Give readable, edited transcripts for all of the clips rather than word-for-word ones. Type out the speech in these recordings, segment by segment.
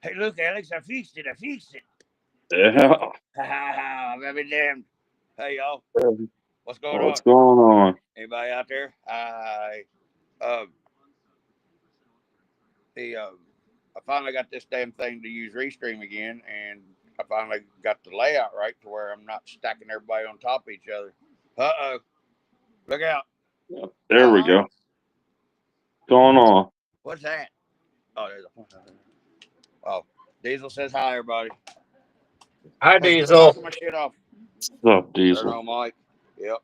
Hey, look, Alex, I fixed it. I fixed it. Yeah. Ha ha ha! I'm having damned. Hey, y'all. What's going on? What's going on? Anybody out there? Hi. Um, I finally got this damn thing to use Restream again, and I finally got the layout right to where I'm not stacking everybody on top of each other. Uh-oh. Look out. There we go. What's going on? What's that? Oh, there's a... Oh, Diesel says hi, everybody. Hi, Hey, quit Diesel. knocking my shit off. What's up, Turn Diesel? on, Mike. Yep.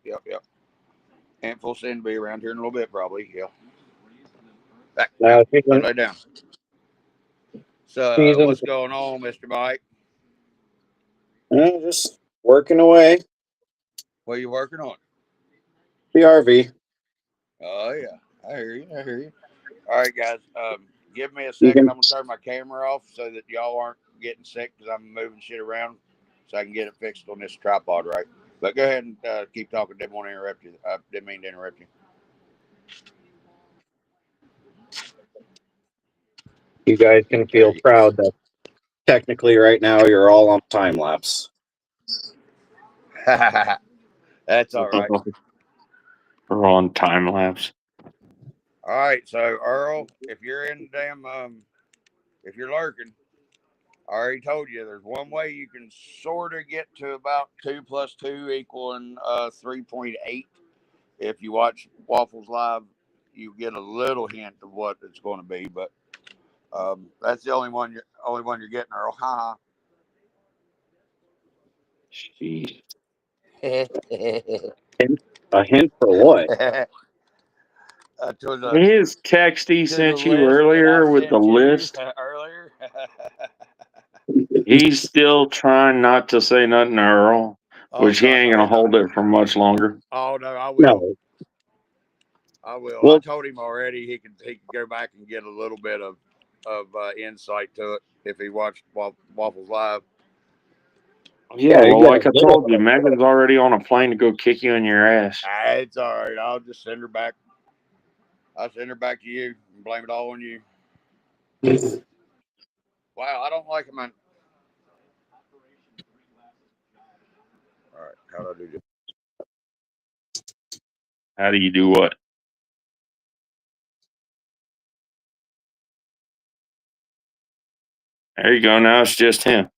Aunt full send be around here in a little bit, probably. Yeah. Back now. Lay down. So, what's going on, Mr. Mike? Just working away. What are you working on? The RV. Oh, yeah. I hear you. All right, guys. Give me a second. I'm going to turn my camera off so that y'all aren't getting sick because I'm moving shit around so I can get it fixed on this tripod, right? But go ahead and keep talking. Didn't want to interrupt you. I didn't mean to interrupt you. You guys can feel proud that technically right now you're all on time lapse. That's all right. We're on time lapse. All right, so Earl, if you're in the damn, if you're lurking, I already told you there's one way you can sort of get to about 2 plus 2 equaling 3.8. If you watch Waffles Live, you get a little hint of what it's going to be, but that's the only one you're getting, Earl. Ha Jeez. A hint for what? His text he sent you earlier with the list. Earlier. He's still trying not to say nothing to Earl, which he ain't gonna hold it for much longer. Oh no, I will. No. I will. Well, I told him already he can go back and get a little bit of insight to it if he watched Waffles Live. Yeah, well, like I told you, Megan's already on a plane to go kick you in your ass. It's all right. I'll just send her back. I'll send her back to you and blame it all on you. Wow, I don't like him. All right, how do I do this? How do you do what? There you go. Now it's just him.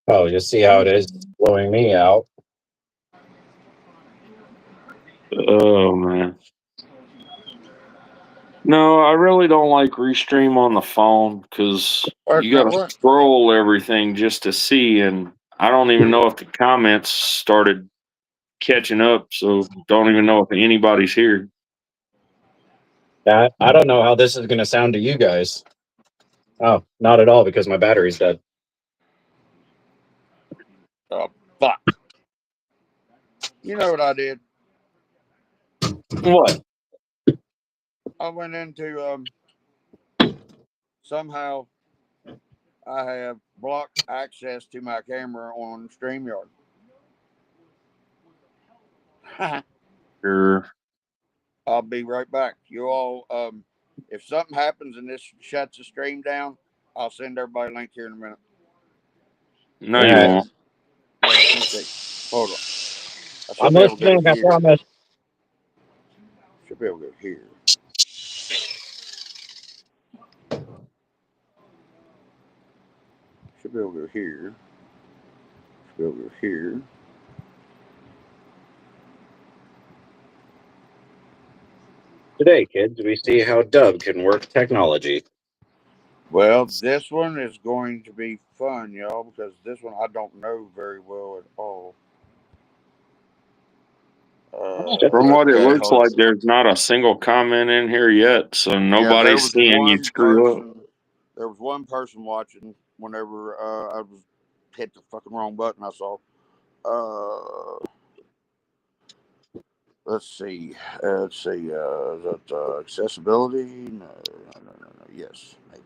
Oh, you see how it is blowing me out. Oh, man. No, I really don't like Restream on the phone because you got to scroll everything just to see, and I don't even know if the comments started catching up, so don't even know if anybody's here. I don't know how this is going to sound to you guys. Oh, not at all because my battery's dead. Oh, fuck. You know what I did? What? I went into somehow I have blocked access to my camera on StreamYard. Sure. I'll be right back. You all, if something happens and this shuts the stream down, I'll send everybody a link here in a minute. No, you won't. Wait, let me see. Hold on. I'm listening, I promise. Should be able to go here. Should be able to go here. Should be able to go here. Today, kids, we see how Dub can work technology. Well, this one is going to be fun, y'all, because this one I don't know very well at all. From what it looks like, there's not a single comment in here yet, so nobody's seeing you screw up. There was one person watching whenever I was hit the fucking wrong button. I saw. Let's see. Is that accessibility? No. Yes, maybe.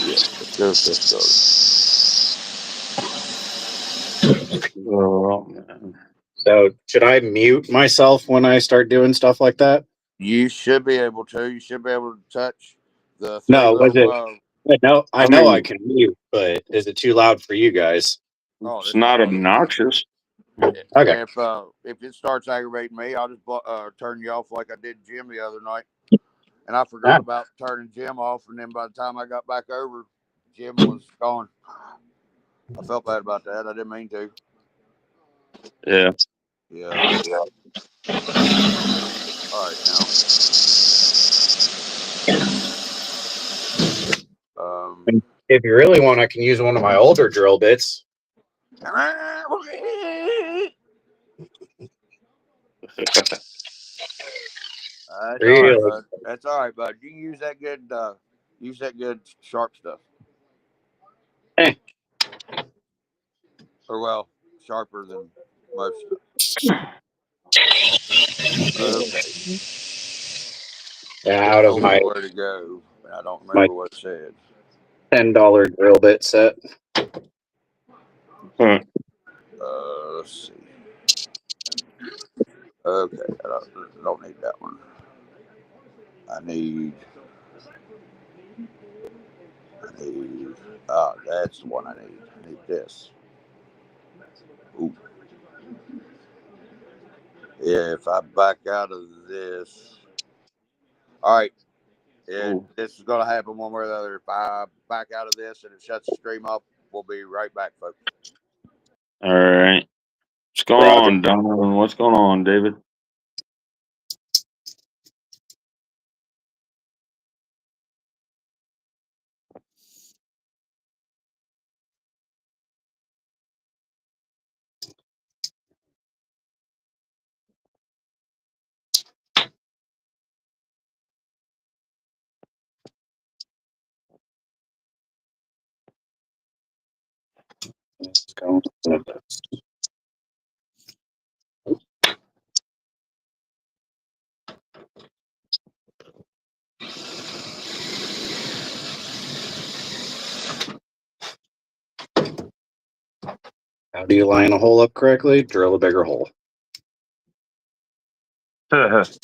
Yeah, let's go accessibility. Oh, man. So should I mute myself when I start doing stuff like that? You should be able to. You should be able to touch the three No, was little. it? I know I mean, can mute, but is it too loud for you guys? Oh, it's it's not not bothering me. obnoxious. Okay. If it starts aggravating me, I'll just turn you off like I did Jim the other night. And I forgot about turning Jim off, and then by the time I got back over, Jim was gone. I felt bad about that. I didn't mean to. Yeah. Yeah. All right, now. If you really want, I can use one of my older drill bits. All right, bud. That's all right, bud. You can use that good sharp stuff. Or well, sharper than most stuff. Okay. Yeah, out of my where to go. I don't remember what it said. $10 drill bit set. Let's see. Okay, I don't need that one. I need. That's the one I need. I need this. Ooh. Yeah, if I back out of this. All right. Yeah, this is going to happen one way or the other. If I back out of this and it shuts the stream off, we'll be right back, folks. All right. What's going on, Donovan? What's going on, David? Let's go. How do you line a hole up correctly? Drill a bigger hole. See,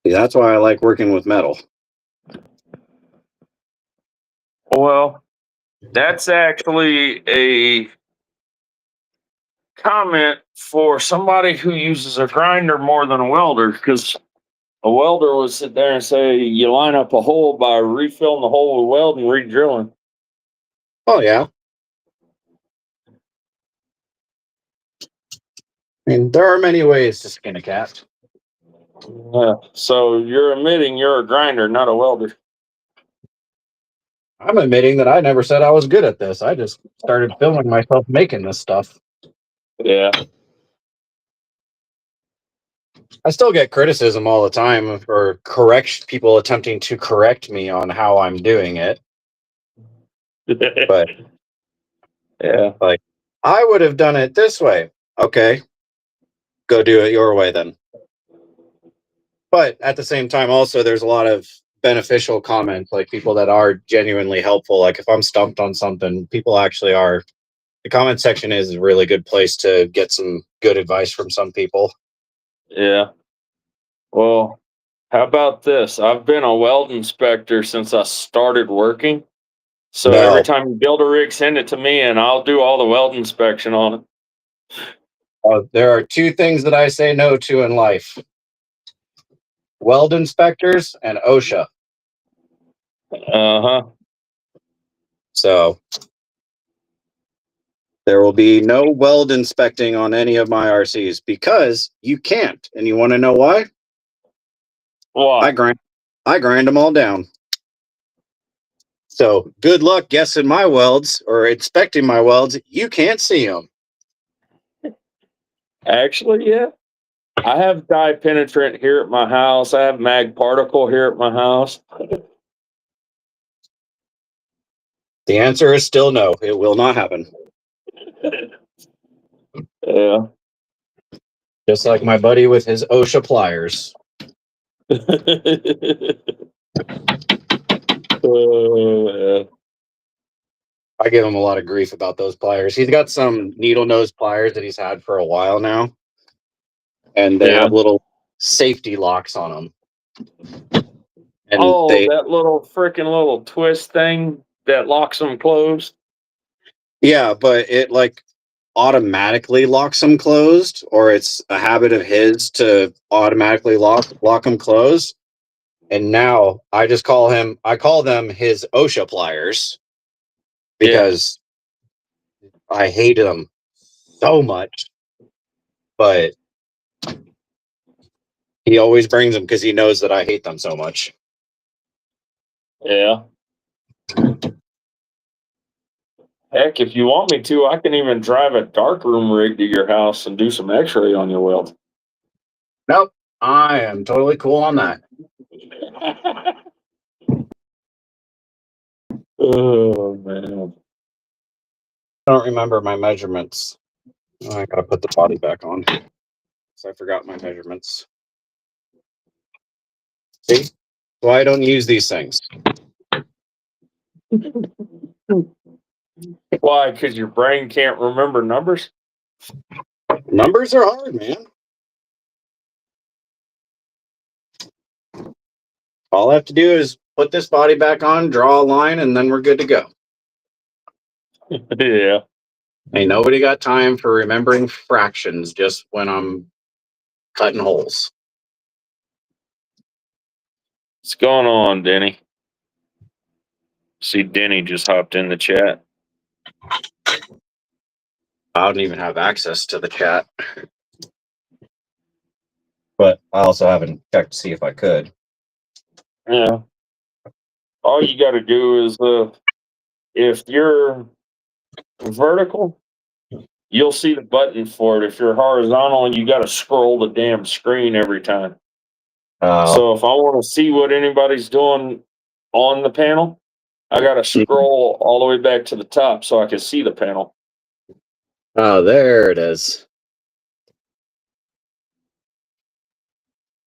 that's why I like working with metal. Well, that's actually a comment for somebody who uses a grinder more than a welder, because a welder would sit there and say you line up a hole by refilling the hole with weld and re-drilling. Oh, yeah. I mean, there are many ways to skin a cat. So you're admitting you're a grinder, not a welder. I'm admitting that I never said I was good at this. I just started filming myself making this stuff. Yeah. I still get criticism all the time for people attempting to correct me on how I'm doing it. But yeah, like, I would have done it this way. Okay, go do it your way then. But at the same time, also, there's a lot of beneficial comments, like people that are genuinely helpful. Like if I'm stumped on something, people actually are. The comment section is a really good place to get some good advice from some people. Yeah. Well, how about this? I've been a weld inspector since I started working. So every time you build a rig, send it to me and I'll do all the weld inspection on it. There are two things that I say no to in life: weld inspectors and OSHA. Uh-huh. So there will be no weld inspecting on any of my RCs because you can't. And you want to know why? Why? I grind them all down. So good luck guessing my welds or inspecting my welds. You can't see them. Actually, yeah. I have dye penetrant here at my house. I have mag particle here at my house. The answer is still no. It will not happen. Yeah. Just like my buddy with his OSHA pliers. Yeah. I give him a lot of grief about those pliers. He's got some needle nose pliers that he's had for a while now, and they have little safety locks on them. And that little freaking little twist thing that locks them closed. Yeah, but it like automatically locks them closed, or it's a habit of his to automatically lock them closed. And now I call them his OSHA pliers because I hate them so much. But he always brings them because he knows that I hate them so much. Yeah. Heck, if you want me to, I can even drive a darkroom rig to your house and do some x-ray on your weld. Nope. I am totally cool on that. Oh, man. I don't remember my measurements. Oh, I gotta put the body back on. So I forgot my measurements. See? Why I don't use these things. Why? Because your brain can't remember numbers? Numbers are hard, man. All I have to do is put this body back on, draw a line, and then we're good to go. Yeah. Ain't nobody got time for remembering fractions just when I'm cutting holes. What's going on, Denny? See, Denny just hopped in the chat. I don't even have access to the chat. But I also haven't checked to see if I could. Yeah. All you got to do is, if you're vertical, you'll see the button for it. If you're horizontal, you got to scroll the damn screen every time. So if I want to see what anybody's doing on the panel, I got to scroll all the way back to the top so I can see the panel. Oh, there it is.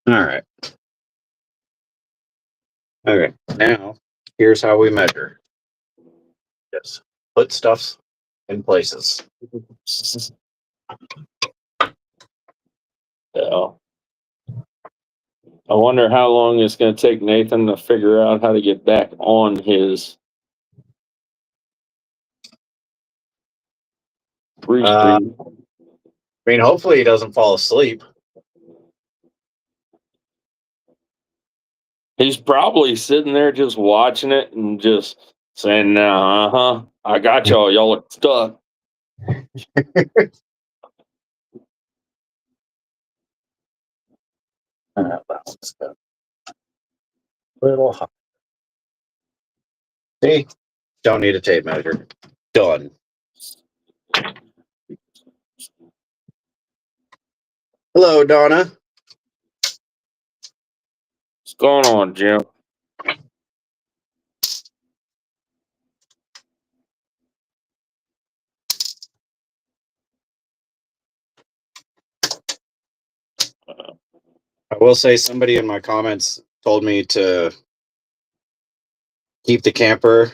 All right. Okay. Now, here's how we measure. Just put stuff in places. Yeah. I wonder how long it's going to take Nathan to figure out how to get back on his restream. I mean, hopefully he doesn't fall asleep. He's probably sitting there just watching it and just saying, "No, I got y'all. Y'all look stuck." Little hot. See? Don't need a tape measure. Done. Hello, Donna. What's going on, Jim? I will say somebody in my comments told me to keep the camper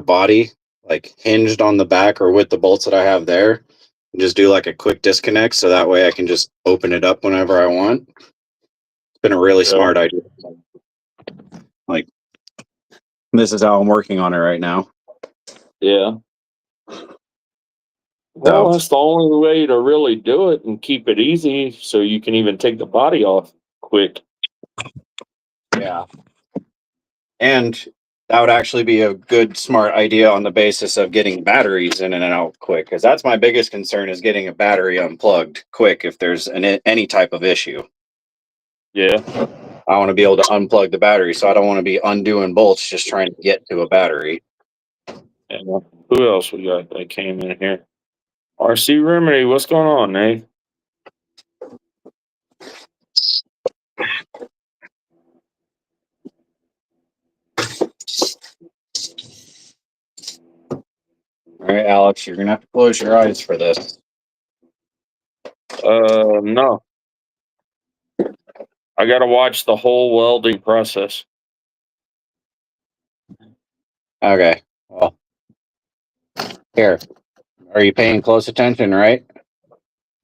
body like hinged on the back or with the bolts that I have there, and just do like a quick disconnect so that way I can just open it up whenever I want. It's been a really smart idea. Like, this is how I'm working on it right now. Yeah. Well, that's the only way to really do it and keep it easy so you can even take the body off quick. Yeah. And that would actually be a good, smart idea on the basis of getting batteries in and out quick. Because that's my biggest concern is getting a battery unplugged quick if there's any type of issue. Yeah. I want to be able to unplug the battery, so I don't want to be undoing bolts just trying to get to a battery. And who else we got that came in here? RC Remedy, what's going on, Nate? All right, Alex, you're gonna have to close your eyes for this. No. I got to watch the whole welding process. Okay. Well, Here, are you paying close attention, right?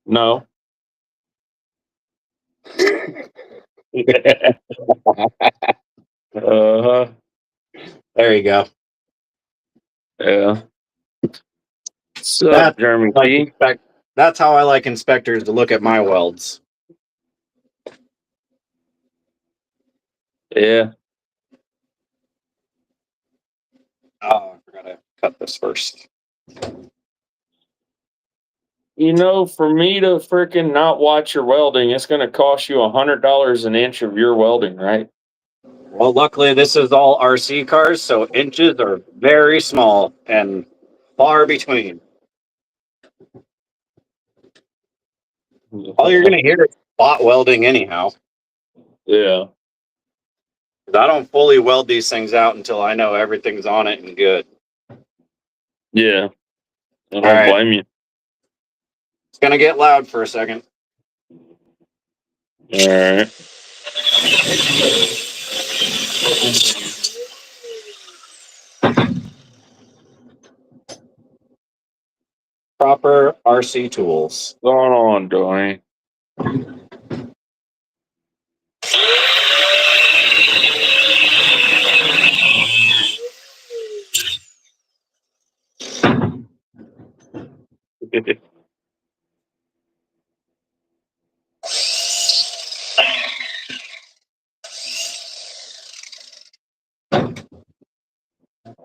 No. Uh-huh. There you go. Yeah. What's up, Jeremy T? That's how I like inspectors to look at my welds. Yeah. Oh, I forgot to cut this first. You know, for me to freaking not watch your welding, it's going to cost you $100 an inch of your welding, right? Well, luckily this is all RC cars, so inches are very small and far between. All you're going to hear is spot welding anyhow. Yeah. I don't fully weld these things out until I know everything's on it and good. Yeah. I don't right. blame you. It's going to get loud for a second. All right. Proper RC tools. What's going on, Donnie?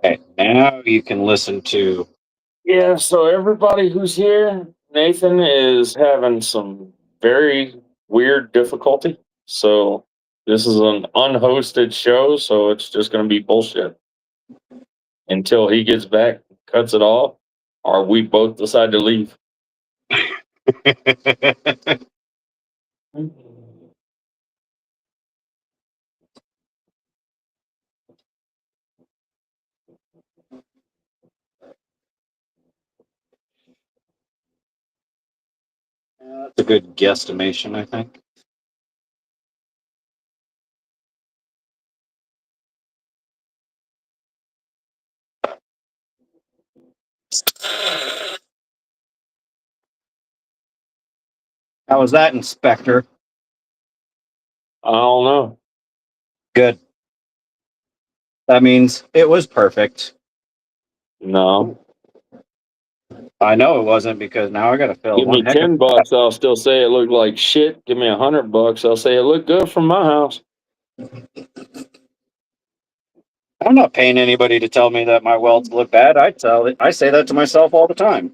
Okay, now you can listen to. Yeah, so everybody who's here, Nathan is having some very weird difficulty. So this is an unhosted show, so it's just going to be bullshit until he gets back, cuts it off, or we both decide to leave. That's a good guesstimation, I think. How was that, Inspector? I don't know. Good. That means it was perfect. No. I know it wasn't because now I got to fill Give me one heck of $10, I'll still say it looked like shit. Give me $100, I'll say it looked good from my house. I'm not paying anybody to tell me that my welds look bad. I say that to myself all the time.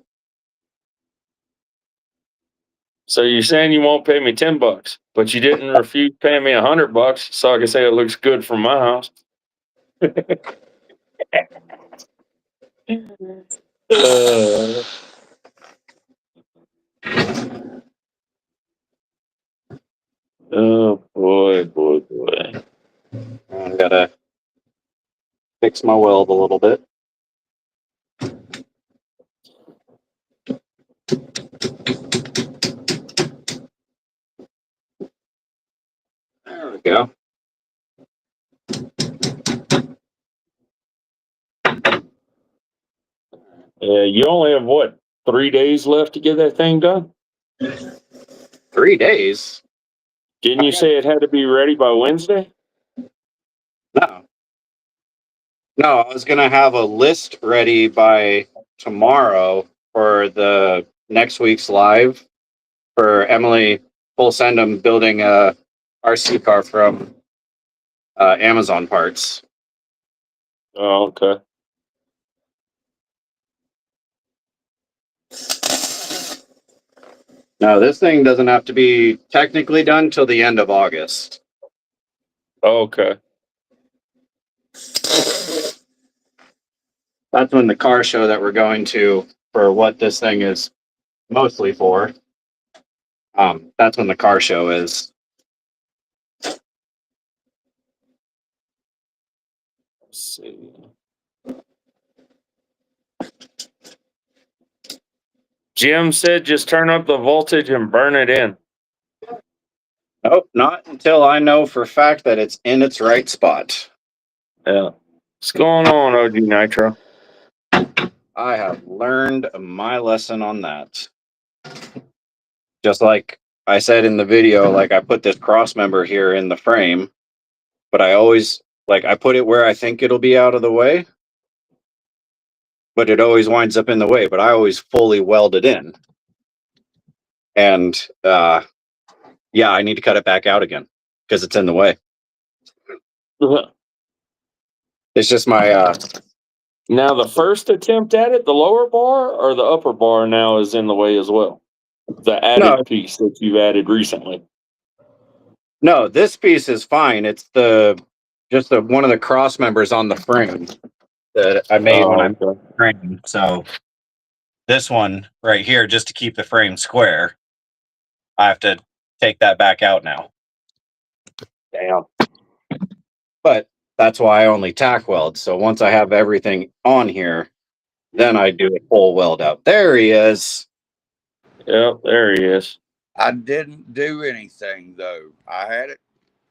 So you're saying you won't pay me $10, but you didn't refuse paying me $100, so I can say it looks good from my house. Oh boy. I gotta fix my weld a little bit. There we go. You only have what, 3 days left to get that thing done? 3 days? Didn't you say it had to be ready by Wednesday? No. No, I was gonna have a list ready by tomorrow for the next week's live for Emily Fulsendam building a RC car from Amazon parts. Oh, okay. Now, this thing doesn't have to be technically done till the end of August. Okay. That's when the car show that we're going to for what this thing is mostly for. That's when the car show is. Let's see. Jim said just turn up the voltage and burn it in. Nope, not until I know for a fact that it's in its right spot. Yeah. What's going on, OG Nitro? I have learned my lesson on that. Just like I said in the video, like I put this cross member here in the frame, but I always I put it where I think it'll be out of the way, but it always winds up in the way. But I always fully weld it in. And yeah, I need to cut it back out again because it's in the way. It's just my Now the first attempt at it, the lower bar or the upper bar now is in the way as well. The added piece that you've added recently. No, this piece is fine. It's just one of the cross members on the frame that I made when I made the frame. So this one right here, just to keep the frame square, I have to take that back out now. Damn. But that's why I only tack weld. So once I have everything on here, then I do a full weld out. There he is. Yep, there he is. I didn't do anything though. I had it.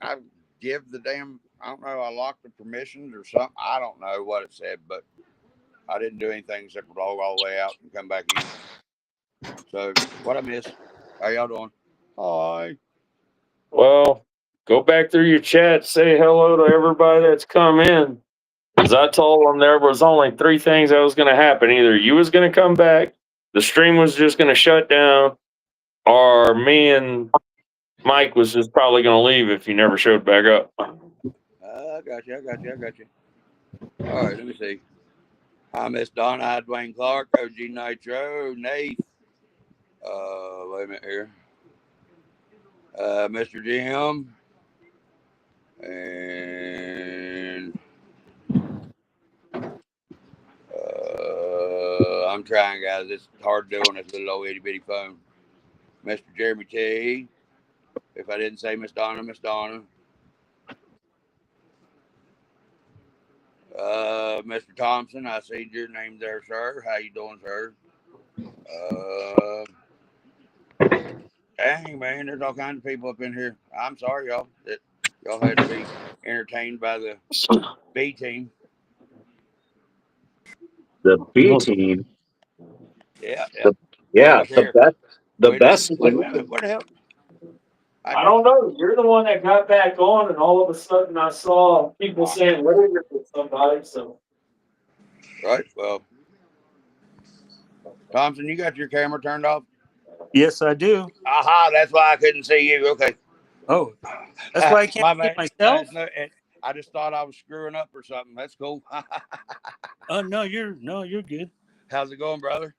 I give the damn. I don't know. I locked the permissions or something. I don't know what it said, but I didn't do anything except for log all the way out and come back in. So what I missed? How y'all doing? Hi. Well, go back through your chat. Say hello to everybody that's come in. Because I told them there was only 3 things that was going to happen. Either you was going to come back, the stream was just going to shut down, or me and Mike was just probably going to leave if you never showed back up. I got you. All right, let me see. Hi, Miss Donna, Dwayne Clark, OG Nitro, Nate. Wait a minute here. Mr. Jim. And I'm trying, guys. It's hard doing this little old itty bitty phone. Mr. Jeremy T. If I didn't say Miss Donna, Miss Donna. Mr. Thompson, I see your name there, sir. How you doing, sir? Dang, man, there's all kinds of people up in here. I'm sorry, y'all, that y'all had to be entertained by the B team. The B team. Yeah. The best. The best. Wait a minute. What the hell? I don't know. You're the one that got back on, and all of a sudden I saw people saying, "Where is somebody?" So, right. Well, Thompson, you got your camera turned off? Yes, I do. Aha, that's why I couldn't see you. Okay. Oh, that's why I can't see myself. I just thought I was screwing up or something. That's cool. Oh no, you're good. How's it going, brother?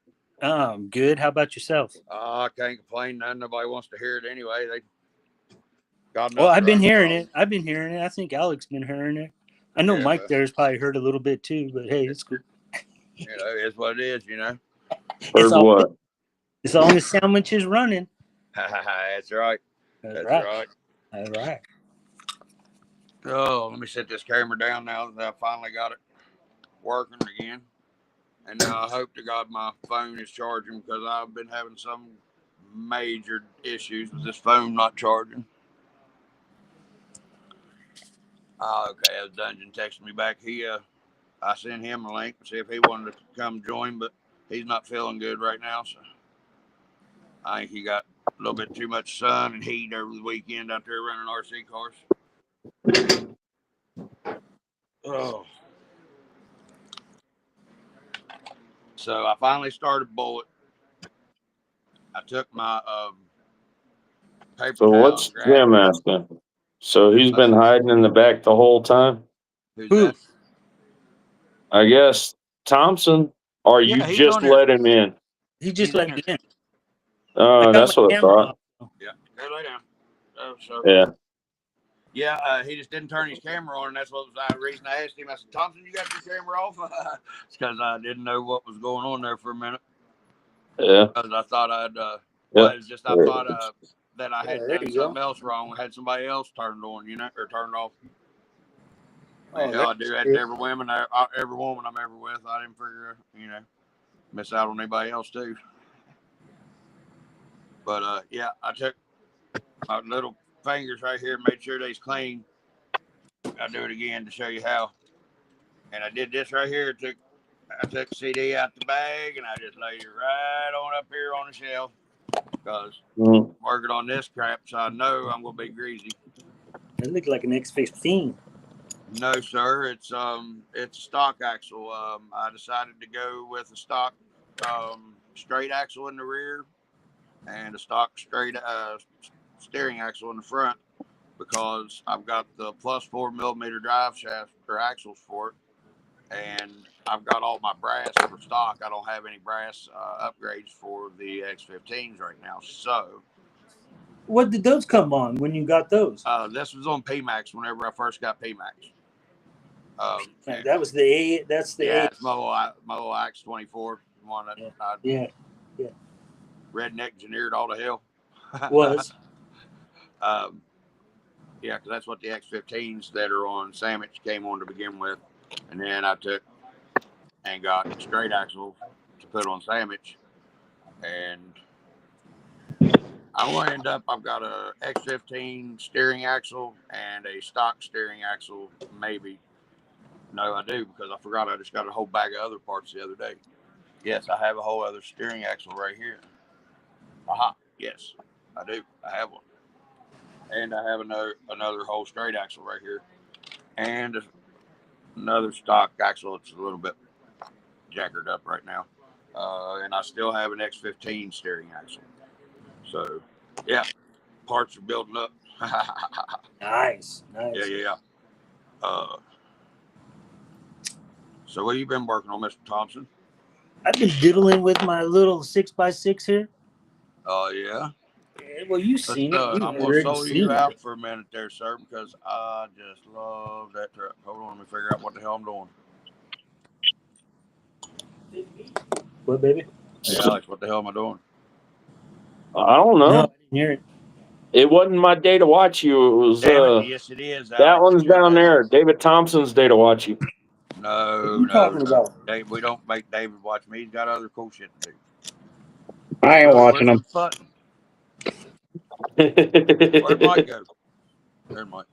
Good. How about yourself? I can't complain. Nobody wants to hear it anyway. Well, I've been hearing it. I think Alex been hearing it. I know Mike there's probably heard a little bit too, but hey, it's cool. It's what it is, Heard what? As long as sandwich is running. That's right. That's right. Oh, let me set this camera down now that I finally got it working again. And now I hope to God my phone is charging because I've been having some major issues with this phone not charging. Okay, as Dungeon texted me back, I sent him a link to see if he wanted to come join, but he's not feeling good right now, so I think he got a little bit too much sun and heat over the weekend out there running RC cars. Oh. So I finally started Bullet. I took my paper So towel. what's Jim asking? So he's been hiding in the back the whole time? Who's that? I guess Thompson, or you just let him in? He just let me in. Oh, that's what I thought. Yeah, go lay down. Yeah. He just didn't turn his camera on, and that's what was the reason I asked him. I said, Thompson, you got your camera off? It's because I didn't know what was going on there for a minute. Yeah. Because I thought I thought that I had done something else wrong. I had somebody else turned on, or turned off. I do that to every woman I'm ever with. I didn't figure, miss out on anybody else too. But I took my little fingers right here and made sure they's clean. I'll do it again to show you how. And I did this right here. It took I took CD out the bag and I just laid it right on up here on the shelf because working on this crap, so I know I'm gonna be greasy. It looked like an X15. No, sir. It's stock axle. I decided to go with a stock straight axle in the rear and a stock straight steering axle in the front because I've got the plus 4 millimeter drive shaft or axles for it, and I've got all my brass for stock. I don't have any brass upgrades for the X15s right now. So, what did those come on when you got those? This was on PMAX whenever I first got PMAX. That was the A. That's the A. It's Mo Axe 24. One that yeah. Redneck engineered all the hell. Was. Yeah, because that's what the X15s that are on Sandwich came on to begin with. And then I took and got straight axle to put on Sandwich. And I'm going to end up, I've got a X15 steering axle and a stock steering axle, maybe. No, I do, because I forgot I just got a whole bag of other parts the other day. Yes, I have a whole other steering axle right here. Aha, yes, I do. I have one. And I have another whole straight axle right here. And another stock axle. It's a little bit jackered up right now. And I still have an X15 steering axle. So, yeah, parts are building up. Nice. Yeah. So what have you been working on, Mr. Thompson? I've been diddling with my little 6x6 here. Oh, yeah? Well, you've seen it. I'm going to solo you out for a minute there, sir, because I just love that truck. Hold on, let me figure out what the hell I'm doing. What, baby? Hey, Alex, what the hell am I doing? I don't know. No, I didn't hear it. It wasn't my day to watch you. It was yes, it is. Alex. That one's down there. David Thompson's day to watch you. No. About? Dave, we don't make David watch me. He's got other cool shit to do. I ain't watching him. Where'd Mike go? There's Mike.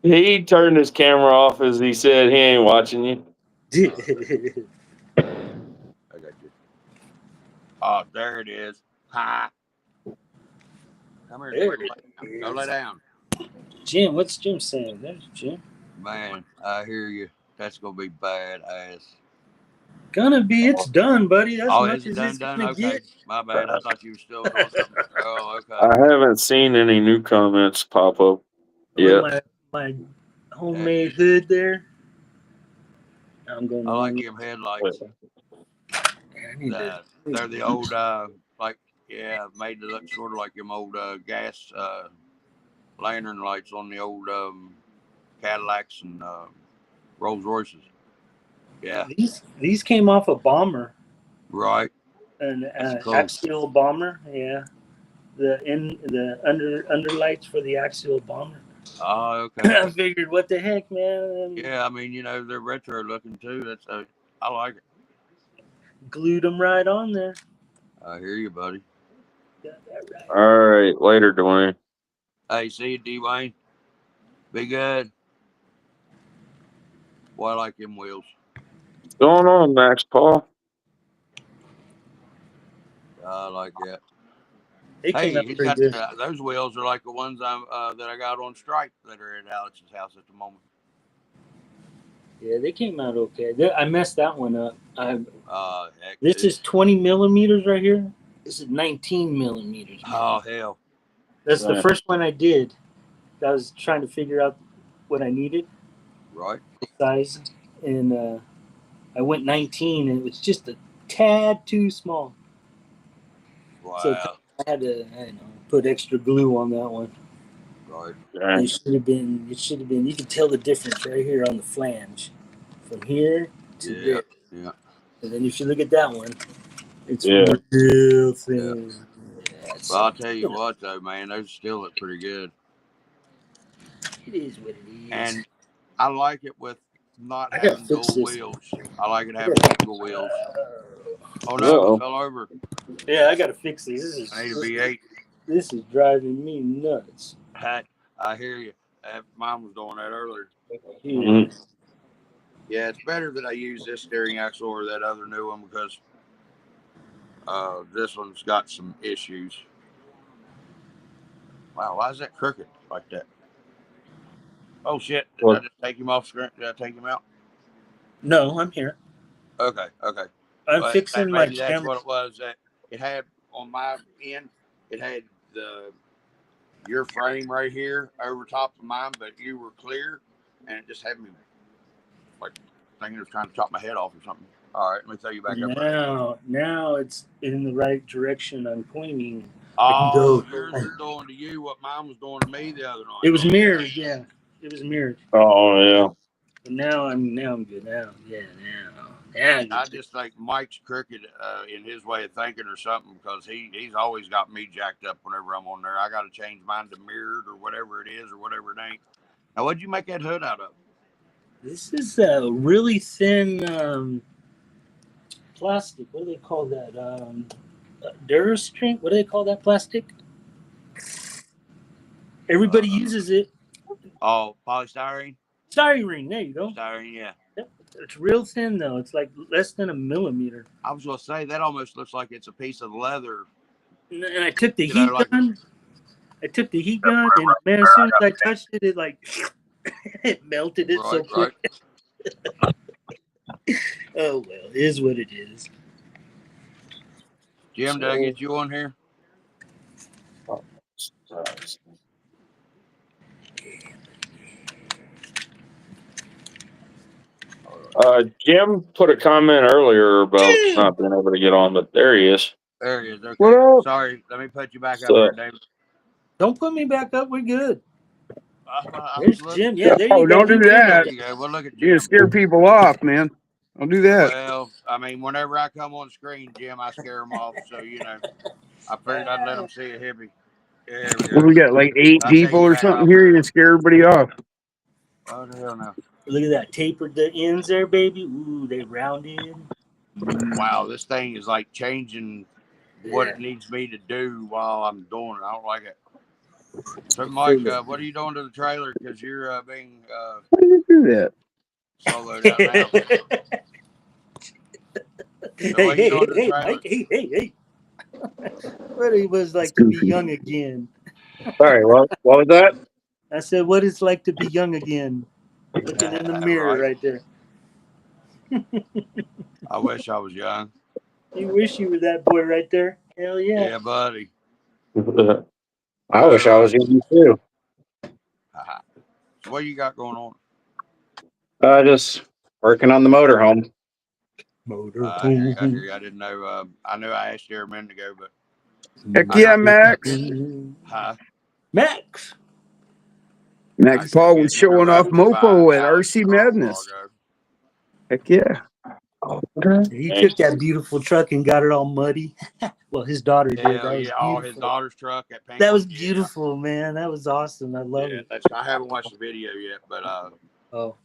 He turned his camera off as he said he ain't watching you. I got you. Oh, there it is. Ha. Come here. Go lay down. Jim, what's Jim saying? There's Jim. Man, I hear you. That's going to be badass. Gonna be. It's done, buddy. That's much as it's done? Okay. Get. My bad. I thought you were still doing something. Oh, okay. I haven't seen any new comments pop up yet. My homemade hood there. I'm going to. I like them headlights. They're the old, made to look sort of like them old gas lantern lights on the old Cadillacs and Rolls Royces. Yeah. These came off a bomber. Right. An axial bomber. Yeah. The underlights for the axial bomber. Oh, okay. I figured, what the heck, man? Yeah, I mean, they're retro looking too. I like it. Glued them right on there. I hear you, buddy. Got that right. All right, later, Dwayne. Hey, see you, D-Wayne. Be good. Boy, I like them wheels. What's going on, Max Paul? I like that. Hey, he's got those wheels are like the ones that I got on Stripe that are at Alex's house at the moment. Yeah, they came out okay. I messed that one up. This is 20 millimeters right here. This is 19 millimeters. Man. Oh, hell. That's the first one I did. I was trying to figure out what I needed. Right. Size. And I went 19, and it was just a tad too small. Wow. So I had to put extra glue on that one. Right. It should have been. You can tell the difference right here on the flange, from here to there. Yeah. And then if you look at that one, it's real thin. Yeah, well, I'll tell you what, though, man, those still look pretty good. It is what it is. And I like it with not having dual wheels. I like it having single wheels. Oh no, it fell over. Yeah, I gotta fix these. I need a V8. This is driving me nuts. I hear you. Mine was doing that earlier. Mm-hmm. Yeah, it's better that I use this steering axle or that other new one because this one's got some issues. Wow, why is that crooked like that? Oh shit! Did I just take him off screen? Did I take him out? No, I'm here. Okay. I'm fixing my maybe that's camera. what it was. It had on my end. It had your frame right here over top of mine, but you were clear, and it just had me like thinking it was trying to chop my head off or something. All right, let me throw you back up. Now it's in the right direction. I'm pointing. Oh, yours is doing to you what mine was doing to me the other night. It was mirrored, yeah. It was mirrored. Oh yeah. But now I'm good. Now. I just think Mike's crooked in his way of thinking or something because he's always got me jacked up whenever I'm on there. I got to change mine to mirrored or whatever it is or whatever it ain't. Now, what'd you make that hood out of? This is a really thin plastic. What do they call that? Durastring? What do they call that plastic? Everybody uses it. Oh, polystyrene? Styrene. There you go. Styrene, yeah. It's real thin, though. It's like less than a millimeter. I was going to say, that almost looks like it's a piece of leather. And I took the heat gun. I took the heat gun, and man, as soon as I touched it, it like it melted it so quick. Right. Oh, well, it is what it is. Jim, did I get you on here? Jim put a comment earlier about not being able to get on, but there he is. There he is. Okay. Well, sorry, let me put you back up there, David. Don't put me back up. We're good. There's Jim. Yeah, there you go. Don't do that. There you go. Well, look at Jim. You're gonna scare people off, man. Don't do that. Well, I mean, whenever I come on screen, Jim, I scare them off. So, I figured I'd let them see a hippie. Yeah, what, we got like 8 people or something here. You're gonna scare everybody off. Oh, the hell no. Look at that. Tapered the ends there, baby. Ooh, they rounded. Wow, this thing is like changing what it needs me to do while I'm doing it. I don't like it. So, Mike, what are you doing to the trailer? Because you're being why did you do that? Soloed out now. So hey, Mike, hey. What it was like to be young again. Sorry, what was that? I said, what it's like to be young again. Looking in the mirror right there. I wish I was young. You wish you were that boy right there? Hell yeah. Yeah, buddy. I wish I was young too. So what you got going on? Just working on the motorhome. I didn't know. I knew I asked you a minute ago, but heck yeah, Max. Max Paul was showing off Mopo at RC Madness. Heck yeah. He took that beautiful truck and got it all muddy. Well, his daughter did. All his daughter's truck at Pancake. That was beautiful, man. That was awesome. I love it. I haven't watched the video yet, but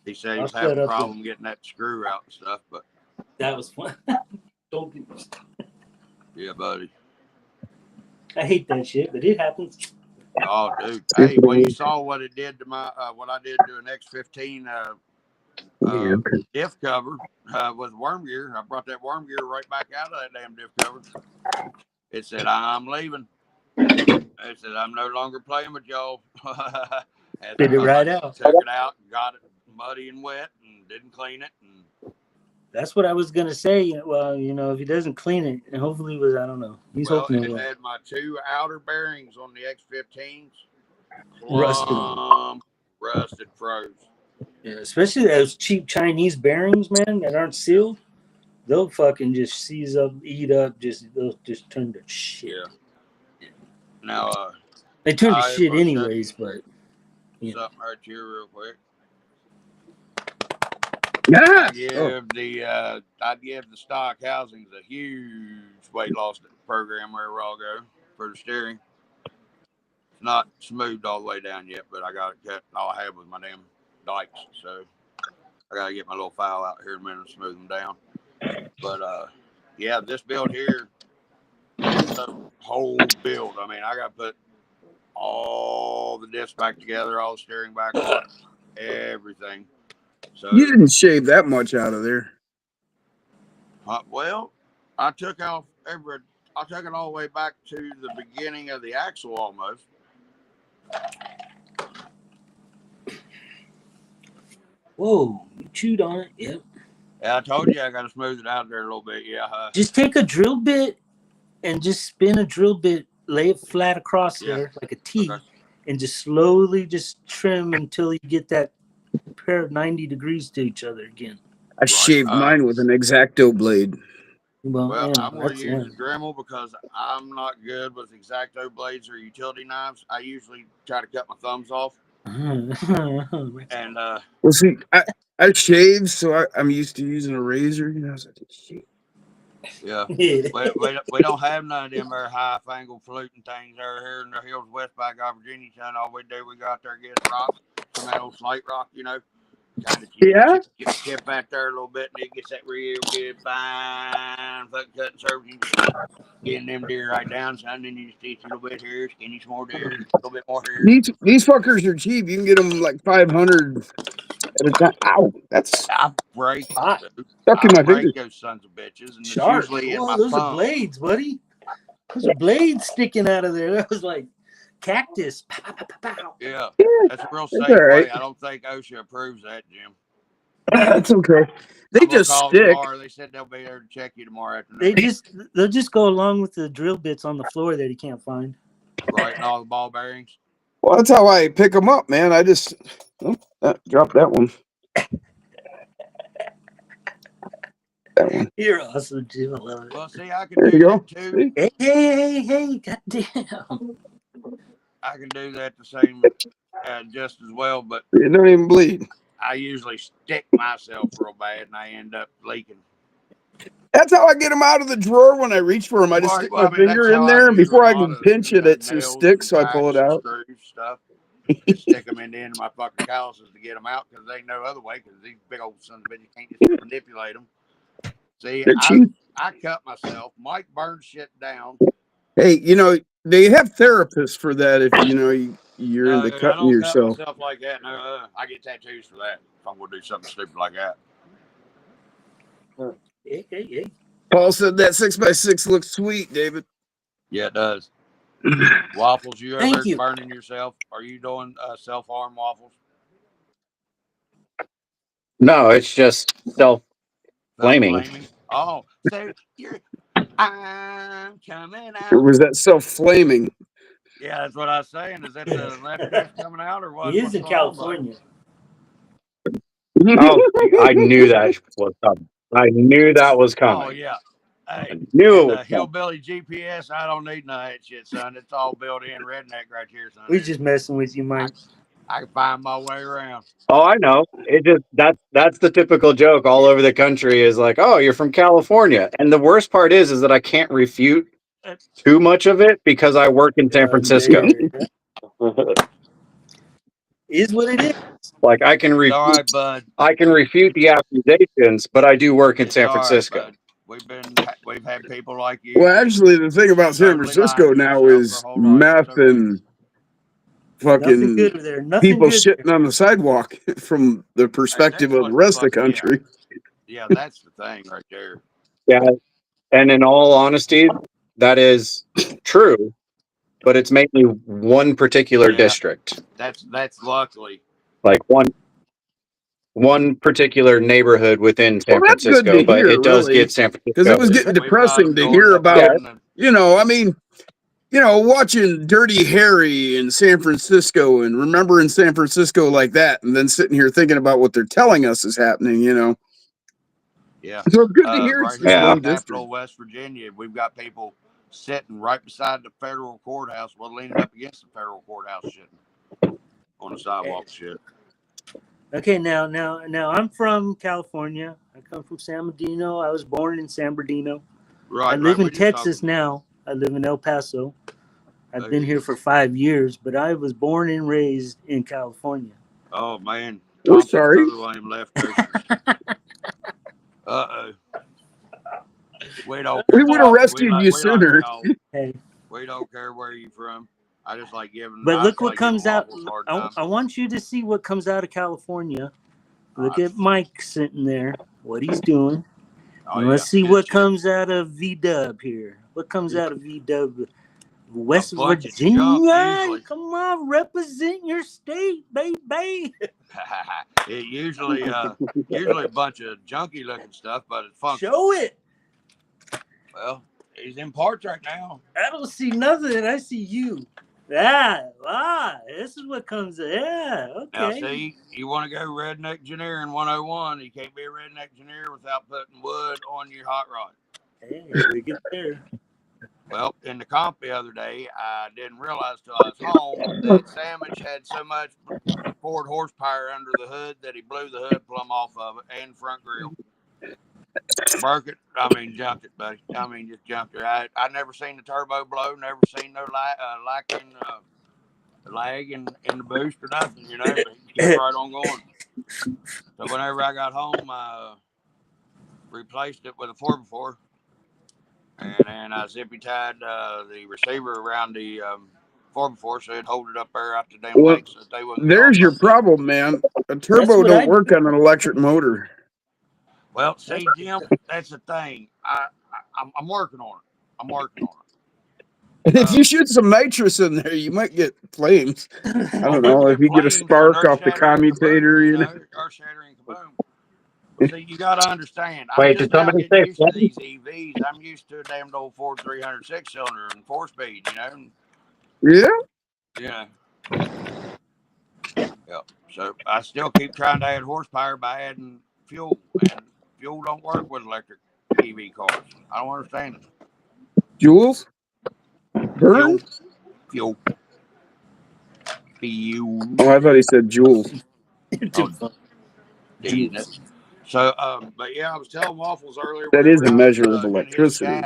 he said he was having a problem getting that screw out and stuff. But that was fun. Don't do this. Yeah, buddy. I hate that shit, but it happens. Oh, dude. Hey, well, you saw what it did to my what I did to an X15 diff cover with worm gear. I brought that worm gear right back out of that damn diff cover. It said, I'm leaving. It said, I'm no longer playing with y'all. Did it right out. Took it out and got it muddy and wet and didn't clean it. And that's what I was going to say. Well, if he doesn't clean it, and hopefully I don't know. He's hoping it had my 2 outer bearings on the X15s. Rusted, froze. Yeah, especially those cheap Chinese bearings, man, that aren't sealed. They'll fucking just seize up, eat up, they'll just turn to shit. Yeah. Now, they turn to shit anyways, but. Something hurt you real quick. Yeah. I'd give the stock housings a huge weight loss program wherever I'll go for the steering. It's not smoothed all the way down yet, but I got it cut. All I have was my damn dikes, so I got to get my little file out here in a minute and smooth them down. But this build here, the whole build. I mean, I got to put all the discs back together, all the steering back on, everything. So You didn't shave that much out of there. well, I took it all the way back to the beginning of the axle almost. Whoa, you chewed on it. Yep. Yeah, I told you I got to smooth it out there a little bit. Yeah. Just take a drill bit and just spin a drill bit, lay it flat across there like a T, and just slowly just trim until you get that pair of 90 degrees to each other again. I shaved mine with an X-Acto blade. Well, I'm going to use a Dremel because I'm not good with X-Acto blades or utility knives. I usually try to cut my thumbs off. And well, see, I shave, so I'm used to using a razor. You know, so yeah. we don't have none of them very high-angle fluting things over here in the hills west by Virginia. Son, all we do, we go out there and get rocks from that old slate rock, you know. Kind of chip out there a little bit, and it gets that real good, fine, fucking cutting surface. Getting them deer right down, son. Then you just teach a little bit here, skinny some more deer, a little bit more here. These fuckers are cheap. You can get them like 500 at a time. Ow, that's I break stuck in my finger. Those sons of bitches, and Sharp. it's usually Whoa, in my those thumb. are blades, buddy. Those are blades sticking out of there. That was like cactus. Pow, pow, pow, pow. Yeah, that's a real safe way. I don't think OSHA approves that, Jim. It's okay. They just stick. Tomorrow. They said they'll be there to check you tomorrow afternoon. They'll just go along with the drill bits on the floor that he can't find. Right, and all the ball bearings. Well, that's how I pick them up, man. I just drop that one. That one. You're awesome, Jim. I love it. Well, see, I can do that too. Hey, goddamn. I can do that the same, just as well, but it don't even bleed. I usually stick myself real bad, and I end up leaking. That's how I get them out of the drawer when I reach for them. I just stick my finger in there, and before I can pinch it, it just sticks, so I pull it out. Screws, stuff. Just stick them in the end of my fucking calluses to get them out, because there ain't no other way, because these big old sons of bitches can't just manipulate them. See, I cut myself. Mike burns shit down. Hey, you know, they have therapists for that if, you know, you're into cutting yourself. I don't cut myself like that. No, I get tattoos for that if I'm going to do something stupid like that. Hey. Paul said that 6x6 looks sweet, David. Yeah, it does. Waffles, you ever burning yourself? Are you doing self-harm waffles? No, it's just self-flaming. Oh, so I'm coming out. Or was that self-flaming? Yeah, that's what I was saying. Is that the left breast coming out or what? He is in California. Oh, I knew that was coming. I knew that was coming. Oh, yeah. Hey, I knew it was hillbilly GPS, I don't need none of that shit, son. It's all built in redneck right here, son. We just messing with you, Mike. I can find my way around. Oh, I know. It just that's the typical joke all over the country is like, oh, you're from California. And the worst part is that I can't refute too much of it because I work in San Francisco. Is what it is. Like I can refute, all right, bud. I can refute the accusations, but I do work in San Francisco. Right, we've had people like you. Well, actually, the thing about San Francisco now is meth and fucking people shitting on the sidewalk from the perspective of the rest of the country. Yeah, that's the thing right there. Yeah, and in all honesty, that is true, but it's mainly one particular district. That's luckily like one particular neighborhood within San Francisco, but it does get San Francisco because it was getting depressing to hear about. You know, I mean, you know, watching Dirty Harry in San Francisco and remembering San Francisco like that, and then sitting here thinking about what they're telling us is happening. You know. Yeah. So good to hear. Right here in Capital, West Virginia, we've got people sitting right beside the federal courthouse, leaning up against the federal courthouse, shit on the sidewalk, shit. Okay, now I'm from California. I come from San Bernardino. I was born in San Bernardino. Right. I live in Texas now. I live in El Paso. I've been here for 5 years, but I was born and raised in California. Oh man, we're sorry. We don't. We would have rescued you sooner. We don't care where you're from. I just like giving. But look what comes out. I want you to see what comes out of California Look at Mike sitting there. What he's doing. Oh, And let's yeah. see Good what shit. comes out of V-Dub here. What comes out of V-Dub? West bunch of Virginia. junk, usually. Come on, represent your state, baby. It usually a bunch of junky looking stuff, but it's functional. Show it. Well, he's in parts right now. I don't see nothing. I see you. This is what comes. Yeah, okay. Now, see, you want to go redneck engineering 101. You can't be a redneck engineer without putting wood on your hot rod. Hey, we get there. Well, in the comp the other day, I didn't realize till I was home that Sandwich had so much Ford horsepower under the hood that he blew the hood plumb off of it and front grille. Junked it, buddy. Just junked it. I never seen the turbo blow, never seen no lag in the boost or nothing, but he kept right on going. So whenever I got home, I replaced it with a 4x4. And then I zippy tied the receiver around the 4x4 so it'd hold it up there out the damn lake so they wouldn't. There's your problem, man. A turbo don't work on an electric motor. Well, see, Jim, that's the thing. I'm working on it. If you shoot some nitrous in there, you might get flames. I don't know if you get a spark off the commutator, Or shattering kaboom. Well, see, you got to understand. Wait, did somebody say used to these EVs? I'm used to a damn old Ford 300 6-cylinder and 4-speed, Yeah. Yeah. Yep. So I still keep trying to add horsepower by adding fuel, and fuel don't work with electric EV cars. I don't understand it. Joules? Burn? Fuel. Oh, I thought he said joules. So, but yeah, I was telling Waffles earlier. That is a measure of electricity.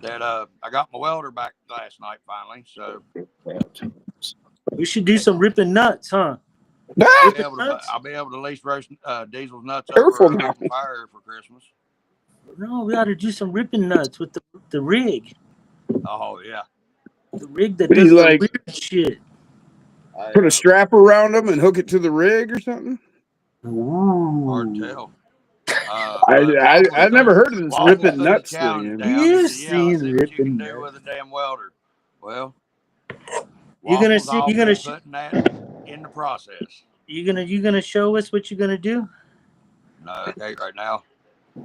That I got my welder back last night finally. So we should do some ripping nuts, huh? I'll be able to at least roast Diesel's nuts over an open fire for Christmas. No, we ought to do some ripping nuts with the rig. Oh yeah, the rig that does the weird shit. Put a strap around them and hook it to the rig or something. Ooh. Hard to tell. I never heard of this ripping nuts thing. You've seen ripping nuts with a damn welder. Well, you're gonna putting that in the process. You gonna show us what you're gonna do? No, okay, right now.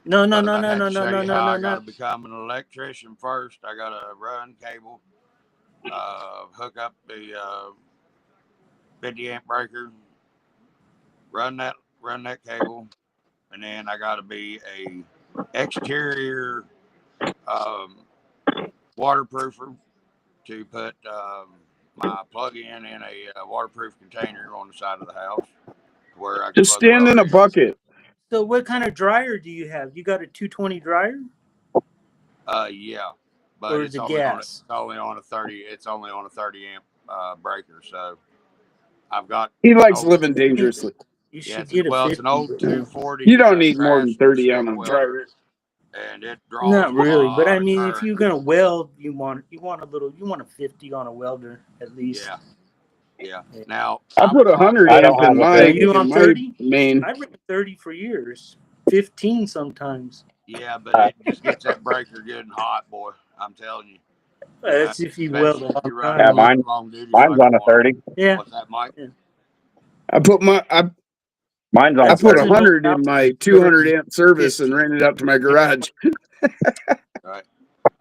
No. I gotta become an electrician first. I gotta run cable, hook up the 50 amp breaker, run that cable, and then I gotta be a exterior waterproofer to put my plug-in in a waterproof container on the side of the house where I can just stand in a bucket. So what kind of dryer do you have? You got a 220 dryer? Yeah, but or it's only on a 30 amp breaker. So I've got. He likes living dangerously. You should get a 50. It's an old 240. You don't need more than 30 on a dryer. And it draws. Not really, but I mean, if you're gonna weld, you want a 50 on a welder at least. Yeah. Now I put 100 amp in my. Are you on 30? Main. I ran 30 for years, 15 sometimes. Yeah, but it just gets that breaker good and hot, boy. I'm telling you. That's if you weld a long time. Yeah, mine's on a 30. Yeah. What's that, Mike? Yeah. I put Mine's on. I put 100 in my 200 amp service and ran it up to my garage. Right.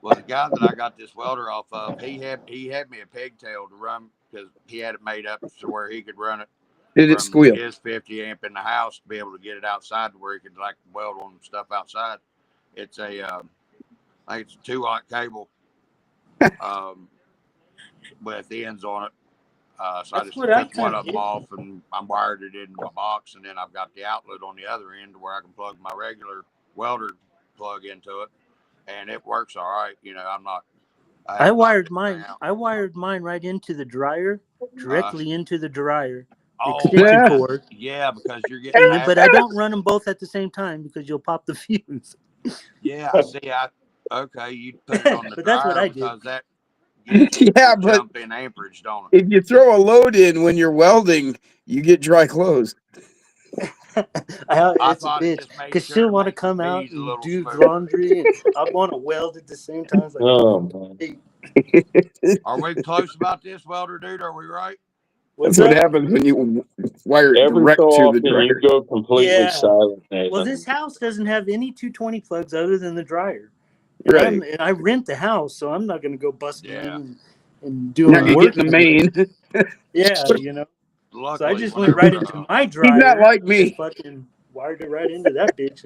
Well, the guy that I got this welder off of, he had me a pigtail to run because he had it made up to where he could run it. Did it squeal? His 50 amp in the house to be able to get it outside to where he could weld on stuff outside. It's I think it's a 2-aught cable with ends on it. So I just took one of them off and I wired it into my box, and then I've got the outlet on the other end where I can plug my regular welder plug into it, and it works all right. I'm not. I wired mine. I wired mine right into the dryer, directly into the dryer. Extension cord. Yeah, because you're getting. But I don't run them both at the same time because you'll pop the fuse. Yeah, see, okay, you put it on the but dryer that's what I did. Because that. Yeah, but jump in amperage, don't it? If you throw a load in when you're welding, you get dry clothes. It's a bitch because she'll want to come out and do laundry, and I want to weld at the same time. It's like, Oh, hey, Are we close about this, welder dude? Are we right? what's That's what up? happens when you wire it every direct so to the often you dryer. go completely Yeah. silent, Nathan. Well, this house doesn't have any 220 plugs other than the dryer, and Right. I rent the house, so I'm not going to go busting in and You're not doing gonna work. get in the main. Yeah, you know. Luckily, So I just went right into my dryer. He's not like and me. fucking wired it right into that bitch.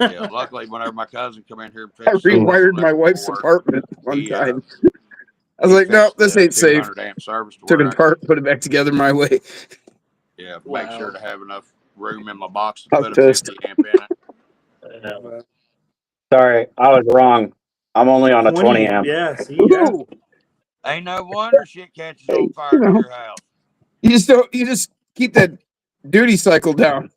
Yeah, luckily, whenever my cousin come in here and I fix some rewired my electrical wife's work, apartment one he, time. I was he like, no, fixed this the ain't safe. 200 amp service to Took where it apart, put it back together my way. yeah, Wow. make sure to have enough room in my box to I was put a pissed. 50 amp in it. Sorry, I was wrong. I'm only on a 20 amp. Yeah, see, Ooh, Ain't no wonder shit catches on fire you at know, your house. you just keep that duty cycle down.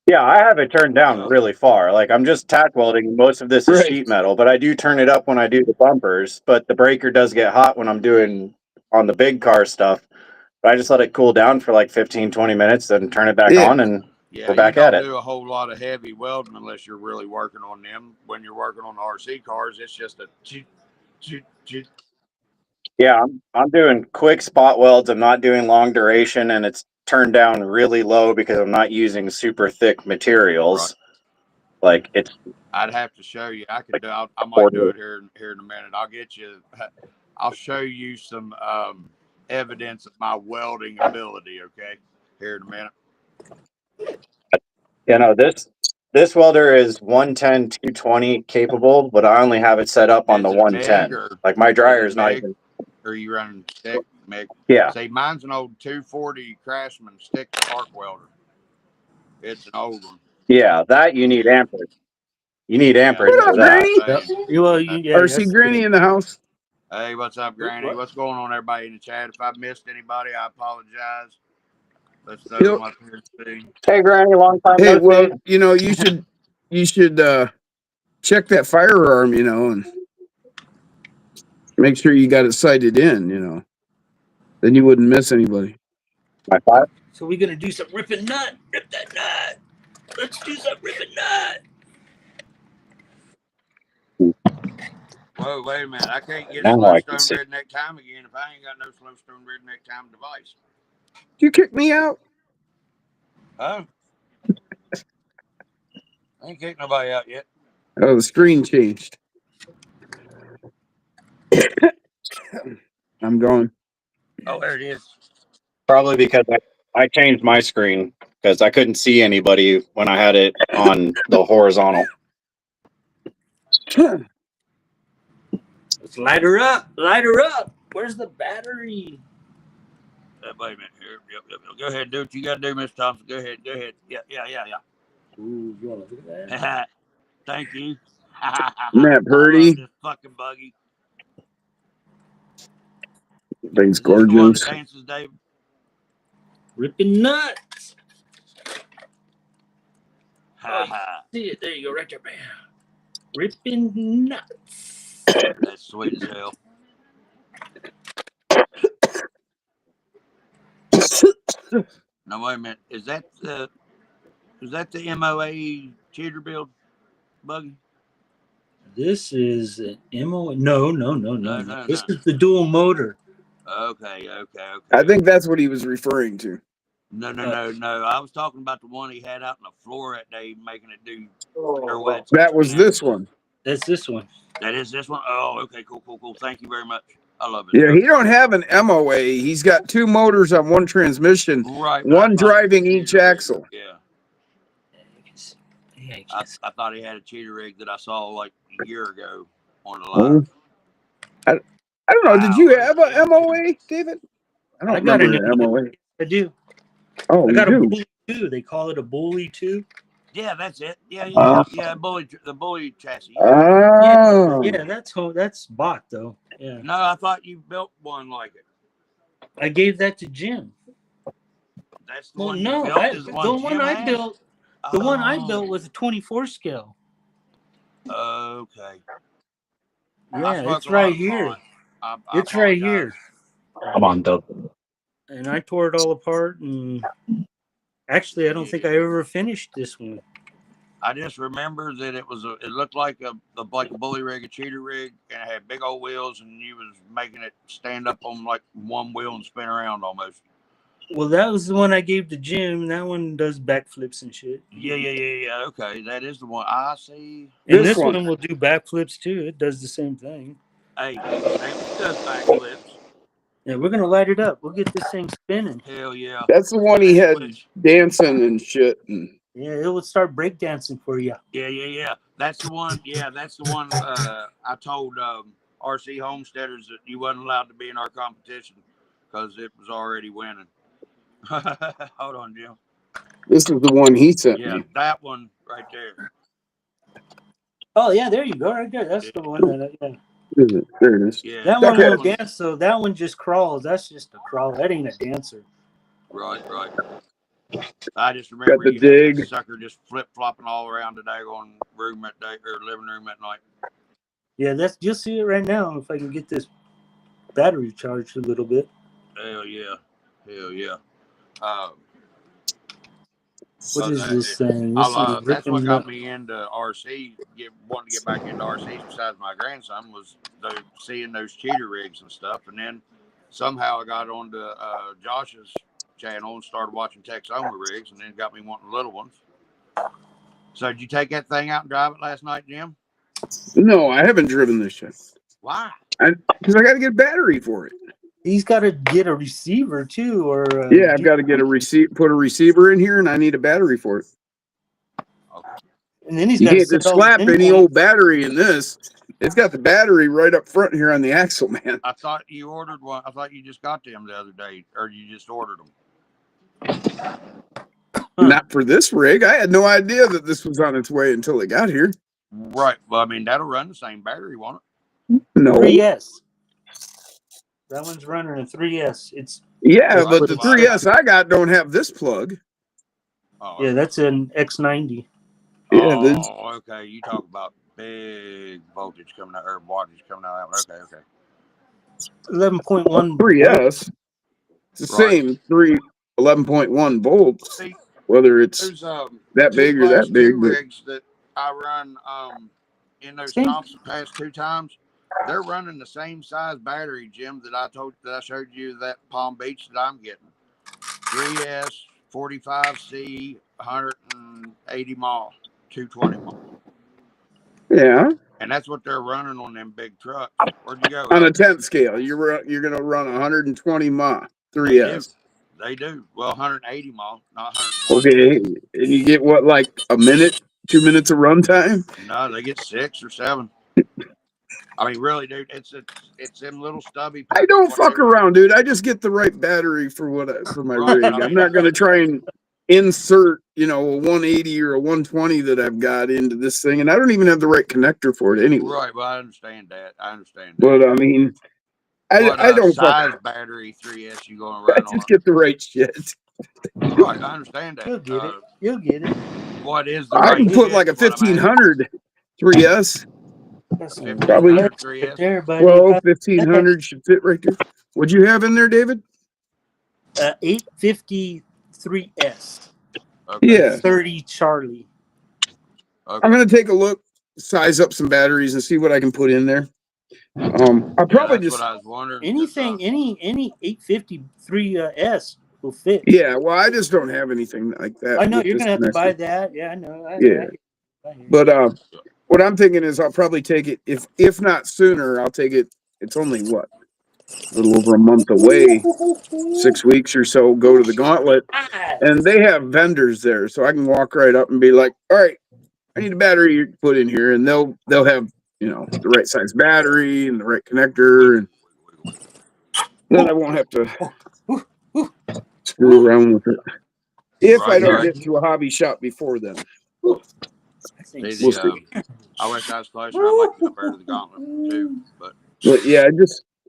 Yeah, I have it turned down Well, really far. Like I'm just tack welding. Most of this is Right. sheet metal, but I do turn it up when I do the bumpers. But the breaker does get hot when I'm doing on the big car stuff. But I just let it cool down for like 15, 20 minutes, then turn it back Yeah. on and yeah, go you back at don't it. do a whole lot of heavy welding unless you're really working on them. When you're working on the RC cars, it's just a Yeah, I'm doing quick spot welds. I'm not doing long duration, and it's turned down really low because I'm not using super thick materials. Right. Like it's. I'd have to show you. I could do. I might do 40. it here in a minute. I'll get you. I'll show you some evidence of my welding ability. Okay, here in a minute. You know, this welder is 110, 220 capable, but I only have it set up on Is the it MIG 110. or Like my is dryer it is not MIG? even. Or are you running stick MIG? Yeah. See, mine's an old 240 Craftsman stick arc welder. It's an old one. Yeah, that you need amperage. You need Yeah, amperage What for up, that. Granny? Well, RC Granny in the house. Hey, what's up, Granny? What? What's going on, everybody in the chat? If I missed anybody, I apologize. Let's throw You know, them up here and see. Hey, Granny, long time hey, no well, see. you know, you should check that firearm, and make sure you got it sighted in. Then you wouldn't miss anybody. My five. So we're gonna do some ripping nut. Rip that nut. Let's do some ripping nut. Whoa, wait a minute. I can't get Now Slow I can Stone see. Redneck Time again if I ain't got no Slow Stone Redneck Time device. You kick me out? Oh, I ain't kicked nobody out yet. Oh, the screen changed. I'm going. Oh, there it is. Probably because I changed my screen because I couldn't see anybody when I had it on the horizontal. Let's light her up. Light her up. Where's the battery? Wait a minute here. Yep. Go ahead, do what you got to do, Miss Thompson. Go ahead. Yeah. Ooh, you want to look at that? Thank you. Isn't that I love pretty? this fucking buggy. Thing's Is this the one that gorgeous. dances, David? Ripping nuts. Ha ha. See it? There you go, right there, bam. Ripping nuts. That's sweet as hell. Now wait a minute. Is that the MOA cheater build buggy? This is an MO. No. No. This is the dual motor. Okay. I think that's what he was referring to. No. I was talking about the one he had out on the floor that day, making it do pirouettes. That was this one. That's this one. That is this one. Oh, okay, cool. Thank you very much. I love it. Yeah, he don't have an MOA. He's got two motors on one transmission, Right, one driving each axle. Yeah. Yeah, I thought he had a cheater rig that I saw like a year ago on the live. I don't know. Did you have a MOA, David? I don't got remember an MOA. I do. Oh, I got you a do? bully too. They call it a bully too. Yeah, that's it. Yeah. The bully chassis. Oh. Yeah, that's bought though. Yeah. No, I thought you built one like it. I gave that to Jim. That's the Well, one no, you built. Is the one I has? built. The one I built was a 24 scale. Okay. Yeah, it's right here. It's right here. Come on, though. And I tore it all apart and Actually, I don't think I ever finished this one. I just remember that it looked like a bully rig, a cheater rig, and it had big old wheels, and you was making it stand up on like one wheel and spin around almost. Well, that was the one I gave to Jim. That one does backflips and shit. Yeah. Okay, that is the one. I see. And this one will do backflips too. It does the same thing. Hey, same does backflips. Yeah, we're gonna light it up. We'll get this thing spinning. Hell yeah. That's the one he had dancing and shit. And yeah, it would start breakdancing for you. Yeah. That's the one. Yeah, that's the one. I told RC Homesteaders that you wasn't allowed to be in our competition because it was already winning. Hold on, Jim. This is the one he sent me. Yeah, that one right there. Oh yeah, there you go, right there. That's the one that. There it is. Yeah, that one won't dance, so that one just crawls. That's just a crawl. That ain't a dancer. Right. I just remember Got the dig. That sucker just flip flopping all around the daggone room at day or living room at night. Yeah, you'll see it right now if I can get this battery charged a little bit. Hell yeah. What is this thing? That's what got me into RC. Wanting to get back into RCs besides my grandson was seeing those cheater rigs and stuff. And then somehow I got onto Josh's channel and started watching Texoma rigs, and then got me wanting little ones. So did you take that thing out and drive it last night, Jim? No, I haven't driven this yet. Why? Because I got to get a battery for it. He's got to get a receiver too, or yeah, I've got to get put a receiver in here, and I need a battery for it. Okay. And then you can't just slap any old battery in this. It's got the battery right up front here on the axle, man. I thought you ordered one. I thought you just got them the other day, or you just ordered them. Not for this rig. I had no idea that this was on its way until it got here. Right. Well, I mean, that'll run the same battery, won't it? No. 3S. That one's running a 3S. But the 3S I got don't have this plug. Oh, yeah, that's an X90. Yeah. Okay. You talk about big voltage coming out, or wattage coming out. Okay. 11.1 3S. It's the same 11.1 volts. See, whether it's that big or that big. Rigs that I run in those stops the past 2 times, they're running the same size battery, Jim, that I showed you that Palm Beach that I'm getting. 3S 45C 180 mile, 220 mile. Yeah. And that's what they're running on them big trucks. Where'd you go? On a 10th scale, you're going to run 120 mile 3S. They do. Well, 180 mile, not 120. Okay. And you get what, like a minute, 2 minutes of run time? No, they get 6 or 7. I mean, really, dude, it's them little stubby. I don't fuck around, dude. I just get the right battery for my rig. I'm not going to try and insert, a 180 or a 120 that I've got into this thing, and I don't even have the right connector for it anyway. Right, well, I understand that. But I mean, I don't size battery 3S you going to run on. Just get the right shit. Right, I understand that. You'll get it. What is the I can put like a 1500 3S. Probably 3S. There, buddy. 1500 should fit right there. What'd you have in there, David? 853S. Okay. Yeah. 30 Charlie. Okay. I'm gonna take a look, size up some batteries, and see what I can put in there. I'll probably just. What I was wondering. Anything, any 853S will fit. Yeah, well, I just don't have anything like that. I know you're gonna have to buy that. Yeah, I know. But what I'm thinking is I'll probably take it if not sooner. I'll take it. It's only what, a little over a month away, 6 weeks or so. Go to the Gauntlet, and they have vendors there, so I can walk right up and be like, "All right, I need a battery you can put in here," and they'll have the right size battery and the right connector, and then I won't have to screw around with it. If I don't get to a hobby shop before then. I wish I was closer. I'd like to compare to the Gauntlet too, but yeah,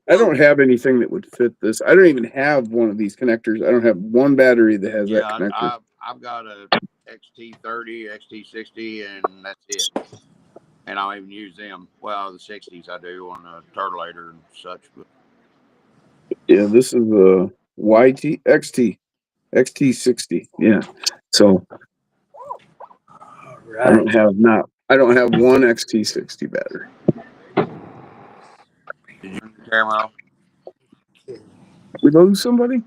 I don't have anything that would fit this. I don't even have one of these connectors. I don't have one battery that has that connector. I've got a XT30, XT60, and that's it. And I don't even use them. Well, the 60s I do on the Turtleator and such. But yeah, this is a YT XT. XT60. Yeah. So Right. I don't have one XT60 battery. Did you turn the camera off? We lose somebody?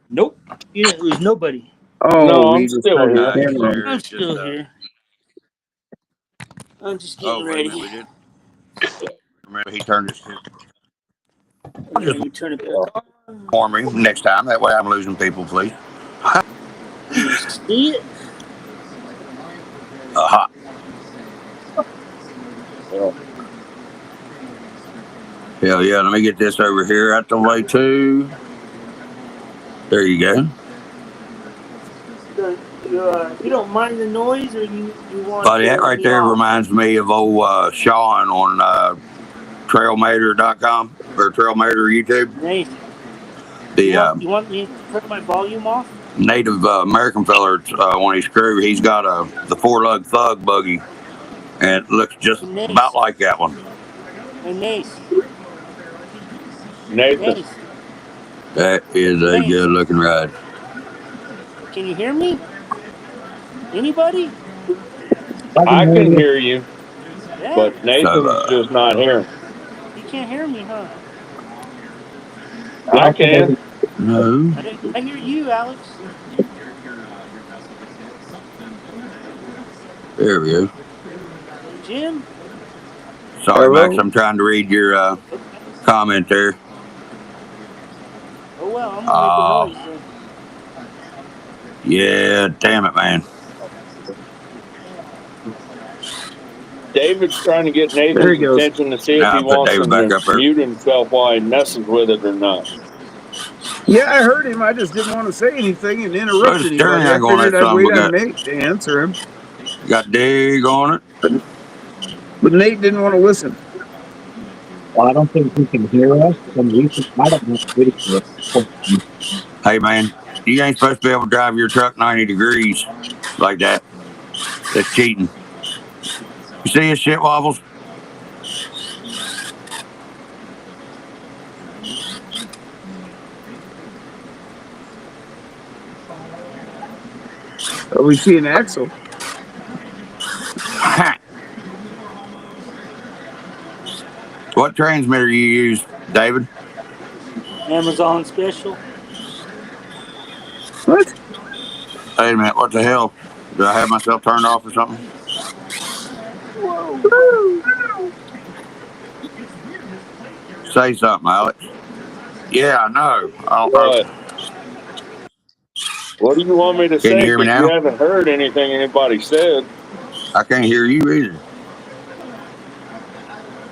Nope. Yeah, it was nobody. Oh, No, we I'm just still turned the here. camera on. There, I'm it's still just, here. I'm just getting wait a ready. minute, we did. Remember, he turned his shit Let me turn it back on. for me next time. That way I'm losing people, please. Let me see it. Aha. Hell yeah, let me get this over here out the way too. There you go. You don't mind the noise, or you want? Buddy, that right there reminds me of old Sean on trailmater.com or Trailmater YouTube. Nice. The You want me to turn my volume off? Native American feller, when he's screw, he's got the 4-lug thug buggy, and it looks just about like that one. Hey, Nace. Nathan. Nace. That is a good looking ride. Can you hear me? Anybody? I can hear you, Yeah. but Nathan's just not here. You can't hear me, huh? I can. No. I hear you, Alex. There we go. Jim? Sorry, Hello? Max, I'm trying to read your comment there. Oh, well, I'm going to make a noise then. Yeah, damn it, man. David's trying to get Nathan's attention to see if he wants him to mute himself while he messes with it or not. Yeah, I heard him. I just didn't want to say anything and interrupt anybody. I angle on figured that I'd wait son of a on Nate to answer him. Got dig on it. But Nate didn't want to listen. Well, I don't think he can hear us. I don't know video. Hey, man, you ain't supposed to be able to drive your truck 90 degrees like that. That's cheating. You see his shit wobbles? Oh, we see an axle. What transmitter you use, David? Amazon special. What? Wait a minute, what the hell? Did I have myself turned off or something? Whoa. Say something, Alex. Yeah, I know. I don't know. What do you want me to say? Can you hear me now? You haven't heard anything anybody said. I can't hear you either.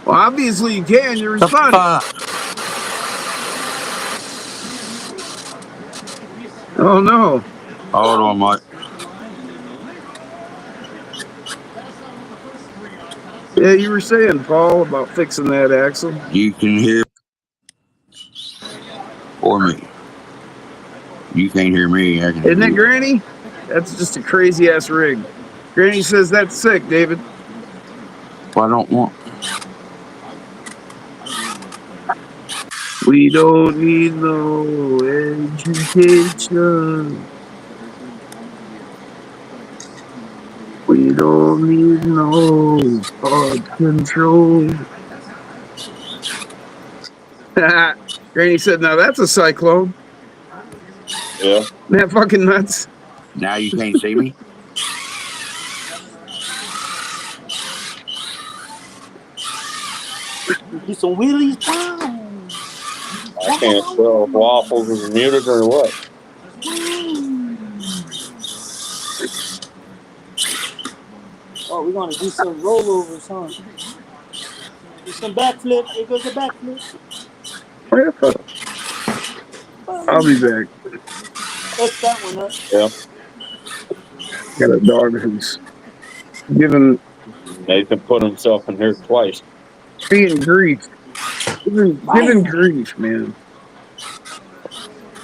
Well, obviously you can. You responded. Oh, no. Hold on, Mike. Yeah, you were saying, Paul, about fixing that axle. You can hear or me. You can't hear me. I can hear Isn't it, you. Granny? That's just a crazy-ass rig. Granny says that's sick, David. Well, I don't want. We don't need no education. We don't need no thought control. Granny said, now that's a cyclone. Yeah. Isn't that fucking nuts? Now you can't see me? Do some wheelies. I can't tell if Waffles is muted or what. Oh, we're going to do some rollovers, huh? Do some backflip. Here goes a backflip. I'll be back. That's that one up. Yeah. Got a dog who's giving Nathan put himself in here twice. Being grief. Giving grief, man.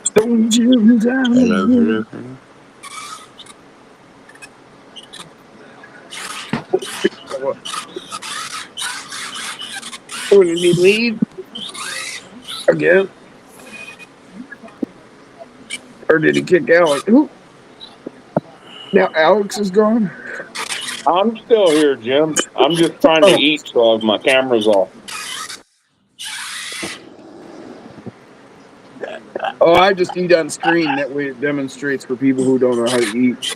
Stone Jim down. Hello. Oh, you need lead? Again? Or did he kick Alex? Ooh. Now Alex is gone. I'm still here, Jim. I'm just trying to eat, so my camera's off. Oh, I just eat on screen. That way it demonstrates for people who don't know how to eat.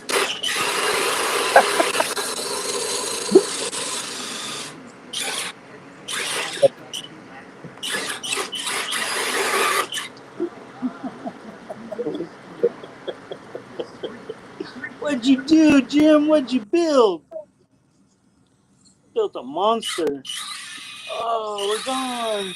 What'd you do, Jim? What'd you build? Built a monster. Oh, we're gone.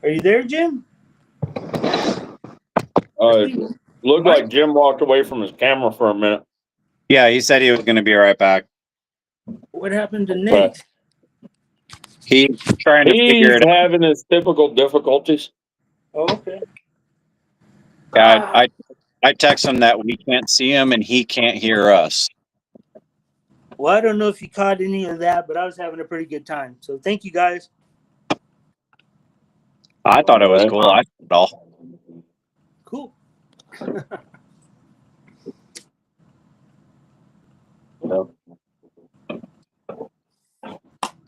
Are you there, Jim? Looked like Jim walked away from his camera for a minute. Yeah, he said he was going to be right back. What happened to Nate? He's trying to figure it out. He's having his typical difficulties. Oh, okay. Yeah, I text him that we can't see him and he can't hear us. Well, I don't know if you caught any of that, but I was having a pretty good time. So thank you, guys. I thought it was cool. I saw it all. Cool.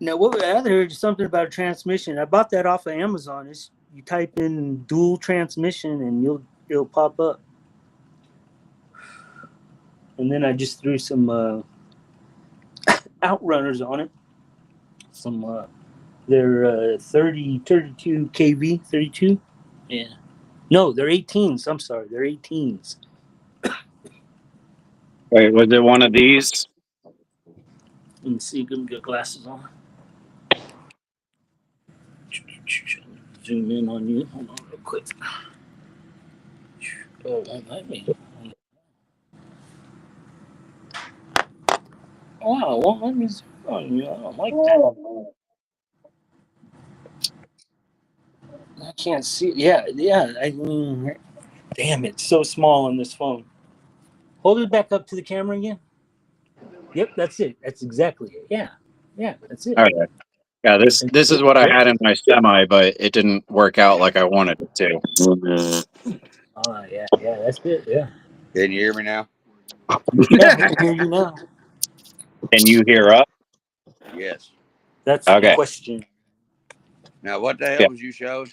Now, what I heard something about a transmission. I bought that off of Amazon. You type in dual transmission and it'll pop up. And then I just threw some outrunners on it. Some they're 32 kV, 32. Yeah. No, they're 18s. I'm sorry, they're 18s. Wait, was it one of these? Let me see. Let me get glasses on. Zoom in on you. Hold on real quick. Oh, won't let me. Wow, won't let me zoom on you. I don't like that. I can't see. Yeah. I mean, damn, it's so small on this phone. Hold it back up to the camera again. Yep, that's it. That's exactly it. Yeah, that's it. Okay. Yeah, this is what I had in my semi, but it didn't work out like I wanted it to. Oh, yeah, that's it. Yeah. Can you hear me now? Yeah, I can hear you now. Can you hear us? Yes. That's the question. Now, what the hell was you showing?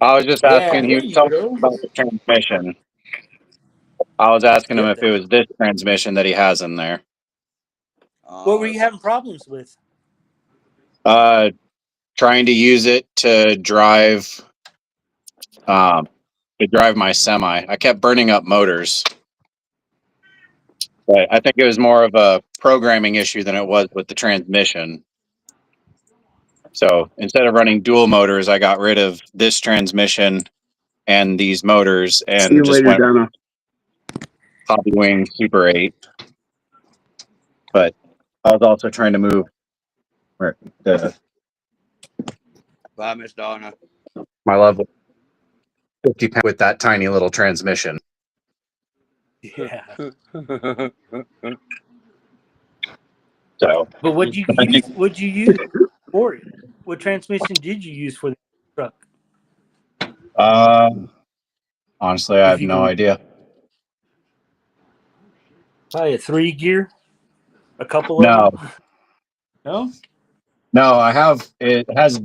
I was just asking. He there was you talking go. about the transmission. I was asking him if it was this transmission that he has in there. What were you having problems with? Trying to use it to drive my semi. I kept burning up motors. But I think it was more of a programming issue than it was with the transmission. So instead of running dual motors, I got rid of this transmission and these motors and See you just later, went Donna. Hobby Wing Super 8. But I was also trying to move the Bye, Miss Donna. my level 50 pound with that tiny little transmission. Yeah. So, But what'd you use for it? What transmission did you use for the truck? honestly, I have no idea. Probably a 3-gear. A couple of them. No, I have. It has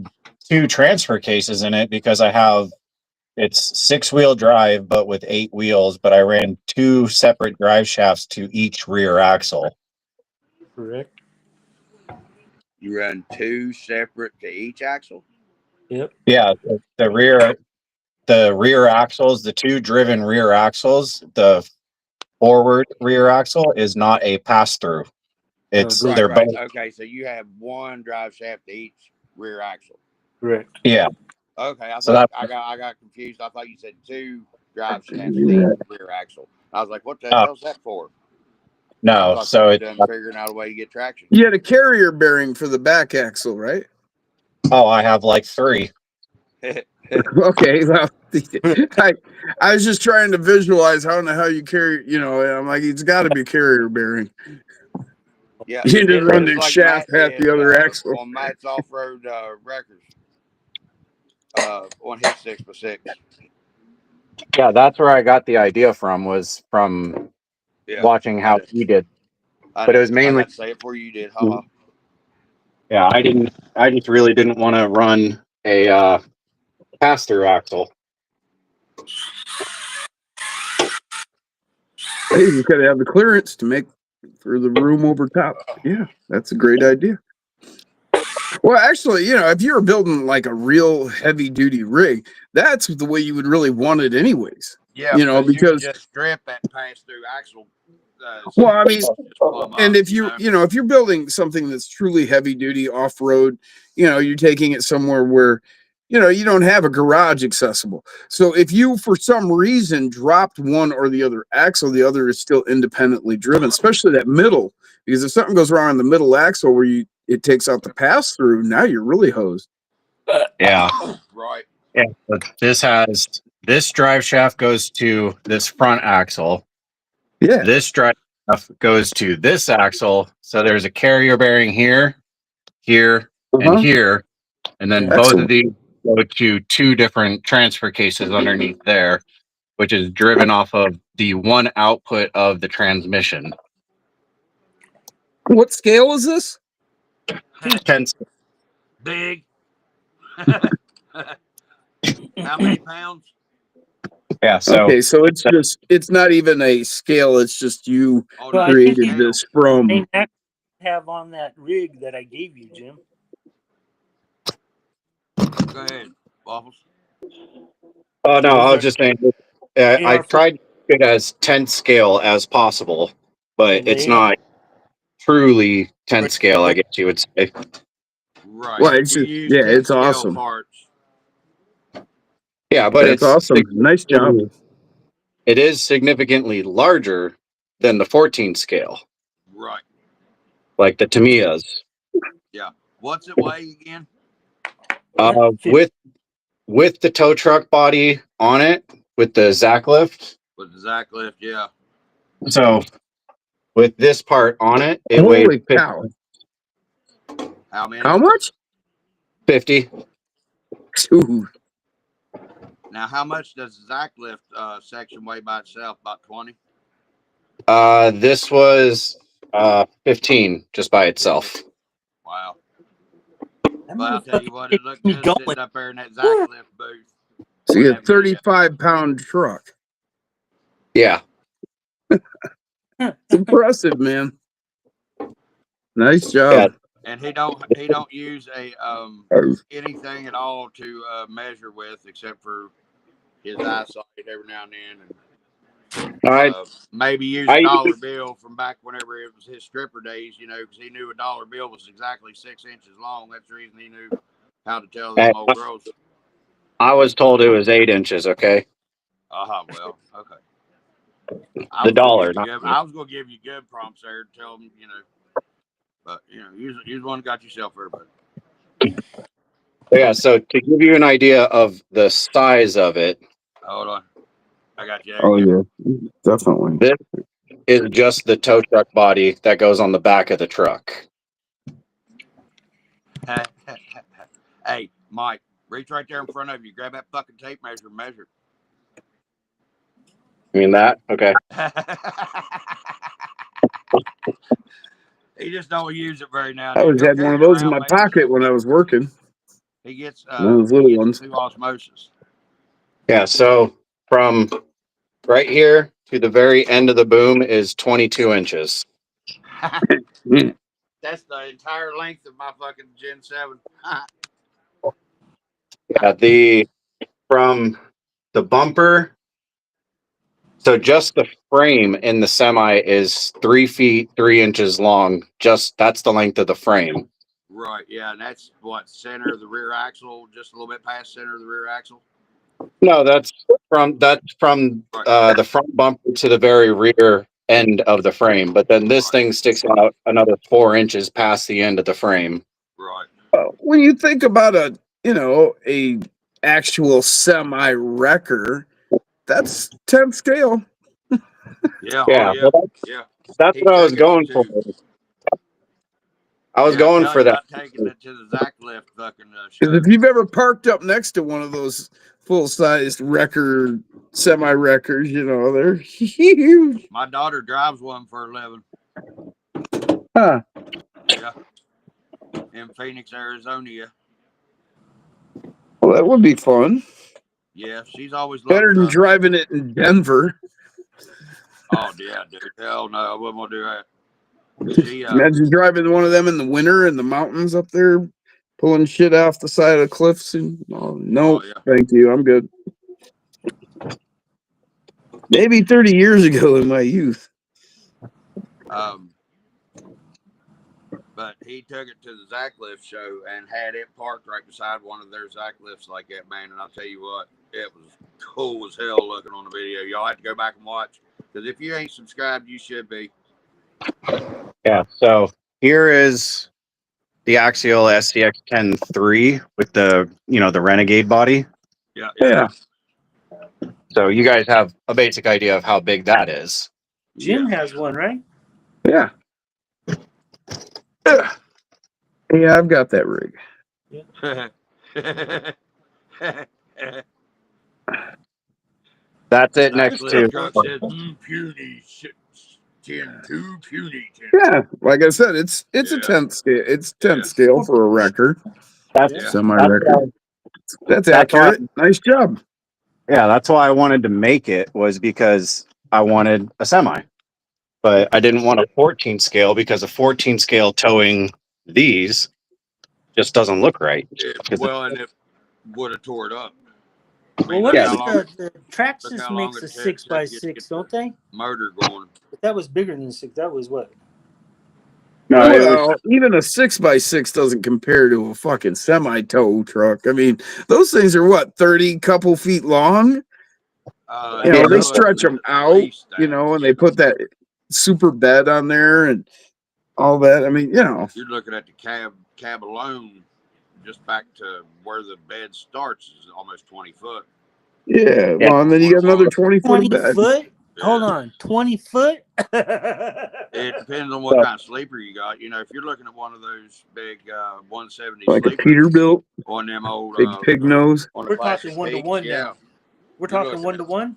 2 transfer cases in it because it's 6-wheel drive, but with 8 wheels. But I ran 2 separate drive shafts to each rear axle. Correct. You run 2 separate to each axle? Yep. Yeah, the rear axles, the 2 driven rear axles, the forward rear axle is not a pass through. It's right. both. Okay, so you have 1 drive shaft to each rear axle. Correct. Yeah. Okay, I got confused. I thought you said 2 drive shafts to each rear axle. I was like, what the hell's that for? No, so it's done figuring out a way to get traction. You had a carrier bearing for the back axle, right? Oh, I have like 3. Okay, well, I was just trying to visualize how in the hell you carry. You know, I'm like, it's got to be carrier bearing. Yeah, You just run the like shaft Matt half did, the other axle. on Matt's off-road records on his 6x6. Yeah, that's where I got the idea from. Was from watching how he did. But it was mainly. I got to say it before you did. Haha. Yeah, I just really didn't want to run a pass-through axle. Hey, you got to have the clearance to make for the room over top. Yeah, that's a great idea. Well, actually, you know, if you were building like a real heavy-duty rig, that's the way you would really want it, anyways. Yeah, you know, because you just strip that pass-through axle. Well, I mean, and if you know, if you're building something that's truly heavy duty off road, you know, you're taking it somewhere where, you know, you don't have a garage accessible. So if you, for some reason, dropped one or the other axle, the other is still independently driven, especially that middle, because if something goes wrong on the middle axle where it takes out the pass through, now you're really hosed. Yeah. Right. Yeah. But this drive shaft goes to this front axle. Yeah. This drive shaft goes to this axle. So there's a carrier bearing here, and here. And then both of these go to two different transfer cases underneath there, which is driven off of the one output of the transmission. What scale is this? 10. Big. How many pounds? Yeah. So okay, so it's not even a scale. It's just you created this from. Have on that rig that I gave you, Jim. Go ahead, Waffles. Oh no, I was just saying. I tried to make it as 10 scale as possible, but it's not truly 10 scale, I guess you would say. Right. Well, it's just, yeah, it's awesome. Parts. Yeah, but it's awesome. Nice job. It is significantly larger than the 14 scale. Right. Like the Tamiyas. Yeah. What's it weigh again? With the tow truck body on it, with the Zack lift. With the Zack lift, yeah. So with this part on it, it Holy weighs 50. cow. How many? How much? 50. Ooh. Now, how much does the Zack lift section weigh by itself? About 20? This was 15 just by itself. Wow. Well, I'll tell you what, it looked good sitting up there in that Zack lift booth. So you get a 35-pound truck. Yeah. It's impressive, man. Nice job. Yeah. And he don't use a anything at all to measure with except for his eyesight every now and then. And maybe use a dollar bill from back whenever it was his stripper days, you know, because he knew a dollar bill was exactly 6 inches long. That's the reason he knew how to tell them old girls. I was told it was 8 inches, okay? Well, okay. The dollar. I was going to give you good prompts there to tell them, you know. But, you know, you're the one who got yourself there, buddy. Yeah, so to give you an idea of the size of it. Hold on. I got you. Oh, yeah. Definitely. This is just the tow truck body that goes on the back of the truck. Hey, Mike, reach right there in front of you. Grab that fucking tape measure and measure. You mean that? Okay. He just don't use it very now. I always had one of those in my pocket when I was working. He gets those little ones through osmosis. Yeah, so from right here to the very end of the boom is 22 inches. That's the entire length of my fucking Gen 7. Yeah, from the bumper. So just the frame in the semi is 3 feet 3 inches long. That's the length of the frame. Right. Yeah, and that's what, center of the rear axle, just a little bit past center of the rear axle. No, that's from the front bumper to the very rear end of the frame. But then this thing sticks out another 4 inches past the end of the frame. Right. When you think about a actual semi-wrecker, that's 10th scale. Yeah. Yeah, Oh, well, yeah. that's He what I was took it going for. to. I was Yeah, going tell for him that. about taking it to the Zach Lift fucking Because show. if you've ever parked up next to one of those full-sized wrecker, semi-wreckers, you know, they're huge. My daughter drives one for a living. Huh. Yeah. In Phoenix, Arizona. Yeah. Well, that would be fun. Yeah, she's always loved Better than trucks. driving it in Denver. Oh, yeah, dude. Hell no, I wouldn't want to do that. She, Imagine driving one of them in the winter in the mountains up there, pulling shit off the side of the cliffs. And no, Oh, yeah. thank you, I'm good. Maybe 30 years ago in my youth. But he took it to the Zach Lift show and had it parked right beside one of their Zach Lifts like that, man. And I'll tell you what, it was cool as hell looking on the video. Y'all have to go back and watch, because if you ain't subscribed, you should be. Yeah, so here is the Axial SCX 10.3 with the, the Renegade body. Yeah. So you guys have a basic idea of how big that is. Jim has one, right? Yeah. Yeah, I've got that rig. Yeah. That's it next to. Truck said, puny shit. 10-2 puny. 10. Yeah, like I said, it's a 10th scale. It's 10th scale for a wrecker. That's semi-wrecker. That's accurate. Nice job. Yeah, that's why I wanted to make it, was because I wanted a semi. But I didn't want a 14 scale, because a 14 scale towing these just doesn't look right. And it would have tore it up. Well, what is the Traxxas makes a 6x6, don't they? Motor going. But that was bigger than 6. That was what? No, well, even a 6x6 doesn't compare to a fucking semi-tow truck. I mean, those things are what, 30 couple feet long? They stretch them out, and they put that super bed on there and all that. I mean, You're looking at the cab alone, just back to where the bed starts, is almost 20 foot. Yeah, well, and then you got another 20 foot 20 of bed. foot? Yeah. Hold on, 20 foot? It depends on what kind of sleeper you got. If you're looking at one of those big 170 like sleepers, a Peterbilt, on them old big pig nose. We're talking 1-to-1 now. We're talking 1-to-1?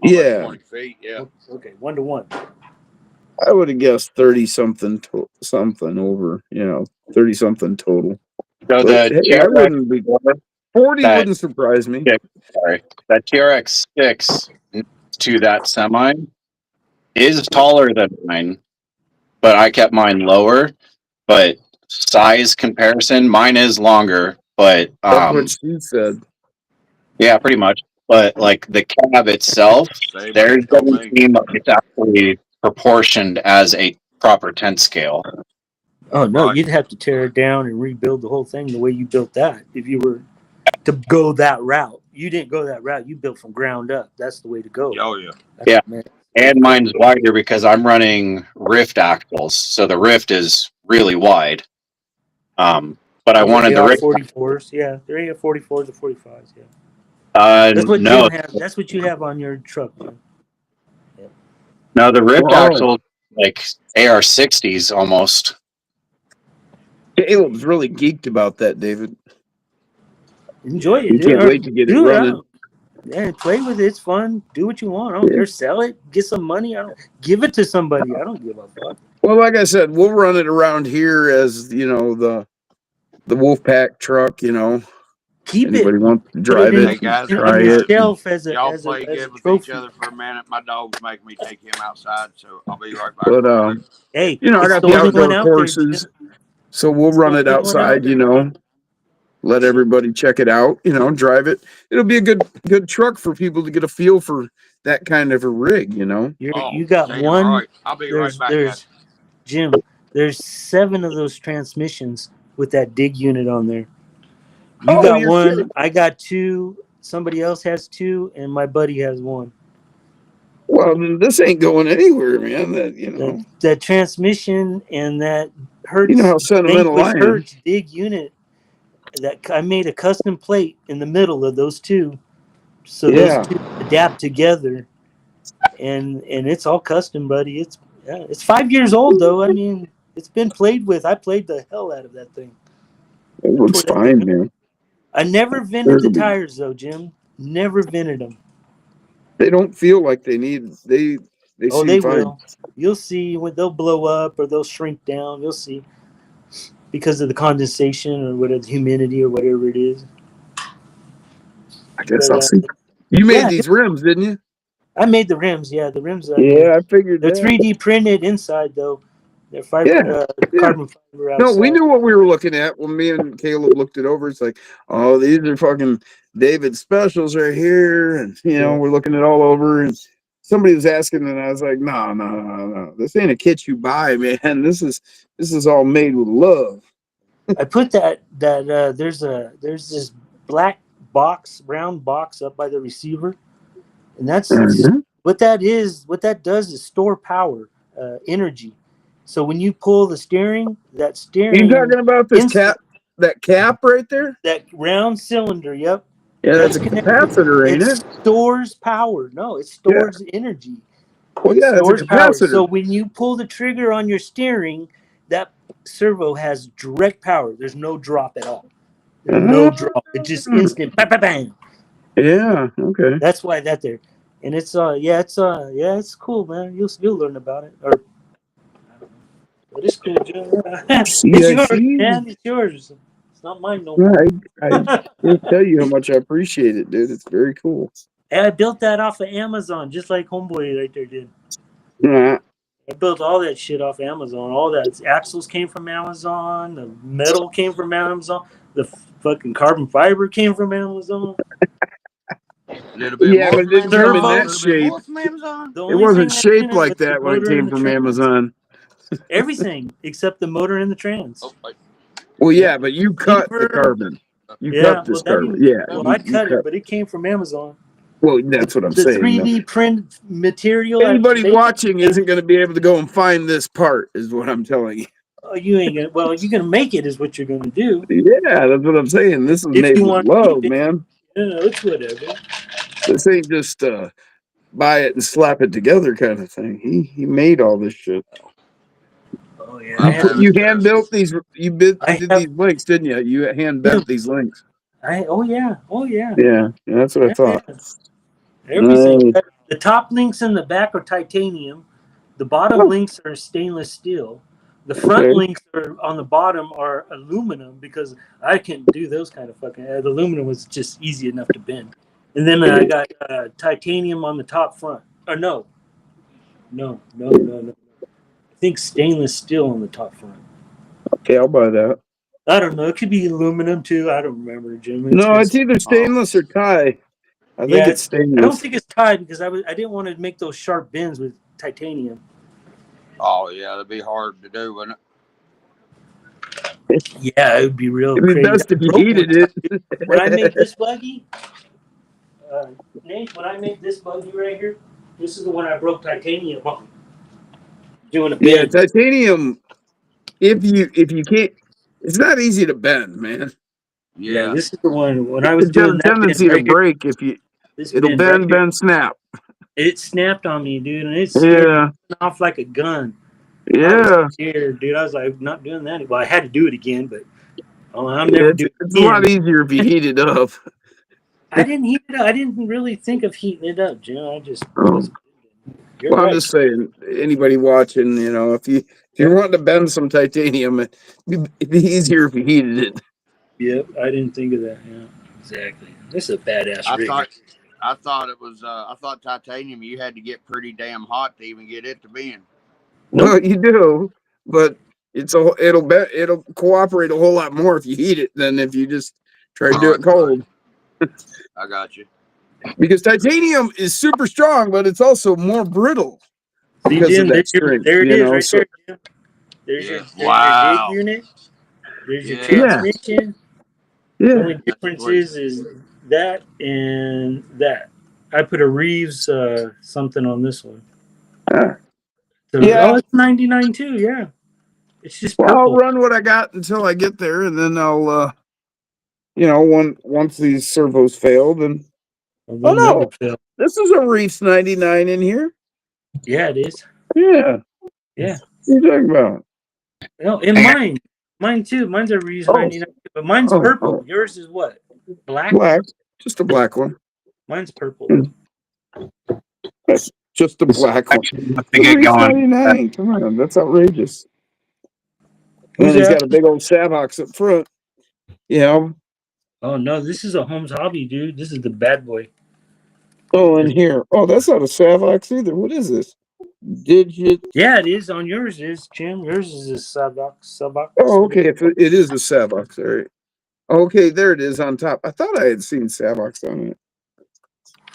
Yeah. 20 feet, yeah. Okay, 1-to-1. I would have guessed 30 something over, 30 something total. So but, I wouldn't be 40 wouldn't surprise me. Sorry, that TRX 6 to that semi is taller than mine, but I kept mine lower. But size comparison, mine is longer. But that's what she said. Yeah, pretty much. But like the cab itself, there doesn't seem like it's actually proportioned as a proper 10 scale. Oh no, you'd have to tear it down and rebuild the whole thing the way you built that if you were to go that route. You didn't go that route. You built from ground up. That's the way to go. Oh yeah. Yeah. And mine's wider because I'm running Rift axles, so the Rift is really wide. But I wanted the Rift 44s. Yeah, they're AF44s or 45s. Yeah. That's what no. Jim has. That's what you have on your truck, Jim. Yeah. No, the Rift axle like AR60s almost. Caleb's really geeked about that, David. Enjoy it. You can't wait to get it running. Yeah, play with it. It's fun. Do what you want. I don't care. Sell it. Get some money. I don't give it to somebody. I don't give a fuck. Well, like I said, we'll run it around here as the Wolfpack truck. Keep anybody it. wants to drive it. Hey guys, try it. Y'all play good with each other for a minute. My dog's making me take him outside, so I'll be right back. But hey, I got the outdoor courses, so we'll run it outside. Let everybody check it out. Drive it. It'll be a good truck for people to get a feel for that kind of a rig. You got one. Right. I'll be right back. Jim, there's 7 of those transmissions with that dig unit on there. You got one. Kidding. I got 2. Somebody else has 2, and my buddy has 1. Well, this ain't going anywhere, man. That transmission and that Hertz. You know how sentimental I am. Hertz dig unit. I made a custom plate in the middle of those two, so those two adapt together, and it's all custom, buddy. It's 5 years old though. I mean, it's been played with. I played the hell out of that thing. It looks fine, man. I never vented the tires though, Jim. Never vented them. They don't feel like they need. They seem they fine. will. You'll see when they'll blow up or they'll shrink down. You'll see because of the condensation or whatever, the humidity or whatever it is. I guess I'll see. You made these rims, didn't you? I made the rims. Yeah, the rims. I figured they're 3D printed inside though. They're fiber, carbon fiber outside. No, we knew what we were looking at when me and Caleb looked it over. It's like, oh, these are fucking David specials right here, and we're looking it all over. And somebody was asking, and I was like, no, this ain't a kit you buy, man. This is all made with love. I put that there's this black box, round box up by the receiver, and that's what that is. What that does is store power, energy. So when you pull the steering, that steering. You talking about this cap? That cap right there? That round cylinder. Yep. Yeah, that's a capacitor, ain't it? It stores power. No, it stores energy. Well, yeah, it's a capacitor. Power. So when you pull the trigger on your steering, that servo has direct power. There's no drop at all. There's no drop. It's just instant. Bang, bang, bang. Yeah. Okay. That's why that there, and it's it's cool, man. You'll learn about it. But it's cool, Joe. It's yours, man. It's yours. It's not mine no more. I can't tell you how much I appreciate it, dude. It's very cool. And I built that off of Amazon, just like Homeboy right there did. Yeah. I built all that shit off Amazon. All that axles came from Amazon. The metal came from Amazon. The fucking carbon fiber came from Amazon. But it didn't come in that shape. It wasn't shaped like that when it came from Amazon. Everything except the motor and the trans. Well, yeah, but you cut the carbon. You cut this carbon. Well, I cut it, but it came from Amazon. Well, that's what I'm saying. The 3D print material. Anybody watching isn't going to be able to go and find this part, is what I'm telling you. Oh, you ain't gonna. Well, you're gonna make it, is what you're gonna do. Yeah, that's what I'm saying. This is made with love, man. No, it's whatever. This ain't just buy it and slap it together kind of thing. He made all this shit. Oh yeah. You hand built these. You did these links, didn't you? You hand built these links. Oh yeah. Yeah, that's what I thought. Everything. Nice. The top links in the back are titanium. The bottom links are stainless steel. The front links are on the bottom are aluminum because I can't do those kind of fucking. The aluminum was just easy enough to bend. And then I got titanium on the top front. Or no. I think stainless steel on the top front. Okay, I'll buy that. I don't know. It could be aluminum too. I don't remember, Jim. It's either stainless or tie. I think it's stainless. I don't think it's tie because I didn't want to make those sharp bends with titanium. Oh yeah, that'd be hard to do, wouldn't it? Yeah, it would be real crazy. It'd be best if you heated it. When I made this buggy, Nate, when I made this buggy right here, this is the one I broke titanium on. Doing a bend. Yeah, titanium. If you can't, it's not easy to bend, man. Yeah, this is the one when I was doing that. Tendency to break if you. It'll bend, snap. It snapped on me, dude, and it's off like a gun. Yeah. I was scared, dude. I was like, not doing that. Well, I had to do it again, but I'm never doing it. It's a lot easier if you heat it up. I didn't heat it up. I didn't really think of heating it up, Jim. I just. Well, I'm just saying, anybody watching, if you're wanting to bend some titanium, it'd be easier if you heated it. Yep, I didn't think of that. Yeah, exactly. This is a badass rig. I thought it was. I thought titanium. You had to get pretty damn hot to even get it to bend. Well, you do, but it'll cooperate a whole lot more if you heat it than if you just try to do it cold. I got you. Because titanium is super strong, but it's also more brittle. There it is, right there, Jim. There's your dig unit. There's your transmission. Yeah. The only difference is that and that. I put a Reeves something on this one. So, it's 99 too. Yeah, it's just purple. I'll run what I got until I get there, and then I'll you know, once these servos failed, and They'll never fail. this is a Reese 99 in here. Yeah, it is. Yeah. Yeah. What are you talking about? No, and mine too. Mine's a Reese 99, but mine's purple. Yours is what? Black. Black, just a black one. Mine's purple. That's just a black one. To get Reese going. 99. Come on, that's outrageous. And then he's got a big old Savox up front. You know. Oh no, this is a Holmes Hobby, dude. This is the bad boy. Oh, in here. Oh, that's not a Savox either. What is this? Digit. Yeah, it is. On yours is, Jim. Yours is a Savox. Oh, okay. If it is a Savox, all right. Okay, there it is on top. I thought I had seen Savox on it.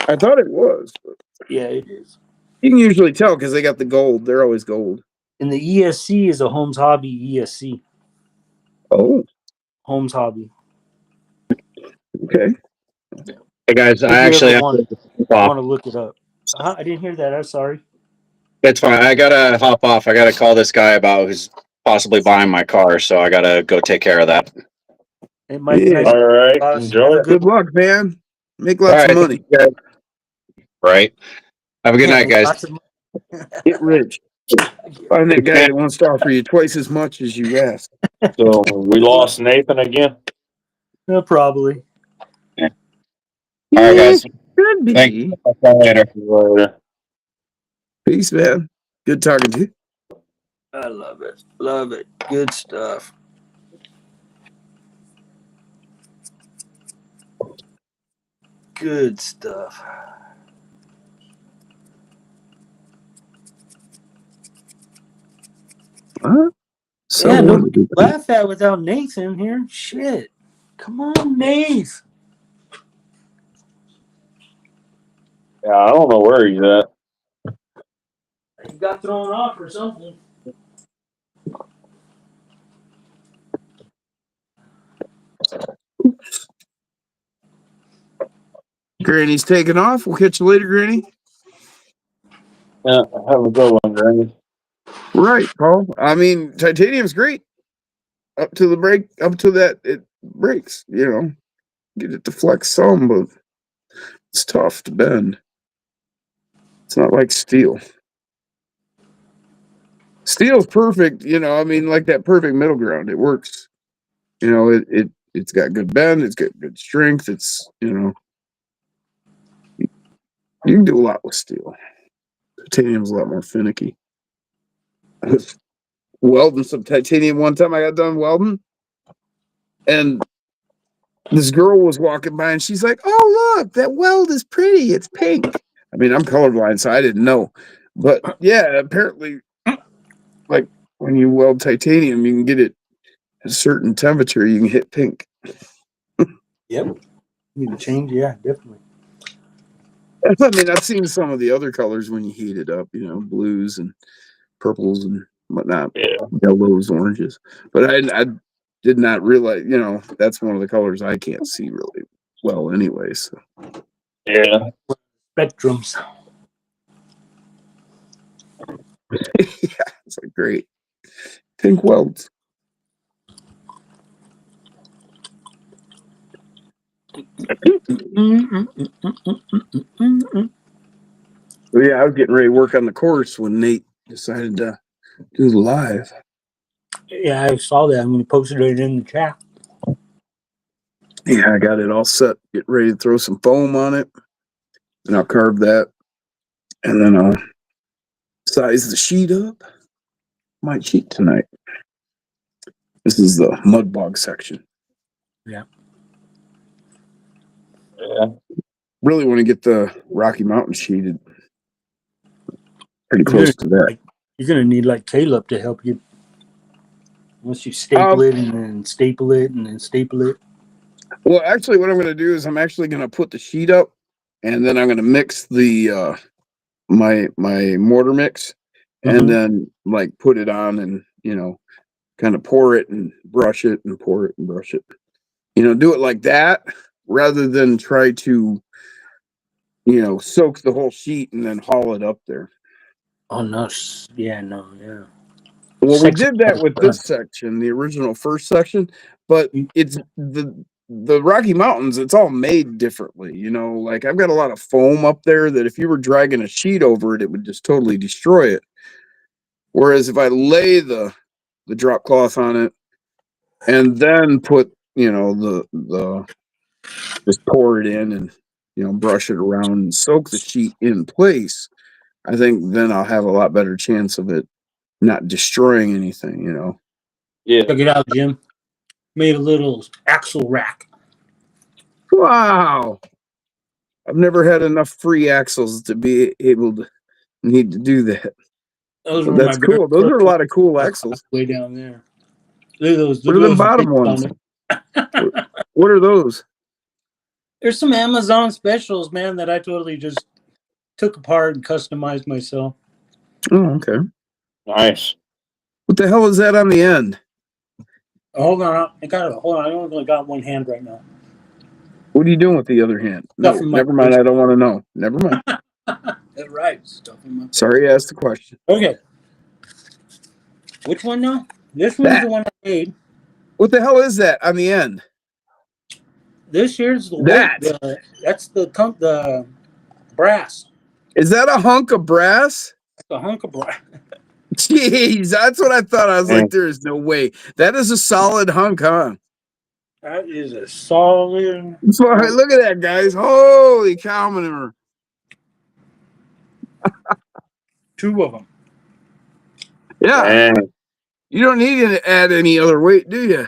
I thought it was. But yeah, it is. you can usually tell because they got the gold. They're always gold. And the ESC is a Holmes Hobby ESC. Oh. Holmes Hobby. Okay. Hey guys, I actually want to look it up. I didn't hear that. I'm sorry. It's fine. I gotta hop off. I gotta call this guy about who's possibly buying my car, so I gotta go take care of that. Hey, Mike, Yeah. All right. Enjoy. Good luck, man. Make lots of money. Right. Have a good night, guys. Get rich. Find that guy that wants to offer you twice as much as you ask. So we lost Nathan again. No, probably. Yeah. All right, guys. Could be. Thank you. I'll see you later. Peace, man. Good talking to you. I love it. Love it. Good stuff. Good stuff. Huh? Yeah, nobody to laugh at without Nathan here. Shit. Come on, Nate. Yeah, I don't know where he's at. He got thrown off or something. Granny's taking off. We'll catch you later, Granny. Yeah, have a good one, Granny. Right, Paul. I mean, titanium's great. Up to the break, up to that, it breaks, you know. Get it to flex some, but it's tough to bend. It's not like steel. Steel's perfect, you know, I mean, like that perfect middle ground. It works. You know, it's got good bend, it's got good strength, it's, you know. You can do a lot with steel. Titanium's a lot more finicky. I was welding some titanium one time. I got done welding, and this girl was walking by, and she's like, "Oh, look, that weld is pretty. It's pink." I mean, I'm colorblind, so I didn't know. But yeah, apparently, like when you weld titanium, you can get it at a certain temperature. You can hit pink. Yep. You can change, yeah, definitely. I mean, I've seen some of the other colors when you heat it up, you know, blues and purples and whatnot, yellows, oranges. But I did not realize, you know, that's one of the colors I can't see really well anyway. So yeah, spectrums. Yeah, it's like great pink welds. So yeah, I was getting ready to work on the course when Nate decided to do the live. Yeah, I saw that when you posted it in the chat. Yeah, I got it all set. Get ready to throw some foam on it, and I'll carve that, and then I'll size the sheet up. Might cheat tonight. This is the mud bog section. Yeah. yeah. Really want to get the Rocky Mountain sheeted. Pretty close to that. You're gonna need like Caleb to help you. Once you staple it and then staple it and then staple it. Well, actually, what I'm going to do is I'm actually going to put the sheet up, and then I'm going to mix the my mortar mix, and then like put it on, and you know, kind of pour it and brush it and pour it and brush it. You know, do it like that rather than try to, you know, soak the whole sheet and then haul it up there. Oh no! Yeah, no, yeah. Well, we did that with this section, the original first section, but it's the Rocky Mountains, it's all made differently. You know, like I've got a lot of foam up there that if you were dragging a sheet over it, it would just totally destroy it. Whereas if I lay the drop cloth on it and then put, you know, the just pour it in and, you know, brush it around and soak the sheet in place, I think then I'll have a lot better chance of it not destroying anything, you know. Yeah. Check it out, Jim. Made a little axle rack. Wow. I've never had enough free axles to be able to need to do that. Those So were that's my cool. Those are a lot of cool axles. way down there. Look at those. What are the bottom ones? What are those? There's some Amazon specials, man, that I totally just took apart and customized myself. Oh, okay. Nice. What the hell is that on the end? Hold on. Hold on. I only got one hand right now. What are you doing with the other hand? No, Stuff in my never mind. I don't want to know. Never mind. That's right. Stuff in my Sorry, I asked the question. Okay. Which one now? This one's the one I made. What the hell is that on the end? This here's the That. weight. That's the brass. Is that a hunk of brass? The hunk of brass. Jeez, that's what I thought. I was like, there is no way. That is a solid hunk, huh? That is a solid. Look at that, guys. Holy cow, manure. Two of them. Yeah. Man. You don't need to add any other weight, do you?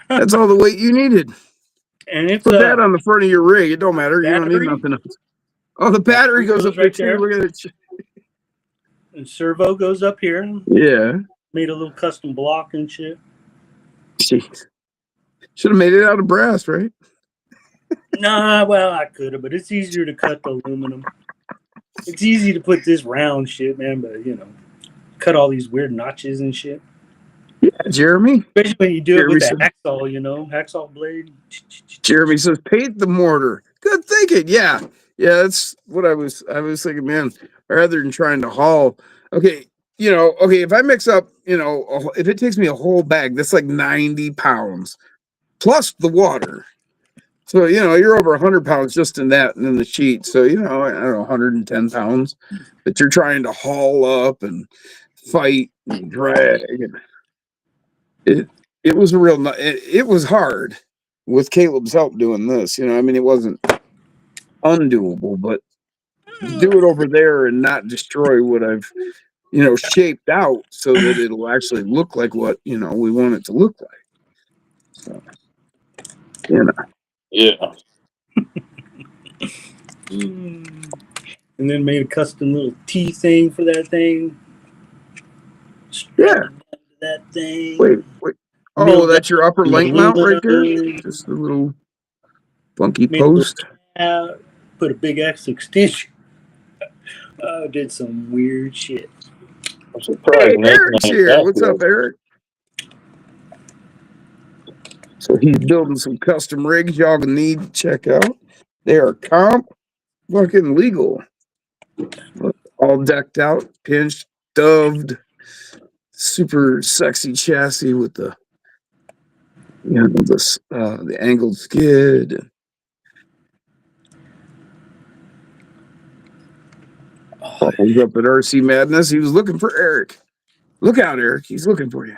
That's all the weight you needed. And it's put that on the front of your rig. It don't matter. Battery? You don't need nothing else. Oh, the battery goes up right there too. Look at it. And servo goes up here. Yeah. Made a little custom block and shit. Jeez. Should have made it out of brass, right? Nah, well, I could have, but it's easier to cut the aluminum. It's easy to put this round shit, man, but you know, cut all these weird notches and shit. Yeah, Jeremy. Especially when you do Jeremy it with said, the hacksaw, you know, hacksaw blade. Jeremy says, paint the mortar. Good thinking. Yeah. Yeah, that's what I was thinking, man, rather than trying to haul. Okay, you know, if I mix up, you know, if it takes me a whole bag, that's like 90 pounds plus the water. So, you know, you're over 100 pounds just in that and in the sheet. So, you know, I don't know, 110 pounds that you're trying to haul up and fight and drag. And it was a real, it was hard with Caleb's help doing this. You know, I mean, it wasn't undoable, but do it over there and not destroy what I've, you know, shaped out so that it'll actually look like what, you know, we want it to look like. So, you know. Yeah. And then made a custom little T thing for that thing. Yeah. That thing. Wait. Oh, that's your upper link mount right there? Just a little funky post. Put a big X extension. Did some weird shit. I'm surprised. Hey, Eric's here. What's up, Eric? So he's building some custom rigs y'all need to check out. They are comp fucking legal. All decked out, pinched, doved, super sexy chassis with the, you know, the angled skid. He's up at RC Madness. He was looking for Eric. Look out, Eric. He's looking for you.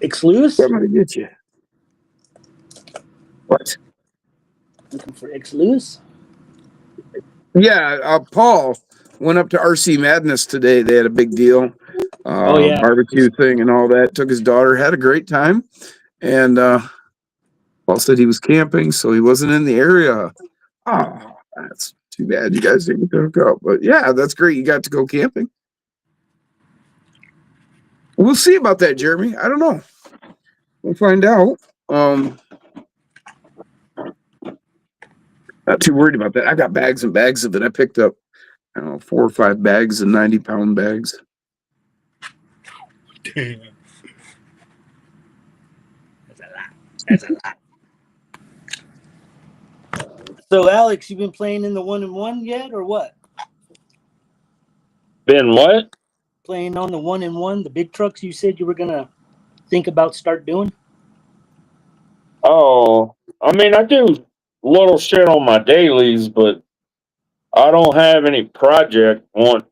X-Lewis? Somebody get you. What? Looking for X-Lewis? Yeah, Paul went up to RC Madness today. They had a big deal. Barbecue thing and all that. Took his daughter, had a great time. And Paul said he was camping, so he wasn't in the area. Oh, that's too bad you guys didn't hook up. But yeah, that's great. You got to go camping. We'll see about that, Jeremy. I don't know. We'll find out. Not too worried about that. I got bags and bags of it. I picked up, I don't know, 4 or 5 bags of 90-pound bags. Damn. That's a lot. So, Alex, you been playing in the 1-in-1 yet, or what? Been what? Playing on the 1-in-1, the big trucks you said you were gonna think about start doing? Oh, I mean, I do little shit on my dailies, but I don't have any project on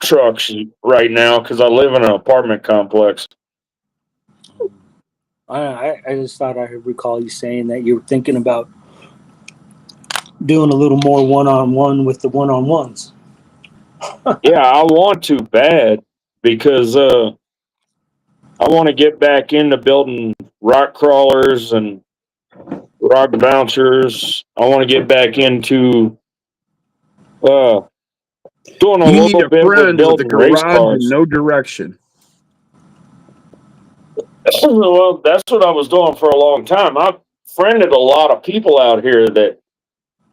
trucks right now because I live in an apartment complex. I just thought I heard recall you saying that you were thinking about doing a little more one-on-one with the one-on-ones. Yeah, I want to bad because I want to get back into building rock crawlers and rock bouncers. I want to get back into doing a You need little a bit with friend with a building race garage and cars. no direction. Well, that's what I was doing for a long time. I've friended a lot of people out here that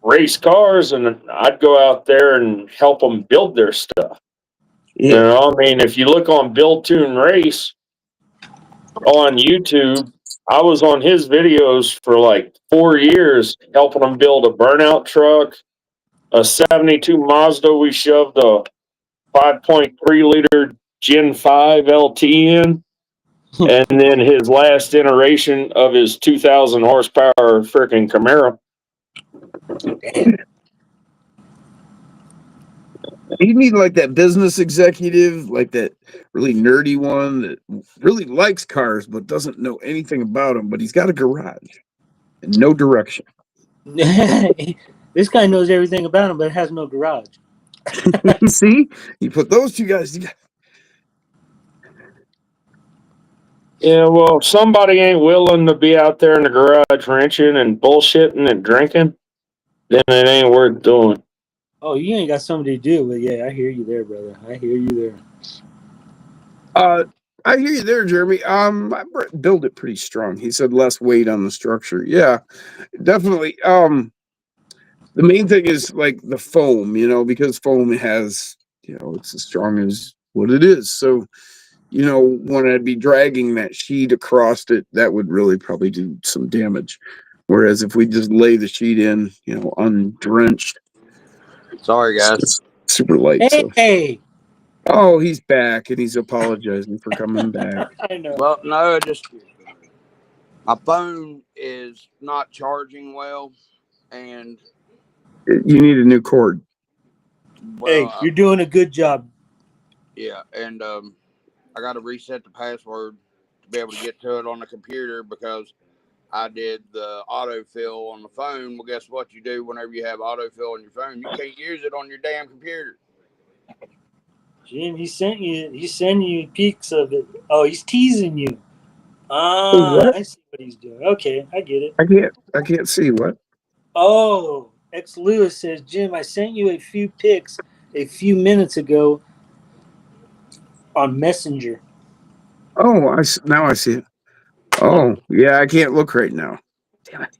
race cars, and I'd go out there and help them build their stuff. Yeah. You know, I mean, if you look on Build Tune Race on YouTube, I was on his videos for like 4 years, helping him build a burnout truck, a 72 Mazda. We shoved a 5.3 liter Gen 5 LT in. And then his last iteration of his 2,000 horsepower freaking Camaro. You need like that business executive, like that really nerdy one that really likes cars but doesn't know anything about them, but he's got a garage and no direction. This guy knows everything about him, but has no garage. See, you put those two guys together. Yeah, well, if somebody ain't willing to be out there in the garage wrenching and bullshitting and drinking, then it ain't worth doing. Oh, you ain't got something to do, but yeah, I hear you there, brother. I hear you there. I hear you there, Jeremy. Brett built it pretty strong. He said less weight on the structure. Yeah, definitely. The main thing is like the foam, because foam has, it's as strong as what it is. So, when I'd be dragging that sheet across it, that would really probably do some damage. Whereas if we just lay the sheet in, undrenched. Sorry, guys. It's super light. Hey. Oh, he's back and he's apologizing for coming back. I know. Well, no, my phone is not charging well, and You need a new cord. well, Hey, you're doing a good job. yeah, and I got to reset the password to be able to get to it on the computer because I did the autofill on the phone. Well, guess what you do whenever you have autofill on your phone? You can't use it on your damn computer. Jim, he's sending you pics of it. Oh, he's teasing you. I see what he's doing. Okay, I get it. I can't see what. Oh, X Lewis says, Jim, I sent you a few pics a few minutes ago on Messenger. Oh, now I see it. Oh, yeah, I can't look right now. Damn it.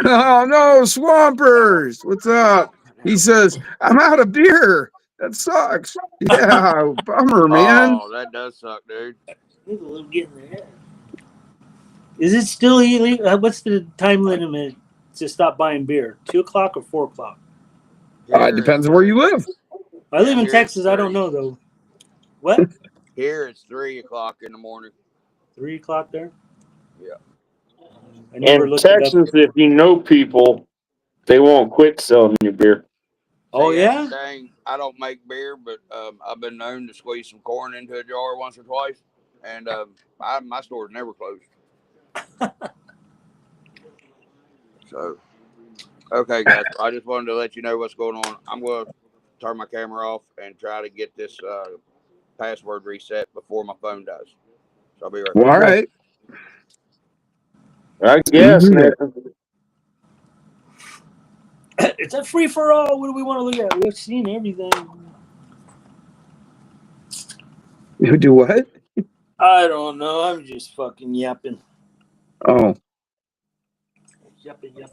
Oh, no, Swampers. What's up? He says, I'm out of beer. That sucks. Yeah, bummer, man. Oh, that does suck, dude. He's a little getting there. Is it still illegal? What's the time limit to stop buying beer? 2 o'clock or 4 o'clock? It depends on where you live. I live in Texas. I don't know, though. What? Here it's 3 o'clock in the morning. 3 o'clock there? Yeah. I never In looked it up. Texas, if you know people, they won't quit selling you beer. Oh, yeah? Dang, I don't make beer, but I've been known to squeeze some corn into a jar once or twice, and my store's never closed. So, okay, guys, I just wanted to let you know what's going on. I'm going to turn my camera off and try to get this password reset before my phone dies. So I'll be right back. All right. I guess, Nathan. It's a free for all. What do we want to look at? We've seen everything. You do what? I don't know. I'm just fucking yapping. Oh. Yapping. Yeah.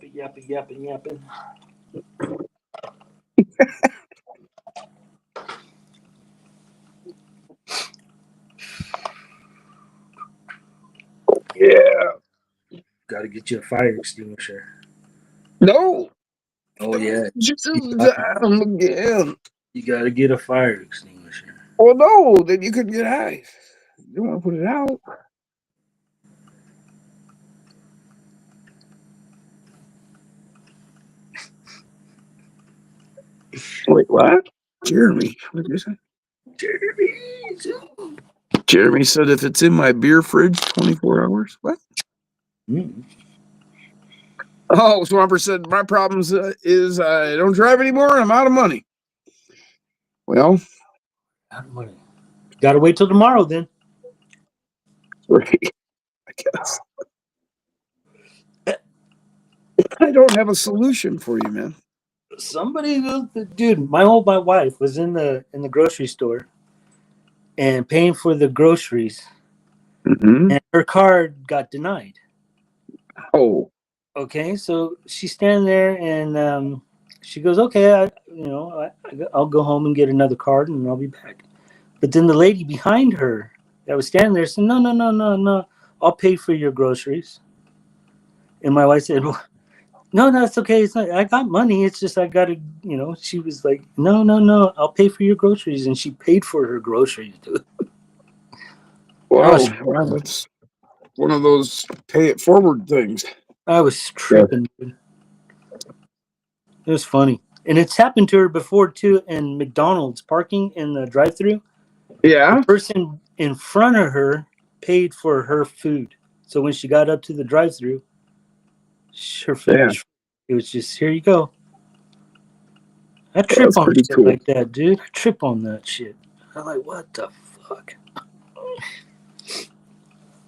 Got to get you a fire extinguisher. No. Oh, yeah. Just again. You got to get a fire extinguisher. Well, no, then you couldn't get high. You don't want to put it out. Wait, what? Jeremy. What did you say? Jeremy said if it's in my beer fridge 24 hours. What? Mm. Oh, Swamper said my problem is I don't drive anymore and I'm out of money. Well, Out of money. Gotta wait till tomorrow then. right, I guess. I don't have a solution for you, man. Somebody, dude, my wife was in the grocery store and paying for the groceries, and her card got denied. Oh, Okay, so she's standing there and she goes, "Okay, I'll go home and get another card and I'll be back." But then the lady behind her that was standing there said, "No, no, no, no, no, I'll pay for your groceries." And my wife said, well, "No, no, it's okay. It's not. I got money. It's just I gotta, She was like, "No, no, no, I'll pay for your groceries," and she paid for her groceries, dude. wow, that's one of those pay it forward things. I was tripping, dude. It was funny, and it's happened to her before too. In McDonald's parking in the drive-thru, Yeah, the person in front of her paid for her food. So when she got up to the drive-thru, her food was. It was just, here you go. I trip that's on pretty shit cool. like that, dude. I trip on that shit. I'm like, what the fuck?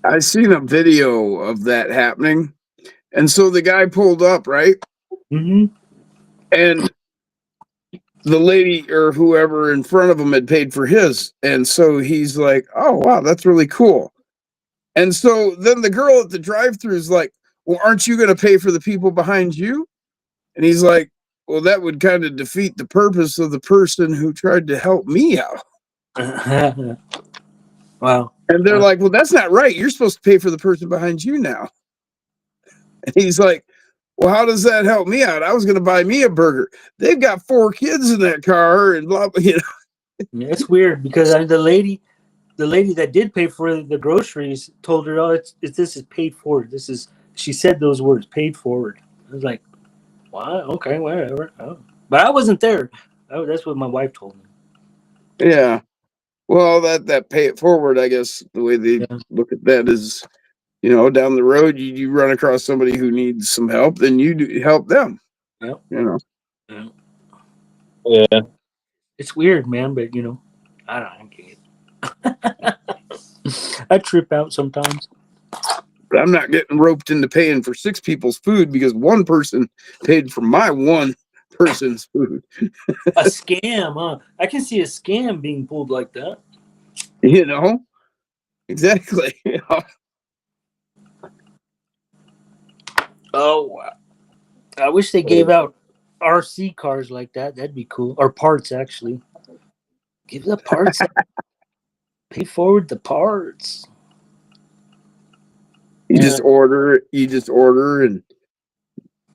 I seen a video of that happening, and so the guy pulled up, right? Mm-hmm. And the lady or whoever in front of him had paid for his, and so he's like, "Oh wow, that's really cool." And so then the girl at the drive-thru is like, "Well, aren't you going to pay for the people behind you?" And he's like, "Well, that would kind of defeat the purpose of the person who tried to help me out." Wow. And they're like, "Well, that's not right. You're supposed to pay for the person behind you now." And he's like, "Well, how does that help me out? I was going to buy me a burger. They've got 4 kids in that car and blah, blah, Yeah, it's weird because the lady that did pay for the groceries told her, "Oh, this is paid forward. This is." She said those words, "paid forward." I was like, "What? Okay, whatever." Oh. But I wasn't there. That's what my wife told me. Yeah. Well, that pay it forward, I guess the way they Yeah. look at that is, down the road, you run across somebody who needs some help, then you help them. Yep. Yeah. It's weird, man, but I don't get it. I trip out sometimes. But I'm not getting roped into paying for 6 people's food because one person paid for my one person's food. A scam, huh? I can see a scam being pulled like that. Exactly. Oh, wow. I wish they gave out RC cars like that. That'd be cool. Or parts, actually. Give the parts. Pay forward the parts. You just order, and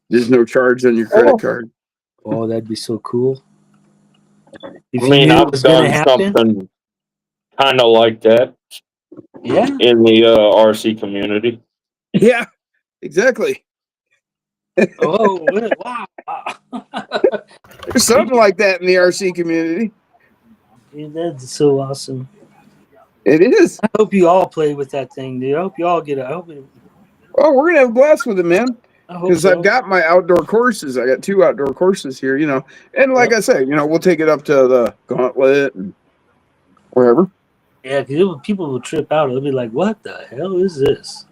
there's no charge on your credit card. Oh, that'd be so cool. If I you mean, knew it I've was going to done happen. something kind of like that Yeah. in the RC community. Yeah, exactly. Oh, wow. There's something like that in the RC community. Dude, that's so awesome. It is. I hope you all play with that thing, dude. I hope you all get it. Oh, we're gonna have a blast with it, man. I hope Because so. I've got my outdoor courses. I got 2 outdoor courses here, And like I say, we'll take it up to the Gauntlet and wherever. Yeah, because people will trip out. They'll be like, "What the hell is this?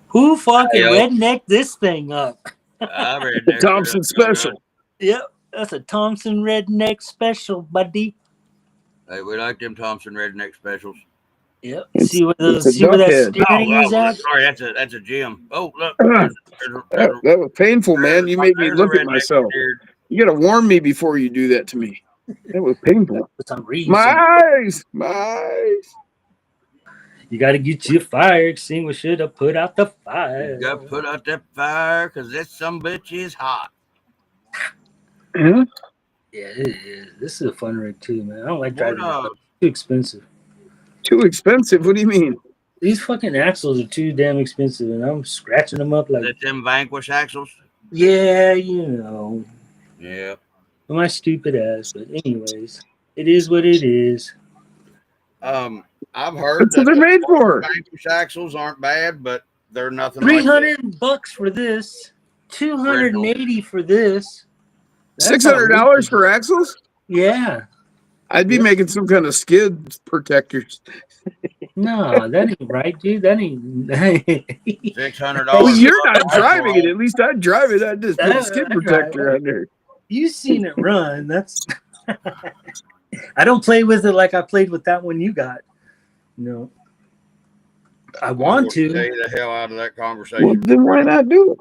Who fucking redneck this thing up?" The Thompson Special. Yep, that's a Thompson redneck special, buddy. Hey, we like them Thompson redneck specials. Yep. See where that steering is at? Sorry, that's a gym. Oh, look. That was painful, man. You made me look at myself. You gotta warn me before you do that to me. That was painful. For some reason. My eyes. You got to get your fire extinguisher to put out the fire. You got to put out that fire because this some bitch is hot. Yeah, it is. This is a fun rig too, man. I don't like driving. Too expensive. Too expensive? What do you mean? These fucking axles are too damn expensive, and I'm scratching them up like. Is it them Vanquish axles? Yeah, you know. Yeah. My stupid ass, but anyways, it is what it is. I've heard That's what they're made for. Vanquish axles aren't bad, but they're nothing $300 for this, $280 for this. $600 for axles? Yeah. I'd be making some kind of skid protectors. No, that ain't right, dude. That ain't. $600. Well, you're not driving it. At least I'd drive it. I'd just put a skid protector right. under. You seen it run. That's. I don't play with it like I played with that one you got. No. I want to. Stay the hell out of that conversation. Well, then why not do it?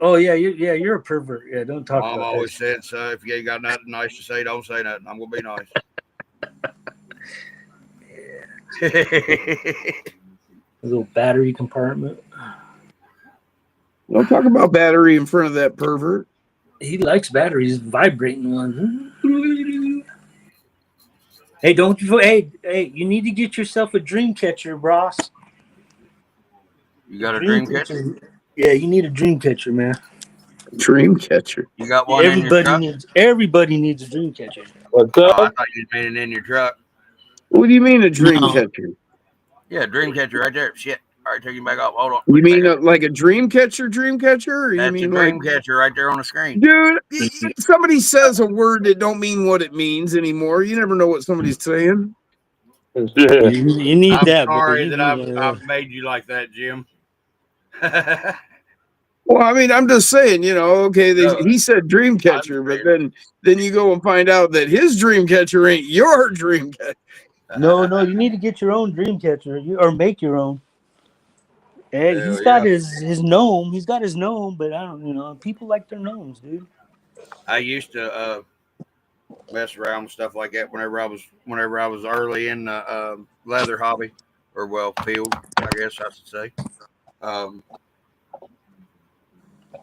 Oh yeah, you're a pervert. Yeah, don't talk Mom about always that. said so. If you ain't got nothing nice to say, don't say nothing. I'm gonna be nice. A little battery compartment. Don't talk about battery in front of that pervert. He likes batteries, vibrating ones. Hey, don't you? Hey, you need to get yourself a dream catcher, Ross. You got a dream catcher? Yeah, you need a dream catcher, man. Dream catcher. You got one in your truck? Everybody needs a dream catcher. What's Oh, up? I thought you meant it in your truck. What do you mean a dream catcher? Yeah, dream catcher right there. Shit. All right, take you back off. Hold on. You mean like a dream catcher? Or That's you mean a dream like catcher right there on the screen. Dude, somebody says a word that don't mean what it means anymore. You never know what somebody's saying. Yeah. You need I'm that. sorry that I've made you like that, Jim. Well, I mean, I'm just saying, okay, he said dream catcher, but then you go and find out that his dream catcher ain't your dream catcher. No, you need to get your own dream catcher or make your own. Hey, he's got his gnome. He's got his gnome, but I don't, people like their gnomes, dude. I used to mess around with stuff like that whenever I was early in the leather hobby, or field, I guess I should say.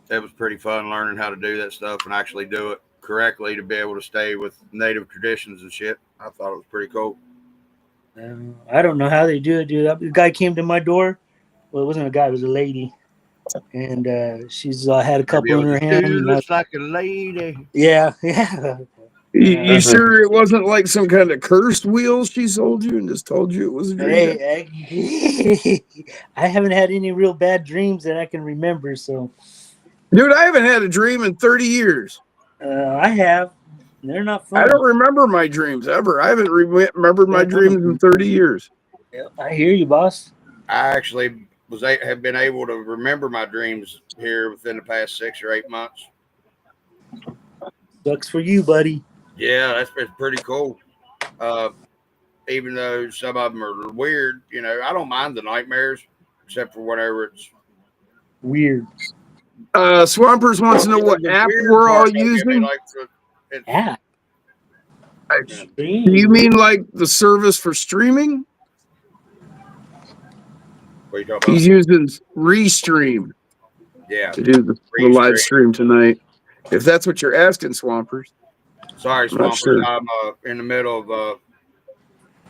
It was pretty fun learning how to do that stuff and actually do it correctly to be able to stay with native traditions and shit. I thought it was pretty cool. I don't know how they do it, dude. The guy came to my door. Well, it wasn't a guy; it was a lady, and she's had a couple in her hand. Dude looks like a lady. Yeah. You sure it wasn't like some kind of cursed wheel she sold you and just told you it was a dream? Hey, I haven't had any real bad dreams that I can remember. So, dude, I haven't had a dream in 30 years. I have. They're not fun. I don't remember my dreams ever. I haven't remembered my dreams in 30 years. Yeah, I hear you, boss. I actually have been able to remember my dreams here within the past 6 or 8 months. Sucks for you, buddy. Yeah, that's been pretty cool. Even though some of them are weird, I don't mind the nightmares, except for whenever it's weird. Swampers wants to know what app we're all using. App? Do you mean like the service for streaming? What are you talking about? He's using Restream. Yeah. To do the live stream tonight. If that's what you're asking, Swampers. Sorry, Swampers. Sure. I'm in the middle of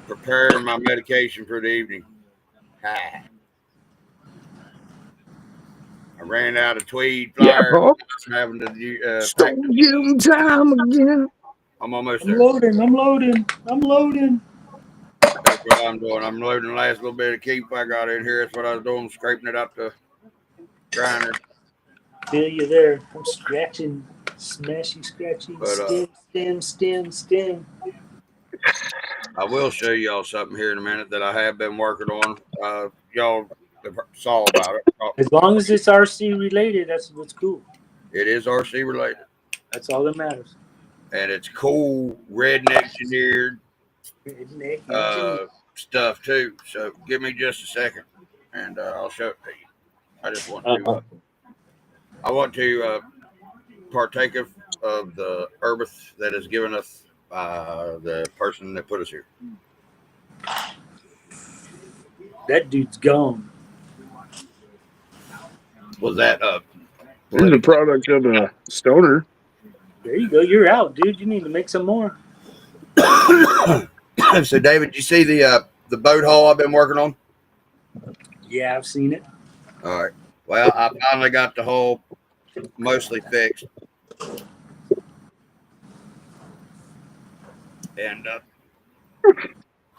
preparing my medication for the evening. I ran out of tweed flyer. Yeah, having to time again. I'm almost there. I'm loading. That's what I'm doing. I'm loading the last little bit of keep I got in here. That's what I was doing, scraping it up the grinder. Feel you there. I'm scratching, smashy, scratchy. Stem. I will show y'all something here in a minute that I have been working on. Y'all saw about it. As long as it's RC related, that's what's cool. It is RC related. That's all that matters. And it's cool, redneck engineered stuff too. So give me just a second, and I'll show it to you. I just want to. I want to partake of the earth that has given us the person that put us here. That dude's gone. Was that This is a product of a stoner. There you go. You're out, dude. You need to make some more. So, David, you see the boat hull I've been working on? Yeah, I've seen it. All right. Well, I finally got the hull mostly fixed. And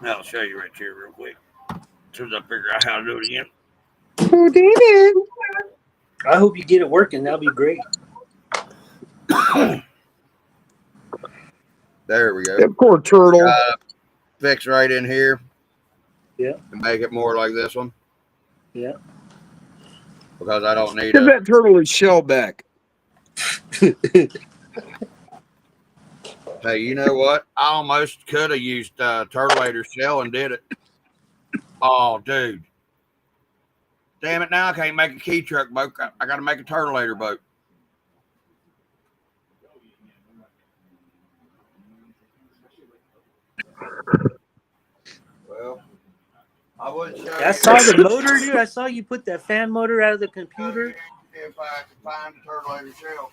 I'll show you right here real quick. As soon as I figure out how to do it again. Who did it? I hope you get it working. That'll be great. There we go. That poor turtle. Fix right in here. Yeah. And make it more like this one. Yeah. Because I don't need Give that turtle his shell back. Hey, you know what? I almost could have used turtleator shell and did it. Oh, dude. Damn it, now I can't make a key truck boat. I got to make a turtleator boat. Well, I would show you. I saw the motor, dude. I saw you put that fan motor out of the computer. If I can find the turtleator shell.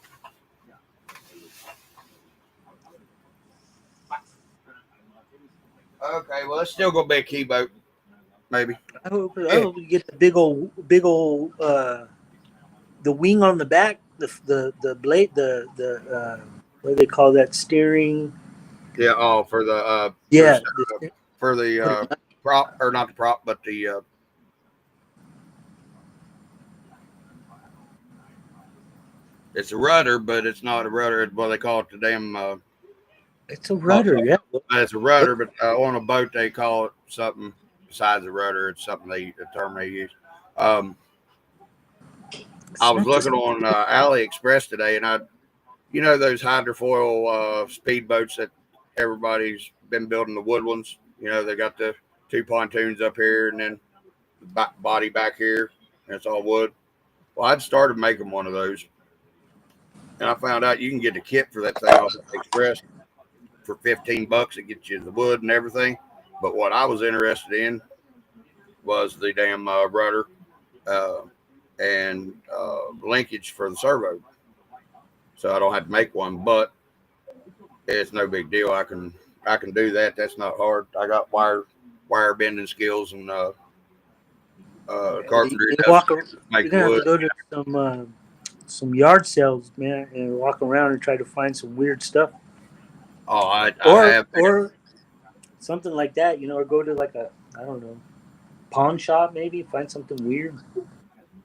Okay, well, it's still going to be a key boat. Maybe. I hope you get the big old the wing on the back, the blade, the what do they call that, steering? Yeah. Oh, for the Yeah. for the prop, or not the prop, but the it's a rudder, but it's not a rudder. It's what they call it, the damn. It's a rudder, yeah. It's a rudder, but on a boat they call it something besides a rudder. It's something the term they use. I was looking on AliExpress today, and you know those hydrofoil speedboats that everybody's been building, the wood ones. You know, they got the 2 pontoons up here and then the body back here, and it's all wood. Well, I'd started making one of those, and I found out you can get the kit for that thing off Express for $15. It gets you the wood and everything. But what I was interested in was the damn rudder and linkage for the servo. So I don't have to make one, but it's no big deal. I can do that. That's not hard. I got wire bending skills and carpentry. You're gonna have to go to some yard sales, man, and walk around and try to find some weird stuff. Oh, I have. Or something like that, you know, or go to like a, I don't know, pawn shop maybe, find something weird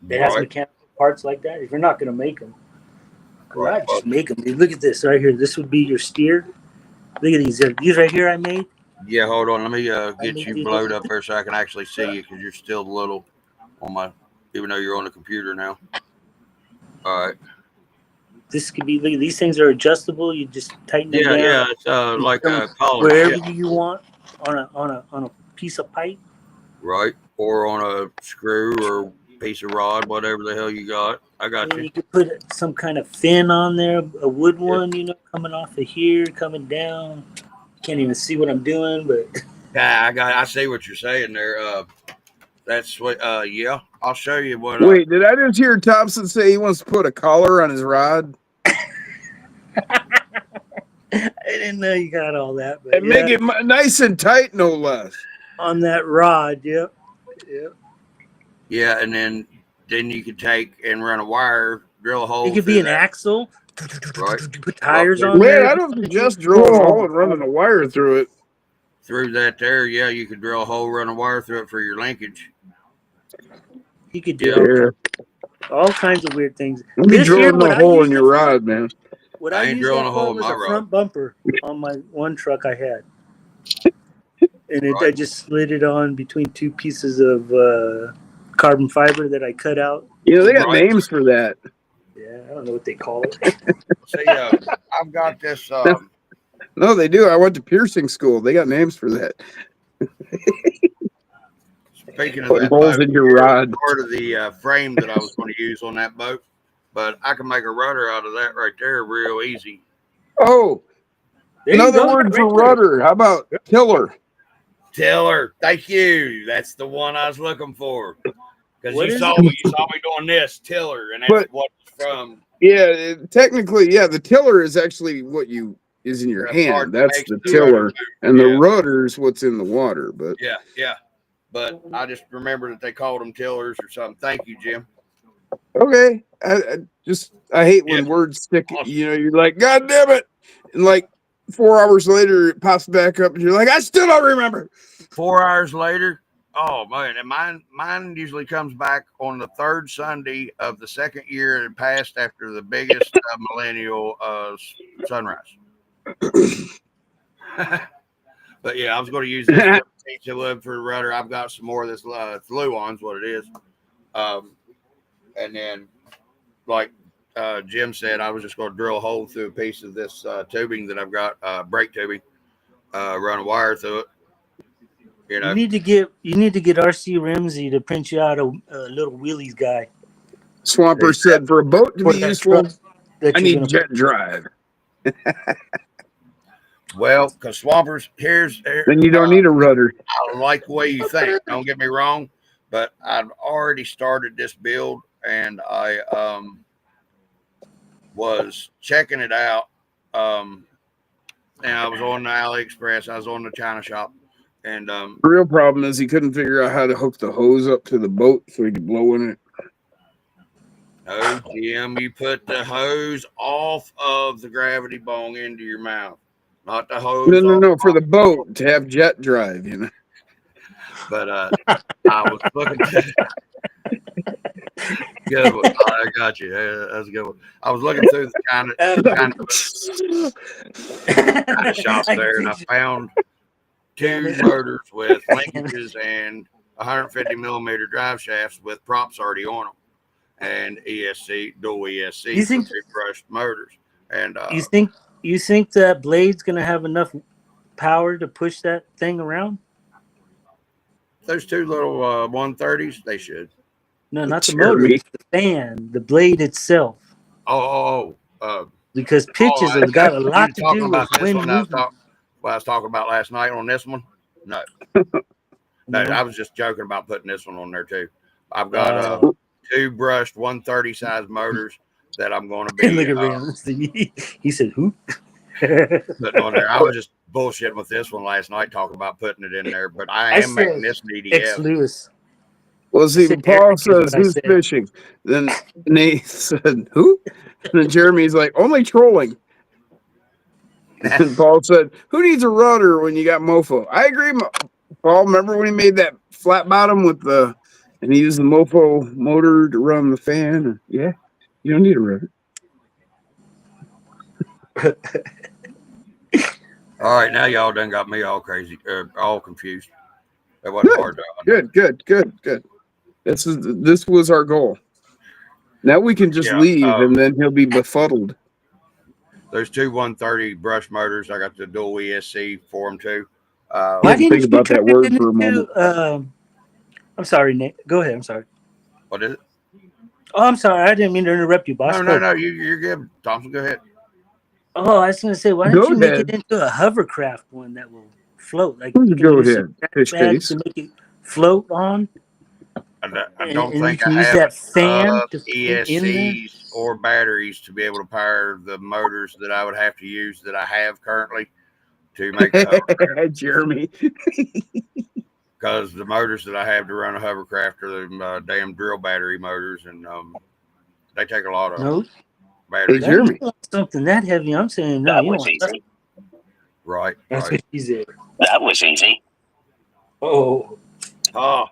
that has mechanical parts like that. If you're not going to make them, I just make them. Dude, look at this right here. This would be your steer. Look at these. These right here I made. Yeah, hold on. Let me get you blowed up here so I can actually see you, because you're still a little on my, even though you're on the computer now. All right. This could be, look, these things are adjustable. You just tighten it down. Yeah, it's like a collar. Wherever you want on a piece of pipe. Right, or on a screw or piece of rod, whatever the hell you got. I got you. You could put some kind of fin on there, a wood one, you know, coming off of here, coming down. Can't even see what I'm doing, but yeah, I see what you're saying there. That's what. Yeah, I'll show you what. Wait, did I just hear Thompson say he wants to put a collar on his rod? I didn't know you got all that. But and make it nice and tight, no less. On that rod, yep. Yeah, and then you could take and run a wire, drill a hole. It could be an axle. Right. Put tires on there. there. I don't just drill a hole and running a wire through it. Through that there, yeah, you could drill a hole, run a wire through it for your linkage. You could do all kinds of weird things. Don't be drilling a hole in your rod, man. What I ain't drilling a hole in my rod. Front bumper on my one truck I had, and I just slid it on between 2 pieces of carbon fiber that I cut out. You know, they got names for that. Yeah, I don't know what they call it. See, I've got this. No, they do. I went to piercing school. They got names for that. Speaking of put that holes in your rod. Part of the frame that I was going to use on that boat, but I can make a rudder out of that right there real easy. Oh, another word for rudder. How about tiller? Tiller. Thank you. That's the one I was looking for. Because you saw me doing this, tiller, and that's what it's from. Yeah, technically, yeah, the tiller is actually what you is in your The part hand. that That's makes the the rudder tiller, move. and the Yeah. rudder's what's in the water. But Yeah. But I just remember that they called them tillers or something. Thank you, Jim. okay, I hate when words stick. You know, you're like, God damn it, and like 4 hours later it pops back up, and you're like, I still don't remember. 4 hours later, oh man, and mine usually comes back on the third Sunday of the second year it passed after the biggest millennial sunrise. But yeah, I was going to use this for wood for the rudder. I've got some more of this Fluon's what it is. And then, like Jim said, I was just going to drill a hole through a piece of this tubing that I've got, brake tubing, run a wire through it. You know, you need to get RC Ramsey to print you out a little wheelies guy. Swamper said, for a boat to be useful, I need jet drive. Well, because Swampers, then you don't need a rudder. I like the way you think. Don't get me wrong, but I've already started this build, and I was checking it out. And I was on the AliExpress. I was on the China shop, and the real problem is he couldn't figure out how to hook the hose up to the boat so he could blow in it. No, Jim, you put the hose off of the gravity bong into your mouth. Not the hose. No, for the boat to have jet drive, you know. But I was looking. Good one. I got you. That's a good one. I was looking through the kind of shop there, and I found 2 motors with linkages and 150 millimeter drive shafts with props already on them, and dual ESC for 2 brushed motors. And you think that blade's gonna have enough power to push that thing around? Those 2 little 130s, they should. No, not the motor, it's the fan, the blade itself. Because pitches have got a lot to do with wind movement. What I was talking about last night on this one? No, I was just joking about putting this one on there too. I've got 2 brushed 130 size motors that I'm going to be. Look at Ramsey. He said, "Who?" Putting on there. I was just bullshitting with this one last night, talking about putting it in there. But I am making this an EDF. Ex-Lewis. Well, see, Paul says, who's fishing? Then Nate said, who? And then Jeremy's like, only trolling. And Paul said, who needs a rudder when you got Mofo? I agree, Paul. Remember when he made that flat bottom and he used the Mofo motor to run the fan? Yeah, you don't need a rudder. All right, now y'all done got me all crazy, all confused. That wasn't hard. Good. This was our goal. Now we can just leave, and then he'll be befuddled. There's 2 130 brush motors. I got the dual ESC for them too. Why didn't think about that word for a moment? I'm sorry, Nick. Go ahead. I'm sorry. What is it? Oh, I'm sorry. I didn't mean to interrupt you, boss. No. You're good, Thompson. Go ahead. Oh, I was going to say, why don't you make it into a hovercraft one that will float? Like, go ahead. Fish case. To make it float on. I don't think I have that fan ESCs or batteries to be able to power the motors that I would have to use that I have currently to make a hovercraft. Jeremy. Because the motors that I have to run a hovercraft are the damn drill battery motors, and they take a lot of battery. Hey, Jeremy. Something that heavy, I'm saying no. That was easy. Right. That's what he said. That was easy. Oh. That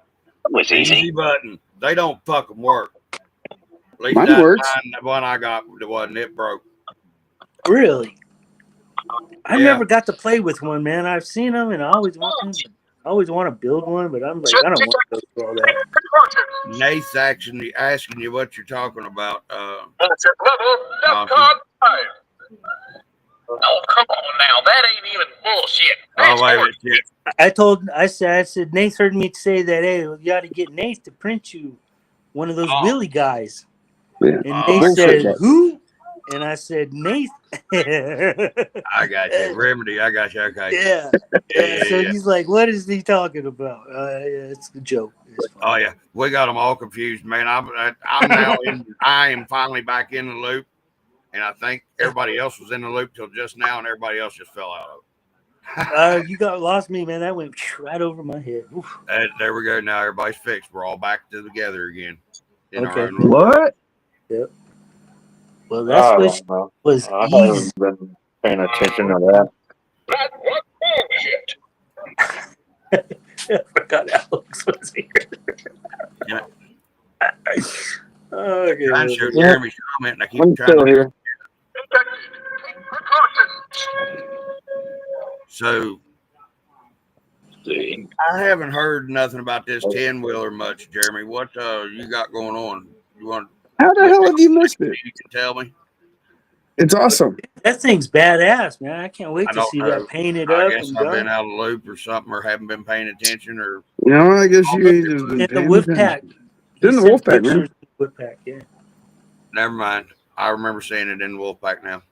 was easy. Button. They don't fucking work. At least mine works. The one I got wasn't. It broke. Really? I never got to play with one, man. I've seen them, and I always want them. I always want to build one, but I'm like, I don't want to go through all that. Nate's actually asking you what you're talking about. Oh, come on now. That ain't even bullshit. Oh, wait a minute. I said, Nate heard me say that, hey, you got to get Nate to print you one of those wheelie guys. Yeah. And Nate said, who? And I said, Nate. I got you. Remedy, I got you. Okay. Yeah. So he's like, what is he talking about? It's a joke. Oh, yeah. We got them all confused, man. I'm now I am finally back in the loop. and I think everybody else was in the loop till just now, and everybody else just fell out of it. You lost me, man. That went right over my head. Oof. There we go. Now everybody's fixed. We're all back together again. Okay. What? Yep. Well, that's what was I easy. haven't been paying attention to that. That what bullshit. I forgot Alex was here. Yeah. Okay. Trying to show Jeremy's comment, and I keep I'm trying still to. here. So See. I haven't heard nothing about this 10-wheeler much, Jeremy. What you got going on? You want? How the hell have you missed it? You can tell me. It's awesome. That thing's badass, man. I can't wait I to don't see know. that painted I up guess and I've done. been out of the loop or something, or haven't been paying attention, or You know, I guess you ain't just been In the paying whip attention. pack. It's in the wolf pack, man. Pictures in the whip pack, yeah. never mind. I remember seeing it in the Wolfpack now.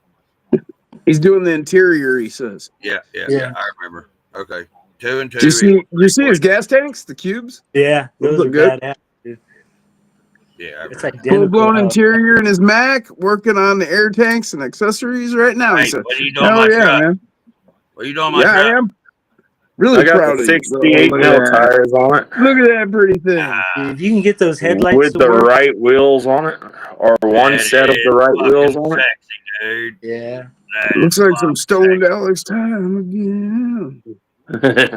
He's doing the interior, he says. Yeah. I remember. Okay, 2 and 2. Do you see his gas tanks, the cubes? Yeah, those look are good. badass, dude. Yeah, It's Full identical. blown interior in his Mac, working on the air tanks and accessories right now. Hey, He said, what are you doing, hell my yeah, truck? man. What are you doing, my Yeah, truck? I am. Really I got proud the of you. 68 Look mil at that. tires on it Look at that pretty thing. If you can get those headlights with to the work, right wheels on it, or one That set of is the right fucking wheels on it. sexy, dude. yeah. That Looks is like some fucking stoned sexy. Alex time again.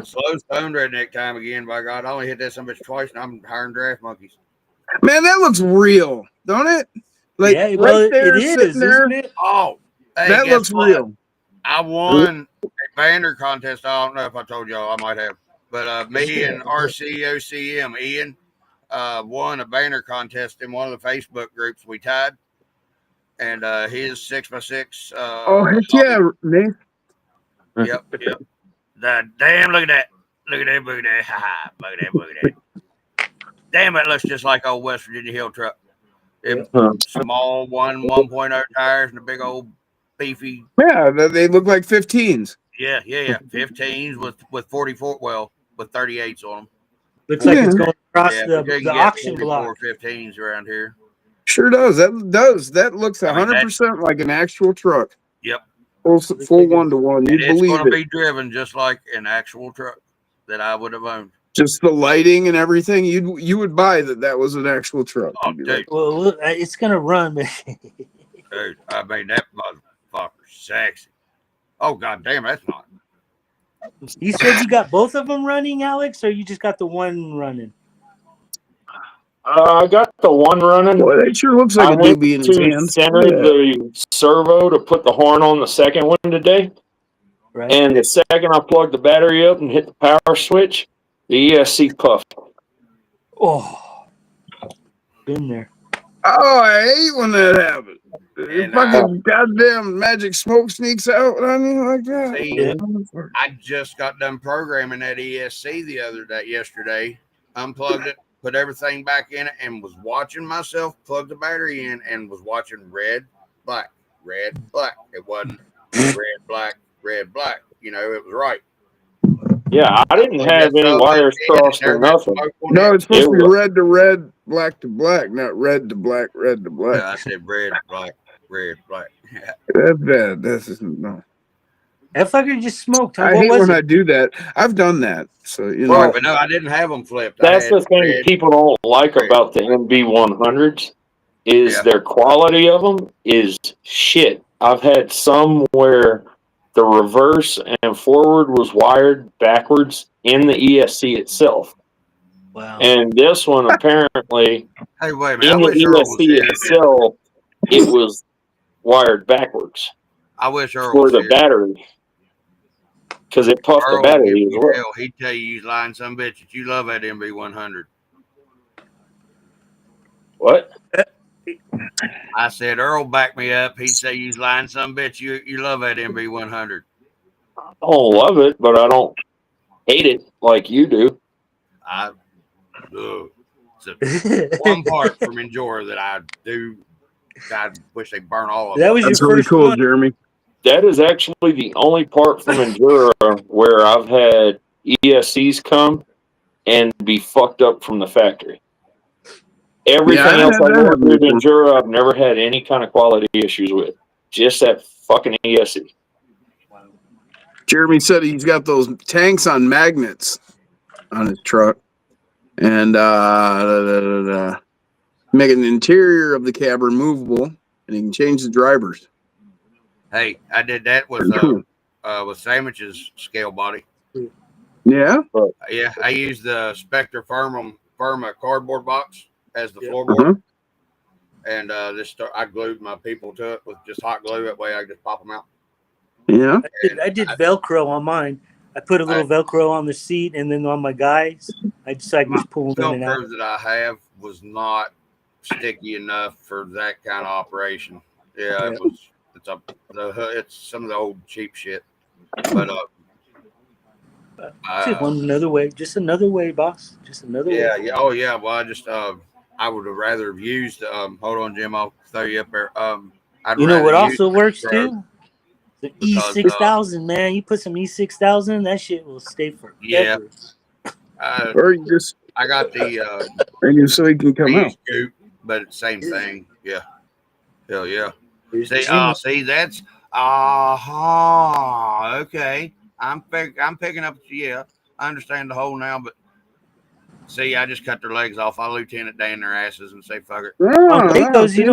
Slow stoned redneck time again. By God, I only hit that some bitch twice, and I'm hiring draft monkeys. Man, that looks real, don't it? Like Yeah, right well, there, it sitting is, there. isn't it? Oh, hey, That guess looks what? real. I won a banner contest. I don't know if I told y'all. I might have. But me and RC OCM Ian won a banner contest in one of the Facebook groups we tied. And his 6x6. Oh, heck yeah, Nate. Yep. Damn, look at that. Look at that, look at that. Ha ha. Look at that. Damn, it looks just like old West Virginia Hill truck. Them small 1.0 tires and a big old beefy. Yeah, they look like 15s. Yeah. 15s with 44, well, with 38s on them. Looks like it's going across Yeah, the auction block. 15s around here. Sure does. That looks 100% like an actual truck. Yep. Full 1-to-1. You'd It's believe going to it. be driven just like an actual truck that I would have owned. Just the lighting and everything. You would buy that was an actual truck. Oh, You'd be dude. like, Well, look, it's gonna run, man. Dude, I mean, that motherfucker sexy. Oh, God damn, that's not. You said you got both of them running, Alex, or you just got the one running? I got the one running. boy, that sure looks like I a went doobie in his to hand. center the servo to put the horn on the second one today. Right. And the second I plugged the battery up and hit the power switch, the ESC puffed. Oh, been there. Oh, I hate when that happens. And, Fucking goddamn magic smoke sneaks out on you like that. See, I just got done programming that ESC yesterday, unplugged it, put everything back in it, and was watching myself plug the battery in and was watching red, black. It wasn't red, black. You know, it was right. Yeah, I didn't have any wires crossed or nothing. No, it's supposed to be red to red, black to black, not red to black, red to black. Yeah, I said red, black. That's bad. That's just, no. That fucker just smoked. Huh? I What hate was when it? I do that. I've done that. So, you know. Right, but no, I didn't have them flipped. That's the thing people don't like about the MB100s is their quality of them is shit. I've had some where the reverse and forward was wired backwards in the ESC itself. Wow. And this one apparently Hey, wait a minute. in the ESC itself, it was wired backwards. I wish Earl for was the here. battery. Because it puffed Earl, the battery as well. He'd tell you he's lying some bitch that you love that MB100. What? I said, Earl back me up. He'd say you's lying some bitch. You love that MB100. I don't love it, but I don't hate it like you do. It's one part from Endure that I do. I wish they burn all of That them. was That's your really first cool, one. Jeremy. That is actually the only part from Endura where I've had ESCs come and be fucked up from the factory. Everything else I know with Endura, I've never had any kind of quality issues with. just that fucking ESC. Jeremy said he's got those tanks on magnets on his truck, and making the interior of the cab removable, and he can change the drivers. Hey, I did that with Sandwich's scale body. Yeah. Yeah, I used the Spectre Firma cardboard box as the floorboard, and I glued my people to it with just hot glue. That way, I just pop them out. Yeah. I did Velcro on mine. I put a little Velcro on the seat, and then on my guys, I decided to just pull them in and out. The Velcro that I have was not sticky enough for that kind of operation. Yeah, it was. It's some of the old cheap shit. But just another way, boss. Just another way. Yeah. Oh yeah. Well, I would have rather have used. Hold on, Jim. I'll throw you up there. You know what also works too? The E6000, man. You put some E6000, that shit will stay forever. Yeah. Or you just. I got the. So he can come out. Scoop, but it's the same thing. Yeah. Hell yeah. See, that's okay. I'm picking up. Yeah, I understand the whole now, but see, I just cut their legs off. I Lieutenant Dan their asses and say fuck it. You don't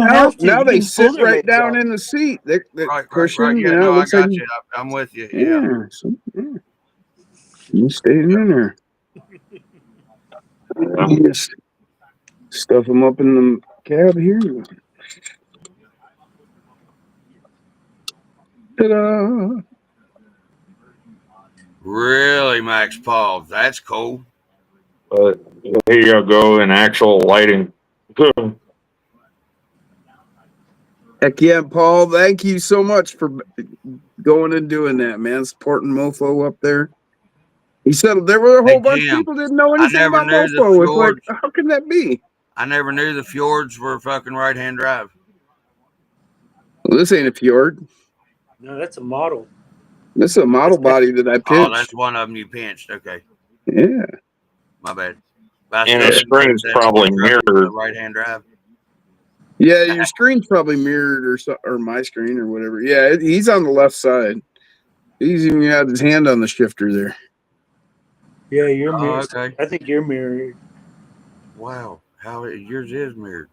have to. Now they sit right down in the seat. They're pushing. Right. Yeah, no, I got you. I'm with you. Yeah. You staying in there. Just stuff them up in the cab here. Ta-da. Really, Max Paul? That's cool. But here you go in actual lighting. Heck yeah, Paul. Thank you so much for going and doing that, man. Supporting Mofo up there. He said there were a whole bunch of people didn't know anything about Mofo. It's like, how can that be? I never knew the fjords were fucking right-hand drive. Well, this ain't a fjord. No, that's a model. This is a model body that I pinched. Oh, that's one of them you pinched. Okay. Yeah. My bad. And the screen's probably mirrored. Right-hand drive. Yeah, your screen's probably mirrored or my screen or whatever. Yeah, he's on the left side. He's even got his hand on the shifter there. Yeah, you're mirrored. Okay. I think you're mirrored. Wow. How yours is mirrored.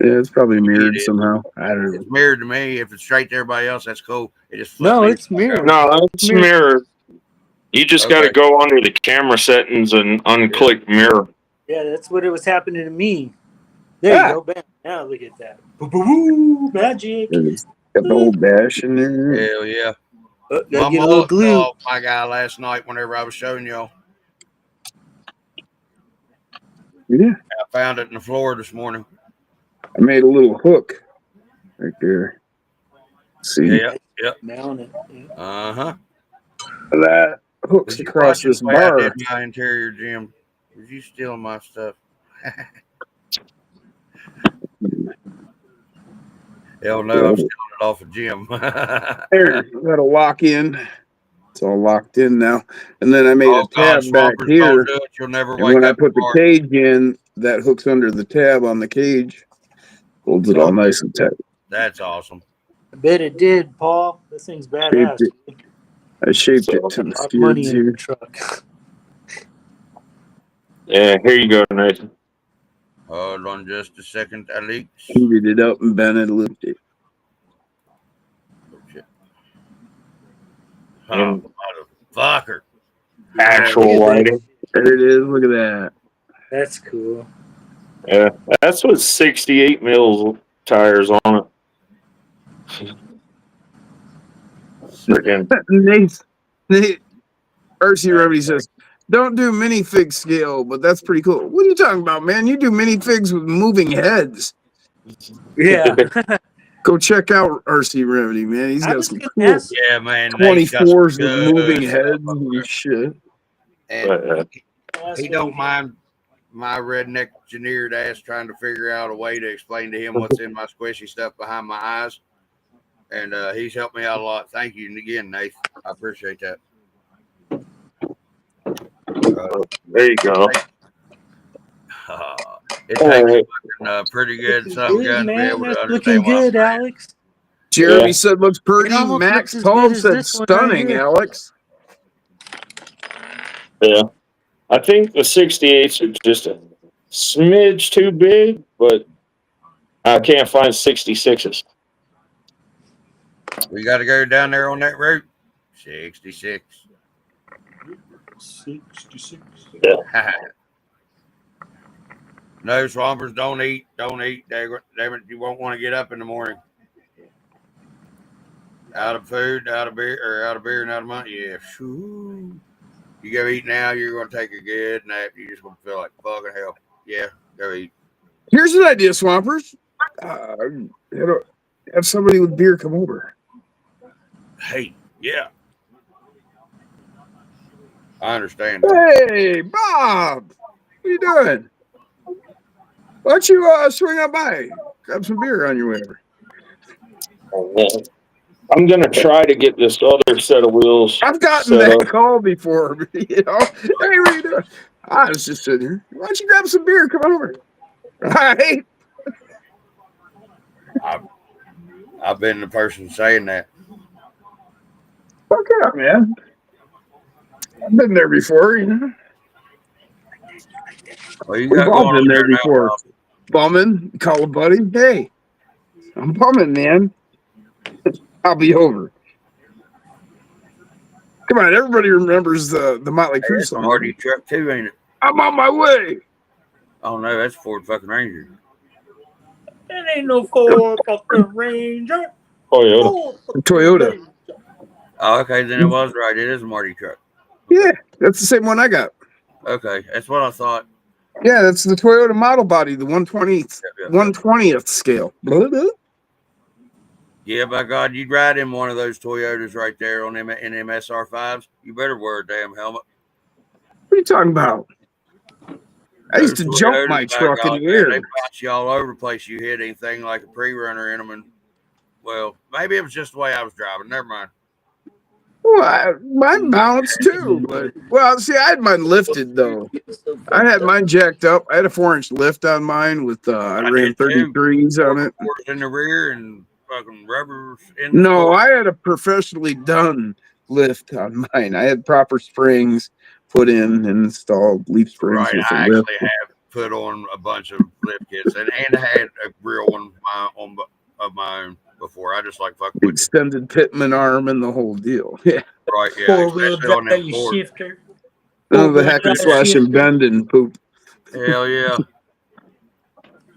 Yeah, it's probably mirrored somehow. I don't know. It's mirrored to me. If it's straight to everybody else, that's cool. It just it's mirrored. No, it's mirrored. You just got to go under the camera settings and unclick mirror. Yeah, that's what it was happening to me. There you go, bam. Now look at that. Boo-boo-boo, magic. Got the old dash in there. Hell yeah. Gotta get a little glue. My guy last night whenever I was showing y'all. Yeah. I found it in the floor this morning. I made a little hook right there. See? Yeah. Mount it. Uh-huh. That hooks across this bar. I did my interior, Jim. Was you stealing my stuff? Hell no, I'm stealing it off of Jim. There, got to lock in. It's all locked in now. And then I made a tab back here. You'll never and when I put the cage in, that hooks under the tab on the cage. Holds it all nice and tight. That's awesome. I bet it did, Paul. This thing's badass. I shaped it to the skids here. Truck. Yeah, here you go, Nathan. Hold on just a second, Alex. Heated it up and bent it a little bit. Oh, motherfucker. Actual lighting. There it is. Look at that. That's cool. Yeah, that's with 68 mils tires on it. Nate, RC Remedy says, don't do minifig scale, but that's pretty cool. What are you talking about, man? You do minifigs with moving heads. Yeah. Go check out RC Remedy, man. He's got some cool yeah, man. 24s with moving heads and shit. And he don't mind my redneck engineered ass trying to figure out a way to explain to him what's in my squishy stuff behind my eyes. And he's helped me out a lot. Thank you. And again, Nate, I appreciate that. There you go. It takes pretty good some guys to be able to that's understand looking good, Alex. Jeremy said looks pretty. almost Max looks as Tom good as said this one right stunning, here. Alex. Yeah. I think the 68s are just a smidge too big, but I can't find 66s. We got to go down there on that route. 66. 66. Yeah. No, swampers, don't eat. Damn it, you won't want to get up in the morning. Out of food, out of beer, and out of money. Yeah. Whew. You go eat now, you're going to take a good nap. You're just going to feel like fucking hell. Yeah, go eat. Here's an idea, Swampers. Have somebody with beer come over. Hey, yeah. I understand. Hey, Bob. What are you doing? Why don't you swing up by? Grab some beer on your way over. I'm going to try to get this other set of wheels. I've gotten that call before, you know. Hey, what are you doing? I was just sitting here. Why don't you grab some beer? Come on over. All right. I've been the person saying that. Fuck up, man. I've been there before, you know. Well, you We've got all been there now, before. Bumming, call a buddy. Hey, I'm bumming, man. I'll be over. Come on, everybody remembers the Motley Crue song. Marty truck too, ain't it? I'm on my way. Oh no, that's Ford fucking Ranger. It ain't no Ford fucking Ranger. Toyota. Oh, okay, then it was right. It is a Marty truck. Yeah, that's the same one I got. Okay, that's what I thought. Yeah, that's the Toyota model body, the 120th scale. Yeah, by God, you'd ride in one of those Toyotas right there on them in them SR5s. You better wear a damn helmet. What are you talking about? I used to jump my truck in the air. They bounce you all over the place. You hit anything like a pre-runner in them, and well, maybe it was just the way I was driving. Never mind. Well, mine bounced too, but see, I had mine lifted though. I had mine jacked up. I had a 4-inch lift on mine with I ran 33s on it. In the rear and fucking rubbers in the No, I had a professionally done lift on mine. I had proper springs put in and installed leaf springs with I a lift. actually have put on a bunch of lift kits and had a real one of my own before. I just like fucking extended pitman arm and the whole deal. Yeah. Right, yeah. Four-wheel drive shifter. Oh, the hack and slash and bend and poop. Hell yeah.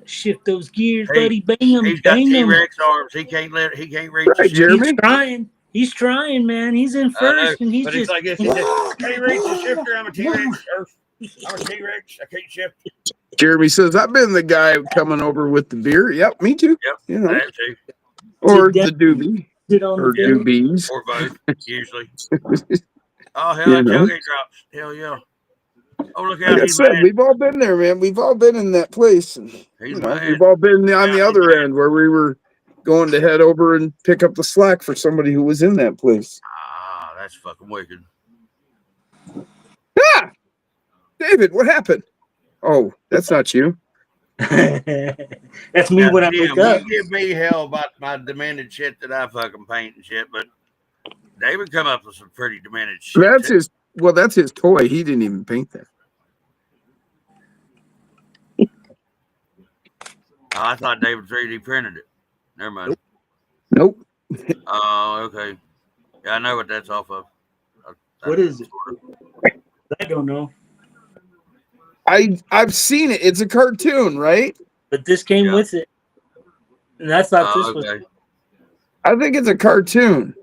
Shift those gears, buddy. Bam. He's got T-Rex arms. He can't reach. Right, Jeremy. He's trying, man. He's in first, and he's just like this. He said, "Can't reach the shifter. I'm a T-Rex. I'm a T-Rex. I can't shift." Jeremy says, "I've been the guy coming over with the beer." Yep, me too. Yep, you know, too. Or the doobie, or doobies, or both, usually. Oh hell, that tailgate drops. Hell yeah. Oh look out! Like I said, we've all been there, man. We've all been in that place. And, we've all been on the other end where we were going to head over and pick up the slack for somebody who was in that place. Ah, that's fucking wicked. Ah, David, what happened? Oh, that's not you. That's me when I wake up. You give me hell about my demented shit that I fucking paint and shit, but David come up with some pretty demented shit. That's his. Well, that's his toy. He didn't even paint that. Oh, I thought David 3D printed it. Never mind. Nope. Oh, okay. Yeah, I know what that's off of. What is it? I don't know. I've seen it. It's a cartoon, right? But this came with it. And I thought this was. I think it's a cartoon.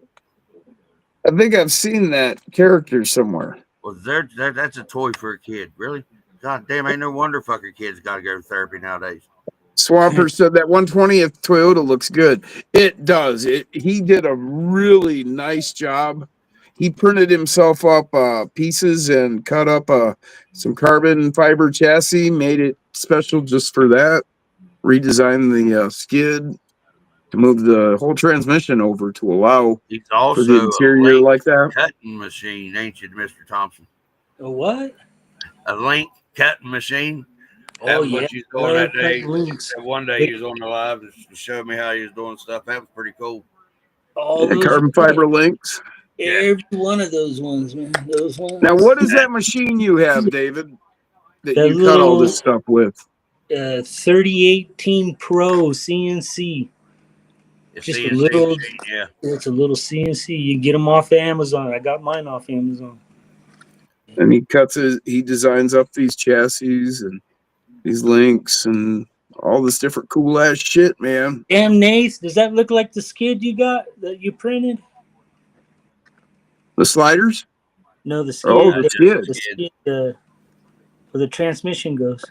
I think I've seen that character somewhere. Well, that's a toy for a kid. Really? God damn, ain't no wonder fucking kids got to go to therapy nowadays. Swamper said that 120th Toyota looks good. It does. He did a really nice job. He printed himself up pieces and cut up some carbon fiber chassis, made it special just for that. Redesigned the skid to move the whole transmission over to allow for the interior like that. Cutting machine, ain't you, Mr. Thompson? A what? A link cutting machine. Oh, yeah. What you doing that day. One day he was on the live to show me how he was doing stuff. That was pretty cool. All those carbon fiber links. Every one of those ones, man. Those ones. Now, what is that machine you have, David, that That you cut all little this stuff with? 3018 Pro CNC. Just CNC a little. machine, yeah. It's a little CNC. You can get them off of Amazon. I got mine off Amazon. And he designs up these chassis and these links and all this different cool ass shit, man. Damn, Nath, does that look like the skid you got that you printed? The sliders? No, the skid. Oh, the skid. The skid where the transmission goes.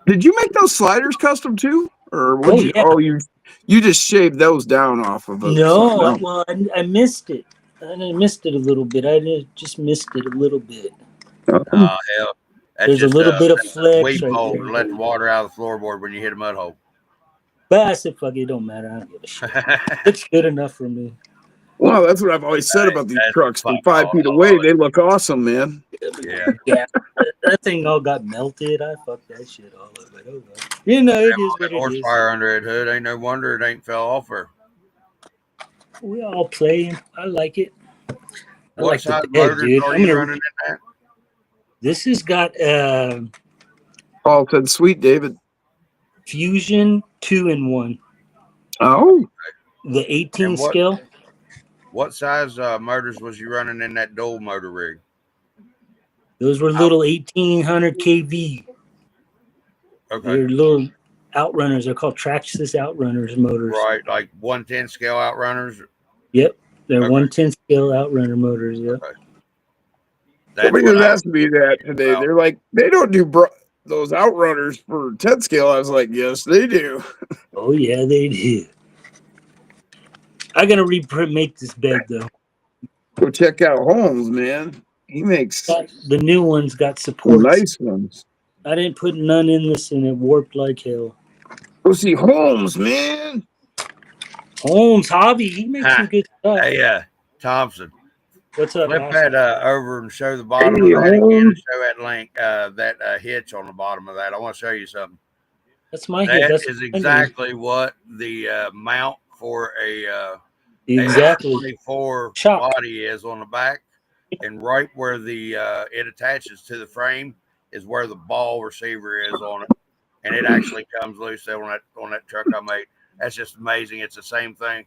Did you make those sliders custom too, or would you? Yeah. Oh, you just shaved those down off of it. No, well, I missed it. I missed it a little bit. Just missed it a little bit. Oh hell! That's There's just a little bit of flex weed right bulb there. to let the water out of the floorboard when you hit a mud hole. But I said, "Fuck it, it don't matter. I don't give a shit. It's good enough for me." Well, that's what I've always said about these trucks. From 5 feet away, they look awesome, man. Yeah. That thing all got melted. I fucked that shit all up. But oh well. You know, it is what it is. Horsepower under that hood. Ain't no wonder it ain't fell off her. We all play. I like it. I What like size the bed, motors dude. are you running in that? This has got Paul said, "Sweet David." Fusion 2-in-1. Oh, the 18 scale. What size motors was you running in that dual motor rig? Those were little 1800 kV. Okay. They're little outrunners. They're called chasis outrunners motors. Right, like 110 scale outrunners. Yep, they're 110 scale outrunner motors. Yep. Okay. Somebody was asking me that today. They're like, they don't do those outrunners for 10 scale. I was like, yes, they do. Oh yeah, they do. I gotta make this bed though. Go check out Holmes, man. He makes the new one's got support. Nice ones. I didn't put none in this, and it warped like hell. Go see Holmes, man. Holmes Hobby, he makes some good stuff. Hey, Thompson. What's up? Flip that over and show the bottom of that again. And show that link, that hitch on the bottom of that. I want to show you something. That's my That head. That's is exactly what the mount for a exactly 24 body is on the back, and right where the it attaches to the frame is where the ball receiver is on it, and it actually comes loose on that truck I made. That's just amazing. It's the same thing.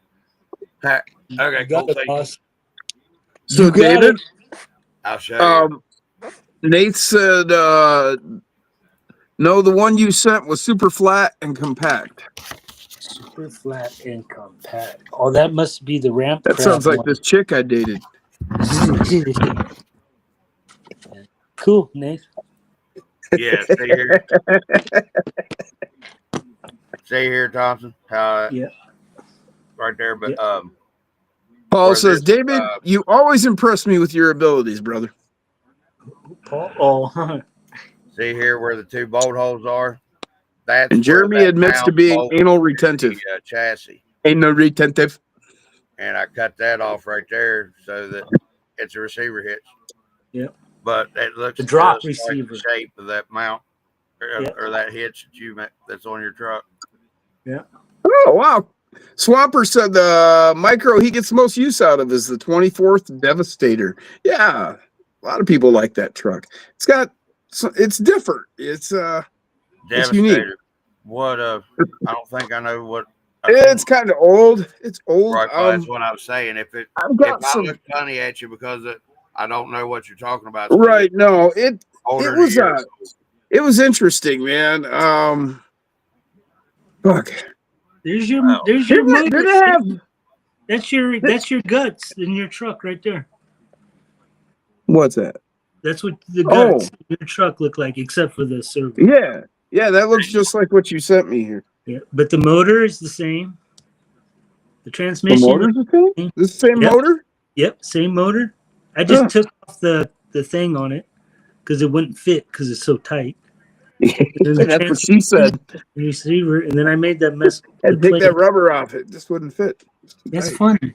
Okay, cool. So David, I'll show you. Nate said, no, the one you sent was super flat and compact. Super flat and compact. Oh, that must be the ramp. That sounds like this chick I dated. Cool, Nate. Yeah, stay here. Stay here, Thompson. Yeah. Right there, but Paul says, David, you always impress me with your abilities, brother. Paul, see here where the two bolt holes are? That's and Jeremy admits to being anal retentive. The, chassis. Anal retentive. And I cut that off right there so that it's a receiver hitch. Yep. But it looks the drop receiver like the shape of that mount or that hitch that's on your truck. Yeah. Oh wow. Swamper said the micro he gets the most use out of is the 24th Devastator. Yeah, a lot of people like that truck. It's different. It's unique. What I don't think I know what. It's kind of old. It's old. Right, that's what I was saying. If I look funny at you because I don't know what you're talking about. Right? No, it was interesting, man. Fuck. There's your motor. That's your guts in your truck right there. What's that? That's what the guts in your truck look like, except for the servo. Yeah, that looks just like what you sent me here. Yeah, but the motor is the same. The transmission. The motor's the same? The same motor? Yep, same motor. I just took off the thing on it because it wouldn't fit because it's so tight. That's what she said. Receiver, and then I made that mess. And take that rubber off. It just wouldn't fit. That's funny.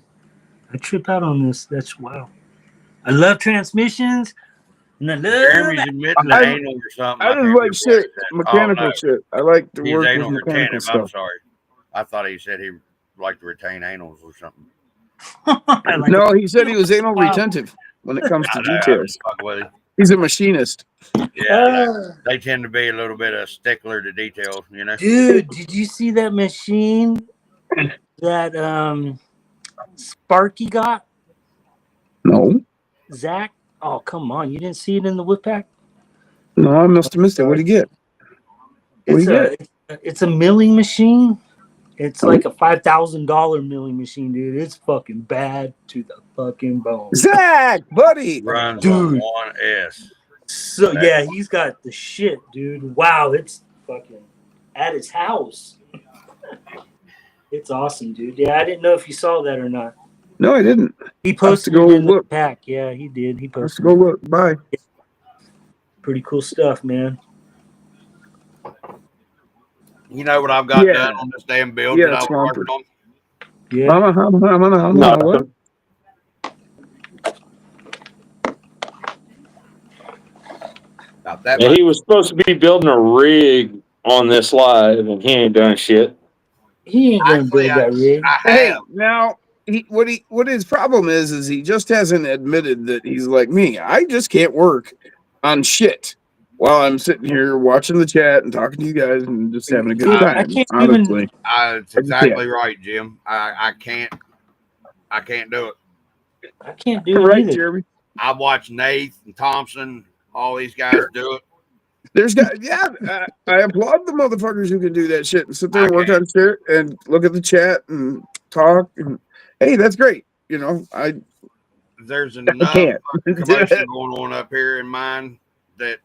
I trip out on this. That's wow. I love transmissions. And I love Jeremy's admitting to anal or something. I just like shit, mechanical shit. I like to work with mechanical stuff. I'm sorry. I thought he said he liked to retain anals or something. No, he said he was anal retentive when it comes to details. He's a machinist. Yeah, they tend to be a little bit of stickler to details, you know. Dude, did you see that machine that Sparky got? No. Zach? Oh, come on. You didn't see it in the whip pack? No, I must have missed it. What'd he get? It's a milling machine. It's like a $5,000 milling machine, dude. It's fucking bad to the fucking bone. Zach, buddy. Runs on 1S. So yeah, he's got the shit, dude. Wow, it's fucking at his house. It's awesome, dude. Yeah, I didn't know if you saw that or not. No, I didn't. He posted it in the pack. Yeah, he did. He posted. Let's go look. Bye. Pretty cool stuff, man. You know what I've got done on this damn build that I was working on? Yeah. What? Yeah, he was supposed to be building a rig on this live, and he ain't done shit. He ain't gonna build that rig. Hey, now what his problem is he just hasn't admitted that he's like me. I just can't work on shit while I'm sitting here watching the chat and talking to you guys and just having a good time. I can't honestly. It's exactly right, Jim. I can't do it. I can't do it right, either. Jeremy. I watch Nate and Thompson, all these guys do it. There's guys, I applaud the motherfuckers who can do that shit and sit there and work on shit and look at the chat and talk. And hey, that's great. You know, there's enough commotion going on up here in mine that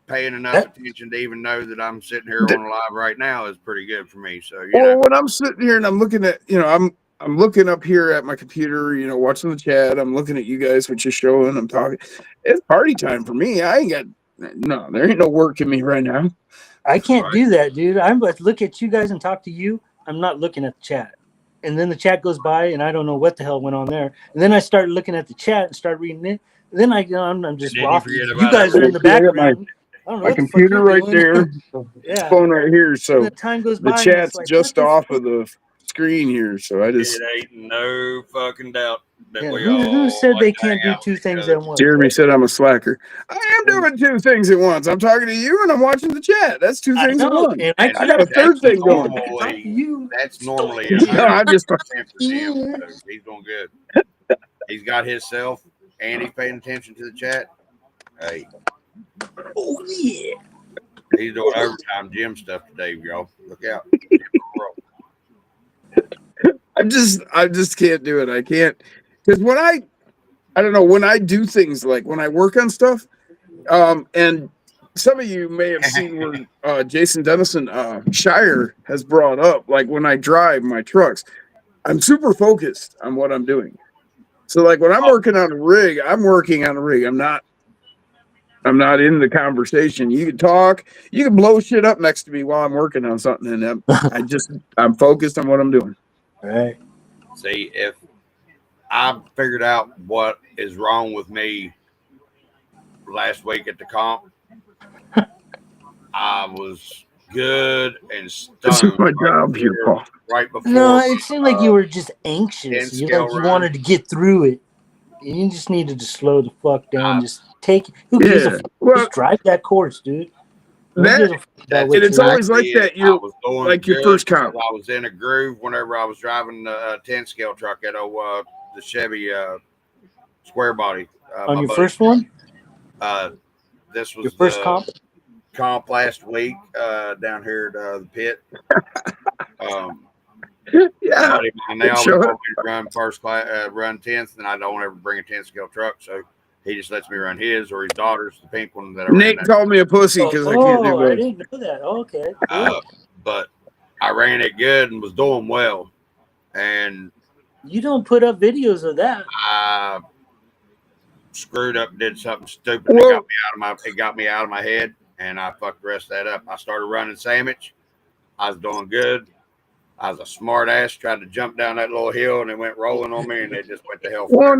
paying enough attention to even know that I'm sitting here on live right now is pretty good for me. So you know, when I'm sitting here and I'm looking at, I'm looking up here at my computer, watching the chat. I'm looking at you guys, what you're showing. I'm talking. It's party time for me. I ain't got there ain't no work in me right now. I can't do that, dude. I'm about to look at you guys and talk to you. I'm not looking at the chat. And then the chat goes by and I don't know what the hell went on there. And then I start looking at the chat and start reading it. And then I'm just off. You guys are in the background. I don't know my computer right there. Yeah. Phone right here. So the time goes by. The chat's like, just off of the screen here. So I just. It ain't no fucking doubt that we who said they can't do two things at once? Jeremy said I'm a slacker. I am doing two things at once. I'm talking to you and I'm watching the chat. That's two things at once. I got a third thing going. That's normally I'm just 10%. He's doing good. He's got himself and he's paying attention to the chat. Hey. Oh yeah. He's doing overtime gym stuff today, y'all. Look out. I just can't do it. I can't, because when I don't know, when I do things like when I work on stuff, and some of you may have seen where Jason Dennison Shire has brought up, like when I drive my trucks, I'm super focused on what I'm doing. So like when I'm working on a rig, I'm working on a rig. I'm not in the conversation. You can talk, you can blow shit up next to me while I'm working on something, and I'm focused on what I'm doing. All right. See, if I figured out what is wrong with me last week at the comp, I was good and stoned. This is my job here, Paul. Right before. No, it seemed like you were just anxious. You wanted to get through it. You just needed to slow the fuck down. Just take it. Who gives a fuck? Just drive that course, dude. It's always like that. You're like your first comp. I was in a groove whenever I was driving a 10 scale truck at the Chevy square body. On your first one? This was your first comp last week down here at the pit. Yeah. And they always told me to run first class, run 10th, and I don't ever bring a 10 scale truck, so he just lets me run his or his daughter's, the pink one that I Nick called me a pussy because I can't do it. I didn't know that. Okay. But I ran it good and was doing well. And you don't put up videos of that. I screwed up, did something stupid. It got me out of my head, and I fucked the rest of that up. I started running sandwich. I was doing good. I was a smart ass, tried to jump down that little hill, and it went rolling on me, and it just went to hell. Well,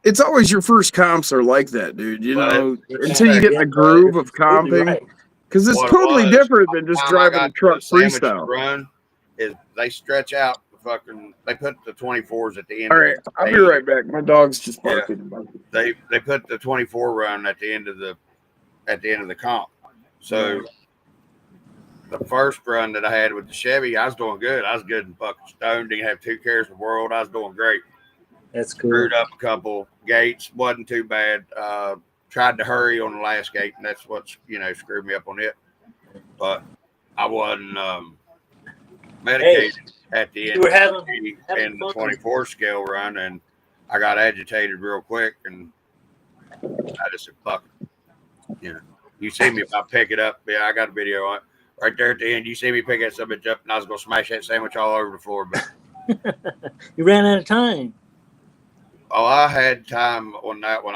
it's always your first comps are like that, dude. You know, until you get in the groove of comping, because it's totally different than just driving a truck freestyle. Run is they stretch out the fucking. they put the 24s at the end. All right, I'll be right back. My dog's just barking. Yeah. They put the 24 run at the end of the comp. So the first run that I had with the Chevy, I was doing good. I was good and fucking stoned. Didn't have 2 cares in the world. I was doing great. That's cool. Screwed up a couple gates, wasn't too bad. Tried to hurry on the last gate, and that's what screwed me up on it. But I wasn't medicated at the end. You were having the 24 scale run, and I got agitated real quick, and I just said, "Fuck it." You see me if I pick it up. Yeah, I got a video on it right there at the end. You see me pick that sandwich up, and I was gonna smash that sandwich all over the floor. But you ran out of time. Oh, I had time on that one.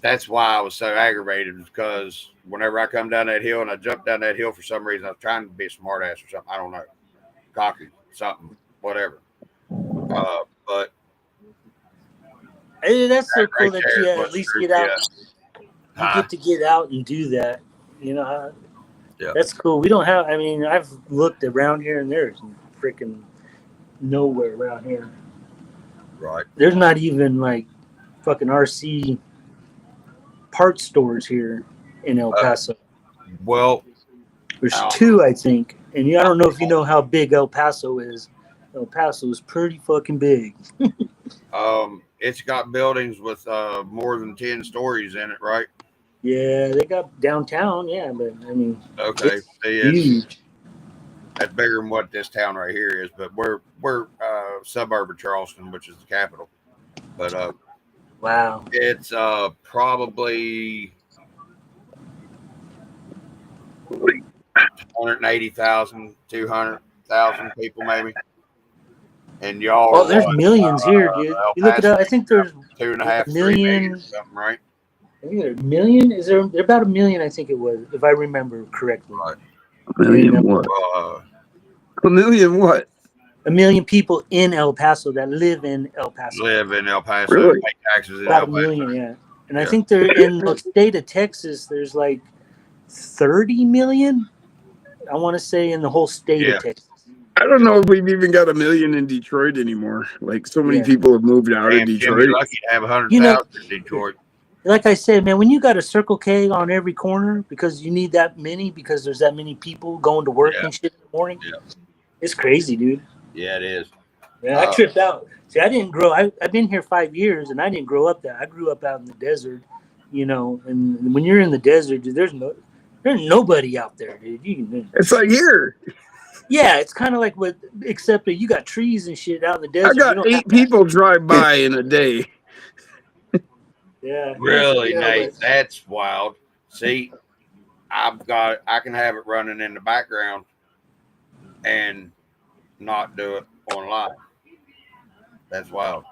That's why I was so aggravated, because whenever I come down that hill and I jump down that hill, for some reason I was trying to be a smart ass or something. I don't know, cocky, something, whatever. But hey, that's so cool right that there you at least get out. You get to get out and do that. Yeah. That's cool. We don't have. I mean, I've looked around here and there's freaking nowhere around here. Right. There's not even like fucking RC parts stores here in El Paso. Well, there's 2, I think, and I don't know if you know how big El Paso is. El Paso is pretty fucking big. It's got buildings with more than 10 stories in it, right? Yeah, they got downtown. Yeah, but I mean, okay, it's huge. That's bigger than what this town right here is, but we're suburb of Charleston, which is the capital. But wow, it's probably 180,000, 200,000 people maybe. And y'all. Oh, there's millions here, dude. You look it up. I think there's 2.5 million. Something, right? I think there's a million. Is there about a million? I think it was, if I remember correctly. Right. A million what? A million what? A million people in El Paso that live in El Paso. Really? Pay taxes in about El Paso. A million, yeah. And I think they're in the state of Texas. There's like 30 million. I want to say in the whole state of Texas. I don't know if we've even got a million in Detroit anymore. Like so many people have moved out of Detroit. You're lucky to have 100,000 in Detroit. Like I said, man, when you got a Circle K on every corner because you need that many, because there's that many people going to work and shit in the morning, it's crazy, dude. Yeah, it is. Yeah, I tripped out. See, I didn't grow. I've been here 5 years, and I didn't grow up there. I grew up out in the desert, And when you're in the desert, dude, there's nobody out there, dude. It's like here. Yeah, it's kind of like except that you got trees and shit out in the desert. I got 8 people drive by in a day. Yeah. Really, Nate? That's wild. See, I can have it running in the background and not do it online. That's wild.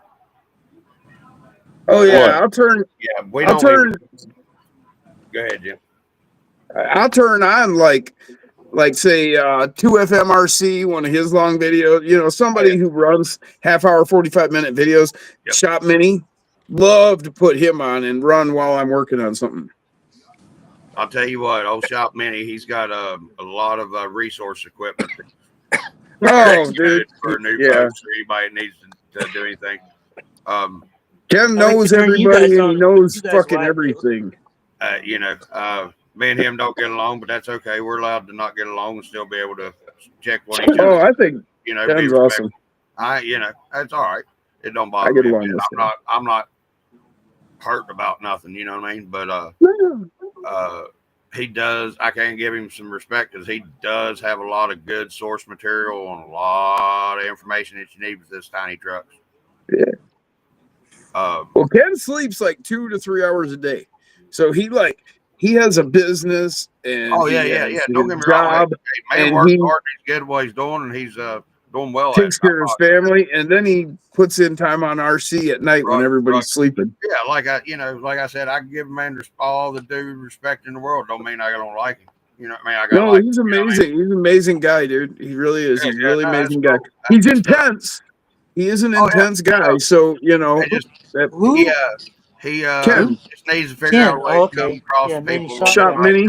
Oh yeah, I'll turn. Yeah, Go ahead, Jim. I'll turn on like say 2FMRC, one of his long videos. Somebody who runs half-hour, 45-minute videos. Shop Mini, love to put him on and run while I'm working on something. I'll tell you what, old Shop Mini, he's got a lot of resource equipment. Oh, dude! For new folks or anybody that needs to do anything. Ken knows everybody and he knows fucking everything. Me and him don't get along, but that's okay. We're allowed to not get along and still be able to check one each other. Oh, I think Ken's awesome. That's all right. It don't bother me. I'm not hurt about nothing. You know what I mean? But he does. I can give him some respect because he does have a lot of good source material and a lot of information that you need with this tiny trucks. Yeah. Well, Ken sleeps like 2 to 3 hours a day, so he has a business and don't get me wrong. Man works hard. He's good at what he's doing, and he's doing well. Takes care of his family, and then he puts in time on RC at night when everybody's sleeping. Yeah, like I said, I can give a man all the due respect in the world. Don't mean I don't like him. You know what I mean? No, he's amazing. He's an amazing guy, dude. He really is. He's a really amazing guy. He's intense. He is an intense guy. So he just needs to figure out a way to come across people. Shop Mini.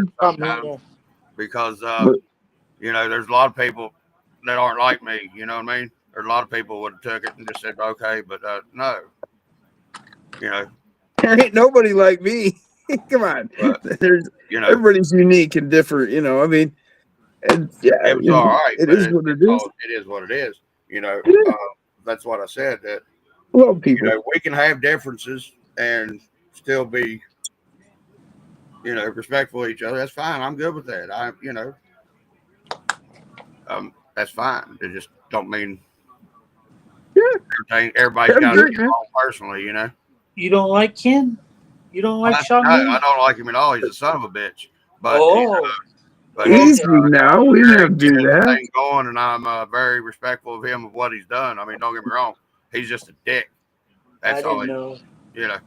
Because there's a lot of people that aren't like me. You know what I mean? There's a lot of people would have took it and just said, okay, but no. You know, there ain't nobody like me. Come on, but, there's you know, everybody's unique and different. You know, I mean, and yeah, it was all right. It is what it is. It is what it is. You know, that's what I said. That love people. You know, we can have differences and still be, you know, respectful of each other. That's fine. I'm good with that. You know, that's fine. It just don't mean everybody's got to get along personally. You know. You don't like Ken? You don't like Sean? No, I don't like him at all. He's a son of a bitch. But easy now. We didn't do that. Going, and I'm very respectful of him of what he's done. I mean, don't get me wrong. He's just a dick. That's all. You know.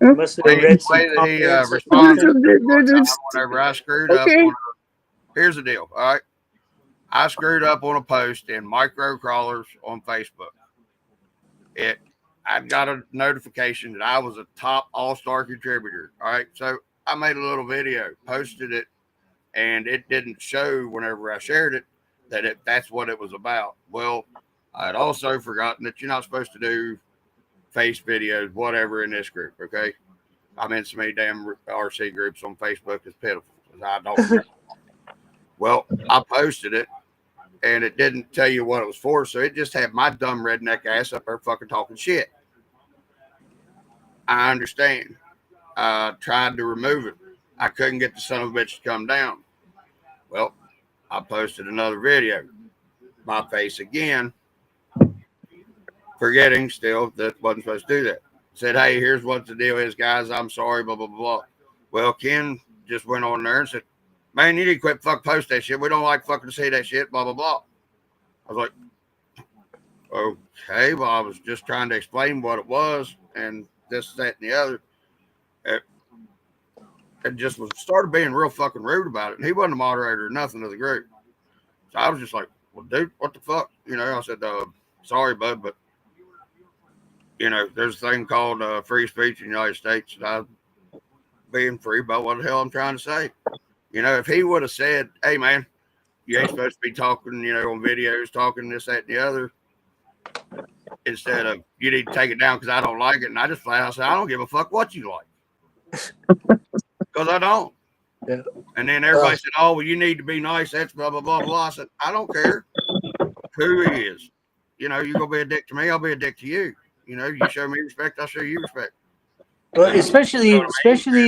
Must have read some he responds whenever I screwed up. Here's the deal. All right. I screwed up on a post in micro crawlers on Facebook. I got a notification that I was a top all-star contributor. All right. So I made a little video, posted it, and it didn't show whenever I shared it that that's what it was about. Well, I had also forgotten that you're not supposed to do face videos, whatever, in this group. Okay. I'm in so many damn RC groups on Facebook. It's pitiful. I don't. Well, I posted it, and it didn't tell you what it was for, so it just had my dumb redneck ass up there fucking talking shit. I understand. I tried to remove it. I couldn't get the son of a bitch to come down. Well, I posted another video. My face again, forgetting still that wasn't supposed to do that. Said, hey, here's what the deal is, guys. I'm sorry, blah, blah, blah. Well, Ken just went on there and said, man, you need to quit fuck post that shit. We don't like fucking to see that shit, blah, blah, blah. I was like, okay, well, I was just trying to explain what it was and this, that, and the other. It just started being real fucking rude about it. And he wasn't a moderator or nothing of the group. So I was just like, well, dude, what the fuck? You know, I said, sorry, bud, but, you know, there's a thing called free speech in the United States, and I'm being free about what the hell I'm trying to say. You know, if he would have said, hey, man, you ain't supposed to be talking, you know, on videos, talking this, that, and the other, instead of you need to take it down because I don't like it. And I just flat out said, I don't give a fuck what you like. Because I don't. Yeah. And then everybody said, oh, well, you need to be nice. That's blah, blah, blah, blah. I said, I don't care who he is. You know, you're going to be a dick to me, I'll be a dick to you. You know, you show me respect, I'll show you respect. Well, especially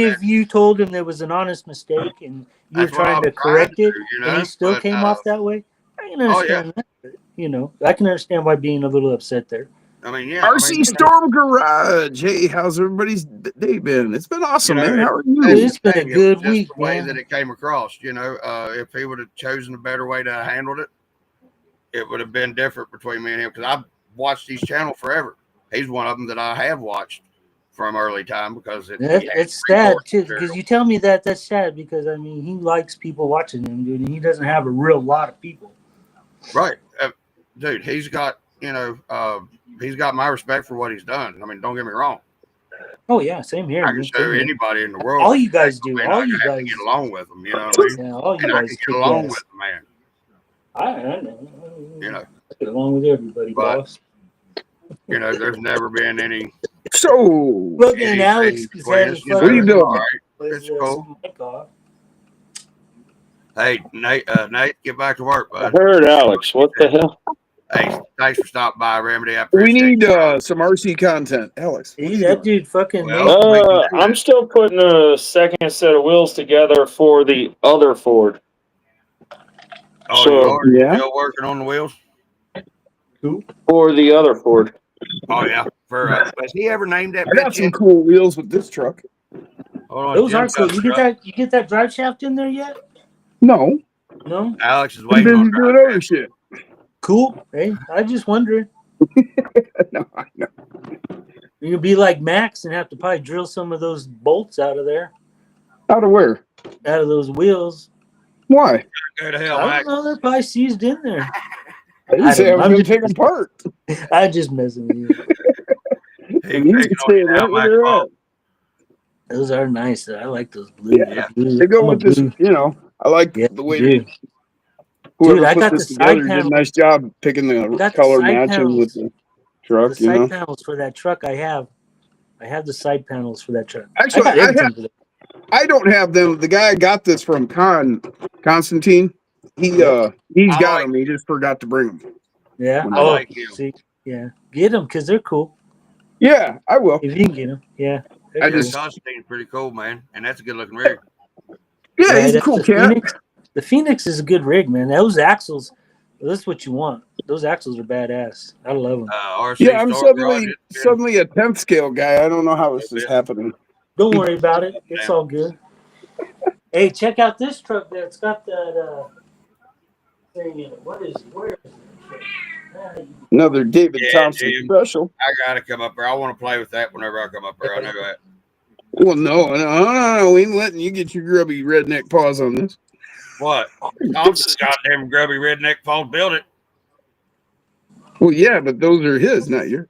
if you told him there was an honest mistake and you were trying to correct it, you know? And he still came off that way. I can understand that. But, you know, I can understand why being a little upset there. I mean, yeah. RC Storm Garage. Hey, how's everybody's day been? It's been awesome, man. How are you? It's been a good week, the way that it came across. You know, if he would have chosen a better way to handle it, it would have been different between me and him. Because I've watched his channel forever. He's one of them that I have watched from early time because it's sad too. Because you tell me that's sad because I mean he likes people watching him, dude, and he doesn't have a real lot of people. Right, dude. He's got he's got my respect for what he's done. I mean, don't get me wrong. Oh yeah, same here. I can show anybody in the world. All you guys do. All you guys get along with them. You know what I mean? Yeah, all you guys get along with the man. I know. You know, I get along with everybody, boss. You know, there's never been any. So, look, and Alex is having fun. What are you doing? Right. It's cool. Hey, Nate, get back to work, bud. I heard Alex. What the hell? Hey, thanks for stopping by, Remedy. We need some RC content, Alex. Hey, that dude fucking. I'm still putting a second set of wheels together for the other Ford. Oh, so, you are still working on the wheels? Who? For the other Ford. Oh yeah. Has he ever named that? I got some cool wheels with this truck. Those are cool. You get that drive shaft in there yet? No. No. Alex is waiting on doing other shit. Cool. Hey, I just wondering. No, I know. You'll be like Max and have to probably drill some of those bolts out of there. Out of where? Out of those wheels. Why? Go to hell, I don't know. They're probably seized in there. I didn't say I was going to take them apart. I'm just messing with you. Those are nice. I like those blue. Yeah. They go with this, you know. I like the way Whoever I put got this the side together did a panels. nice job picking I the got the color side matching with panels. the truck. The side panels for that truck I have the side panels for that truck. Actually, I got everything for that. I don't have them. The guy I got this from, Constantine. He's got them. He just forgot to bring them. Yeah. I like him. See, yeah, get them because they're cool. Yeah, I will. If you can get them, yeah. I Cool. just Constantine's pretty cool, man, and that's a good looking rig. yeah, he's a that's cool the cat. Phoenix. The Phoenix is a good rig, man. Those axles, that's what you want. Those axles are badass. I love them. RC Yeah, I'm Store Garage. suddenly a 10th scale guy. I don't know how this is happening. Don't worry about it. It's all good. Hey, check out this truck there. It's got that thing in it. Where is it? Another David Thompson Jim, special. I gotta come up there. I want to play with that whenever I come up there. I know that. Well, no, we ain't letting you get your grubby redneck paws on this. What? Thompson's goddamn grubby redneck paws built it. Well, yeah, but those are his, not yours.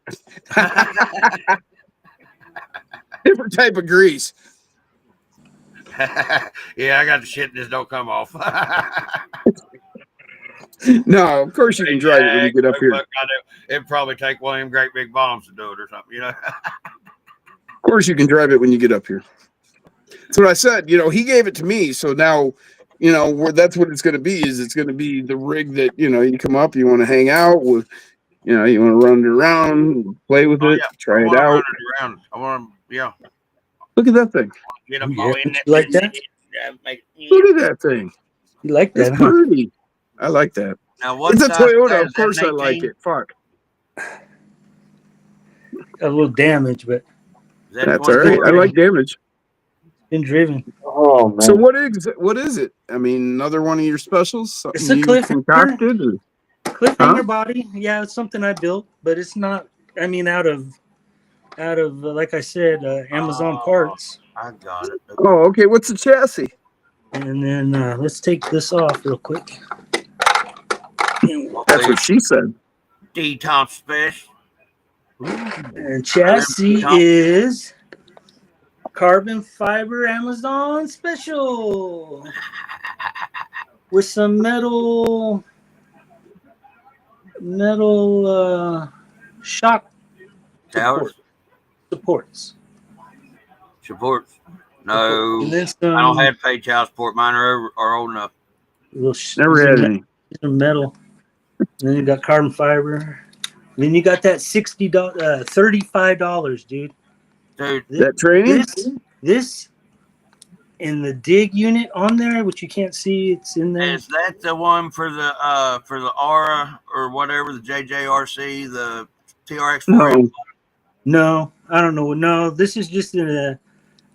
Different type of grease. Yeah, I got the shit that just don't come off. No, of course you can drive it when you get up here. It'd probably take one of them great big bombs to do it or something, you know. Of course you can drive it when you get up here. That's what I said. He gave it to me, so now, that's what it's going to be. It's going to be the rig that you come up, you want to hang out with, you want to run it around, play with it, try it out. Run it around. I want to, yeah. Look at that thing. Get them all in there. Like that? Look at that thing. You like that? It's pretty. I like that. Now, what it's a size Toyota. is Of course, that, I like it. Fuck. A little damage, but that's all right. I like damage. Been driven. Oh man. So what is it? I mean, another one of your specials? Something It's a cliffhanger. Cliffhanger body. Yeah, it's something I built, but it's not. I mean, out of like I said, Amazon parts. I got it. Oh, okay. What's the chassis? And then let's take this off real quick. That's what she said. D-Top Special. And chassis is carbon fiber Amazon special with some metal shock supports. No, I don't have to pay child support. Mine are old enough. Never had any. These are metal. And then you got carbon fiber. And then you got that $35, dude. Dude, that training? This in the dig unit on there, which you can't see, it's in there. Is that the one for the Aura or whatever, the JJRC, the TRX4? No, I don't know. No, this is just in a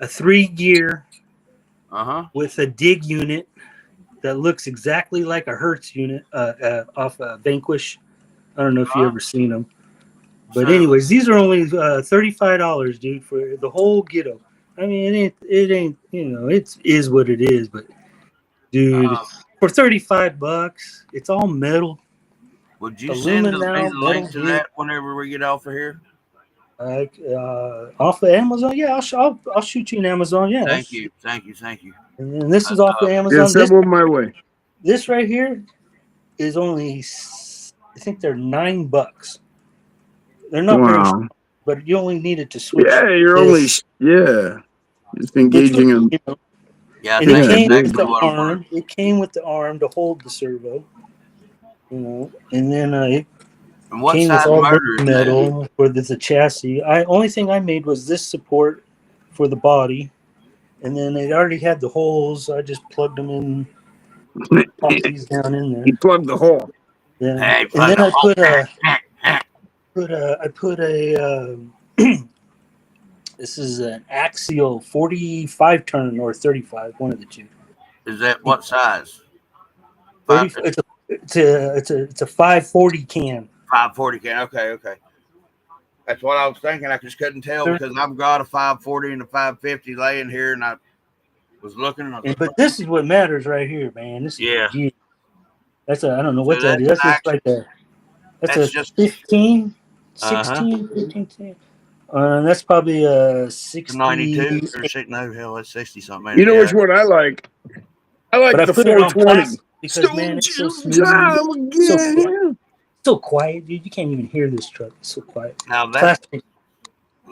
3-gear with a dig unit that looks exactly like a Hertz unit off Vanquish. I don't know if you ever seen them. But anyways, these are only $35, dude, for the whole ghetto. I mean, it ain't, it is what it is. But dude, for $35, it's all metal. Would you send me the link to that whenever we get off of here? Off of Amazon, yeah, I'll shoot you an Amazon, yeah. Thank you. And this is off of Amazon. Yeah, send one my way. This right here is only, I think they're $9. They're not very strong, but you only need it to switch. Yeah, you're only just engaging them. Yeah, and it came with the arm. It came with the arm to hold the servo. And then it came with all the metal where there's a chassis. Only thing I made was this support for the body, and then it already had the holes. I just plugged them in, popped these down in there. He plugged the hole. Yeah, and then I put a this is an axial 45 turn or 35, one of the two. Is that what size? 30, it's a 540 can. 540 can. Okay. That's what I was thinking. I just couldn't tell because I've got a 540 and a 550 laying here, and I was looking. But this is what matters right here, man. This is that's I don't know what that is. That's just like that's a just 15, 16, 15. That's probably a 60. 92 or 60. No, hell, that's 60 something. You know which one I like? I like the 420. because man, it's so smooth, so quiet, dude. You can't even hear this truck. It's so quiet. Now Classic. that's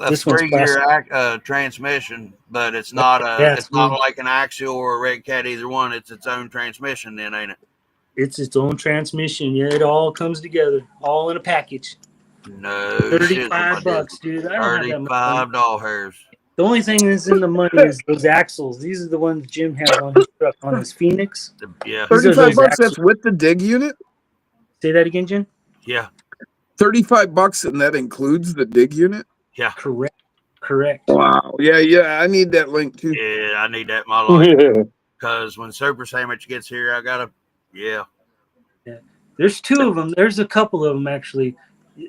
This one's 3-gear transmission, but it's not it's not like an axial or a red cat. Either one. It's its own transmission, then, ain't it? It's its own transmission. Yeah, it all comes together, all in a package. No, $35, dude. I don't have that much money. $35. The only thing that's in the money is those axles. These are the ones Jim has on his truck, on his Phoenix. Yeah, $35. That's with the dig unit. Say that again, Jim. Yeah, $35, and that includes the dig unit. Yeah, correct. Wow. Yeah. I need that link too. Yeah, I need that in my life because when Super Sandwich gets here, I gotta. Yeah. There's two of them. There's a couple of them actually.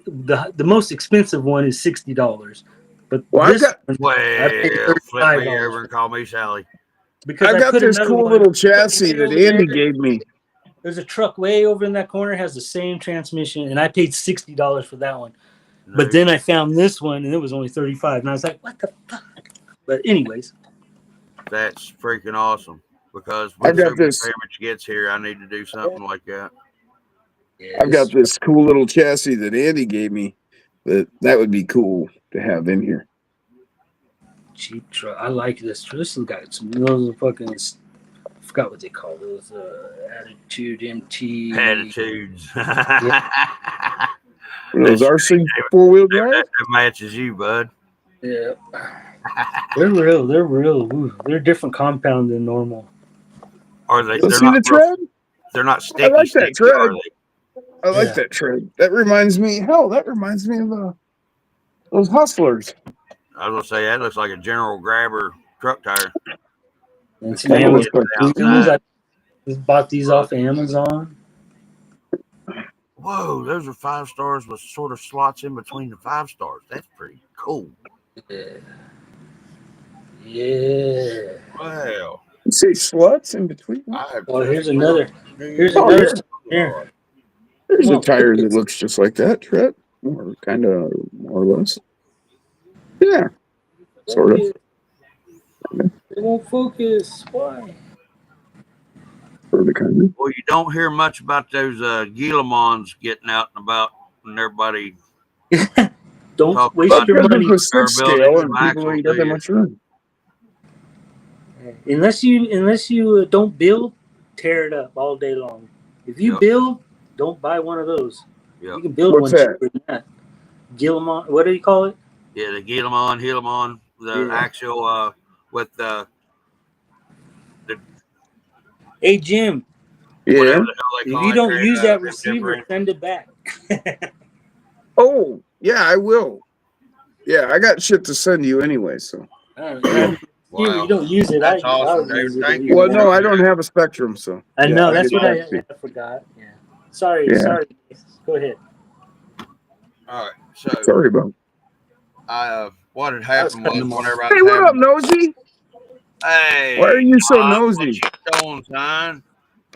The most expensive one is $60, but well, flip me over and call me Sally. Because I got this cool little chassis that Andy gave me. There's a truck way over in that corner, has the same transmission, and I paid $60 for that one. Nice. But then I found this one, and it was only $35, and I was like, "What the fuck?" But anyways, that's freaking awesome. Because when Super Sandwich gets here, I need to do something like that. Yes. I've got this cool little chassis that Andy gave me. That would be cool to have in here. Cheap truck. I like this. This has got some those fucking. I forgot what they call those. Attitude MT. Attitudes. Those RC 4-wheel drive. That matches you, bud. Yeah. They're real. Ooh, they're different compound than normal. Are they? They're not the tread? They're not sticky. I like that tread. I like that tread. That reminds me of those Hustlers. I was gonna say that looks like a General Grabber truck tire. And some I just bought these off of Amazon. Whoa, those are 5 stars with sort of slots in between the 5 stars. That's pretty cool. Yeah. Wow. You say sluts in between? Oh, here's another. Here's another. Here. There's a tire that looks just like that, Trent. More or less. Yeah. Sort of. It won't focus. Why? Well, you don't hear much about those Guillemons getting out and about, and everybody. Don't waste your money. Scale and people ain't got that much room. Unless you don't build, tear it up all day long. If you build, don't buy one of those. Yep. You can build one cheaper than that. Guillemon, what do you call it? Yeah, the Guillemon, the actual with the. Hey Jim. Yeah. If you don't use that receiver, send it back. Oh yeah, I will. Yeah, I got shit to send you anyway, so. You don't use it. That's awesome, Dave. Thank you. Well, no, I don't have a Spectrum, so. I know that's what I forgot. Yeah. Sorry. Go ahead. All right. So sorry about. What had happened was whenever I. Hey, what up, Nosy? Hey. Why are you so nosy? What you doing, son?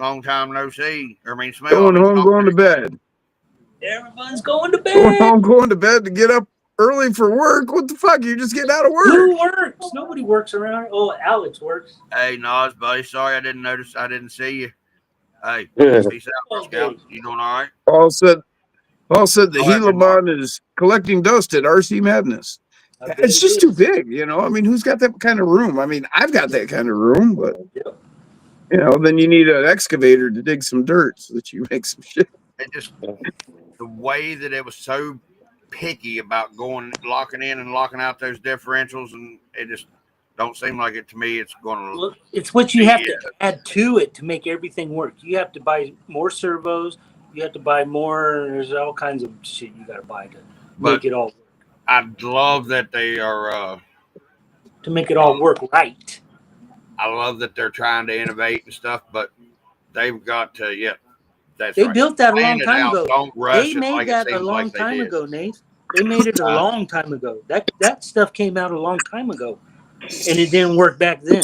Long time no see. Smell. Going home, going to bed. Everyone's going to bed. Going home, going to bed to get up early for work. What the fuck? You're just getting out of work. Who works? Nobody works around. Oh, Alex works. Hey, Nas, buddy. Sorry I didn't notice. I didn't see you. Hey, peace out, Scout. You doing all right? Paul said the Gila is collecting dust at RC Madness. It's just too big, you know. I mean, who's got that kind of room? I mean, I've got that kind of room, but you know, then you need an excavator to dig some dirt so that you make some shit. And just the way that it was so picky about locking in and locking out those differentials, and it just don't seem like it to me. It's going to. Well, it's what you have to add to it to make everything work. You have to buy more servos. You have to buy more. There's all kinds of shit you got to buy to make it all work. I love that they are to make it all work right. I love that they're trying to innovate and stuff, but they've got to. Yeah, that's they right. built that a long time ago. Don't rush they made like that a long time ago, Nate. They made it a long time ago. That stuff came out a long time ago, and it didn't work back then.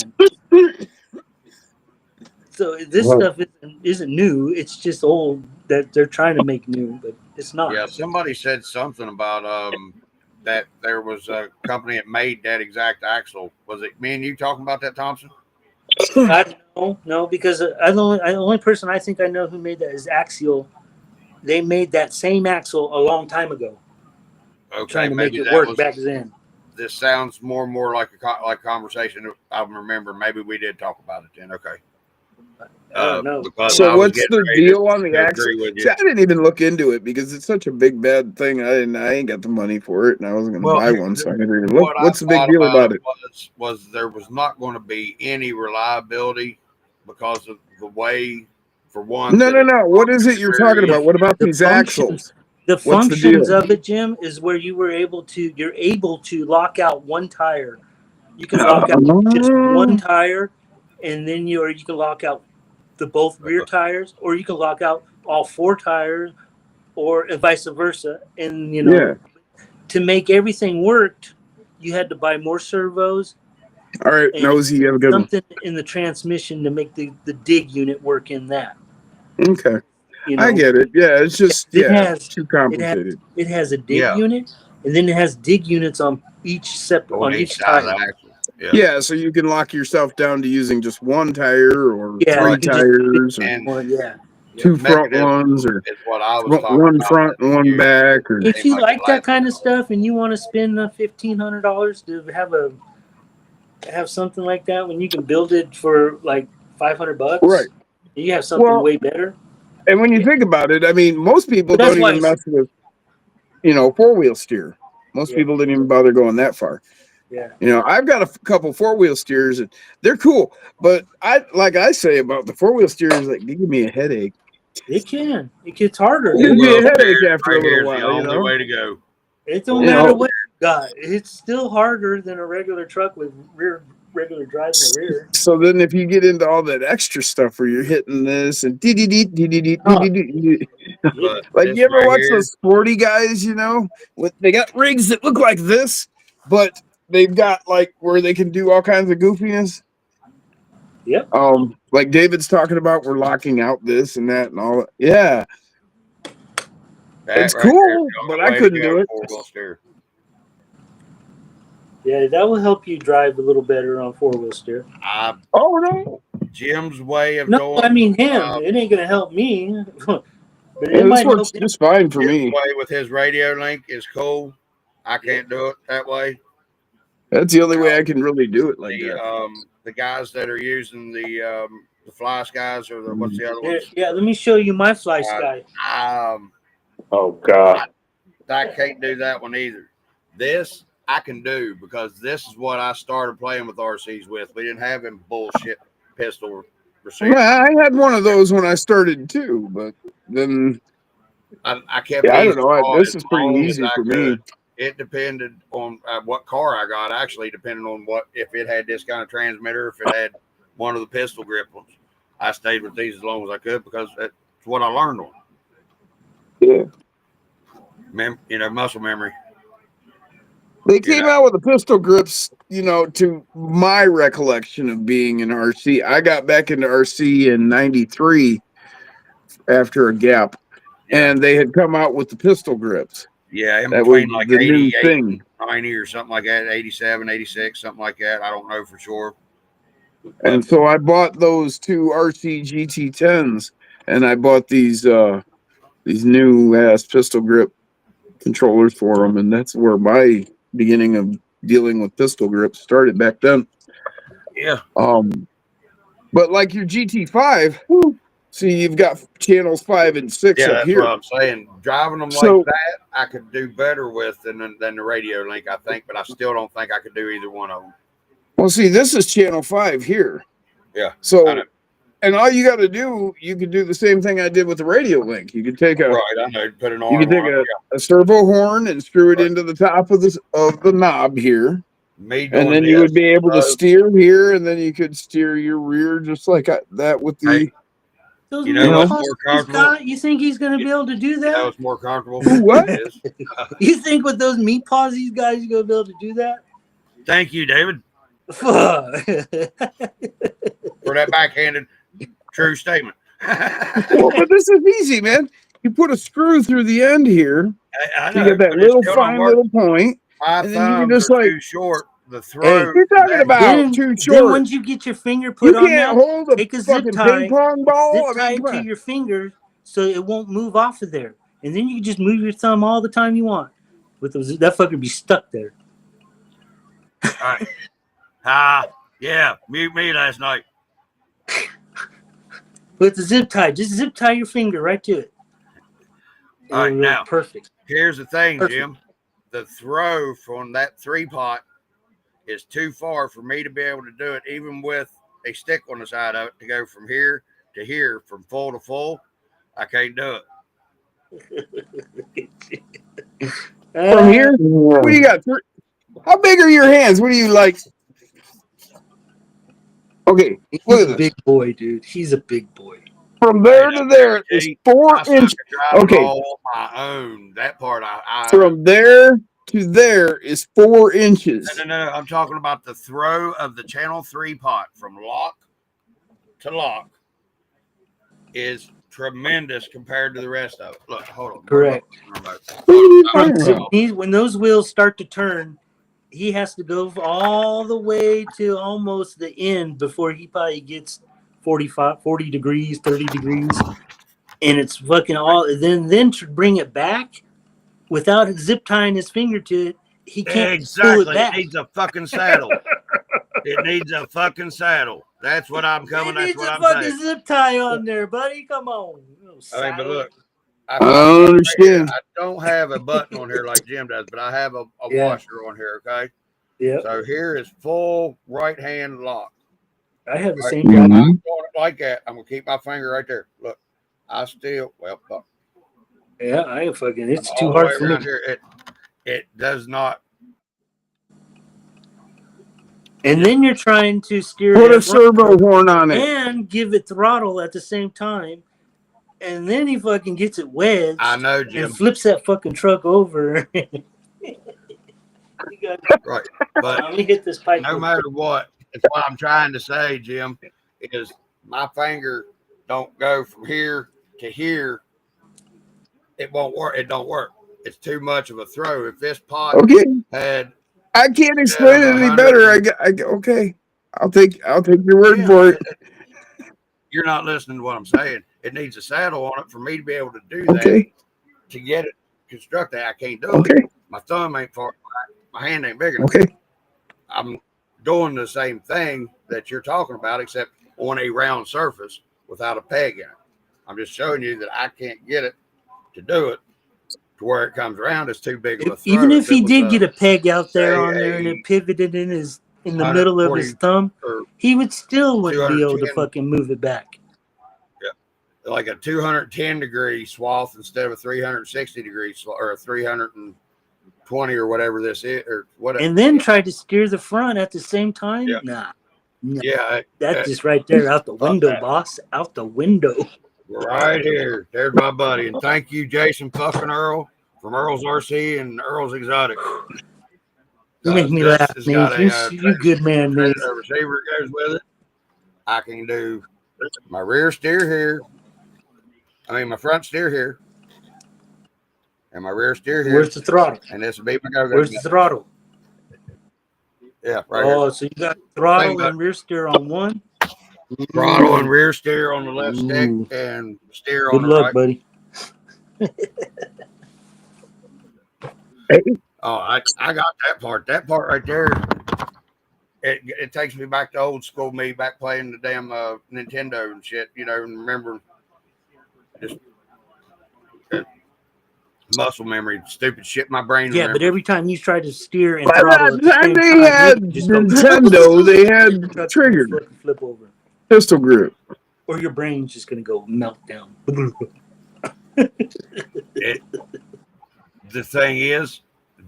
So this stuff isn't new. It's just old that they're trying to make new, but it's not. Yeah, somebody said something about that there was a company that made that exact axle. Was it me and you talking about that, Thompson? I don't No, because the only person I think I know who made that is Axial. They made that same axle a long time ago. Okay, trying to make maybe it that work was. back then. This sounds more and more like a conversation I remember. Maybe we did talk about it then. Okay. I don't know. Because So I was what's getting the ready deal on the to axle? agree with See, you. I didn't even look into it because it's such a big bad thing. I ain't got the money for it, and I wasn't going to buy one, so I never even look. What's the big deal about it? Was there was not going to be any reliability because of the way, for one. No. What is it you're talking about? What about these axles? The What's functions the deal? of it, Jim, is where you're able to lock out one tire. You can lock out just one tire, and then you can lock out the both rear tires, or you can lock out all four tires, or vice versa. And to make everything work, you had to buy more servos. All right, Nosy, you have a good one. Something in the transmission to make the dig unit work in that. Okay. I get it. Yeah, it's just too complicated. It has a dig unit, and then it has dig units on each side of the axle. Yeah, so you can lock yourself down to using just one tire or three you tires, or two front ones, or is what I was talking one about. front and one back. Or if you like that kind of stuff and you want to spend $1,500 to have something like that, when you can build it for like $500, right? You have something way better. And when you think about it, I mean, most people don't even mess with, four-wheel steer. Most people didn't even bother going that far. Yeah. I've got a couple four-wheel steers, and they're cool. But like I say about the four-wheel steers, like, they give me a headache. It can. It gets harder. It gives me a headache after a little while. The only way to go. It don't matter what you got. It's still harder than a regular truck with regular driving the rear. So then if you get into all that extra stuff where you're hitting this and like, you ever watch those sporty guys, they got rigs that look like this, but they've got like where they can do all kinds of goofiness. Yep. Like David's talking about, we're locking out this and that and all that. Yeah. It's cool, but I couldn't do it. Yeah, that will help you drive a little better on four-wheel steer. No. Jim's way of no, going. I mean him. It ain't gonna help me. But this works just fine for me. Jim's way with his radio link is cool. I can't do it that way. That's the only way I can really do it like that. The guys that are using the Fly Skies, or what's the other ones? Yeah, let me show you my Fly Sky. Oh God, I can't do that one either. This I can do because this is what I started playing with RCs with. We didn't have them bullshit pistol receivers. Well, I had one of those when I started too, but then I kept. Yeah, I don't know. This is pretty easy for me. It depended on what car I got. Actually, depending on if it had this kind of transmitter, if it had one of the pistol grip ones. I stayed with these as long as I could because that's what I learned on. Yeah. Muscle memory. They came out with the pistol grips, to my recollection of being in RC. I got back into RC in '93 after a gap, and they had come out with the pistol grips. Yeah, in that between was like the 88 new thing. 90 or something like that, 87, 86, something like that. I don't know for sure. And so I bought those two RC GT10s, and I bought these new ass pistol grip controllers for them, and that's where my beginning of dealing with pistol grips started back then. Yeah. But like your GT5, see, you've got channels 5 and 6 up that's here. what I'm saying. Driving them like that, I could do better with than the radio link, I think, but I still don't think I could do either one of them. Well, see, this is channel 5 here. Yeah. So, and all you got to do, you could do the same thing I did with the radio link. You could take I know. Put an arm. You could take a servo horn and screw it into the top of the knob here. And then you would be able to steer here, and then you could steer your rear just like that with the. Those what's more comfortable? You think he's going to be able to do that? That was more comfortable. What? You think with those meat paws, these guys are going to be able to do that? Thank you, David. For that backhanded true statement. Well, but this is easy, man. You put a screw through the end here. I know, you get that little fine little point. My and then you can thumbs just are too short the throw. You're talking about too Then short. once you get your finger You put on can't that, hold a take a zip fucking tie, ping pong ball. zip tie it to your finger so it won't move off of there. And then you can just move your thumb all the time you want. With those, that fucker be stuck there. All right. Yeah, mute me last night. With the zip tie, just zip tie your finger right to it. All right, now perfect. Here's the thing, Jim. The throw from that 3-pot is too far for me to be able to do it, even with a stick on the side of it, to go from here to here, from full to full. I can't do it. From here? What do you got? How big are your hands? What do you like? Okay, he's a big boy, dude. He's a big boy. From there to there is 4 inches. Okay. All my own. That part From there to there is 4 inches. No. I'm talking about the throw of the channel 3 pot from lock to lock is tremendous compared to the rest of it. Look, hold on. Correct. When those wheels start to turn, he has to go all the way to almost the end before he probably gets 40 degrees, 30 degrees. And it's fucking all. Then to bring it back without zip tying his finger to it, he can't pull it back. It needs a fucking saddle. It needs a fucking saddle. That's what I'm coming. That's what I'm saying. It needs a fucking zip tie on there, buddy. Come on. I mean, but look. I don't understand. I don't have a button on here like Jim does, but I have a washer on here, okay? Yeah. So here is full right hand lock. I have the same job. I'm doing it like that. I'm gonna keep my finger right there. Look, I still fuck. Yeah, I fucking it's too hard for me. Here. It does not. And then you're trying to steer put a servo horn on it and give it throttle at the same time. And then he fucking gets it wedged. I know, Jim. And flips that fucking truck over. Right. But let me hit this pipe. No matter what, it's what I'm trying to say, Jim, is my finger don't go from here to here. It won't work. It don't work. It's too much of a throw. If this pot had, I can't explain it any better. Okay. I'll take your word for it. You're not listening to what I'm saying. It needs a saddle on it for me to be able to do that. To get it constructed, I can't do it. My thumb ain't far. My hand ain't big enough. I'm doing the same thing that you're talking about, except on a round surface without a peg in it. I'm just showing you that I can't get it to do it to where it comes around. It's too big of a throw. Even if he did get a peg out there on there and it pivoted in the middle of his thumb, he wouldn't be able to fucking move it back. Like a 210 degree swath instead of a 360 degree or a 320 or whatever this is, or whatever. And then try to steer the front at the same time. Nah. Yeah, that's just right there out the window, boss. Out the window. Right here. There's my buddy, and thank you, Jason fucking Earl from Earl's RC and Earl's Exotic. You make me laugh, man. You good man, man. The receiver goes with it. I can do my rear steer here. My front steer here. And my rear steer here. Where's the throttle? And this will be my go-go. Where's the throttle? Yeah, right here. So you got throttle and rear steer on one? Throttle and rear steer on the left stick and steer on the right. Good luck, buddy. Oh, I got that part. That part right there. It takes me back to old school me, back playing the damn Nintendo and shit, and remember just muscle memory, stupid shit my brain remembers. But every time you try to steer and throttle at the same time, they had Nintendo, they had triggered flip over pistol grip, or your brain's just gonna go melt down. The thing is,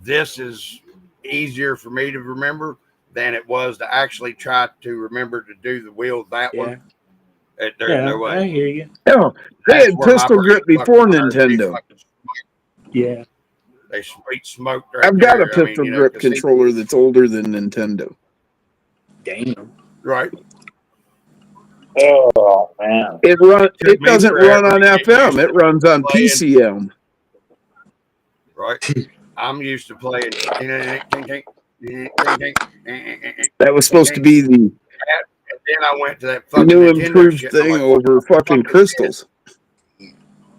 this is easier for me to remember than it was to actually try to remember to do the wheel that one. There's no way. I hear you. No, they had pistol grip before Nintendo. Yeah. They sweet smoked. I've got a pistol grip controller that's older than Nintendo. Damn. Right. Oh man. It doesn't run on FM. It runs on PCM. Right. I'm used to playing. That was supposed to be the And then I went to that fucking new Nintendo improved shit. thing Like, over fucking crystals.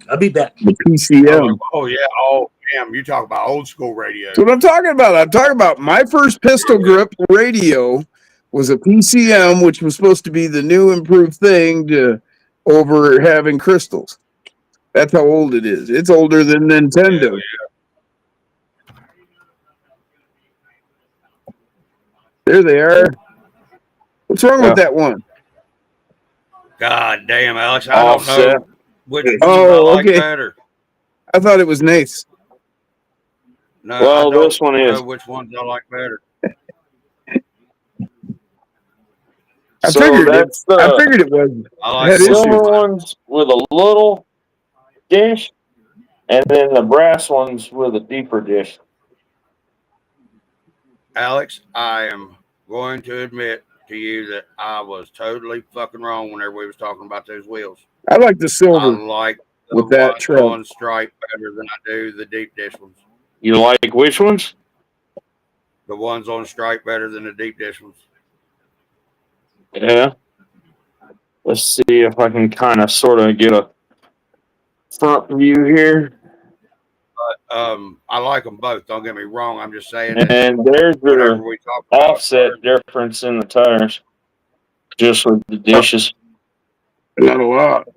I'll be back. The I'm PCM. like, oh yeah, oh damn, you talk about old school radio. That's what I'm talking about. I'm talking about my first pistol grip radio was a PCM, which was supposed to be the new improved thing to over having crystals. That's how old it is. It's older than Nintendo. Yeah. There they are. What's wrong with that one? God damn, Alex, I don't know which one I like better. I thought it was Nate's. No, well, I don't this one know is. which ones I like better. I figured it was. I like silver ones with a little dish, and then the brass ones with a deeper dish. Alex, I am going to admit to you that I was totally fucking wrong whenever we was talking about those wheels. I like the silver. I like the with that ones truck on stripe better than I do the deep dish ones. You like which ones? The ones on stripe better than the deep dish ones. Yeah. Let's see if I can kind of sort of get a front view here. But I like them both. Don't get me wrong. I'm just saying. And there's your offset difference in the tires, just with the dishes. Not a lot.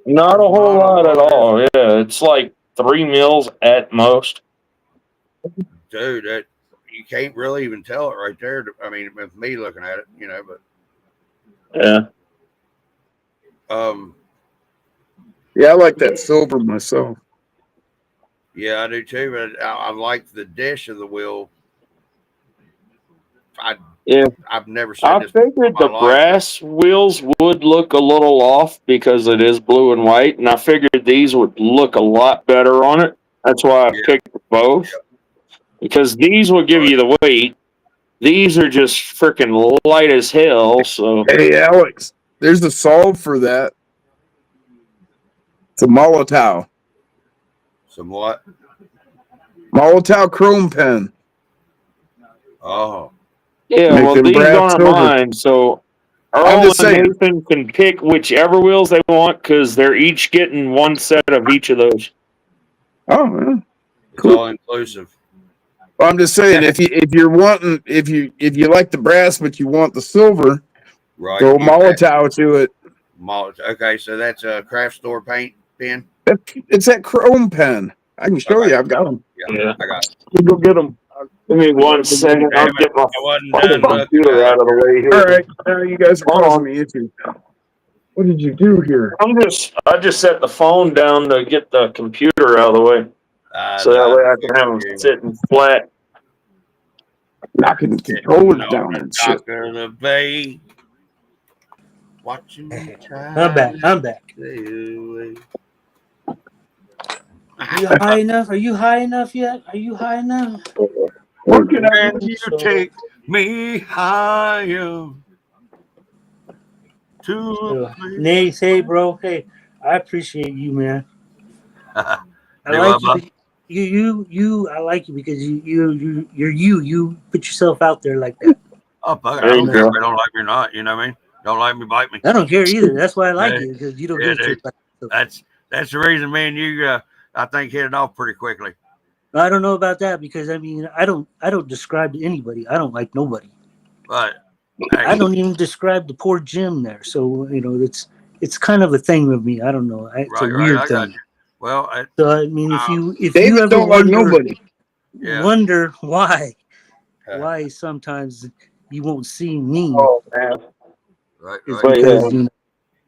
Not a whole lot at all. Yeah, it's like 3 mils at most. Dude, that you can't really even tell it right there. I mean, with me looking at it, you know, but yeah. Yeah, I like that silver myself. Yeah, I do too. But I like the dish of the wheel. I've never seen. I figured the brass wheels would look a little off because it is blue and white, and I figured these would look a lot better on it. That's why I picked both. Because these will give you the weight. These are just freaking light as hell. So hey, Alex, there's the solve for that. It's a Molotov. Some what? Molotov chrome pen. Oh. Yeah, Make well, them these brass aren't silver. mine, so I'm just Earl and saying. Nathan can pick whichever wheels they want because they're each getting one set of each of those. Oh, man. It's all inclusive. Well, I'm just saying, if you like the brass but you want the silver, right? Go Molotov to it. Okay, so that's a craft store paint pen. It's that chrome pen. I can show you. I've got them. Yeah, I got it. You go get them. Give me 1 second. I'll get my computer out of the way here. All right, now you guys are causing me issues. What did you do here? I just set the phone down to get the computer out of the way, so that way I can have them sitting flat. Knocking the controllers down and shit. The bay. Watching me try. I'm back. Are you high enough? Are you high enough yet? Are you high enough? Working on you take me higher. Nate, hey, bro. Hey, I appreciate you, man. I like you. You. I like you because you're you. You put yourself out there like that. Oh, fuck it. I don't care if they don't like me or not. You know what I mean? Don't like me, bite me. I don't care either. That's why I like you because you don't give a shit. That's the reason, man. You, I think, hit it off pretty quickly. I don't know about that because I mean I don't describe to anybody. I don't like nobody. But I don't even describe the poor Jim there. So you know it's kind of a thing with me. I don't know. It's a weird thing. Well, so I mean if David you ever don't like nobody. Wonder why sometimes you won't see me. Oh man. Right. Because, you know,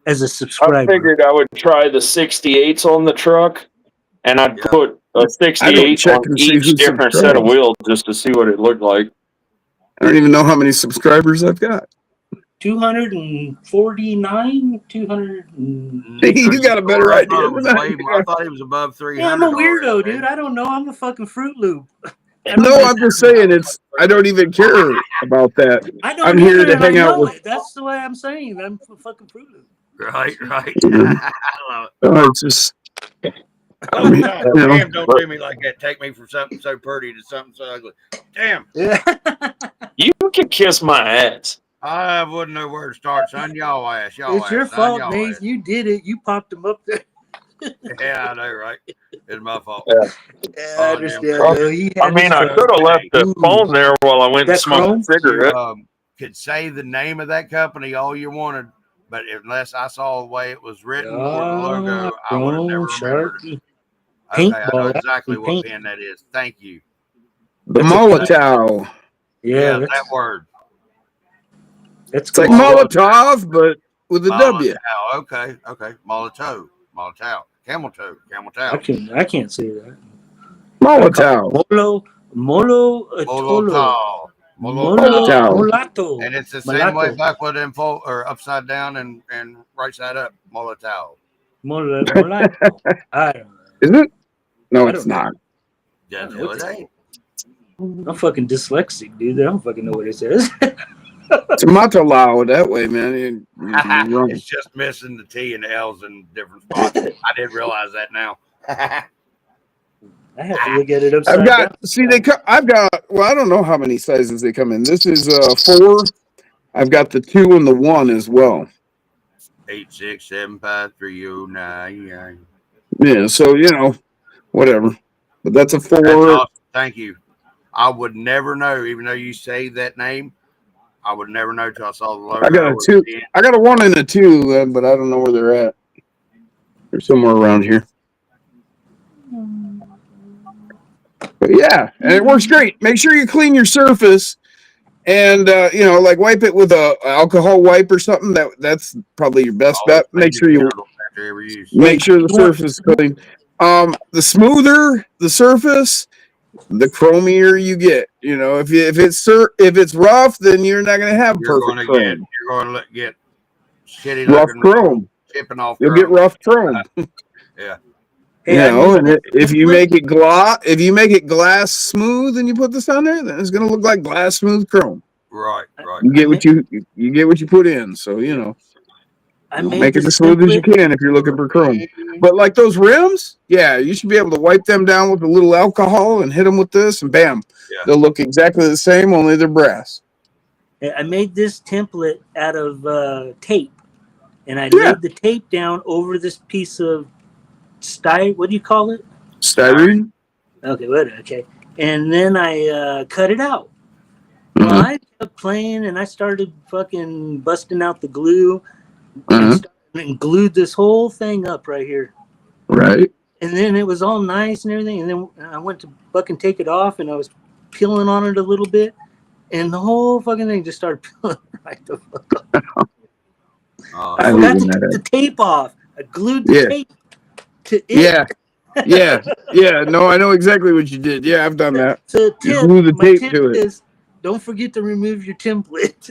as a subscriber, I figured I would try the 68s on the truck, and I'd put a 68 on each different set of wheels just to see what it looked like. I don't even know how many subscribers I've got. 249, 200. You got a better idea than I thought he was above 300. Yeah, I'm a weirdo, dude. I don't know. I'm a fucking Fruit Loop. No, I'm just saying I don't even care about that. I'm here to hang out with. That's the way I'm saying. I'm a fucking Fruit Loop. Right. I love it. It's just. Oh, God, damn, don't do me like that. Take me from something so pretty to something so ugly. Damn. Yeah. You can kiss my ass. I wouldn't know where to start, son. Y'all ass. It's your Son. fault, Y'all Mace. ass. You did it. You popped them up there. Yeah, I know, right? It's my fault. Yeah. Yeah, I Oh, understand, damn. though. He I had his mean, I fun. could have left the Ooh. phone there while I went and That smoked Chrome? a cigarette. You could say the name of that company all you wanted, but unless I saw the way it was written or the logo, I would have never Chrome, remembered Sharpie. it. Okay, I know Paintball. exactly Actually, what paint. pen that is. Thank you. The That's a Molotov. Yeah, that's, that word. that's It's like good. Molotov, but with a W. Molotov. Okay. Molotov. Camel toe. I can't say that. Molotov. Molo Molotov. Molotov. Molato. And it's the same way Mulatto. backward and or upside down and right side up. Molotov. Molato. I don't know. Is it? No, I it's don't know. not. Yeah, know what it ain't. I'm fucking dyslexic, dude. I don't fucking know what it says. Tomato lao that way, man. You're wrong. It's just missing the T and the L's in different spots. I did realize that now. I have to look at it I've upside down. got, see, I've got, well, I don't know how many sizes they come in. This is 4. I've got the 2 and the 1 as well. 8, 6, 7, 5, 3, 0, 9. Yeah, so, whatever. But that's a 4. That's awesome. Thank you. I would never know, even though you say that name, I would never know till I saw the logo. I got a 2. I got a 1 and a 2, but I don't know where they're at. They're somewhere around here. But yeah, and it works great. Make sure you clean your surface, and like wipe it with a alcohol wipe or something. That's probably your best bet. Make sure the surface is clean. The smoother the surface, the chromier you get. If it's rough, then you're not gonna have perfect chrome. You're gonna get shitty rough looking chrome. chipping off. You'll get rough chrome. Yeah. Hey, and if you make it glass smooth and you put this on there, then it's gonna look like glass smooth chrome. Right. You get what you put in. So make it as smooth as you can if you're looking for chrome. But like those rims, yeah, you should be able to wipe them down with a little alcohol and hit them with this, and bam, they'll look exactly the same, only they're brass. I made this template out of tape, and I laid the tape down over this piece of what do you call it? Styrene. Okay. And then I cut it out. Well, I kept playing, and I started fucking busting out the glue, and glued this whole thing up right here. Right. And then it was all nice and everything. And then I went to fucking take it off, and I was peeling on it a little bit, and the whole fucking thing just started peeling right the fuck off. I forgot to take the tape off. I glued the tape to it. Yeah. No, I know exactly what you did. Yeah, I've done that. So you glue the tape tip to it. is, don't forget to remove your template.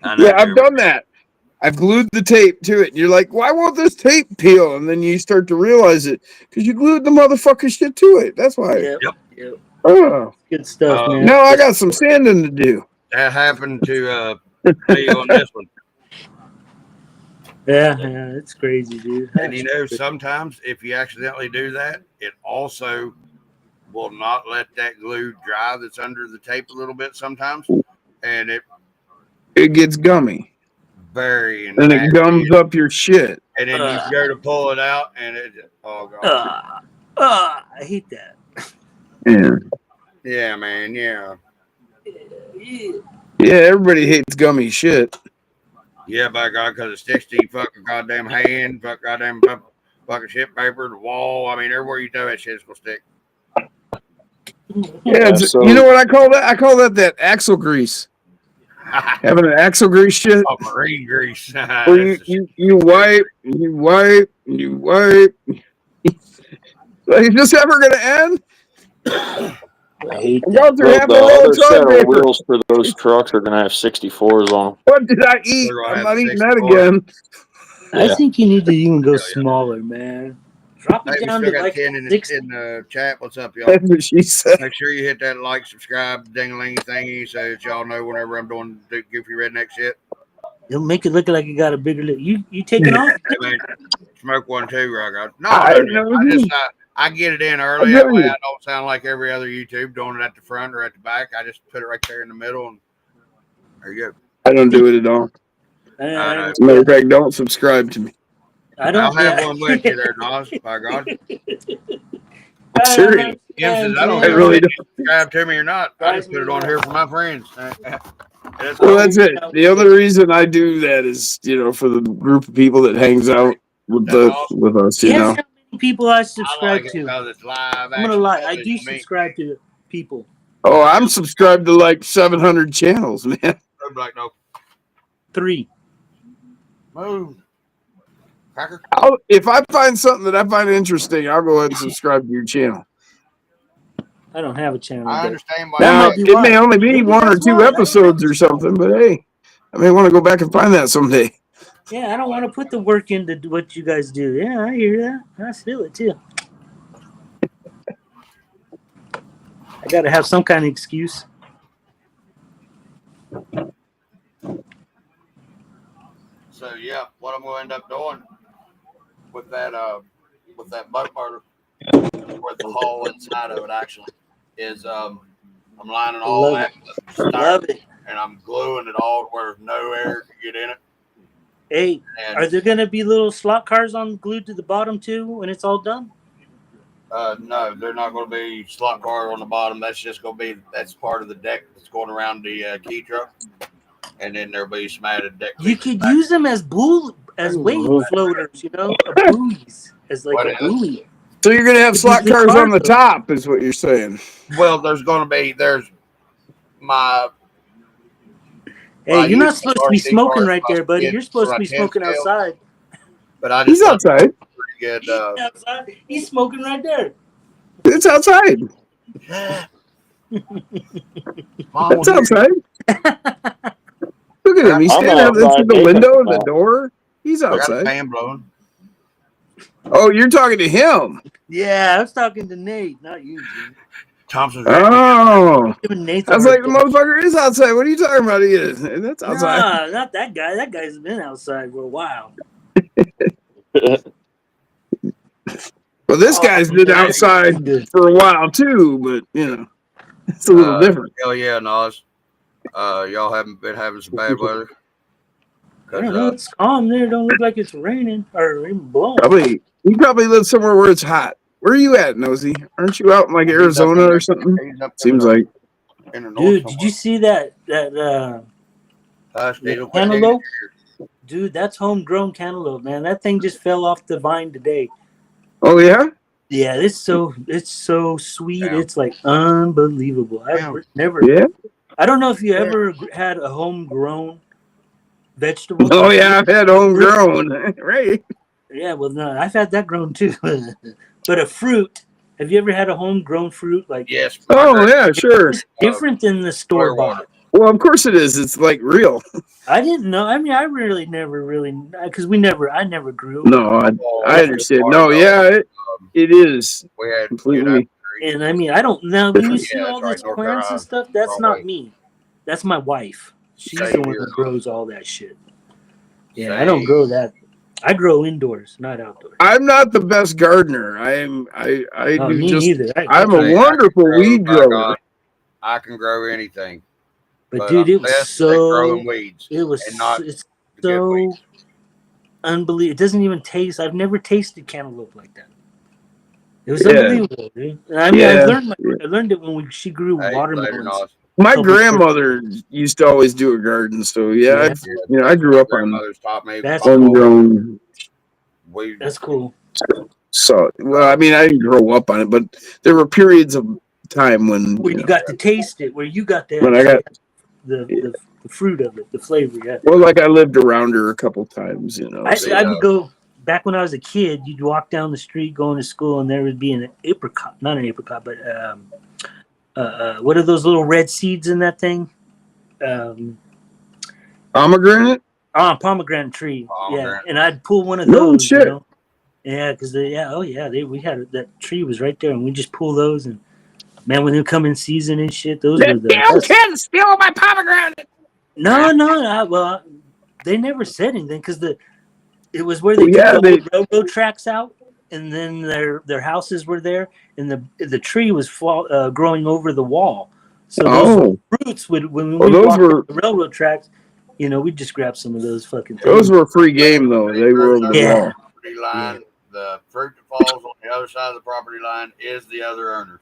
I've done that. I've glued the tape to it. And you're like, why won't this tape peel? And then you start to realize it because you glued the motherfucker shit to it. That's why. Yep. Oh, good stuff, man. No, I got some sanding to do. That happened to me on this one. Yeah, it's crazy, dude. And sometimes if you accidentally do that, it also will not let that glue dry that's under the tape a little bit sometimes. And it gets gummy. And it gums up your shit. And then you go to pull it out and God. I hate that. Yeah, man, yeah. Yeah, everybody hates gummy shit. Yeah, by God, because it sticks to your fucking goddamn hand, goddamn fucking shit paper, the wall. I mean, everywhere you throw that shit's gonna stick. Yeah, you know what I call that? I call that axle grease. Having an axle grease shit. Oh, marine grease. Where you wipe. Is this ever gonna end? I hate that. The other set of wheels for those trucks are going to have 64s on them. What did I eat? I'm not eating that again. I think you need to even go smaller, man. Drop it down to like 10 in the chat. What's up, y'all? That's what she said. Make sure you hit that like, subscribe, ding-a-ling thingy so that y'all know whenever I'm doing goofy redneck shit. You'll make it look like you got a bigger lip. You take it off? Hey, man, smoke one too, Rock. No, I get it in early. That way I don't sound like every other YouTube doing it at the front or at the back. I just put it right there in the middle, and there you go. I don't do it at all. As a matter of fact, don't subscribe to me. I'll have one with you there, Nos. By God. Serious. Kim says, I don't know if you subscribe to me or not. I just put it on here for my friends. Well, that's it. The other reason I do that is, for the group of people that hangs out with us. Guess how many people I subscribe to? It's live. I'm gonna lie. I do subscribe to people. Oh, I'm subscribed to like 700 channels, man. No. 3. Move. Cracker. If I find something that I find interesting, I'll go ahead and subscribe to your channel. I don't have a channel. I understand why. Now, it may only be 1 or 2 episodes or something, but hey, I may want to go back and find that someday. Yeah, I don't want to put the work into what you guys do. Yeah, I hear that. I feel it too. I got to have some kind of excuse. So yeah, what I'm going to end up doing with that butt motor, with the hole inside of it actually, is I'm lining all that Love it. and I'm gluing it all where no air can get in it. Hey, are there going to be little slot cars glued to the bottom too when it's all done? No, they're not going to be slot car on the bottom. That's just going to be part of the deck that's going around the key truck, and then there'll be some added deck. You could use them as weight floaters, buoys, as like a buoy. So you're going to have slot cars on the top, is what you're saying? Well, there's my. Hey, you're not supposed to be smoking right there, buddy. You're supposed to be smoking outside. But he's outside. Good, he's outside. He's smoking right there. It's outside. It's outside. Look at him. He's standing up into the window and the door. He's outside. I got a fan blowing. Oh, you're talking to him. Yeah, I was talking to Nate, not you, Jim. Thompson's I was like, the motherfucker is outside. What are you talking about? He is. That's outside. Nah, not that guy. That guy's been outside for a while. Well, this guy's been outside for a while too, but it's a little different. Hell yeah, Nas. Y'all haven't been having some bad weather. I don't know. It's calm there. Don't look like it's raining or even blowing. You probably live somewhere where it's hot. Where are you at, Nosy? Aren't you out in like Arizona or something? Seems like. Dude, did you see that cantaloupe? Dude, that's homegrown cantaloupe, man. That thing just fell off the vine today. Oh yeah? Yeah, it's so sweet. Damn. It's like unbelievable. I've never. Yeah. I don't know if you ever had a homegrown vegetable. Oh yeah, I've had homegrown. Right. Yeah, well, no, I've had that grown too. But a fruit. Have you ever had a homegrown fruit? Like yes. Oh yeah, sure. It's different than the store bought. Well, of course it is. It's like real. I didn't know. I mean, I really never because I never grew. No, I understand. No, yeah, it is. We had completely. And I mean, I don't know. When you see all these plants and stuff, that's not me. That's my wife. She's the one who grows all that shit. Yeah, I don't grow that. I grow indoors, not outdoors. I'm not the best gardener. I'm a wonderful weed grower. I can grow anything. But dude, it was so it's so unbelievable. It doesn't even taste. I've never tasted cantaloupe like that. It was unbelievable, dude. I mean, I learned it when she grew watermelons. My grandmother used to always do a garden, so I grew up on homegrown. That's cool. So, well, I mean, I didn't grow up on it, but there were periods of time when you got to taste it, where you got to when I got the fruit of it, the flavor. Yeah. Well, like I lived around her a couple times, I would go back when I was a kid. You'd walk down the street going to school, and there would be not an apricot, but what are those little red seeds in that thing? Pomegranate? Pomegranate tree. Yeah, and I'd pull one of those. Shit. Yeah, because we had that tree was right there, and we just pull those. And man, when they come in season and shit, those were the damn kids steal my pomegranate. No. Well, they never said anything because It was where they took the old railroad tracks out, and then their houses were there, and the tree was growing over the wall. So those roots would when we walked on the railroad tracks, we'd just grab some of those fucking things. Those were free game though. They were over the wall. Property line. The fruit that falls on the other side of the property line is the other owners.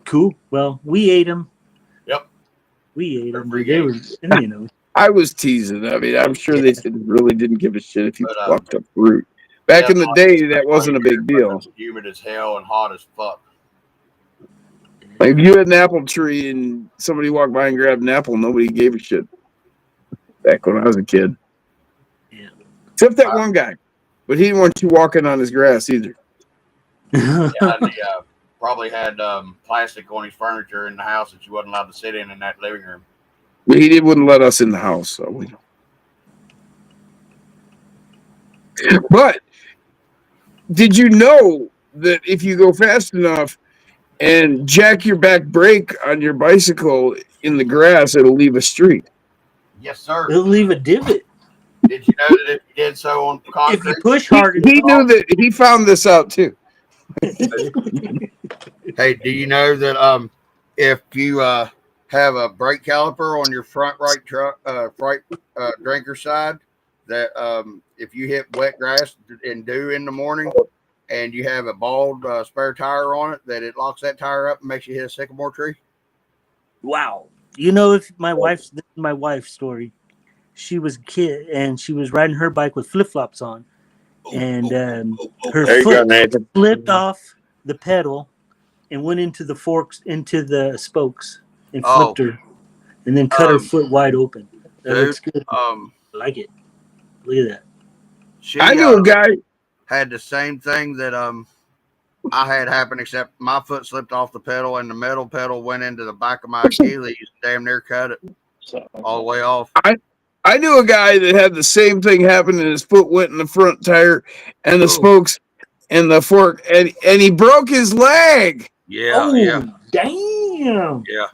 Cool. Well, we ate them. Yep. We ate them. They were, I was teasing. I mean, I'm sure they really didn't give a shit if you plucked up fruit. Back in the day, that wasn't a big deal. It's humid as hell and hot as fuck. Like if you had an apple tree and somebody walked by and grabbed an apple, nobody gave a shit. Back when I was a kid. Yeah. Except that one guy. But he didn't want you walking on his grass either. Yeah, he probably had plastic on his furniture in the house that you wasn't allowed to sit in that living room. But he wouldn't let us in the house, so we don't. But did you know that if you go fast enough and jack your back brake on your bicycle in the grass, it'll leave a streak? Yes, sir. It'll leave a divot. Did you know that if you did so on concrete? If you push hard enough. He knew that. He found this out too. Hey, do you know that if you have a brake caliper on your front right truck, drinker side, that if you hit wet grass and dew in the morning, and you have a bald spare tire on it, that it locks that tire up and makes you hit a sycamore tree? Wow. If my wife's story, she was a kid and she was riding her bike with flip-flops on, and her foot slipped off the pedal and went into the spokes and flipped her, and then cut her foot wide open. That looks good. I like it. Look at that. I knew a guy had the same thing that I had happen, except my foot slipped off the pedal and the metal pedal went into the back of my Achilles, damn near cut it all the way off. I knew a guy that had the same thing happen, and his foot went in the front tire and the spokes and the fork, and he broke his leg. Yeah. Damn. Yeah.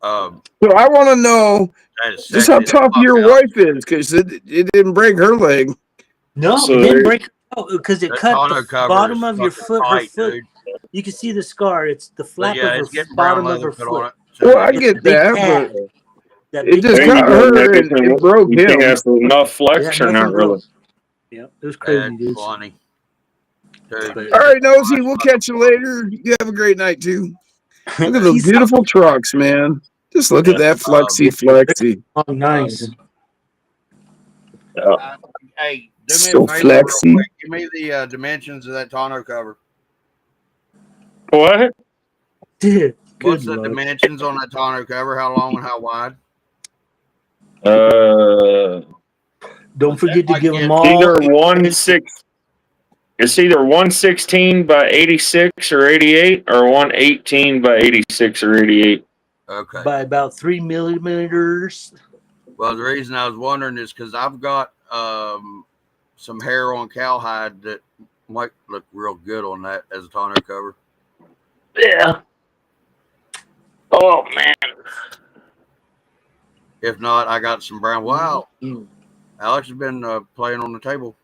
So I want to know just how tough your wife is, because it didn't break her leg. No, it didn't break because it cut the bottom of your foot. Her foot. Dude. You can see the scar. It's the flap of her bottom of her foot. Well, I get that, but it just got her and it broke him. You think that's enough flex or not really? Yeah, it was crazy, dude. Funny. All right, Nosy, we'll catch you later. You have a great night, too. Look at those beautiful trucks, man. Just look at that flexy. Oh, nice. Hey, do me so a favor real flexy. quick. Give me the dimensions of that tonneau cover. What? Dude, what's the dimensions on that tonneau cover? How long and how wide? Don't forget to give them all. Either 116 by 86 or 88, or 118 by 86 or 88. Okay. By about 3 millimeters. Well, the reason I was wondering is because I've got some hair on cowhide that might look real good on that as a tonneau cover. Yeah. Oh man. If not, I got some brown. Wow. Alex has been playing on the table.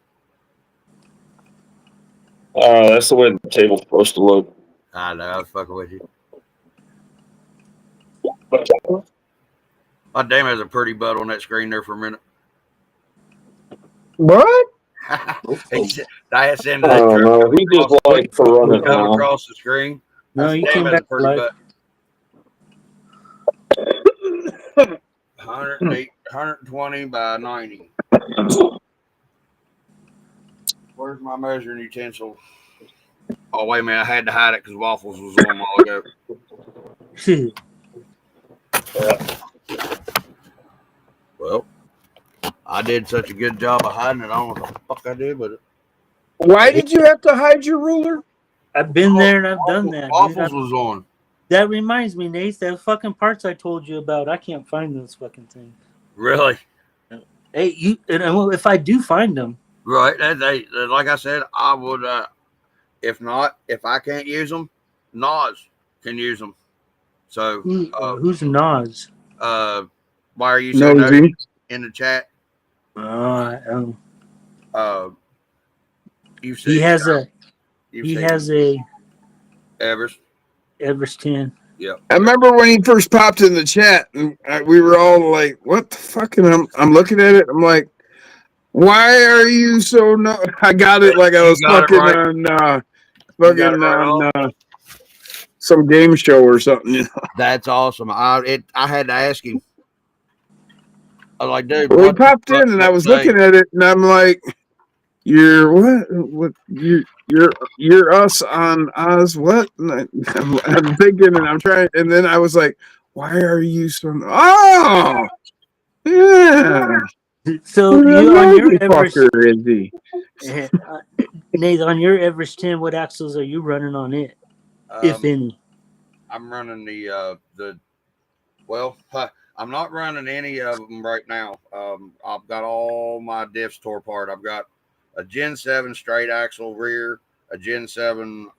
That's the way the table's supposed to look. I know. I was fucking with you. Oh, damn, there's a pretty butt on that screen there for a minute. What? I sent no, he just likes to run it down across the screen. No, you came back pretty butt. 120 by 90. Where's my measuring utensil? Oh, wait a minute. I had to hide it because Waffles was on a while ago. Well, I did such a good job of hiding it. I don't know what the fuck I did, but why did you have to hide your ruler? I've been there and I've done that. Waffles was on. That reminds me, Nate, that fucking parts I told you about, I can't find those fucking things. Really? Hey, if I do find them. Right. Like I said, I would, if I can't use them, Nas can use them. So, who's Nas? Why are you saying that in the chat? You've seen, He has a Everest. Everest 10. Yep. I remember when he first popped in the chat, and we were all like, "What the fuck?" And I'm looking at it. I'm like, "Why are you so no?" I got it like I was fucking on some game show or something. You know? That's awesome. I had to ask him. I was like, dude, Well, he what the popped fuck in, and did I I was say? looking at it, and I'm like, "You're what? What? You're us on Oz? What?" And I'm thinking, and I'm trying, and then I was like, "Why are you so?" Oh, yeah. So What a you on your lazy Everest, fucker is he? Nate, on your Everest 10, what axles are you running on it, if any? I'm running I'm not running any of them right now. I've got all my diffs tore apart. I've got a Gen 7 straight axle rear, a Gen 7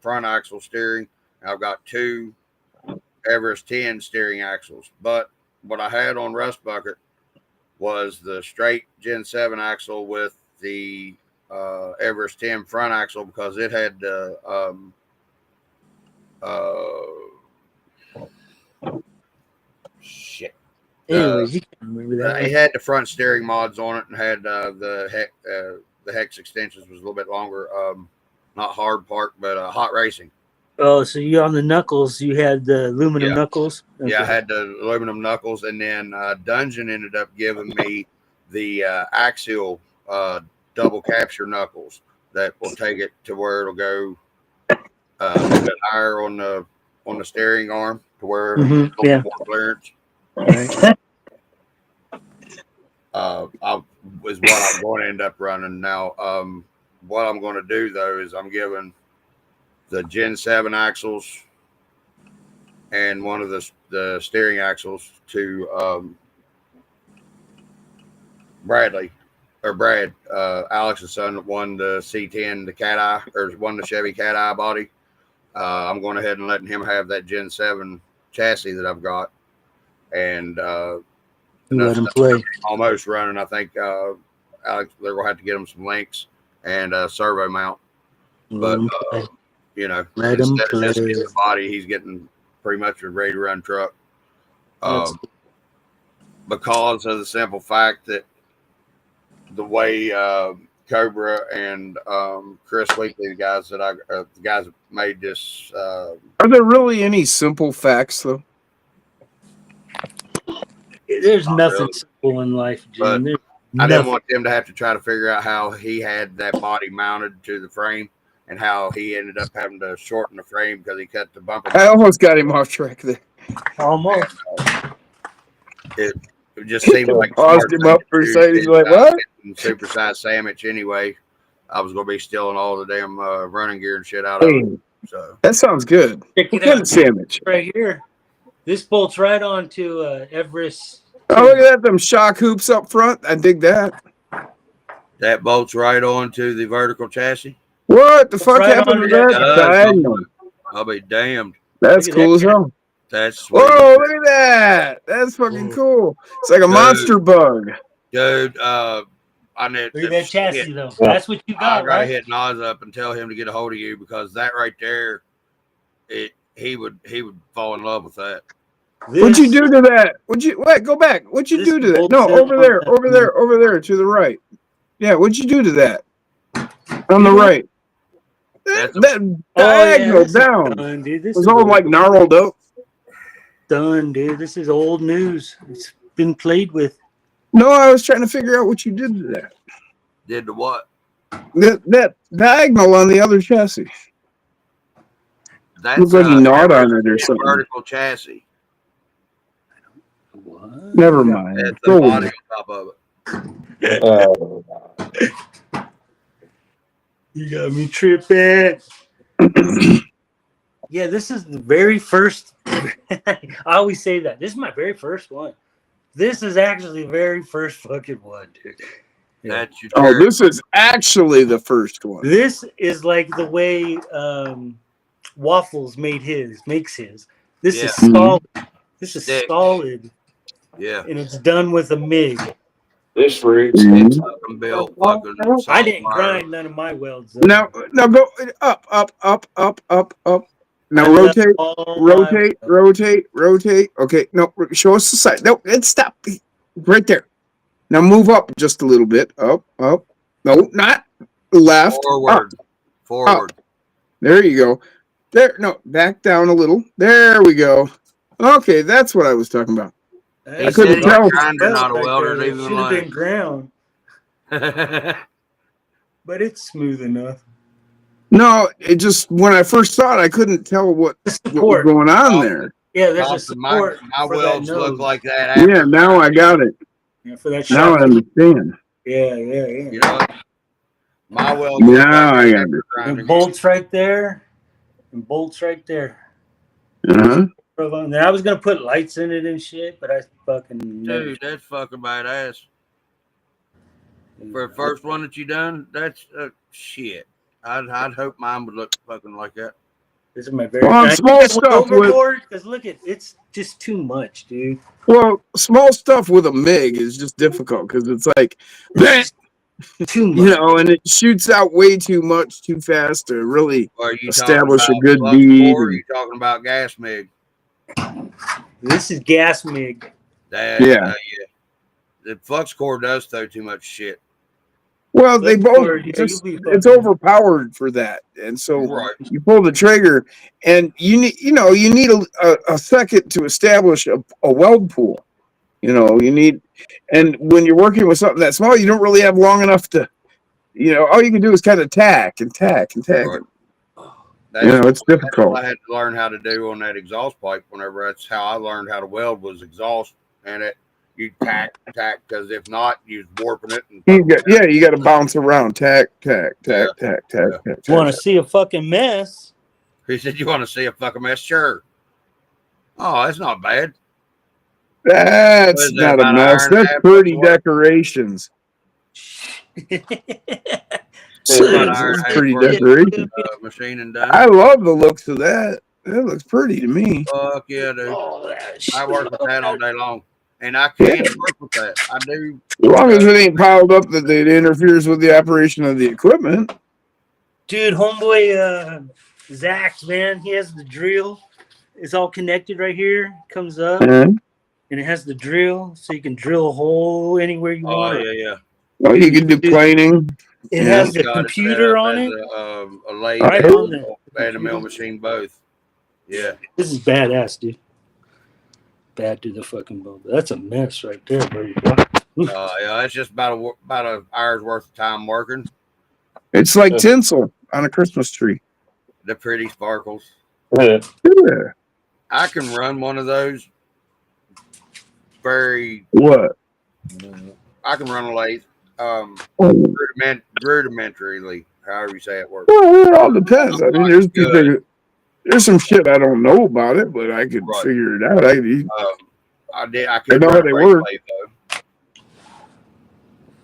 front axle steering. I've got 2 Everest 10 steering axles. But what I had on Rust Bucket was the straight Gen 7 axle with the Everest 10 front axle because it had shit. Anyways, you can't remember that. It had the front steering mods on it and had the hex extensions was a little bit longer. Not hard park, but hot racing. Oh, so you on the knuckles? You had the aluminum knuckles. Okay. Yeah, I had the aluminum knuckles, and then Dungeon ended up giving me the axial double capture knuckles that will take it to where it'll go a little bit higher on the steering arm to where it'll get a little more clearance. Right. Is what I'm going to end up running now. What I'm going to do though is I'm giving the Gen 7 axles and one of the steering axles to Brad, Alex's son that won the C10, the Cat Eye, or won the Chevy Cat Eye body. I'm going ahead and letting him have that Gen 7 chassis that I've got, and let him play. Almost running. I think Alex, they're going to have to get him some links and a servo mount. But you know, let him instead play. of just getting the body, he's getting pretty much a ready to run truck. Because of the simple fact that the way Cobra and Chris Weekly, the guys that made this. Are there really any simple facts though? There's nothing simple in life, Jim. I didn't want them to have to try to figure out how he had that body mounted to the frame and how he ended up having to shorten the frame because he cut the bumper. I almost got him off track there. Almost. It just seemed like paused him up for a second. He's like, "What?" Supersized sandwich. Anyway, I was going to be stealing all the damn running gear and shit out of it. So that sounds good. What kind of sandwich? Right here. This bolts right onto Everest. Oh, look at that! Them shock hoops up front. I dig that. That bolts right onto the vertical chassis. What the fuck happened to that diagonal? I'll be damned. That's cool as hell. That's sweet. Whoa, look at that. That's fucking cool. It's like a monster bug. Dude, I need look at that chassis though. That's what you got, right? I gotta hit Nas up and tell him to get a hold of you because that right there, he would fall in love with that. What'd you do to that? Go back. What'd you do to that? No, over there to the right. Yeah, what'd you do to that? On the right. That diagonal down. Done, dude. It was all like gnarled up. Done, dude. This is old news. It's been played with. No, I was trying to figure out what you did to that. Did to what? That diagonal on the other chassis. That's looks like you gnawed on it or something. Vertical chassis. What? Never mind. That's the body on top of it. You got me tripping. Yeah, this is the very first. I always say that. This is my very first one. This is actually the very first fucking one, dude. Yeah. This is actually the first one. This is like the way Waffles makes his. This is solid. This is solid. Yeah. And it's done with a MIG. This rig's fucking built fucking. I didn't wire. grind none of my welds. Though. Now go up. Now I left rotate, all my rotate. Okay, no, show us the side. No, and stop. Right there. Now move up just a little bit. Up. No, not left. Forward. Up. There you go. There. No, back down a little. There we go. Okay, that's what I was talking about. I couldn't tell. Not a welder, it should have been ground. But it's smooth enough. No, it just when I first saw it, I couldn't tell what was going on there. Yeah, there's a support. My welds look like that. Yeah, now I got it. Yeah, for that now I understand. Yeah. You know, my welds. Now I got it. And bolts right there. And bolts right there. Uh-huh. And I was gonna put lights in it and shit, but I fucking dude, that's fucking badass. For the first one that you done, that's shit. I'd hope mine would look fucking like that. This is my very small stuff overboard because look at it's just too much, dude. Well, small stuff with a MIG is just difficult because it's like too much, you know, and it shoots out way too much too fast to really establish a good bead. Or are you talking about gas MIG? This is gas MIG. Yeah. The flux core does throw too much shit. Well, they both it's overpowered for that, and so you pull the trigger, and you need a second to establish a weld pool. You know, you need, and when you're working with something that small, you don't really have long enough to, all you can do is kind of tack. Right. It's difficult. I had to learn how to do on that exhaust pipe. Whenever that's how I learned how to weld was exhaust, and you tack, because if not, you're warping it. And you got to bounce around, tack. You want to see a fucking mess? He said, "You want to see a fucking mess?" Sure. Oh, that's not bad. That's not a mess. That's pretty decorations. Pretty decoration. Machine and done. I love the looks of that. That looks pretty to me. Fuck yeah, dude. I work with that all day long. And I can work with that. I do. As long as it ain't piled up that it interferes with the operation of the equipment. Dude, homeboy Zach, man, he has the drill. It's all connected right here. Comes up. And it has the drill, so you can drill a hole anywhere you want. Oh, yeah. Oh, you can do planing. It has the computer on it. A lathe and a mill machine both. Yeah. This is badass, dude. Bad to the fucking bone. That's a mess right there, buddy. Yeah, it's just about an hour's worth of time working. It's like tinsel on a Christmas tree. The pretty sparkles. Yeah. I can run one of those I can run a lathe rudimentarily, however you say it works. Well, it all depends. I mean, there's some shit I don't know about it, but I could figure it out. I know how they work.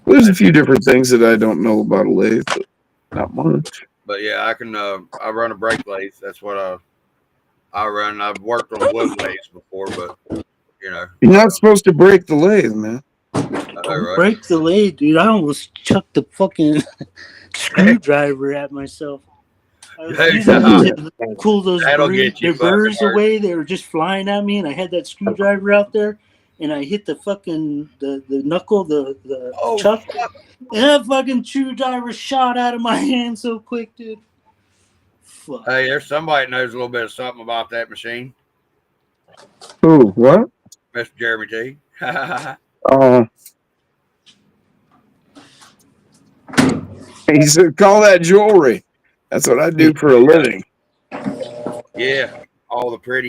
There's a few different things that I don't know about a lathe, but not much. But yeah, I can. I run a brake lathe. That's what I run. I've worked on wood lathes before, but you're not supposed to break the lathe, man. Break the lathe, dude. I almost chucked the fucking screwdriver at myself. I was using to cool those burrs away. They were just flying at me, and I had that screwdriver out there, and I hit the fucking the knuckle, the chuck, and that fucking screwdriver shot out of my hand so quick, dude. Fuck. Hey, there's somebody that knows a little bit of something about that machine. Who? What? Mr. Jeremy T. He said, "Call that jewelry." That's what I do for a living. Yeah, all the pretty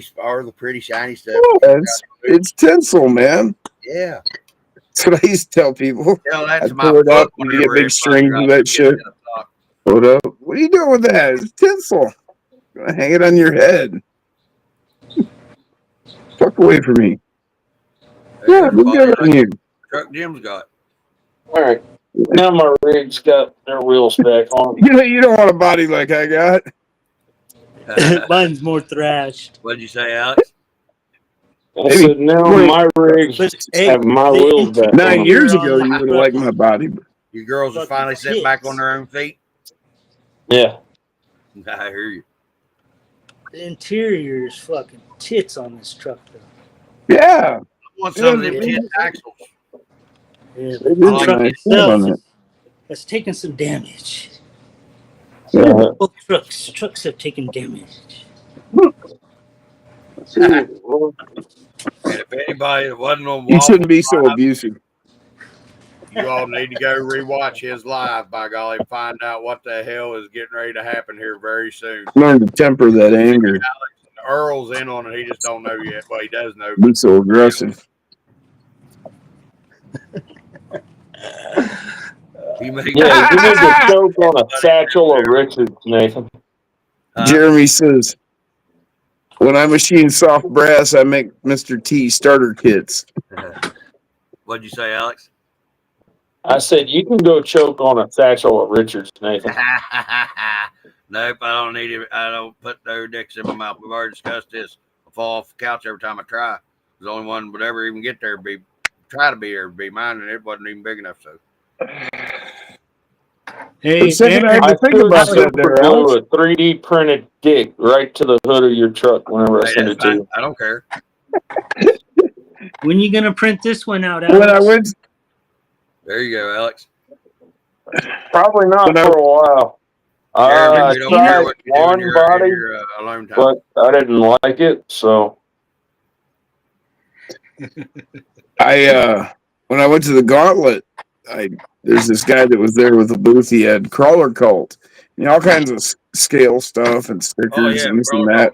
shiny stuff. Yeah, it's tinsel, man. Yeah, that's what I used to tell people. That's I pull it up and you get big strings of that shit. Pull it up. What are you doing with that? It's tinsel. I'm gonna hang it on your head. Fuck away from me. Yeah, look at you. Truck Jim's got. All right. Now my rig's got their wheels back on. You don't want a body like I got. Mine's more thrashed. What'd you say, Alex? I said, no, my rig have my wheels back. 9 years ago, you would have liked my body. You girls are finally sitting back on their own feet. Yeah. I hear you. The interior is fucking tits on this truck, though. Yeah. I want some of them tit axles. Yeah, the truck itself has taken some damage. Both trucks have taken damage. And if anybody wasn't on You shouldn't be so abusive. You all need to go rewatch his live, by golly, and find out what the hell is getting ready to happen here very soon. Learn to temper that anger. Earl's in on it. He just don't know yet. Well, he does know. Be so aggressive. You need to choke on a satchel of Richards, Nathan. Jeremy says, when I machine soft brass, I make Mr. T starter kits. What'd you say, Alex? I said, you can go choke on a satchel of Richards, Nathan. Nope, I don't need it. I don't put no dicks in my mouth. We've already discussed this. I fall off the couch every time I try. The only one would ever even get there try to be there, be mine, and it wasn't even big enough. So, hey, second, I had to think about that. There, Alex. A 3D printed dick right to the hood of your truck whenever I send it to you. I don't care. When you gonna print this one out, Alex? When I went. There you go, Alex. Probably not for a while. I tried one body, but I didn't like it, so. When I went to the Gauntlet, there's this guy that was there with a booth. He had Crawler Cult, all kinds of scale stuff and stickers and this and that.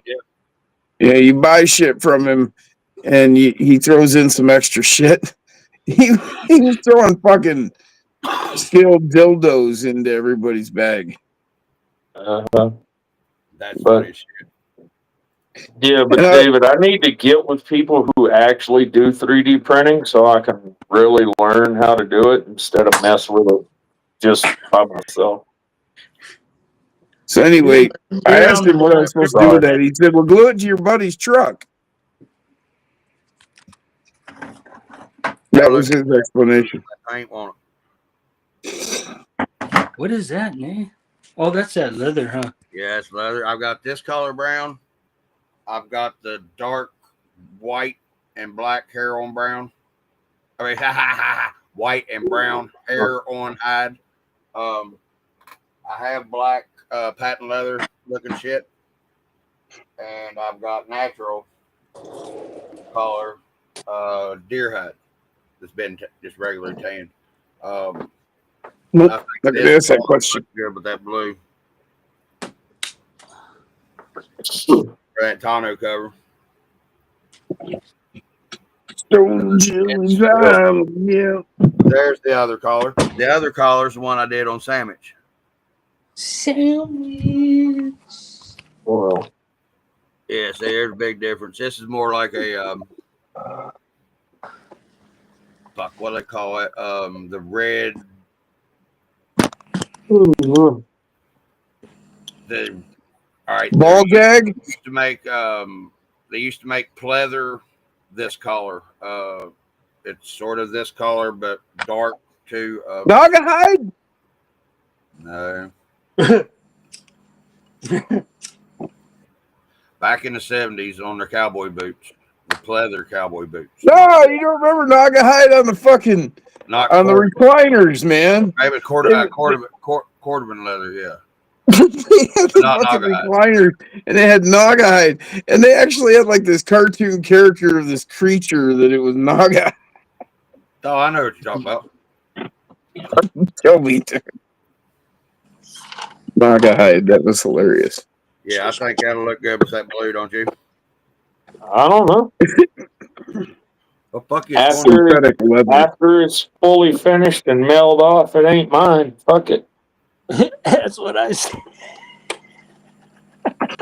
Yeah, you buy shit from him, and he throws in some extra shit. He was throwing fucking scaled dildos into everybody's bag. That's funny shit. Yeah, but David, I need to get with people who actually do 3D printing so I can really learn how to do it instead of mess with it just by myself. So anyway, I asked him what I was supposed to do with that. He said, well, glue it to your buddy's truck. That was his explanation. I ain't want it. What is that, man? Oh, that's that leather, huh? Yeah, it's leather. I've got this color brown. I've got the dark white and black hair on brown. I mean, white and brown hair on hide. I have black patent leather looking shit. And I've got natural color deer hide that's been just regular tan. Nope. I can answer that question. Good with that blue. That tonneau cover. Stone Jim's yeah. There's the other collar. The other collar is the one I did on sandwich. Sandwich. Well, yeah, see, there's a big difference. This is more like a fuck, what do they call it? The red. All right. Ball gag. They used to make pleather this color. It's sort of this color, but dark too. Naugahyde? No. Back in the 70s on their cowboy boots, the pleather cowboy boots. No, you don't remember Naugahyde on the fucking the recliners, man. Maybe Cordovan leather, yeah. They had the fucking recliners, and they had Naugahyde, and they actually had like this cartoon character of this creature that it was Naugahyde. Oh, I know what you're talking about. Tell me, Naugahyde, that was hilarious. Yeah, I think that'll look good with that blue, don't you? I don't know. Well, fuck you. After it's fully finished and mailed off, it ain't mine. Fuck it. That's what I said.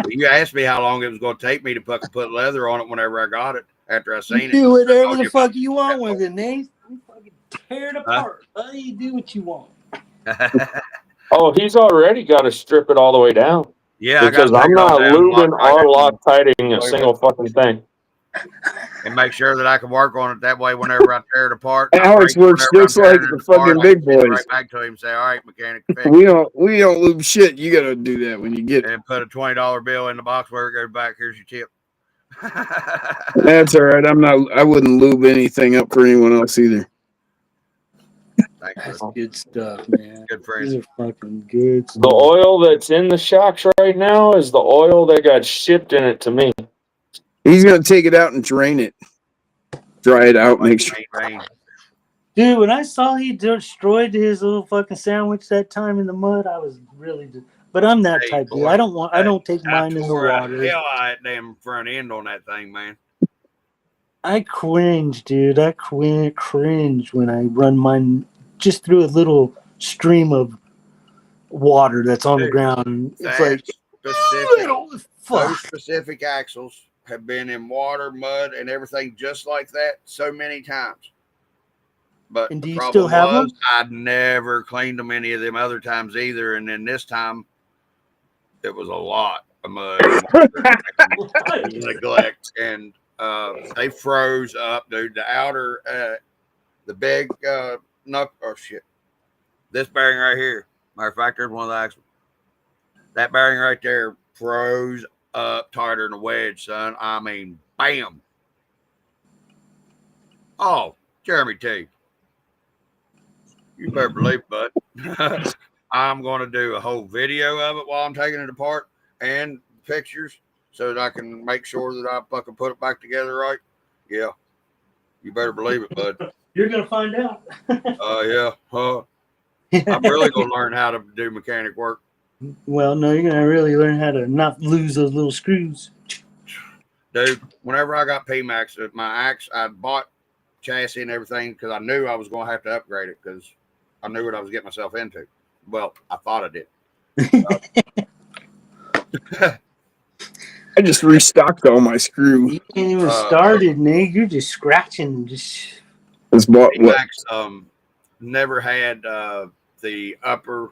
You asked me how long it was going to take me to fucking put leather on it whenever I got it after I seen it. Do whatever the fuck you want with it, Nate. You fucking tear it apart. You do what you want. Oh, he's already got to strip it all the way down. Yeah, because I'm not lubing or Loctiting a single fucking thing. and make sure that I can work on it that way whenever I tear it apart. Alex works just like the fucking big boys. Right back to him and say, all right, mechanic, fix it. We don't lube shit. You gotta do that when you get it. And put a $20 bill in the box where it goes back. Here's your tip. That's all right. I wouldn't lube anything up for anyone else either. That's good stuff, man. Good friends. These are fucking good stuff. The oil that's in the shocks right now is the oil that got shipped in it to me. He's gonna take it out and drain it, dry it out, make sure. Dude, when I saw he destroyed his little fucking sandwich that time in the mud, I was really. But I'm that type dude. I don't take mine in the water. Hell, I damn front end on that thing, man. I cringe, dude. I cringe when I run mine just through a little stream of water that's on the ground. It's like those specific axles have been in water, mud, and everything just like that so many times. But and do the you problem still have them? I'd never cleaned them any of them other times either, and then this time it was a lot of mud, and neglect, and they froze up, dude. The outer, the big knuckle. Oh shit! This bearing right here. Matter of fact, there's one of the axles. That bearing right there froze up tighter than a wedge, son. I mean, bam. Oh, Jeremy T. You better believe, bud. I'm going to do a whole video of it while I'm taking it apart and pictures so that I can make sure that I fucking put it back together right. Yeah. You better believe it, bud. You're going to find out. Yeah. I'm really going to learn how to do mechanic work. Well, no, you're going to really learn how to not lose those little screws. Dude, whenever I got PMAX, my axe, I bought chassis and everything because I knew I was going to have to upgrade it because I knew what I was getting myself into. Well, I thought I did. I just restocked all my screw. You ain't even started, Nate. You're just scratching. It's bought what? PMAX, never had the upper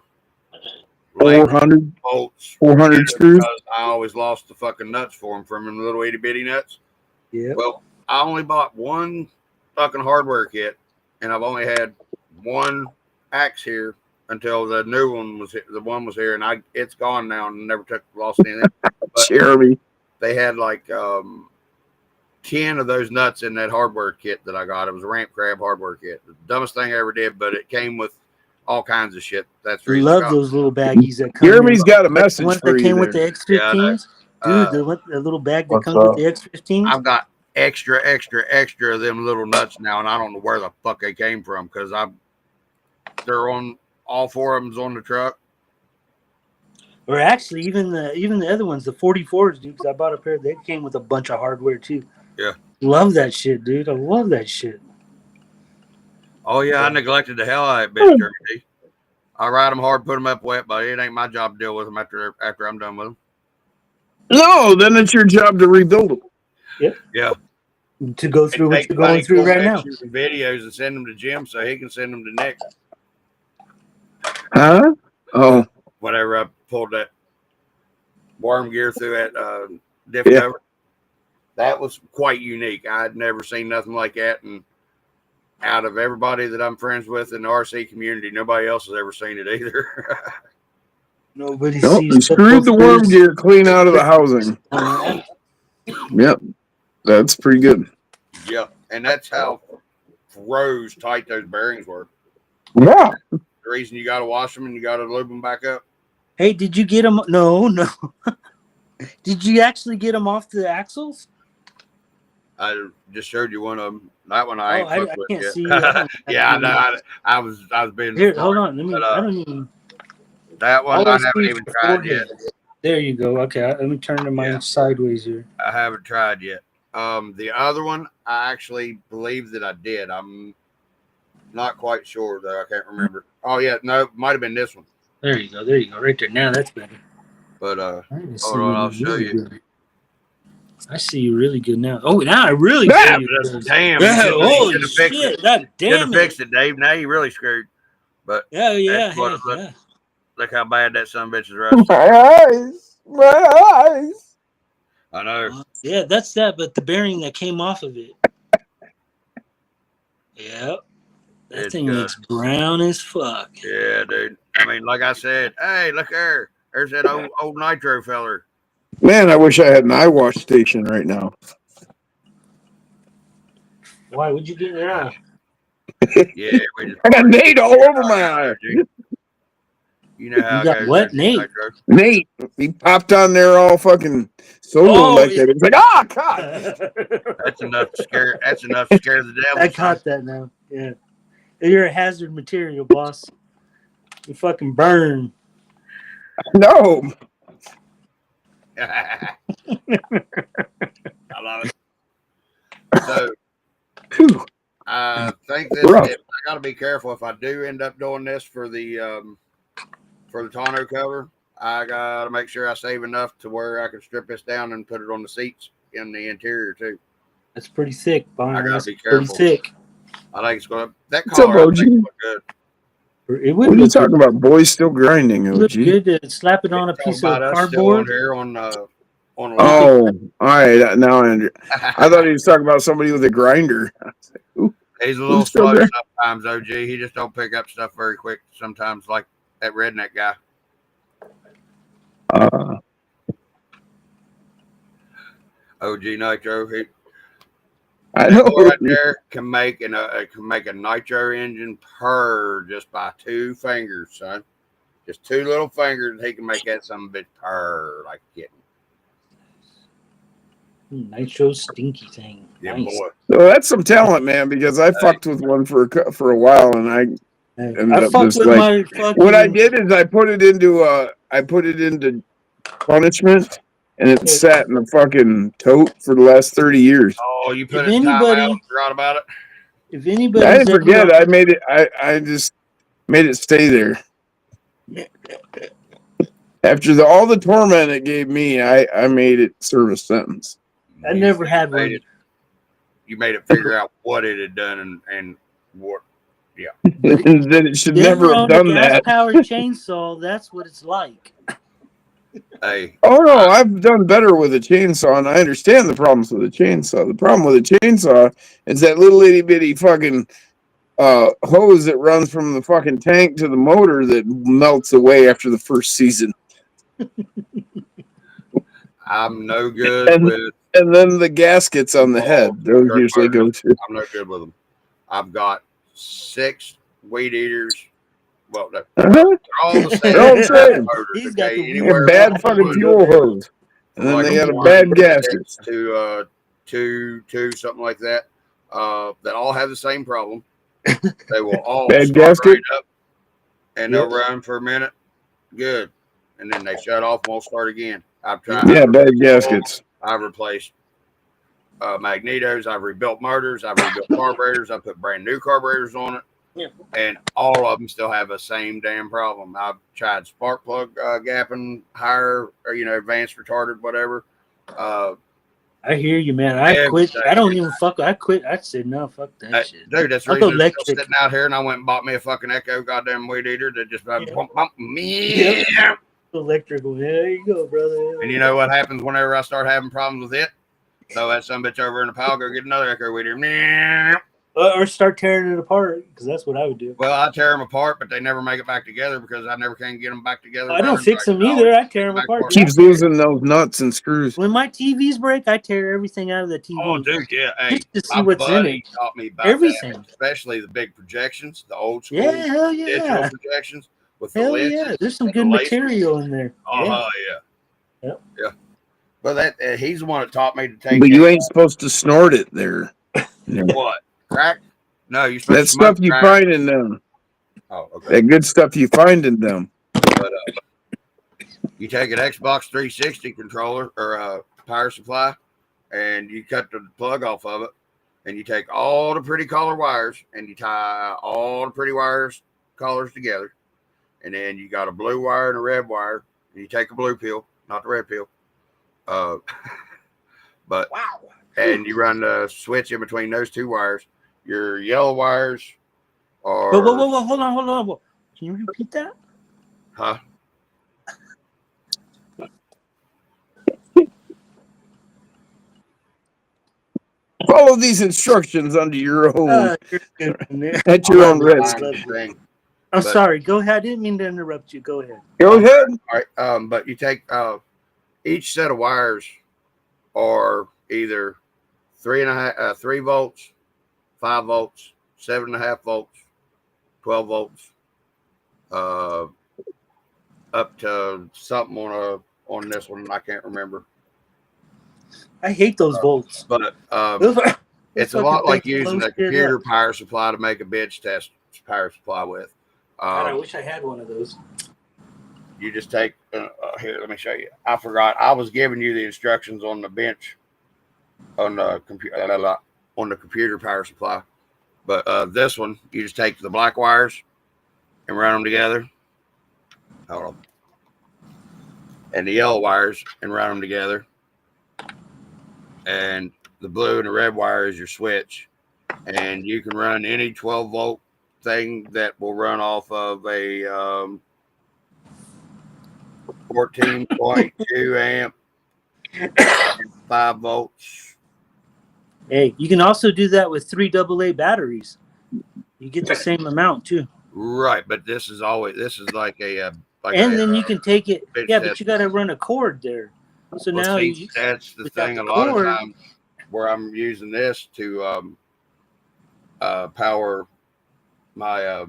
400 bolts, 400 screws. I always lost the fucking nuts for them from them little itty bitty nuts. Yeah. Well, I only bought one fucking hardware kit, and I've only had one axe here until the new one was here, and it's gone now and never lost anything. But Jeremy, they had like 10 of those nuts in that hardware kit that I got. It was a ramp crab hardware kit. The dumbest thing I ever did, but it came with all kinds of shit. That's the reason. Love those little baggies that come. Jeremy's got a message one for that you. Came there. with the X15s, dude. The little bag that comes with the X15s. I've got extra of them little nuts now, and I don't know where the fuck they came from because they're on all four of them's on the truck. Or actually, even the other ones, the 44s, dude. Because I bought a pair. They came with a bunch of hardware too. Yeah, love that shit, dude. I love that shit. Oh yeah, I neglected the hell out of that bitch, Jeremy. I ride them hard, put them up wet, but it ain't my job to deal with them after I'm done with them. No, then it's your job to rebuild them. Yep. Yeah. To go through what you're going through right now. Videos and send them to Jim so he can send them to Nick. Huh? Oh. Whenever I pulled that worm gear through that diff cover, that was quite unique. I had never seen nothing like that, and out of everybody that I'm friends with in the RC community, nobody else has ever seen it either. Nobody nope, sees. Screwed the worm gear clean out of the housing. Yep, that's pretty good. Yep, and that's how froze tight those bearings were. Yeah. The reason you got to wash them and you got to lube them back up. Hey, did you get them? No. Did you actually get them off the axles? I just showed you one of them. That one I ain't I can't yet. see. Yeah, I know. I was being. Here, hold on. Let me. I don't even. That one I haven't even tried yet. There you go. Okay, let me turn to mine sideways here. I haven't tried yet. The other one, I actually believe that I did. I'm not quite sure though. I can't remember. Oh yeah, no, it might have been this one. There you go. There you go. Right there. Now that's better. But hold on, I'll show you. Good. I see you really good now. Oh, now I really see you. Damn. Holy shit. God damn it. Fixed it, Dave. Now you really screwed. But yeah. Look how bad that son of a bitch is rusted. My eyes. I know. Yeah, that's that. But the bearing that came off of it. Yep. That thing looks brown as fuck. Yeah, dude. I mean, like I said, hey, look there. There's that old nitro feller. Man, I wish I had an eyewash station right now. Why would you get in now? Yeah, we just I got Nate all over my eye. You know how You it got goes. what, Nate? Nate, he popped on there all fucking solo like that. It's like, ah, God. That's enough to scare. That's enough to scare the devil. I caught that now. Yeah, you're a hazard material, boss. You fucking burn. No. I love it. So, I think this. I got to be careful if I do end up doing this for the tonneau cover. I got to make sure I save enough to where I can strip this down and put it on the seats in the interior too. That's pretty sick, Bon. I gotta That's be careful. Pretty sick. I think it's gonna. That collar, I think, look good. It would what are you look talking good. about? Boys still grinding, OG. Look good to slap it on a piece of cardboard. Here on all right. Now I thought he was talking about somebody with a grinder. He's a little slow sometimes, OG. He just don't pick up stuff very quick sometimes, like that redneck guy. OG Nitro. I know right there can make a nitro engine purr just by 2 fingers, son. Just 2 little fingers, he can make that some bitch purr like a kitten. Nitro stinky thing. Yeah, nice. boy. So that's some talent, man. Because I fucked with one for a while, and I ended up just like what I did is I put it into punishment, and it sat in the fucking tote for the last 30 years. Oh, you put it in timeout and forgot about it? If anybody, I didn't forget. I made it. I just made it stay there. After all the torment it gave me, I made it serve a sentence. I never had one. You made it figure out what it had done and what. Yeah. And then it should never have done that. Gas-powered chainsaw. That's what it's like. Hey. Oh no, I've done better with a chainsaw, and I understand the problems with a chainsaw. The problem with a chainsaw is that little itty bitty fucking hose that runs from the fucking tank to the motor that melts away after the first season. I'm no good with. And then the gaskets on the head, those usually go to. I'm no good with them. I've got 6 weed eaters. Well, they're all the same. They're all the same. He's got the bad fucking fuel hose, and then they got a bad gasket. To two, something like that. That all have the same problem. They will all bad gasket right up, and they'll run for a minute, good, and then they shut off and won't start again. I've tried. Yeah, bad gaskets. I've replaced magnetos. I've rebuilt motors. I've rebuilt carburetors. I put brand new carburetors on it. Yeah. And all of them still have the same damn problem. I've tried spark plug gapping, higher, or advanced retarded, whatever. I hear you, man. I quit. I don't even fuck. I quit. I said no, fuck that shit. Dude, that's the reason I'm still sitting out here, and I went and bought me a fucking Echo goddamn weed eater that just bump me. Yeah. Electrical. Yeah, there you go, brother. And you know what happens whenever I start having problems with it? Throw that son bitch over in the pile, go get another Echo weed eater. Or start tearing it apart, because that's what I would do. Well, I tear them apart, but they never make it back together because I never can get them back together. I don't fix them either. I tear them apart. Keeps losing those nuts and screws. When my TVs break, I tear everything out of the TV. Oh, dude, yeah. Hey, just to see what's in it. Taught me about everything, that, especially the big projections, the old school hell digital projections with the hell lenses. Yeah, there's some good material in there. Oh, yeah. Yeah. But that he's the one that taught me to take. But you ain't supposed to snort it there. What? Crack? No, you're that supposed to stuff you find in them. Oh, okay. That good stuff you find in them. But you take an Xbox 360 controller or a power supply, and you cut the plug off of it, and you take all the pretty color wires, and you tie all the pretty colors together, and then you got a blue wire and a red wire, and you take a blue pill, not the red pill. But wow. And you run the switch in between those 2 wires. Your yellow wires are. Whoa, hold on. Can you repeat that? Huh? Follow these instructions under your own You're good, man. at your own risk. I'm sorry. Go ahead. I didn't mean to interrupt you. Go ahead. Go ahead. All right. But you take each set of wires are either 3 volts, 5 volts, 7.5 volts, 12 volts, up to something on this one. I can't remember. I hate those volts. But it's a lot like using a computer power supply to make a bench test power supply with. God, I wish I had one of those. You just take here. Let me show you. I forgot. I was giving you the instructions on the bench on the computer power supply. But this one, you just take the black wires and run them together. Hold on. And the yellow wires and run them together. And the blue and the red wire is your switch. And you can run any 12 volt thing that will run off of a 14.2 amp, 5 volts. Hey, you can also do that with 3 AA batteries. You get the same amount too. Right, but this is like a then you can take it. Yeah, but you got to run a cord there. So well, now that's the thing. A lot of times where I'm using this to power my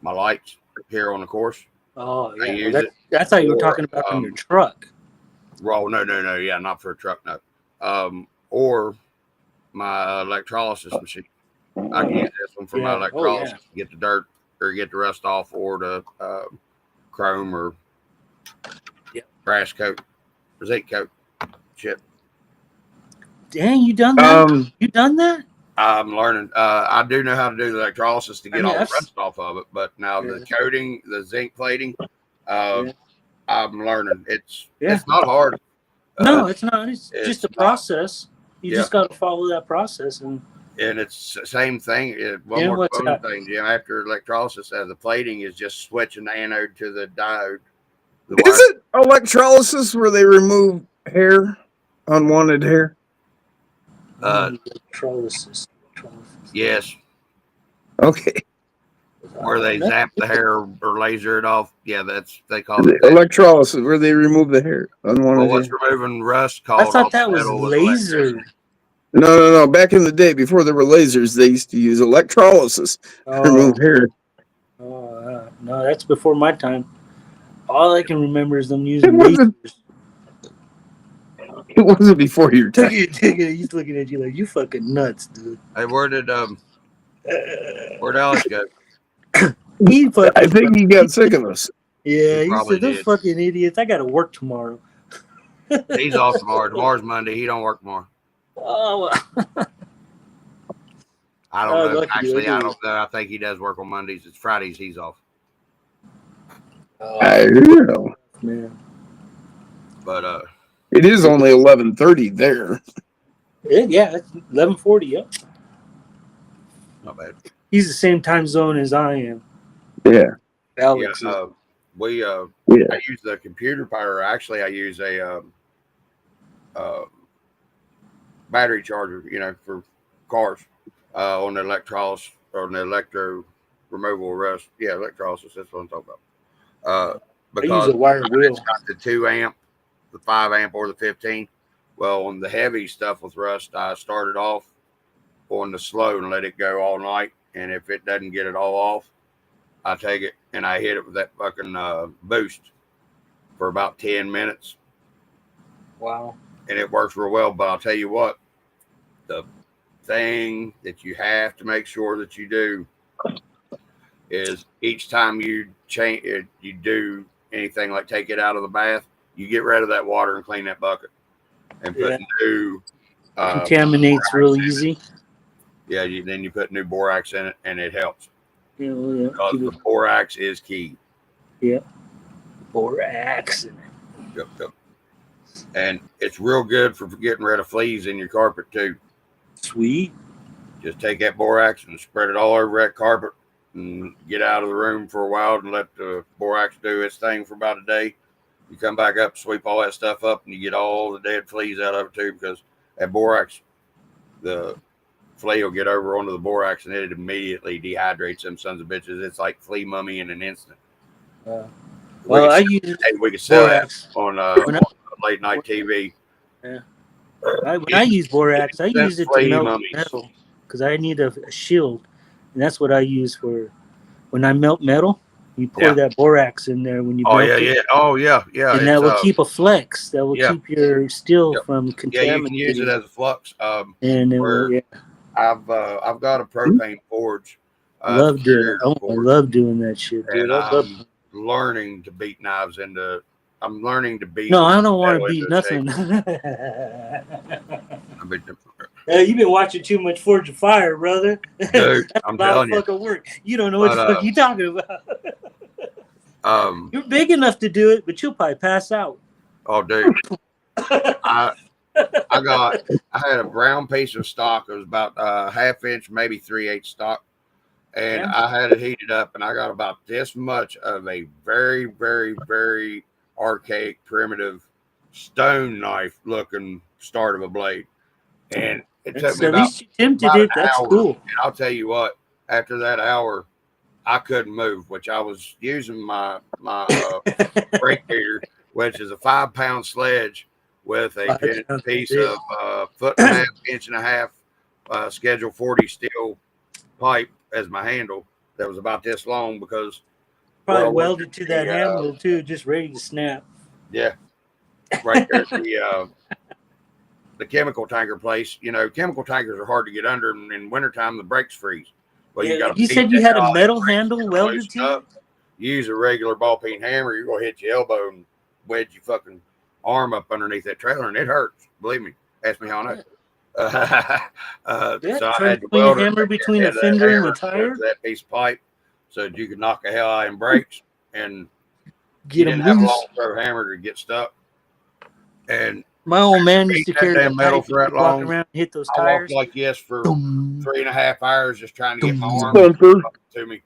my lights here on the course. Oh yeah, that's how you were talking about on your truck. Well, no, yeah, not for a truck, no. Or my electrolysis machine. I can use this one for my electrolysis to get the dirt or get the rust off, or the chrome or brass coat or zinc coat chip. Dang, you done that? You done that? I'm learning. I do know how to do the electrolysis to get all the rust off of it, but now the coating, the zinc plating, I'm learning. It's not hard. No, it's not. It's just a process. You just got to follow that process, and it's the same thing. One more thing, Jim. After electrolysis, the plating is just switching the anode to the diode. Is it electrolysis where they remove hair, unwanted hair? Electrolysis. Yes. Okay. Where they zap the hair or laser it off. Yeah, they call it electrolysis, where they remove the hair, unwanted hair. What's removing rust called? I thought that was laser. No. Back in the day, before there were lasers, they used to use electrolysis to remove hair. Oh, no, that's before my time. All I can remember is them using lasers. It wasn't before your time. He's looking at you like, you fucking nuts, dude. Hey, where'd Alex go? I think he got sick of us. Yeah, he said, those fucking idiots. I got to work tomorrow. He's off tomorrow. Tomorrow's Monday. He don't work tomorrow. Oh, I don't know. Actually, I don't know. I think he does work on Mondays. It's Fridays. He's off. I don't know, man. But it is only 11:30 there. Yeah, it's 11:40. Yep. Not bad. He's the same time zone as I am. Yeah. Alex. I use the computer power. Actually, I use a battery charger, for cars on the electrolysis or the electro removal rust. Yeah, electrolysis. That's what I'm talking about. Because I use a wire wheel. It's got the 2 amp, the 5 amp, or the 15. Well, on the heavy stuff with rust, I started off on the slow and let it go all night. And if it doesn't get it all off, I take it and I hit it with that fucking boost for about 10 minutes. Wow. And it works real well. But I'll tell you what, the thing that you have to make sure that you do is each time you change it, you do anything like take it out of the bath, you get rid of that water and clean that bucket and put new contaminates real easy. Yeah, then you put new borax in it and it helps. Yeah, because the borax is key. Yep. Borax in it. Yep. And it's real good for getting rid of fleas in your carpet too. Sweet. Just take that borax and spread it all over that carpet and get out of the room for a while and let the borax do its thing for about a day. You come back up, sweep all that stuff up, and you get all the dead fleas out of it too, because that borax, the flea will get over onto the borax and it immediately dehydrates them sons of bitches. It's like flea mummy in an instant. Well, I use we could sell borax that on late night TV. Yeah. When I use borax, I use it to flea melt mummies. metal because I need a shield, and that's what I use for when I melt metal. You pour that borax in there when you melt it. Yeah. And that will keep a flex. That will keep your steel from contaminating. Yeah, you can use it as a flux. And it will, I've got a propane forge. Love doing it. Oh, I love doing that shit, dude. And I'm learning to beat knives into. I'm learning to beat. No, I don't want to beat nothing. You've been watching too much Forge of Fire, brother. Dude, I'm telling you. Fucking work. You don't know what the fuck you're talking about. You're big enough to do it, but you'll probably pass out. Oh, dude. I had a brown piece of stock. It was about a half inch, maybe 3/8 stock. And I had it heated up, and I got about this much of a very, very, very archaic, primitive stone knife looking start of a blade. And it took me about an hour. Cool. And I'll tell you what, after that hour, I couldn't move, which I was using my brake heater, which is a 5-pound sledge with a piece of 1.5 inch and a half Schedule 40 steel pipe as my handle that was about this long because probably welded to that handle too, just ready to snap. Yeah, right there. The chemical tanker place. You know, chemical tankers are hard to get under, and in wintertime the brakes freeze. Well, you said you had a metal handle welded to it? You use a regular ball peen hammer, you're gonna hit your elbow and wedge your fucking arm up underneath that trailer, and it hurts. Believe me. Ask me how I know. So I had to weld hammer between a fender and the tire. That piece of pipe, so that you could knock the hell out of brakes, and get them have a loose. long throw hammer to get stuck. And my old man used to carry that metal for that long. Around and hit those I tires. walked like this for 3.5 hours just trying to get my arm to me.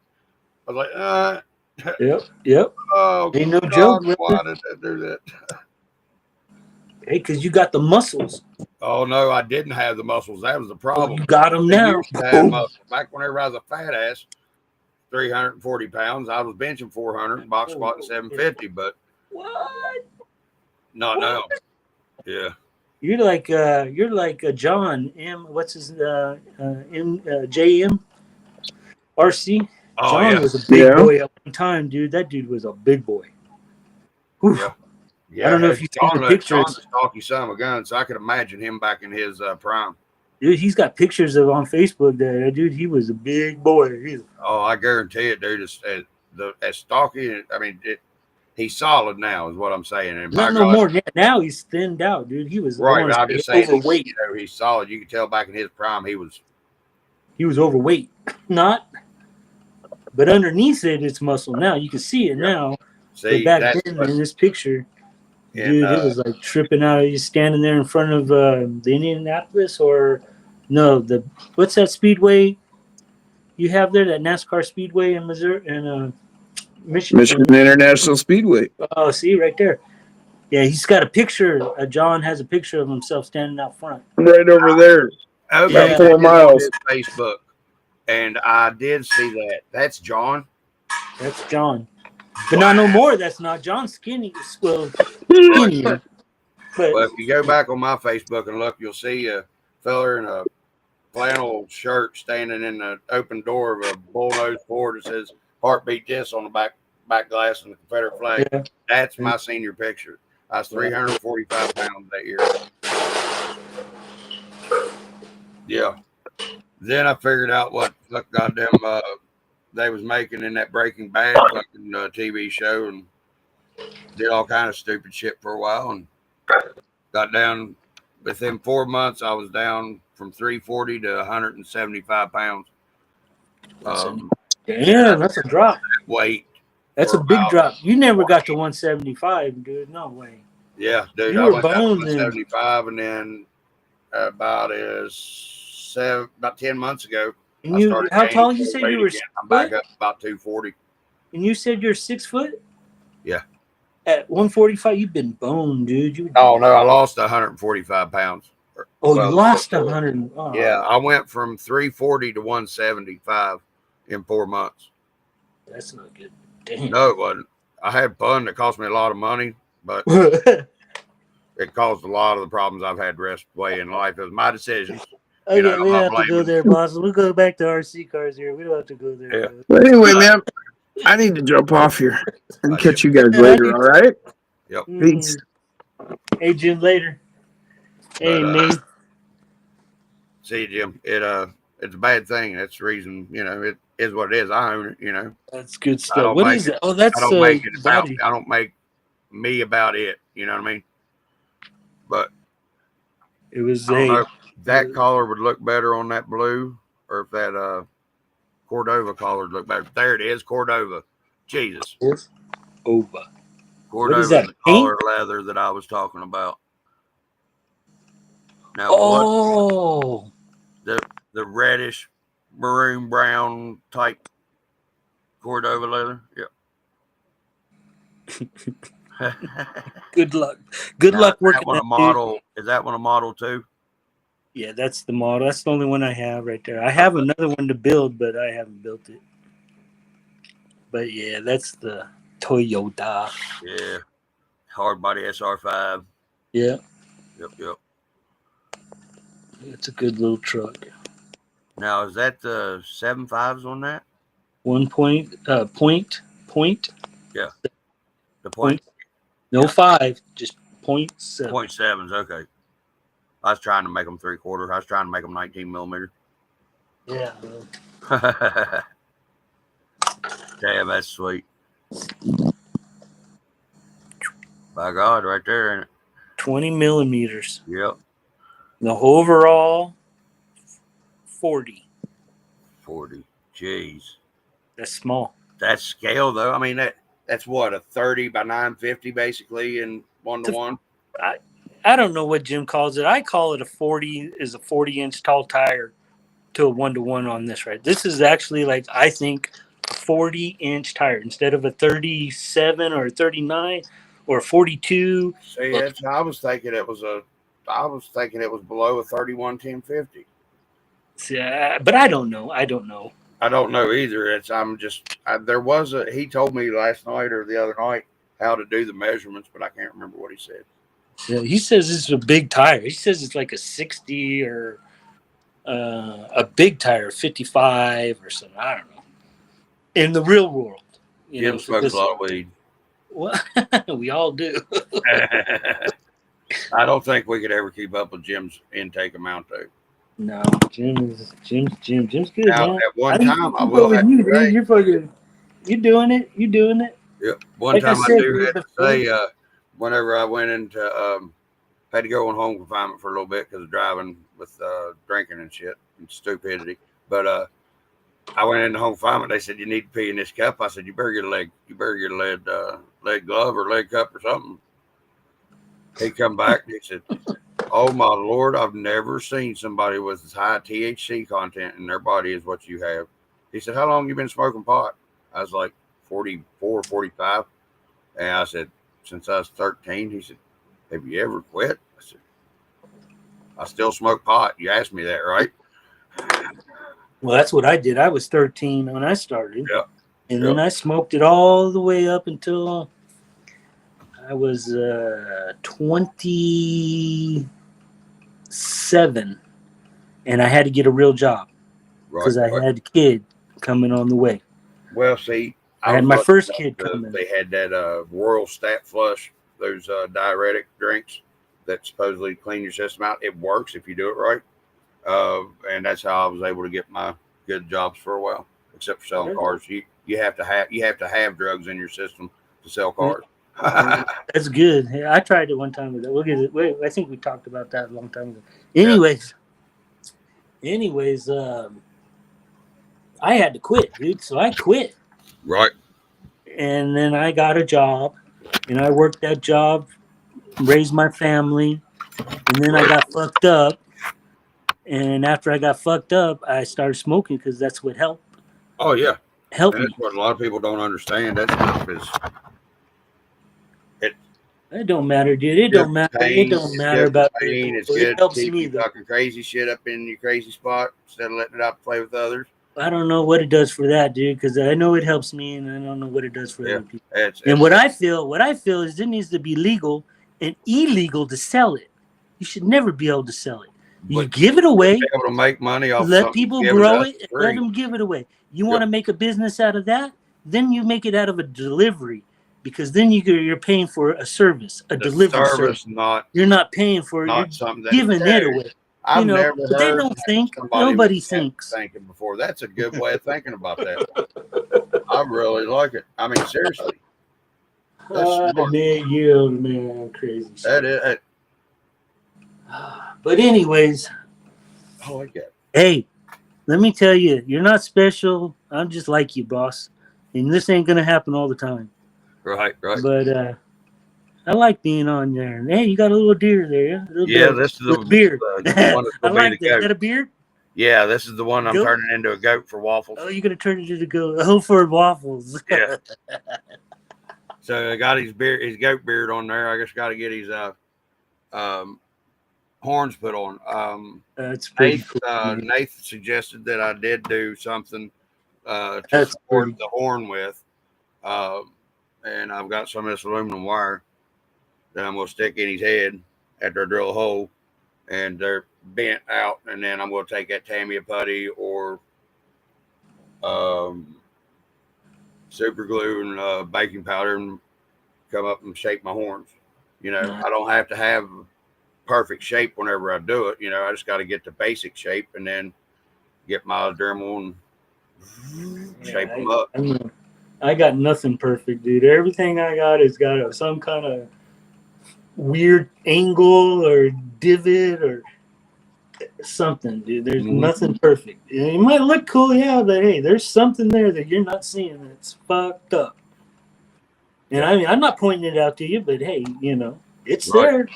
I was like, Yep. Oh, ain't no God, joke. Why did I do that? Hey, because you got the muscles. Oh no, I didn't have the muscles. That was the problem. You got them now. Back whenever I was a fat ass, 340 pounds, I was benching 400, box squatting 750. But what? Not now. Yeah. You're like John M. What's his JM RC? Oh, John was a big boy at one time, dude. That dude was a big boy. Whew. Yeah. I don't know if you take the pictures. John's a stocky son of a gun, so I could imagine him back in his prime. Dude, he's got pictures of on Facebook there. Dude, he was a big boy. Oh, I guarantee it, dude. As stocky, I mean, he's solid now, is what I'm saying. And not no more. Now he's thinned out, dude. He was right. I'm just saying, overweight. You know, he's solid. You can tell back in his prime, he was overweight. Not, but underneath it's muscle. Now you can see it now. See, but back then in this picture. Dude, it was like tripping out. You standing there in front of the Indianapolis or no, what's that speedway you have there? That NASCAR speedway in Missouri and Michigan International Speedway. Oh, see right there. Yeah, he's got a picture. John has a picture of himself standing out front. Right over there. Okay, about 4 miles. Facebook, and I did see that. That's John. That's John. But not no more. That's not John. Skinnier. But if you go back on my Facebook and look, you'll see a fella in a flannel shirt standing in the open door of a bullnose Ford that says "Heartbeat This" on the back glass and the Confederate flag. Yeah. That's my senior picture. I was 345 pounds that year. Yeah. Then I figured out what goddamn they was making in that Breaking Bad fucking TV show, and did all kind of stupid shit for a while, and got down within 4 months. I was down from 340 to 175 pounds. Damn, that's a drop. Weight. That's a big drop. You never got to 175, dude. No way. Yeah, dude. You were boned 175, and then about 10 months ago. And how tall you said you were? I'm back up about 240. And you said you're 6 foot? Yeah. At 145, you've been boned, dude. Oh no, I lost 145 pounds. Oh, you lost 100. Oh. Yeah, I went from 340 to 175 in 4 months. That's not good. Damn. No, it wasn't. I had fun. It cost me a lot of money, but it caused a lot of the problems I've had the rest of the way in life. It was my decisions. Okay, we don't have to go there, boss. We'll go back to RC cars here. We don't have to go there. Yeah. But anyway, man, I need to jump off here and catch you guys later. All right. Yep. Peace. Hey, Jim. Later. Hey, Nate. See, Jim. It's a bad thing. That's the reason. It is what it is. I own it. That's good stuff. What is it? Oh, that's I don't make it about. I don't make me about it. You know what I mean? But it was that collar would look better on that blue, or if that Cordova collar would look better. There it is, Cordova. Jesus. Cordova. Cordova is the collar leather that I was talking about. Now, the reddish, maroon brown type Cordova leather. Yep. Good luck. Good luck working that model. Is that one a model too? Yeah, that's the model. That's the only one I have right there. I have another one to build, but I haven't built it. But yeah, that's the Toyota. Yeah. Hard body SR5. Yeah. Yep. It's a good little truck. Now, is that the 7.5s on that? 1 point. Yeah. The point. No 5, just 0.7. 0.7s, okay. I was trying to make them 3/4. I was trying to make them 19 millimeter. Yeah. Damn, that's sweet. By God, right there, ain't it? 20 millimeters. Yep. The overall 40. 40. Jeez. That's small. That's scale, though. I mean, that's what, a 30 by 950, basically, in 1-to-1. I don't know what Jim calls it. I call it a 40-inch tall tire to a 1-to-1 on this, right? This is actually, like, I think, a 40-inch tire instead of a 37 or a 39 or a 42. See, I was thinking it was below a 31 1050. Yeah, but I don't know. I don't know either. He told me last night or the other night how to do the measurements, but I can't remember what he said. Yeah, he says it's a big tire. He says it's like a 60 or a big tire, 55 or something. I don't know. In the real world, Jim smokes a lot of weed. Well, we all do. I don't think we could ever keep up with Jim's intake amount, though. No, Jim's good. Now, man. at one time, I will have you, to say, you're doing it. Yep. One time I do have to say, whenever I went into, had to go on home confinement for a little bit because of driving with drinking and shit and stupidity. But I went into home confinement. They said, you need to pee in this cup. I said, you better get a leg glove or leg cup or something. He come back and he said, oh my Lord, I've never seen somebody with as high THC content in their body as what you have. He said, how long you been smoking pot? I was like 44, 45. And I said, since I was 13. He said, have you ever quit? I said, I still smoke pot. You asked me that, right? Well, that's what I did. I was 13 when I started. Yeah. And then I smoked it all the way up until I was 27. And I had to get a real job because I had a kid coming on the way. Well, see, I had my first kid coming. They had that Royal Stat Flush, those diuretic drinks that supposedly clean your system out. It works if you do it right. And that's how I was able to get my good jobs for a while, except for selling cars. You have to have drugs in your system to sell cars. That's good. Hey, I tried it one time with that. We'll get it. Wait, I think we talked about that a long time ago. Anyways, I had to quit, dude. So I quit. Right. And then I got a job, and I worked that job, raised my family, and then I got fucked up. And after I got fucked up, I started smoking because that's what helped. Oh yeah, helped me. That's what a lot of people don't understand. That stuff It don't matter, dude. It don't matter. It don't matter about pain. It's it good to helps keep me you though. fucking crazy shit up in your crazy spot instead of letting it out to play with others. I don't know what it does for that, dude, because I know it helps me, and I don't know what it does for other people. And what I feel is it needs to be legal and illegal to sell it. You should never be able to sell it. You give it away. Be able to make money off. Let people grow it. Let them give it away. You want to make a business out of that? Then you make it out of a delivery, because then you're paying for a service, a delivery service. You're not paying for it. You're giving it away. I've never but they don't think. Nobody thinks. Thinking before. That's a good way of thinking about that. I really like it. I mean, seriously. Man, crazy shit. That is. But anyways, I like that. Hey, let me tell you, you're not special. I'm just like you, boss. And this ain't gonna happen all the time. Right. But I like being on there. And hey, you got a little deer there, yeah. This is the beard. The one I like that. Is that a beard? Yeah, this is the one I'm turning into a goat for waffles. Oh, you're gonna turn it into a goat? Oh, for waffles. Yeah. So I got his goat beard on there. I just got to get his horns put on. That's pretty cool. Nathan suggested that I did do something to support the horn with, and I've got some of this aluminum wire that I'm going to stick in his head after I drill a hole, and they're bent out, and then I'm going to take that Tamiya putty or super glue and baking powder and come up and shape my horns. You know, I don't have to have perfect shape whenever I do it. You know, I just got to get the basic shape and then get my Dremel and shape them up. I got nothing perfect, dude. Everything I got has got some kind of weird angle or divot or something, dude. There's nothing perfect. It might look cool, yeah, but hey, there's something there that you're not seeing that's fucked up. And I mean, I'm not pointing it out to you, but hey, you know, it's there.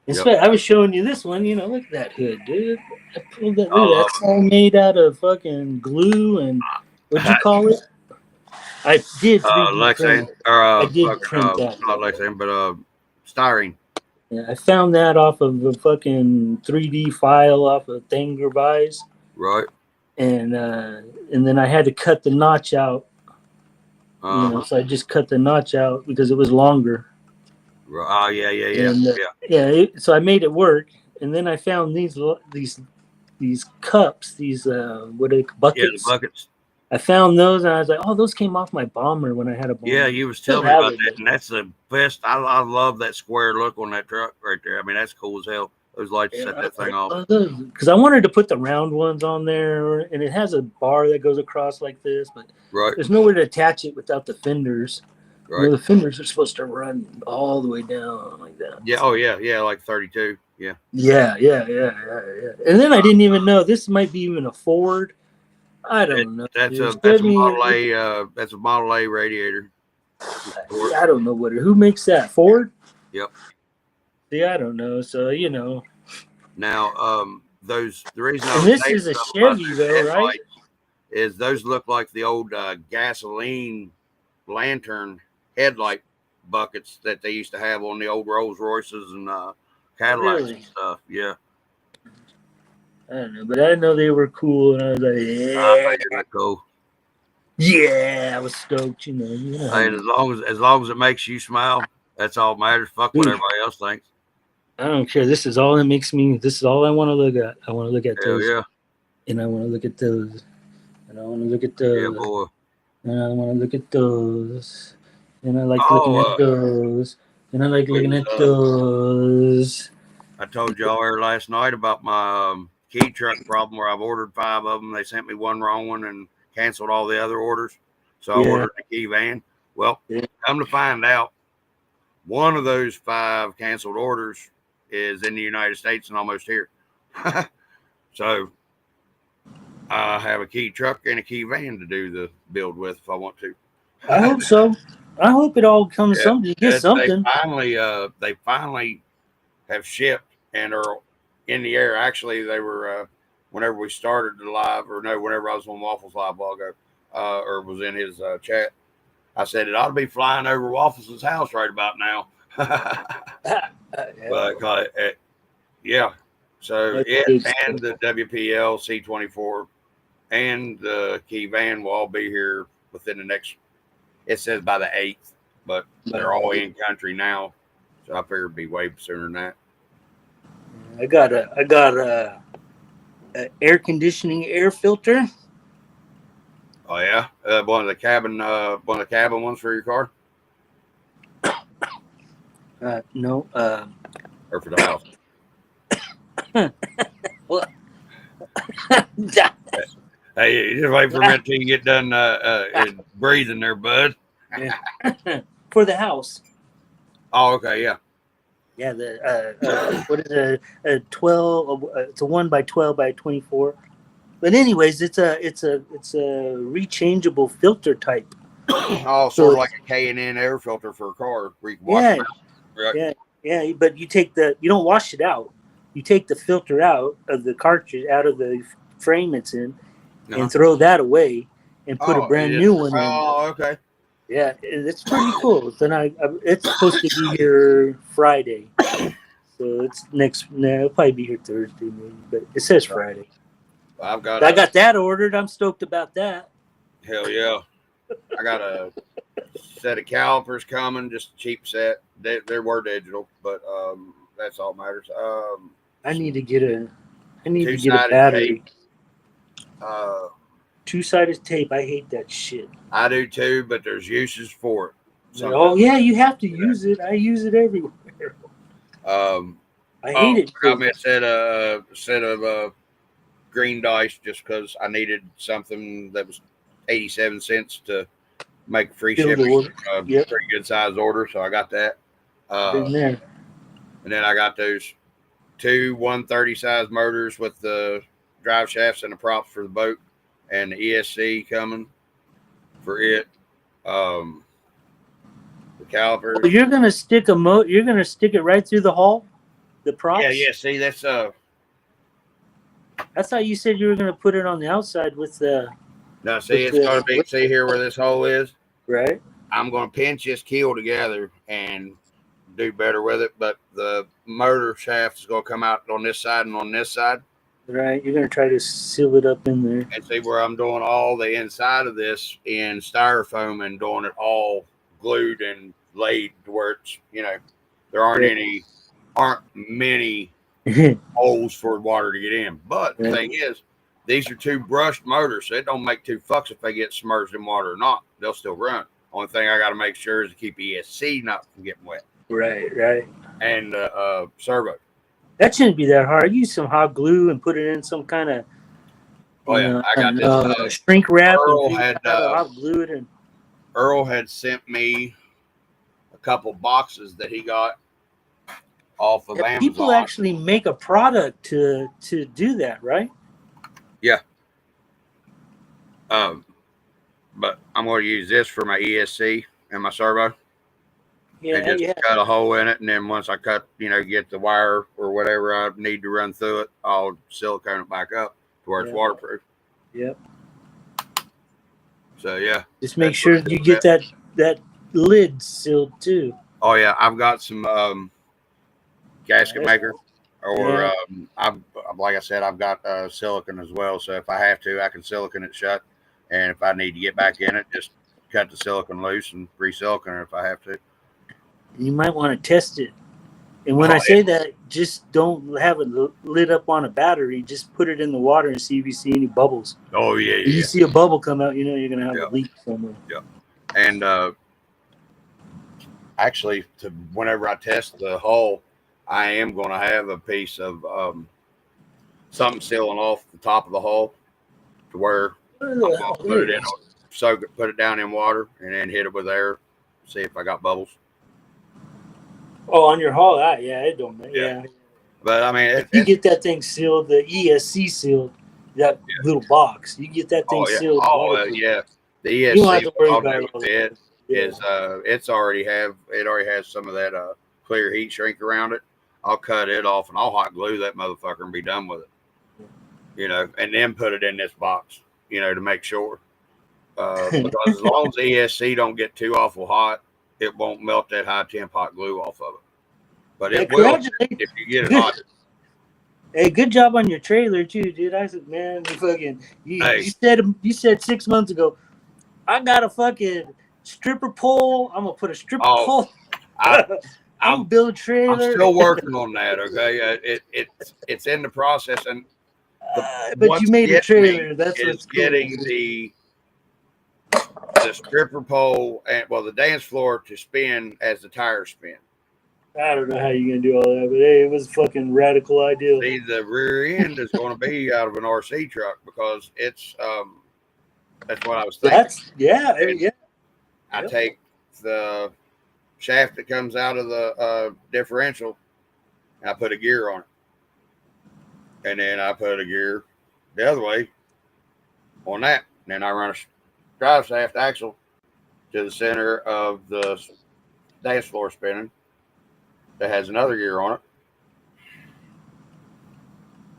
I was showing you this one, you know, look at that hood, dude. I pulled that hood. That's all made out of fucking glue and what'd you call it? I did 3D print. I did print that. Not Lexan, but styrene. Yeah, I found that off of a fucking 3D file off of Thingiverse. Right. And then I had to cut the notch out. You know, so I just cut the notch out because it was longer. Oh yeah. So I made it work, and then I found these cups, these what are they, buckets? Yeah, the buckets. I found those, and I was like, "Oh, those came off my bomber when I had a bomber." Yeah, you was telling me about that, and that's the best. I love that square look on that truck right there. I mean, that's cool as hell. Those lights set that thing off. Because I wanted to put the round ones on there, and it has a bar that goes across like this, but there's nowhere to attach it without the fenders. Right. You know, the fenders are supposed to run all the way down like that. Yeah. Oh yeah. Like 32. Yeah. Yeah. And then I didn't even know this might be even a Ford. I don't know. That's a Model A. That's a Model A radiator. I don't know who makes that. Ford. Yep. See, I don't know. So you know. Now, the reason and this is a Chevy though, right? Is those look like the old gasoline lantern headlight buckets that they used to have on the old Rolls Royces and Cadillacs and stuff. Yeah. I don't know, but I know they were cool, and I was like, "Yeah, they're cool." Yeah, I was stoked, you know. Hey, as long as it makes you smile, that's all that matters. Fuck what everybody else thinks. I don't care. This is all that makes me. This is all I want to look at. I want to look at Hell those. Yeah. And I want to look at those. And I want to look at those. Yeah, boy. And I want to look at those. And I like looking at those. And I like looking at those. I told y'all here last night about my key truck problem where I've ordered 5 of them. They sent me one wrong one and canceled all the other orders. So I ordered the key van. Well, come to find out, one of those 5 canceled orders is in the United States and almost here. So I have a key truck and a key van to do the build with if I want to. I hope so. I hope it all comes something. You get something. They finally have shipped and are in the air. Actually, they were whenever we started the live, or no, whenever I was on Waffles Live a while ago, or was in his chat. I said it ought to be flying over Waffles' house right about now. But yeah. So it and the WPL C24 and the key van will all be here within the next. It says by the 8th, but they're all in country now, so I figured it'd be way sooner than that. I got a air conditioning air filter. Oh yeah, one of the cabin ones for your car. No. Or for the house. Well, hey, you just wait for a minute till you get done breathing there, bud. For the house. Oh, okay, yeah. Yeah, what is it? A 12. It's a 1x12 by 24. But anyways, it's a rechangeable filter type. Oh, sort of like a K&N air filter for a car where you can wash it out. Right. Yeah. But you don't wash it out. You take the filter out of the cartridge, out of the frame it's in, and throw that away, and put a brand new one in. Oh, okay. Yeah, it's pretty cool. Then it's supposed to be here Friday, so it's it'll probably be here Thursday maybe, but it says Friday. I got that ordered. I'm stoked about that. Hell yeah! I got a set of calipers coming, just a cheap set. They were digital, but that's all that matters. I need to get a Tape. battery. 2-sided tape. I hate that shit. I do too, but there's uses for it. Oh yeah, you have to use it. I use it everywhere. I hate it. I got me a set of green dice just because I needed something that was 87 cents to make a free shipping. Pretty good size order, so I got that. Been there. And then I got those 2 130 size motors with the drive shafts and the props for the boat, and the ESC coming for it. The calipers. Oh, you're gonna stick You're gonna stick it right through the hull. The props. Yeah. See, that's I thought you said you were gonna put it on the outside with the. No, see, it's gonna be. See here where this hole is. Right. I'm gonna pinch this keel together and do better with it, but the motor shaft is gonna come out on this side and on this side. Right. You're gonna try to seal it up in there. And see where I'm doing all the inside of this in styrofoam and doing it all glued and laid to where it's, there aren't many holes for water to get in. But the thing is, these are 2 brushed motors, so it don't make 2 fucks if they get submerged in water or not. They'll still run. Only thing I got to make sure is to keep ESC not from getting wet. Right. And servo. That shouldn't be that hard. Use some hot glue and put it in some kind of. I got this shrink wrap. Earl had hot glue it and. Earl had sent me a couple boxes that he got off of Amazon. People actually make a product to do that, right? Yeah. But I'm going to use this for my ESC and my servo. Yeah, and just cut a hole in it, and then once I cut, get the wire or whatever I need to run through it, I'll silicone it back up to where it's waterproof. Yep. So yeah. Just make sure you get that lid sealed too. Oh yeah, I've got some gasket maker, or like I said, I've got silicone as well. So if I have to, I can silicone it shut, and if I need to get back in it, just cut the silicone loose and re-silicone it if I have to. You might want to test it. And when I say that, just don't have it lit up on a battery. Just put it in the water and see if you see any bubbles. Oh, yeah. If you see a bubble come out, you're going to have a leak somewhere. Yeah. And actually, whenever I test the hull, I am going to have a piece of something sealing off the top of the hull to where I'm going to put it in, put it down in water, and then hit it with air, see if I got bubbles. Oh, on your hull, it don't matter. Yeah. But I mean, if you get that thing sealed, the ESC sealed, that little box, you get that thing sealed. Yeah. The ESC, you don't have to worry about it. It already has some of that clear heat shrink around it. I'll cut it off and I'll hot glue that motherfucker and be done with it. And then put it in this box, to make sure. Because as long as the ESC don't get too awful hot, it won't melt that high temp hot glue off of it. But it will if you get it hot. Hey, good job on your trailer too, dude. I said, man, you said 6 months ago, I got a fucking stripper pole. I'm gonna put a stripper pole. I'm gonna build a trailer. I'm still working on that. Okay, it's in the process, and but you made a trailer. That's what's getting the stripper pole and the dance floor to spin as the tires spin. I don't know how you're gonna do all that, but hey, it was a fucking radical idea. See, the rear end is going to be out of an RC truck because it's that's what I was thinking. I take the shaft that comes out of the differential and I put a gear on it, and then I put a gear the other way on that, and then I run a drive shaft axle to the center of the dance floor spinning that has another gear on it.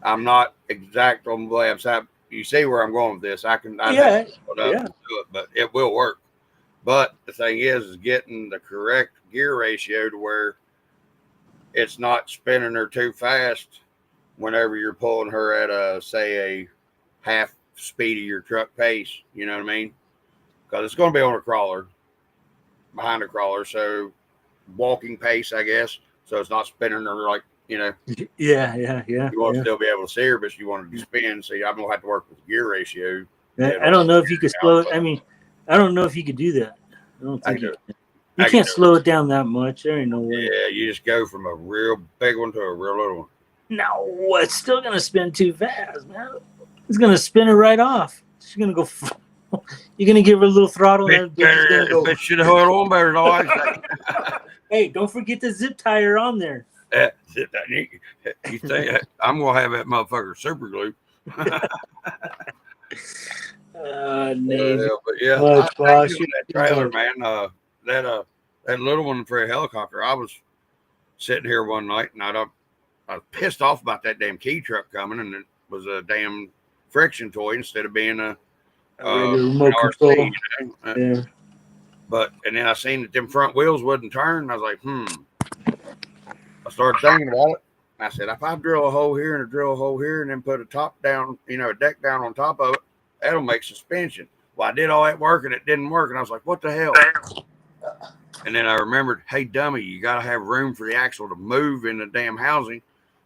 I'm not exact on the way I'm saying. You see where I'm going with this. I can do it, but it will work. But the thing is getting the correct gear ratio to where it's not spinning her too fast whenever you're pulling her at a half speed of your truck pace. You know what I mean? Because it's going to be on a crawler, behind a crawler, so walking pace, I guess. So it's not spinning her like, you know. Yeah. You want to still be able to see her, but you want to spin. So I'm going to have to work with gear ratio. I don't know if you could slow it. I mean, I don't know if you could do that. I don't think you can't slow it down that much. There ain't no way. Yeah, you just go from a real big one to a real little one. No, it's still going to spin too fast, man. It's going to spin her right off. She's going to go. You're going to give her a little throttle. It should have held on better, though. Hey, don't forget the zip tie her on there. You think I'm going to have that motherfucker super glue. But yeah, I that trailer, man. That little one for a helicopter. I was sitting here one night, and I was pissed off about that damn key truck coming, and it was a damn friction toy instead of being a remote control. RC, you know? Yeah. And then I seen that them front wheels wouldn't turn. And I was like, I started thinking about it. And I said, if I drill a hole here and a drill a hole here, and then put a top down, a deck down on top of it, that'll make suspension. Well, I did all that work and it didn't work. And I was like, what the hell? And then I remembered, hey, dummy, you got to have room for the axle to move in the damn housing.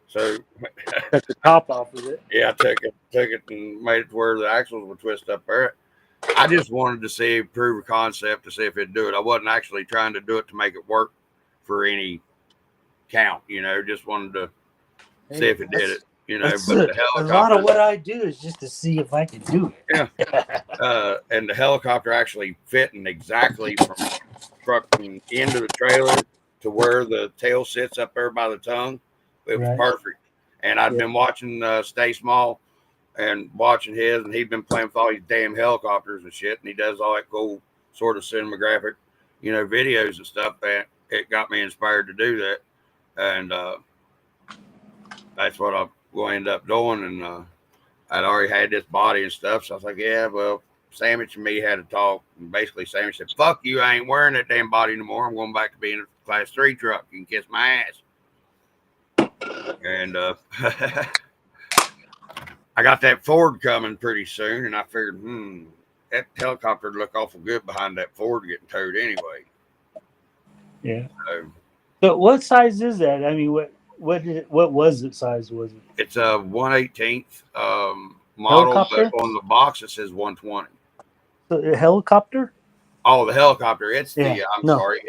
So cut the top off of it. Yeah, I took it and made it to where the axles would twist up there. I just wanted to see, prove a concept to see if it'd do it. I wasn't actually trying to do it to make it work for any count, just wanted to see if it did it, but the helicopter, a lot of what I do is just to see if I can do it. Yeah. And the helicopter actually fitting exactly from trucking into the trailer to where the tail sits up there by the tongue. It was perfect. And I'd been watching Stay Small and watching his, and he'd been playing with all these damn helicopters and shit, and he does all that cool sort of cinematographic, videos and stuff, and it got me inspired to do that. And that's what I'm going to end up doing. And I'd already had this body and stuff, so I was like, yeah, well, Sandwich and me had a talk, and basically Sandwich said, fuck you, I ain't wearing that damn body anymore. I'm going back to being a Class 3 truck. You can kiss my ass. And I got that Ford coming pretty soon, and I figured, that helicopter would look awful good behind that Ford getting towed anyway. Yeah. So what size is that? I mean, what was it size? Was it? It's a 1/18 model, helicopter? But on the box it says 120. So a helicopter? Oh, the helicopter. It's sorry.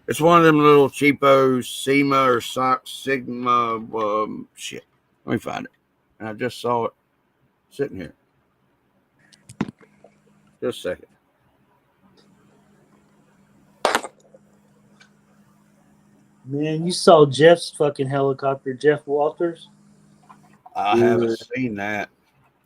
It's one of them little cheapo SEMA or Sigma shit. Let me find it. And I just saw it sitting here. Just a second. Man, you saw Jeff's fucking helicopter, Jeff Walters? I haven't seen that.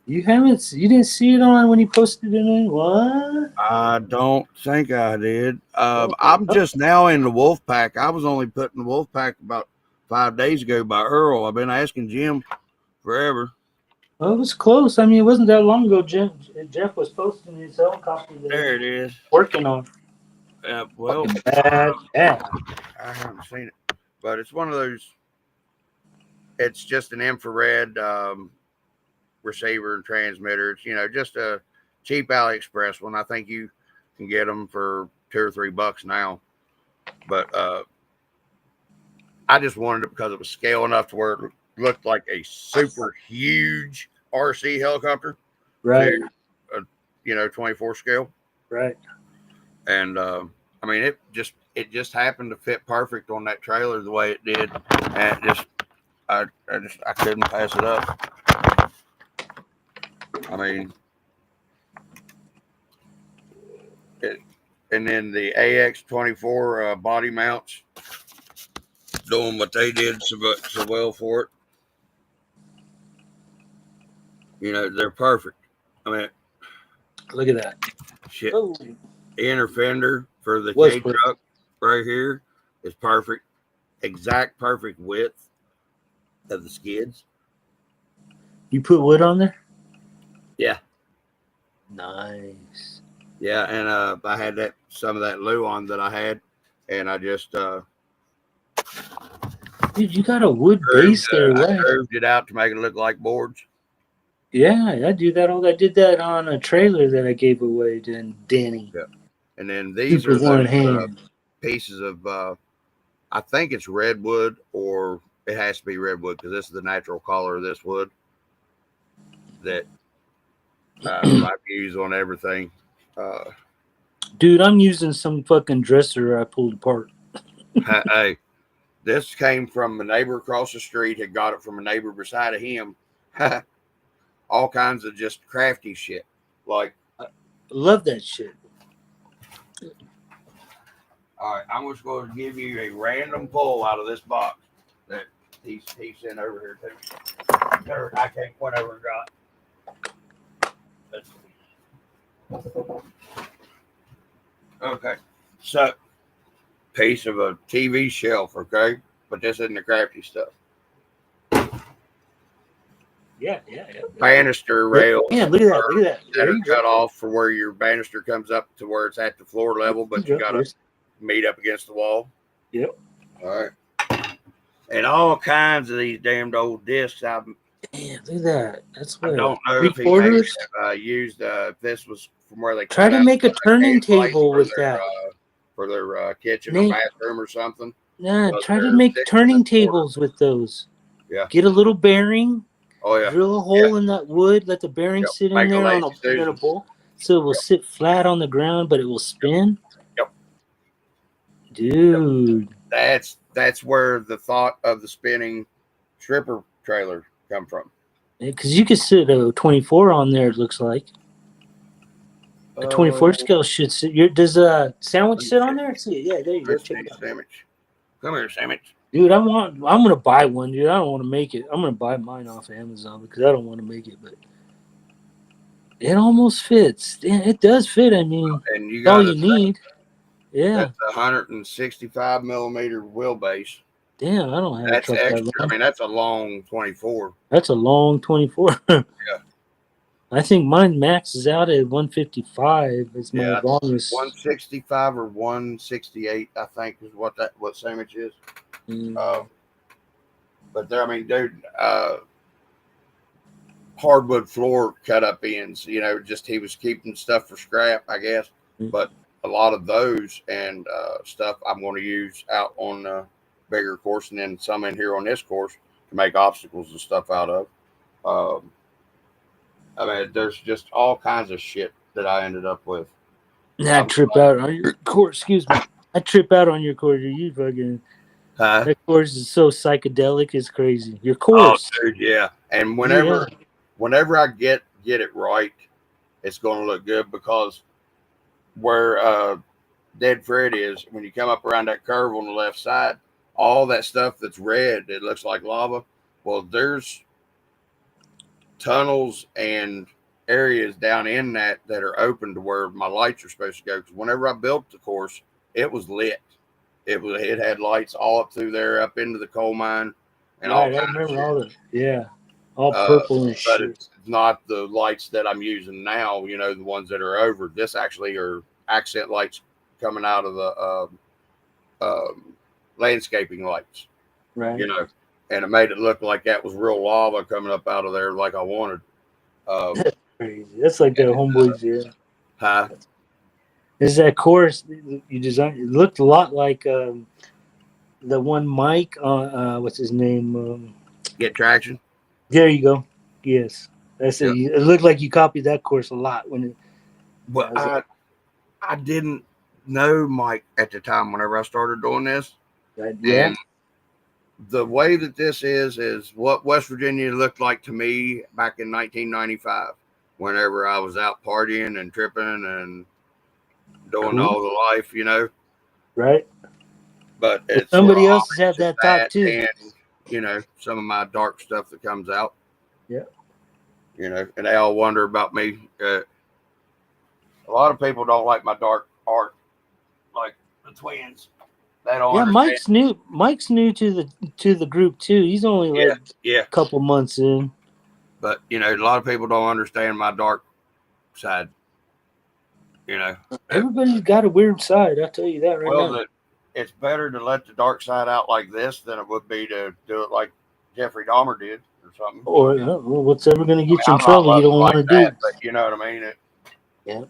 You didn't see it on when he posted it in? What? I don't think I did. I'm just now in the wolf pack. I was only put in the wolf pack about 5 days ago by Earl. I've been asking Jim forever. Well, it was close. I mean, it wasn't that long ago. Jeff was posting his helicopter that There it is. working on. Well, Bad. I haven't seen it, but it's one of those. It's just an infrared receiver and transmitter. It's, you know, just a cheap AliExpress one. I think you can get them for $2 or $3 now. But I just wanted it because it was scale enough to where it looked like a super huge RC helicopter. Right. To, you know, 24 scale. Right. And I mean, it just happened to fit perfect on that trailer the way it did, and it just I couldn't pass it up. I mean, and then the AX24 body mounts doing what they did so well for it. You know, they're perfect. I mean, look at that. Shit. Oh. The inner fender for the K truck right here is perfect. Exact perfect width of the skids. You put wood on there? Yeah. Nice. Yeah, and I had some of that glue on that I had, and I just dude, you got a wood base there. I curved it out to make it look like boards. Yeah, I do that all. I did that on a trailer that I gave away to Danny. Yeah. And then these are those pieces of I think it's redwood, or it has to be redwood because this is the natural color of this wood that I use on everything. Dude, I'm using some fucking dresser I pulled apart. Hey, this came from a neighbor across the street. Had got it from a neighbor beside of him. All kinds of just crafty shit. Like, I love that shit. All right, I'm just going to give you a random pull out of this box that he sent over here to me. I can't went over and got. Let's see. Okay, so piece of a TV shelf. Okay, but this isn't the crafty stuff. Yeah. Banister rails. Yeah, look at that. Look at that. That are cut off for where your banister comes up to where it's at the floor level, but you got to meet up against the wall. Yep. All right. And all kinds of these damned old discs. Damn, look at that. That's what. I don't know if he used this was from where they try to make a turning table with that for their kitchen or bathroom or something. Yeah, try to make turning tables with those. Yeah. Get a little bearing. Oh yeah. Drill a hole in that wood. Let the bearing sit in there on a bowl, so it will sit flat on the ground, but it will spin. Yep. Dude. That's where the thought of the spinning stripper trailer come from. Because you could sit a 24 on there. It looks like a 24 scale should sit. Does a sandwich sit on there? See, yeah, there you go. Check it out. Sandwich. Come here, sandwich. Dude, I'm gonna buy one, dude. I don't want to make it. I'm gonna buy mine off Amazon because I don't want to make it, but it almost fits. Damn, it does fit. I mean, and you got all you need. Yeah. That's 165 millimeter wheelbase. Damn, I don't have a truck extra. that long. I mean, that's a long 24. That's a long 24. Yeah. I think mine maxes out at 155. It's my longest. 165 or 168, I think, is what sandwich is. But there, I mean, dude, hardwood floor cut up ends. You know, just he was keeping stuff for scrap, I guess. But a lot of those and stuff I'm going to use out on the bigger course, and then some in here on this course to make obstacles and stuff out of. I mean, there's just all kinds of shit that I ended up with. I trip out on your course. Excuse me. I trip out on your course. You fucking. That course is so psychedelic. It's crazy. Your course. Oh, dude, yeah. And whenever I get it right, it's going to look good because where Dead Fred is, when you come up around that curve on the left side, all that stuff that's red, it looks like lava. Well, there's tunnels and areas down in that are open to where my lights are supposed to go. Because whenever I built the course, it was lit. It had lights all up through there, up into the coal mine, and all. I remember all All purple and but shit. it's not the lights that I'm using now. You know, the ones that are over. This actually are accent lights coming out of the landscaping lights. Right. You know, and it made it look like that was real lava coming up out of there, like I wanted. Crazy. That's like that homeboys. Yeah. Huh? Is that course you designed? It looked a lot like the one Mike. What's his name? Get traction. There you go. Yes, that's it. Yep. It looked like you copied that course a lot when it. But I didn't know Mike at the time whenever I started doing this. Yeah. And the way that this is what West Virginia looked like to me back in 1995, whenever I was out partying and tripping and doing all the life, you know. Right. But it's somebody else has had that thought too. And, you know, some of my dark stuff that comes out. Yeah. You know, and they all wonder about me. A lot of people don't like my dark art, like the twins. They don't understand. Mike's new to the group too. He's only like a couple months in. But you know, a lot of people don't understand my dark side. You know, everybody's got a weird side. I'll tell you that right now. It's better to let the dark side out like this than it would be to do it like Jeffrey Dahmer did or something. Or what's ever going to get you in trouble you don't want to do. But you know what I mean? Yeah.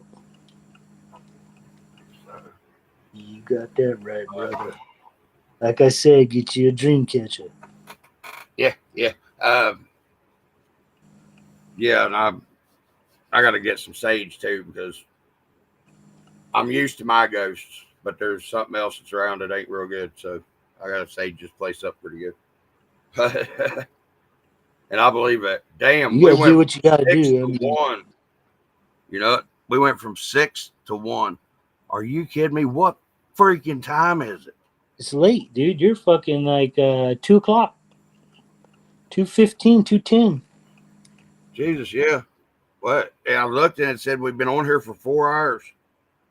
You got that right, brother. Like I said, get you a dream catcher. Yeah. Yeah, and I got to get some sage too because I'm used to my ghosts, but there's something else that's around that ain't real good. So I got to sage this place up pretty good. And I believe that. Damn, you gotta do what you gotta do. 1. You know, we went from 6 to 1. Are you kidding me? What freaking time is it? It's late, dude. You're fucking like 2 o'clock. 2:15, 2:10. Jesus, yeah. What? Yeah, I looked and it said we've been on here for 4 hours.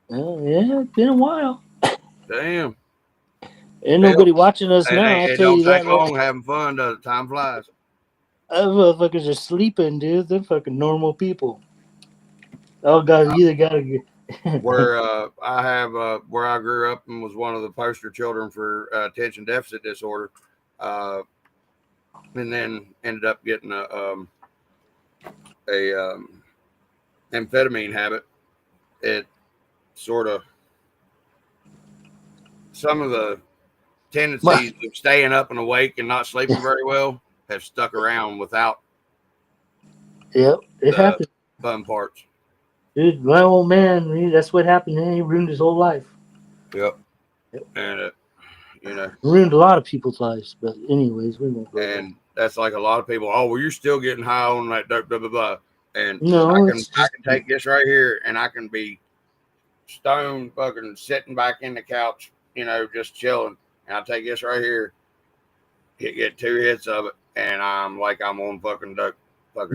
Yeah, it's been a while. Damn. Ain't nobody watching us now. It don't take long having fun, does it? Time flies. Motherfuckers are sleeping, dude. They're fucking normal people. Oh God, you either gotta get where I grew up and was one of the poster children for attention deficit disorder, and then ended up getting a amphetamine habit. It sort of some of the tendencies of staying up and awake and not sleeping very well have stuck around without it happens. Fun parts. Dude, my old man, that's what happened. He ruined his whole life. Yep. And you know, ruined a lot of people's lives. But anyways, we won't go there. And that's like a lot of people. Oh, well, you're still getting high on that blah blah blah. And no, I can take this right here, and I can be stone fucking sitting back in the couch, you know, just chilling. And I take this right here, get 2 hits of it, and I'm like I'm on fucking speed.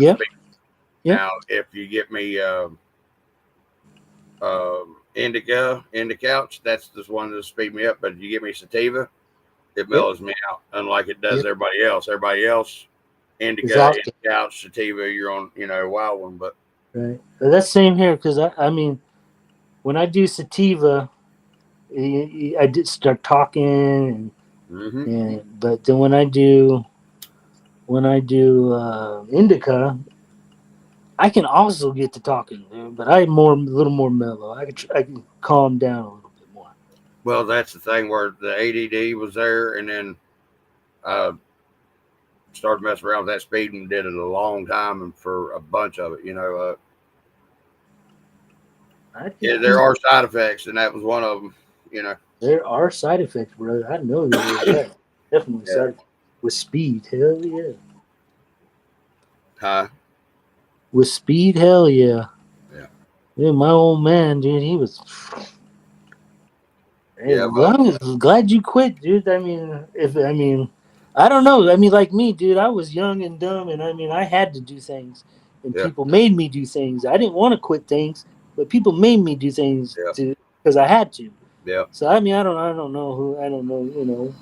Yep. Now, if you get me indica couch, that's just one to speed me up. But if you get me sativa, it mellows me out, unlike it does everybody else. Everybody else, indica couch, sativa, you're on, you know, wild one. But right, that's same here because I mean, when I do sativa, I did start talking, and but then when I do indica, I can also get to talking, but I'm a little more mellow. I can calm down a little bit more. Well, that's the thing where the ADD was there, and then started messing around with that speed and did it a long time and for a bunch of it, you know. There are side effects, and that was one of them, you know. There are side effects, brother. I know there is. Definitely side effects. With speed, hell yeah. Huh? With speed, hell yeah. Yeah. Yeah, my old man, dude, he was. I'm glad you quit, dude. I mean, I don't know. I mean, like me, dude, I was young and dumb, and I mean, I had to do things, and people made me do things. I didn't want to quit things, but people made me do things because I had to. Yeah. So I mean, I don't know, you know,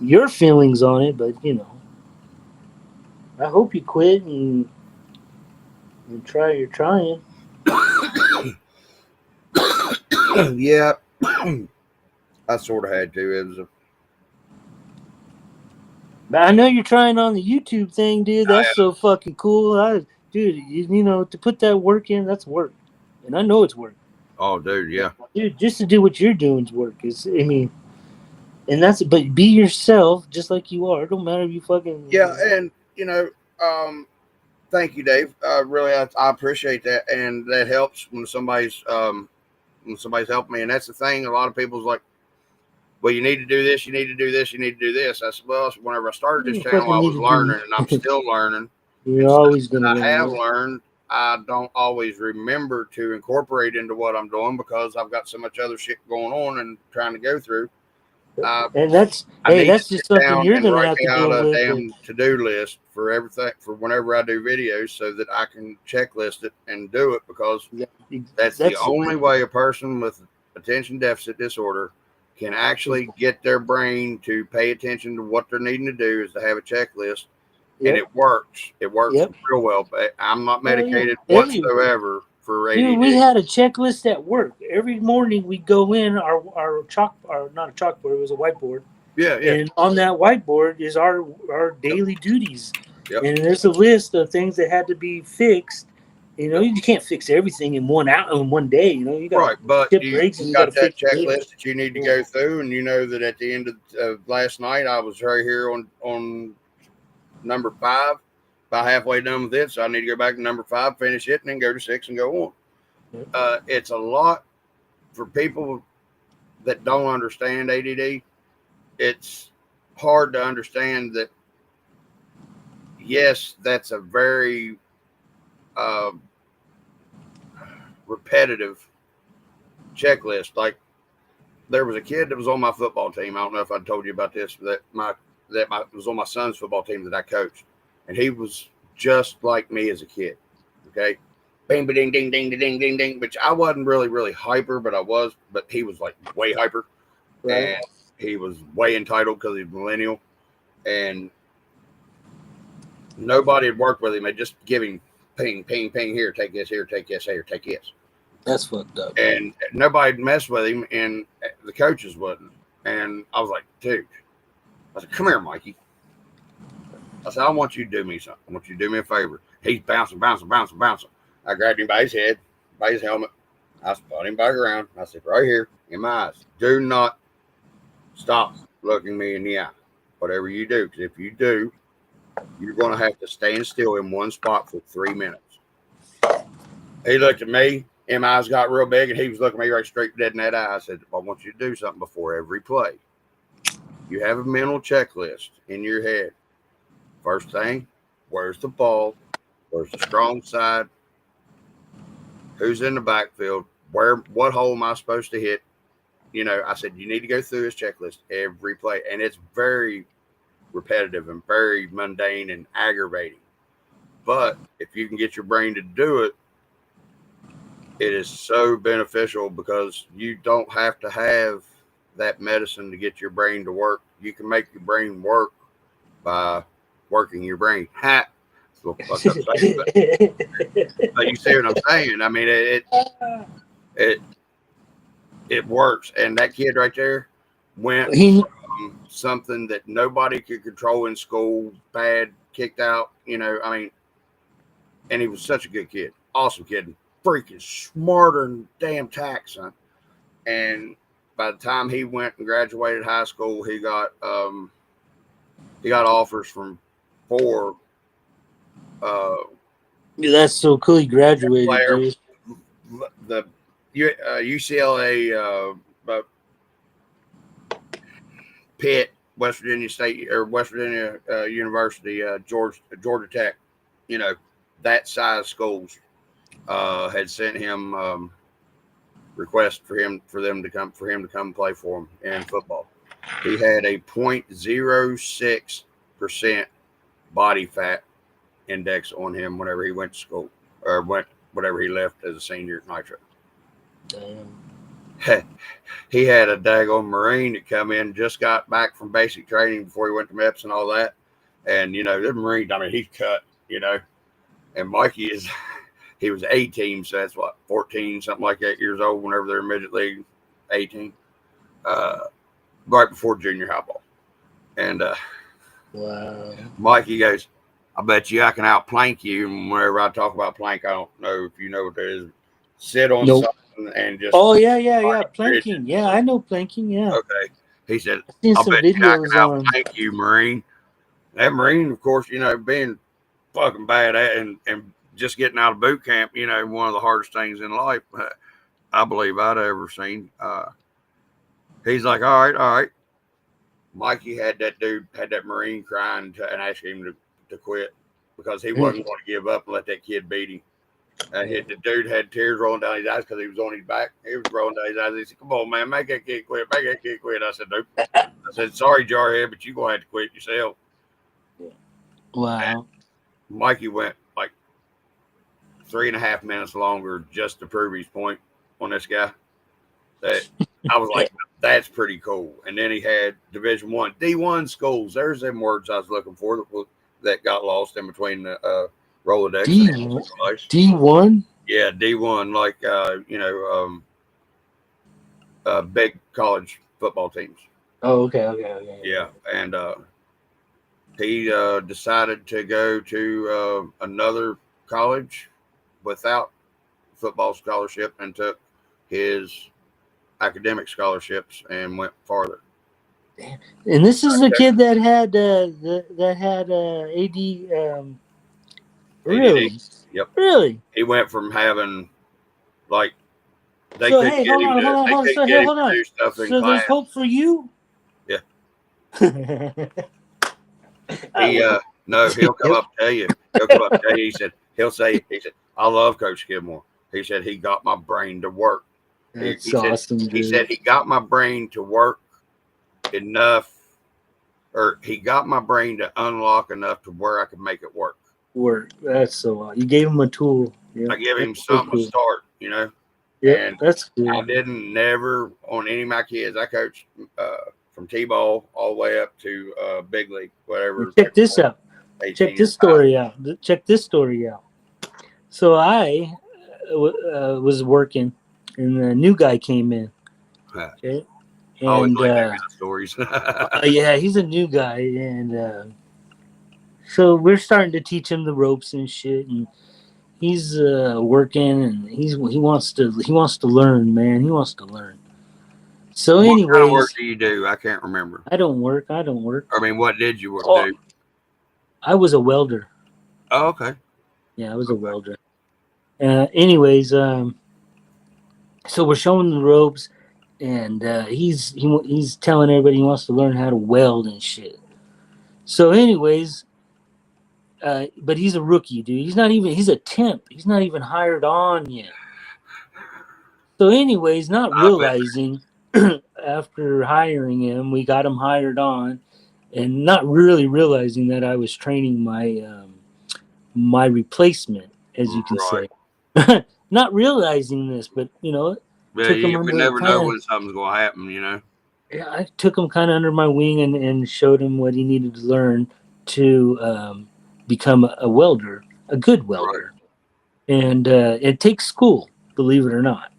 your feelings on it, but you know. I hope you quit and try. You're trying. Yeah, I sort of had to. It was But I know you're trying on the YouTube thing, dude. That's so fucking cool. Dude, you know, to put that work in, that's work, and I know it's work. oh, dude, yeah. Dude, just to do what you're doing is work. I mean, and but be yourself, just like you are. It don't matter if you fucking. Yeah, and thank you, Dave. Really, I appreciate that, and that helps when somebody's helping me. And that's the thing. A lot of people's like, well, you need to do this, you need to do this, you need to do this. I said, well, whenever I started this channel, I was learning, and I'm still learning. You're always gonna I have learn. learned. I don't always remember to incorporate into what I'm doing because I've got so much other shit going on and trying to go through. And that's just something you're gonna have to deal with. Damn to-do list for everything for whenever I do videos, so that I can checklist it and do it, because that's the only way a person with attention deficit disorder can actually get their brain to pay attention to what they're needing to do, is to have a checklist. Yep. And it works. It works real well. But I'm not medicated whatsoever for ADD. Dude, we had a checklist at work. Every morning we go in not a chalkboard, it was a whiteboard. Yeah, yeah. And on that whiteboard is our daily duties. Yep. And there's a list of things that had to be fixed. You know, you can't fix everything in one day. You know, you got but breaks. You got that checklist that you need to go through, and you know that at the end of last night, I was right here on number 5, about halfway done with it. So I need to go back to number 5, finish it, and then go to 6 and go on. It's a lot for people that don't understand ADD. It's hard to understand that. Yes, that's a very repetitive checklist. Like, there was a kid that was on my football team. I don't know if I told you about this, that was on my son's football team that I coached, and he was just like me as a kid. Okay, bing, ding, ding, ding, ding, ding, ding. Which I wasn't really hyper, but he was like way hyper, and he was way entitled because he's millennial, and nobody had worked with him. They just give him ping, ping, ping, here, take this, here, take this, here, take this. That's fucked up. And nobody messed with him, and the coaches wouldn't. And I was like, dude, I said, come here, Mikey. I said, I want you to do me something. I want you to do me a favor. He's bouncing. I grabbed him by his head, by his helmet. I spun him back around. I said, right here in my eyes, do not stop looking me in the eye. Whatever you do, because if you do, you're going to have to stand still in one spot for 3 minutes. He looked at me, and my eyes got real big, and he was looking at me right straight dead in that eye. I said, I want you to do something before every play. You have a mental checklist in your head. First thing, where's the ball? Where's the strong side? Who's in the backfield? What hole am I supposed to hit? You know, I said, you need to go through this checklist every play. And it's very repetitive and very mundane and aggravating. But if you can get your brain to do it, it is so beneficial, because you don't have to have that medicine to get your brain to work. You can make your brain work by working your brain. Ha! But you see what I'm saying? I mean, it works. And that kid right there went from something that nobody could control in school, bad, kicked out, you know, I mean, and he was such a good kid, awesome kid, freaking smarter than damn tack, son. And by the time he went and graduated high school, he got offers from 4. That's so cool. He graduated, dude. The UCLA, Pitt, West Virginia State, or West Virginia University, Georgia Tech, you know, that size schools had sent him request for him to come play for him in football. He had a 0.06% body fat index on him whenever he went to school, or whenever he left as a senior at Nitro. Damn. He had a daggone Marine that come in, just got back from basic training before he went to MEPS and all that. And the Marine, I mean, he's cut, and Mikey he was 18, so that's what, 14, something like that years old whenever they're in midget league, 18, right before junior high ball. And wow. Mikey goes, I bet you I can outplank you. And whenever I talk about plank, I don't know if you know what that is. Sit on something and just. Oh, yeah. Planking. Yeah, I know planking. Yeah. Okay. He said, I've seen I some bet you I can videos on. outplank you, Marine. That Marine, of course, being fucking bad at and just getting out of boot camp, one of the hardest things in life, I believe I'd ever seen. He's like, all right. Mikey had that Marine crying and asking him to quit because he wasn't going to give up and let that kid beat him. And the dude had tears rolling down his eyes because he was on his back. He was rolling down his eyes. He said, come on, man, make that kid quit. Make that kid quit. I said, nope. I said, sorry, Jarhead, but you're going to have to quit yourself. Wow. And Mikey went like 3.5 minutes longer just to prove his point on this guy. That I was like, that's pretty cool. And then he had Division I, D1 schools. There's them words I was looking for that got lost in between the Rolodex. D1? Yeah, D1, like big college football teams. Oh, okay. Yeah, and he decided to go to another college without football scholarship and took his academic scholarships and went farther. And this is the kid that had AD. Really? ADD. Yep. Really? He went from having they so could hey, get him to do stuff in so class. There's hope for you. Yeah. He'll come up and tell you. He said, I love Coach Skidmore. He said he got my brain to work. That's awesome. He said he got my brain to work enough, or he got my brain to unlock enough to where I could make it work. That's so you gave him a tool. Yeah, I gave him something to start, Yeah, and that's cool. I didn't never on any of my kids. I coached from T-ball all the way up to big league, whatever. Check this out. Check this story out. So I was working, and the new guy came in. Okay. And, I always like the stories. Yeah, he's a new guy, and so we're starting to teach him the ropes and shit, and he's working, and he wants to learn, man. He wants to learn. So, what anyways, kind of work do you do? I can't remember. I don't work. I mean, what did you do? I was a welder. Oh, okay. Yeah, I was a welder. Anyways, so we're showing the ropes, and he's telling everybody he wants to learn how to weld and shit. So, anyways, but he's a rookie, dude. He's a temp. He's not even hired on yet. So, anyways, not realizing after hiring him, we got him hired on, and not really realizing that I was training my replacement, as you can say. Not realizing this, but we never know when something's going to happen, Yeah, I took him kind of under my wing and showed him what he needed to learn to become a welder, a good welder. Right. And it takes school, believe it or not.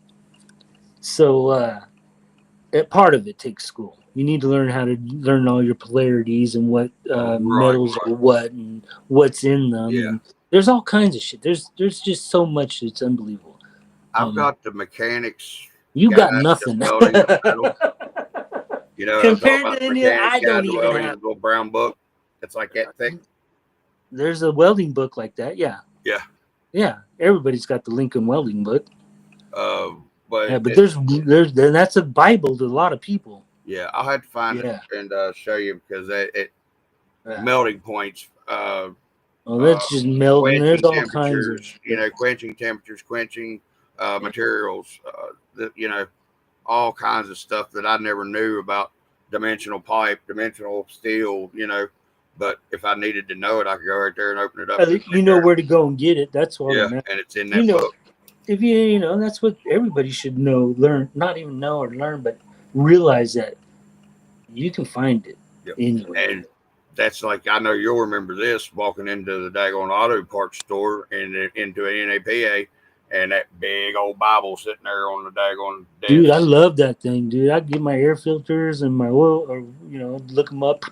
So part of it takes school. You need to learn how to learn all your polarities and what metals are what and what's in them. Yeah. And there's all kinds of shit. There's just so much. It's unbelievable. I've got the mechanics. You got nothing. Compared to any, I don't even have a little brown book. It's like that thick. There's a welding book like that. Yeah. Yeah. Yeah. Everybody's got the Lincoln welding book. But there's that's a Bible to a lot of people. Yeah, I'll have to find it and show you because melting points. That's just melting. There's all kinds of quenching temperatures, quenching materials. All kinds of stuff that I never knew about dimensional pipe, dimensional steel. But if I needed to know it, I could go right there and open it up. You know where to go and get it. That's all. Yeah, and it's in that book. If that's what everybody should know, learn, not even know or learn, but realize that you can find it anywhere. And that's like, I know you'll remember this, walking into the daggone auto parts store and into an NAPA, and that big old Bible sitting there on the daggone desk. Dude, I love that thing, dude. I get my air filters and my oil, or look them up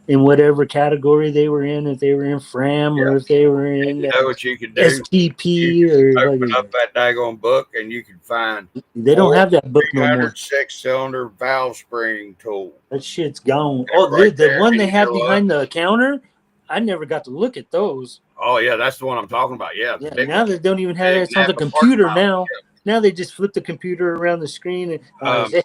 in whatever category they were in, if they were in FRAM or if they were in what you could do? STP or open up that daggone book and you can find. They don't have that book no more. 6-cylinder valve spring tool. That shit's gone. Oh, right, the one they have behind the counter, I never got to look at those. Oh yeah, that's the one I'm talking about. Yeah. Now they don't even have it. It's on the computer now. Now they just flip the computer around the screen and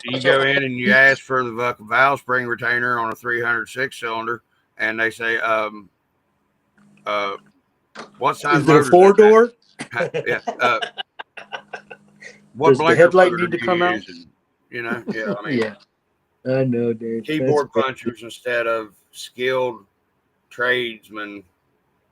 you go in and you ask for the valve spring retainer on a 306-cylinder, and they say, what size is there a 4-door? Yeah. What does the headlight need to come out? Yeah, I mean, yeah, I know, dude. Keyboard punchers instead of skilled tradesmen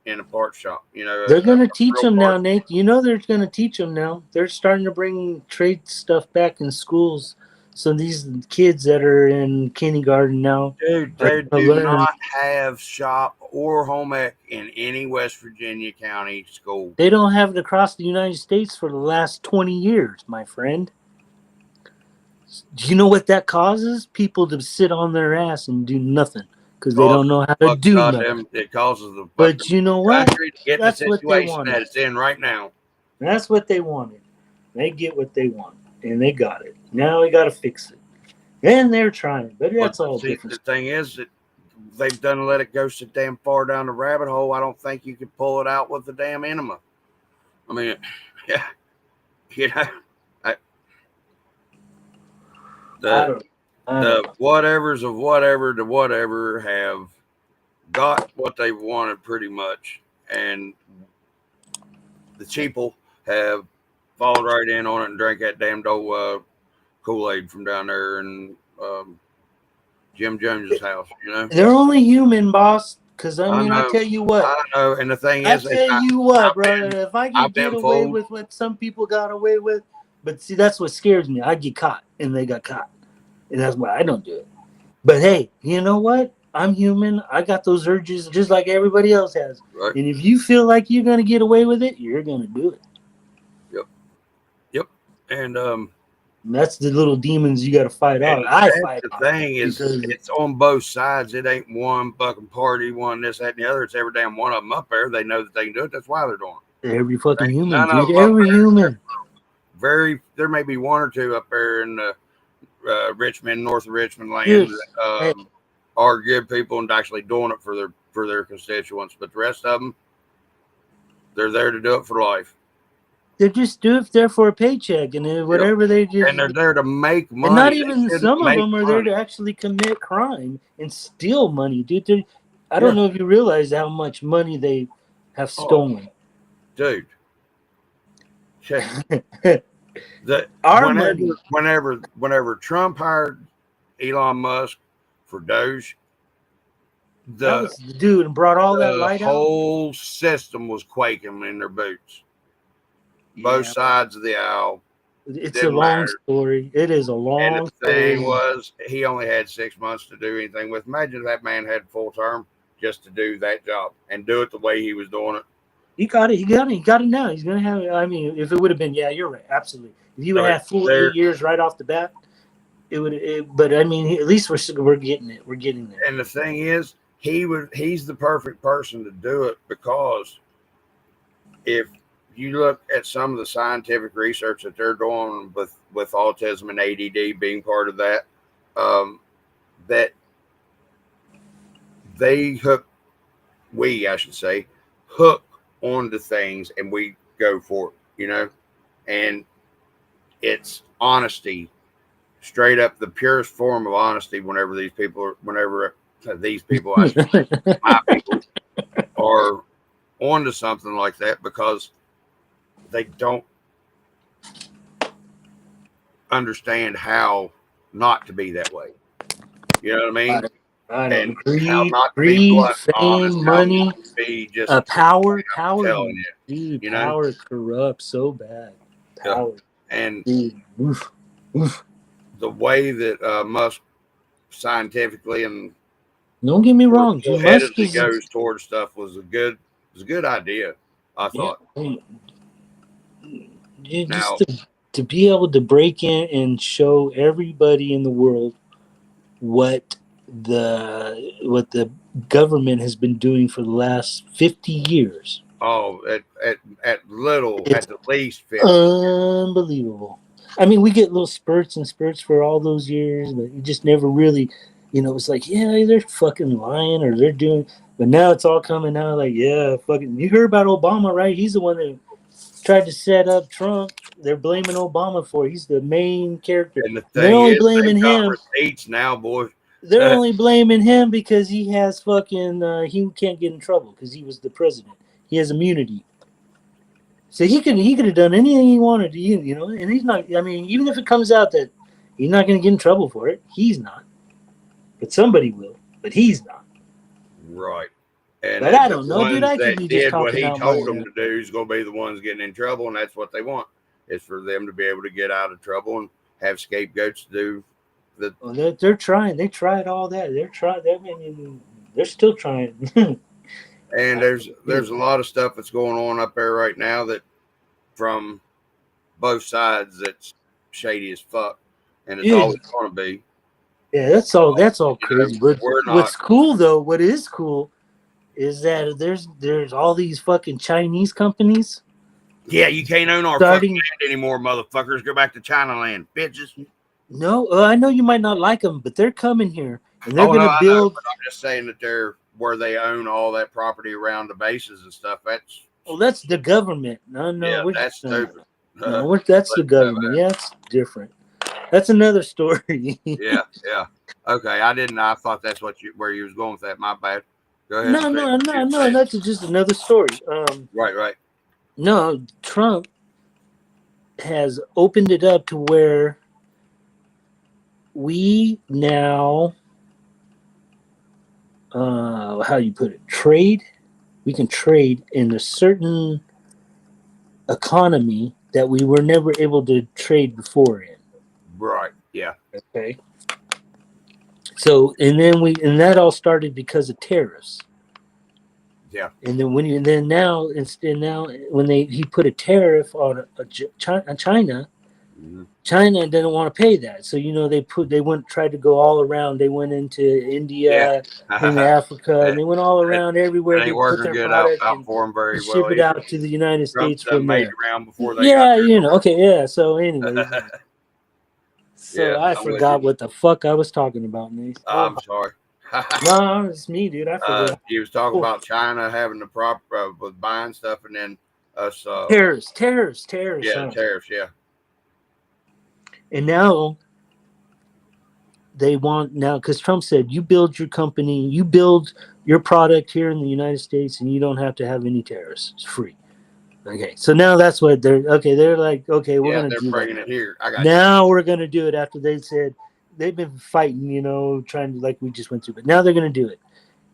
in a part shop. They're going to teach them now, Nate. They're going to teach them now. They're starting to bring trade stuff back in schools. So these kids that are in kindergarten now, dude, they do not have shop or home ec in any West Virginia county school. They don't have it across the United States for the last 20 years, my friend. Do you know what that causes? People to sit on their ass and do nothing because they don't know how to do nothing. It causes the but you know what? That's what they wanted. That it's in right now. That's what they wanted. They get what they want, and they got it. Now we got to fix it, and they're trying. But that's all different. The thing is that they've done let it go so damn far down the rabbit hole. I don't think you can pull it out with the damn enema. I mean, yeah, the whatevers of whatever to whatever have got what they wanted pretty much, and the cheaple have fallen right in on it and drank that damn old Kool-Aid from down there in Jim Jones's house. They're only human, boss. Because I tell you what, I know, and the thing is, brother, if I can get away with what some people got away with, but see, that's what scares me. I get caught, and they got caught. And that's why I don't do it. But hey, you know what? I'm human. I got those urges just like everybody else has. Right. And if you feel like you're going to get away with it, you're going to do it. Yep. And that's the little demons you got to fight off. The thing is, it's on both sides. It ain't one fucking party, one this, that, and the other. It's every damn one of them up there. They know that they can do it. That's why they're doing it. Every fucking human, dude. Every human. There may be one or two up there in the Richmond, north of Richmond land, are good people and actually doing it for their constituents, but the rest of them, they're there to do it for life. They're just there for a paycheck and whatever they just. And they're there to make money. And not even some of them are there to actually commit crime and steal money, dude. I don't know if you realize how much money they have stolen, dude. Whenever Trump hired Elon Musk for Doge, the dude brought all that light out. The whole system was quaking in their boots. Both sides of the aisle. It's a long story. It is a long story. And the thing was, he only had 6 months to do anything with. Imagine if that man had full term just to do that job and do it the way he was doing it. He got it. He got it now. He's going to have it. I mean, if it would have been, you're right. Absolutely. If you would have had full 8 years right off the bat, it would. But I mean, at least we're getting it. We're getting there. And the thing is, he's the perfect person to do it, because if you look at some of the scientific research that they're doing with autism and ADD being part of that, that they hook onto things and we go for it, and it's honesty, straight up the purest form of honesty. Whenever these people, I should say, my people, are onto something like that, because they don't understand how not to be that way. You know what I mean? And greed, fame, money, power. Dude, power corrupts so bad. Power. And the way that Musk scientifically and Don't get me wrong. Musk It is goes towards stuff was a good idea. I thought. Just to be able to break in and show everybody in the world what the government has been doing for the last 50 years. Oh, at the least 50. Unbelievable. I mean, we get little spurts and spurts for all those years, but you just never really, it's like, yeah, they're fucking lying or they're doing, but now it's all coming out like, yeah, fucking, you heard about Obama, right? He's the one that tried to set up Trump. They're blaming Obama for it. He's the main character. And the They're thing only is, blaming they've got him. receipts now, boy. They're only blaming him because he has fucking, he can't get in trouble because he was the president. He has immunity. So he could have done anything he wanted to, and he's not. I mean, even if it comes out that he's not going to get in trouble for it, he's not. But somebody will. But he's not. Right. And but I don't know, dude. I could be just did what talking he out told my them to do is going to be the ones getting in trouble, and that's what they want. Is for them to be able to get out of trouble and have scapegoats to do the. Well, they're trying. They tried all that. They're trying. I mean, they're still trying. And there's a lot of stuff that's going on up there right now that from both sides that's shady as fuck, and it's always going to be. Yeah, that's all crazy. But what's cool though, what is cool, is that there's all these fucking Chinese companies. Yeah, you can't own our fucking land anymore, motherfuckers. Go back to China land, bitches. No, I know you might not like them, but they're coming here and they're gonna build. But I'm just saying that they're where they own all that property around the bases and stuff. That's the government. No, yeah, that's stupid. No, that's the government. Yeah, it's different. That's another story. yeah. Okay, I thought that's where you was going with that. My bad. Go ahead. No. That's just another story. Right. No, Trump has opened it up to where we now, how do you put it? Trade. We can trade in a certain economy that we were never able to trade before in. Right. Yeah. Okay. So and that all started because of tariffs. Yeah. And then now when he put a tariff on China, mm-hmm. China didn't want to pay that. So they tried to go all around. They went into India, into Africa, and they went all around everywhere. They put their product out for them very well. Ship it out to the United States from there. Around before they got there. Okay, yeah. So anyway. So I forgot what the fuck I was talking about, Nate. I'm sorry. No, it's me, dude. I forgot. He was talking about China having the with buying stuff, and then us tariffs. Yeah, tariffs. Yeah. And now they want because Trump said you build your company, you build your product here in the United States, and you don't have to have any tariffs. It's free. Okay, so now that's what they're like, okay, we're gonna do bringing it here. Now we're gonna do it after they said they've been fighting, trying to, like we just went through, but now they're gonna do it,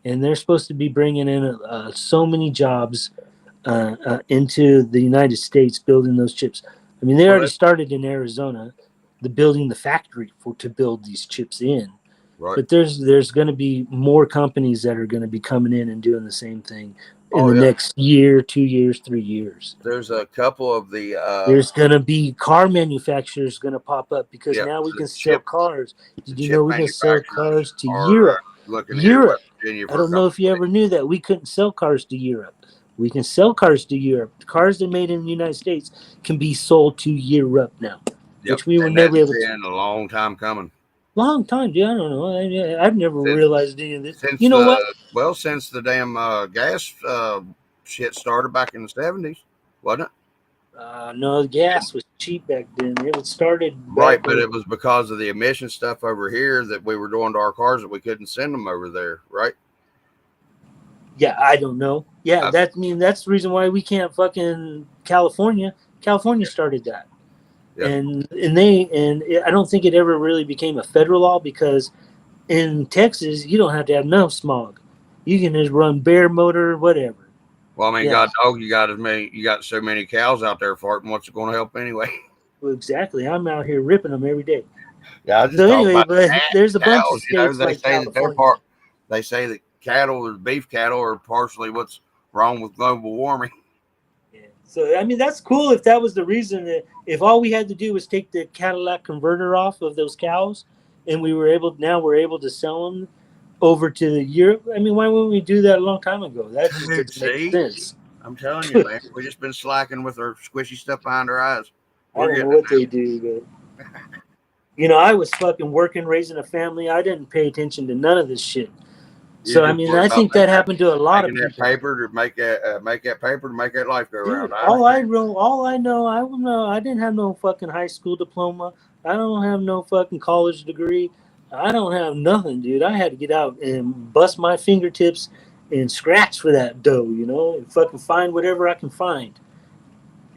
and they're supposed to be bringing in so many jobs into the United States, building those chips. I mean, they already started in Arizona, building the factory to build these chips in. Right. But there's going to be more companies that are going to be coming in and doing the same thing in the next year, 2 years, 3 years. There's a couple of the there's going to be car manufacturers going to pop up because now we can sell cars. Did you know we can sell cars to Europe? Europe. I don't know if you ever knew that we couldn't sell cars to Europe. We can sell cars to Europe. Cars that are made in the United States can be sold to Europe now, which we were never able to. It's been a long time coming. Long time, dude. I don't know. I've never realized any of this. What? Well, since the damn gas shit started back in the 70s, wasn't it? No, the gas was cheap back then. It started right, but it was because of the emission stuff over here that we were doing to our cars that we couldn't send them over there, right? Yeah, I don't know. Yeah, that's the reason why we can't fucking California. California started that. Yep. And I don't think it ever really became a federal law because in Texas you don't have to have no smog. You can just run bare motor, whatever. Well, I mean, God dog, you got so many cows out there farting. What's it going to help anyway? Well, exactly. I'm out here ripping them every day. Yeah. So anyway, but there's a bunch of states like California. they say that beef cattle are partially what's wrong with global warming. Yeah. So I mean, that's cool if that was the reason. That if all we had to do was take the Cadillac converter off of those cows, and we're able to sell them over to the Europe. I mean, why wouldn't we do that a long time ago? That just doesn't make sense. I'm telling you, man, we've just been slacking with our squishy stuff behind our eyes. I don't know what they do, but you know, I was fucking working, raising a family. I didn't pay attention to none of this shit. So I mean, I think that happened to a lot of people. Paper to make that paper to make that life go Dude, around. I didn't have no fucking high school diploma. I don't have no fucking college degree. I don't have nothing, dude. I had to get out and bust my fingertips and scratch for that dough, you know, and fucking find whatever I can find.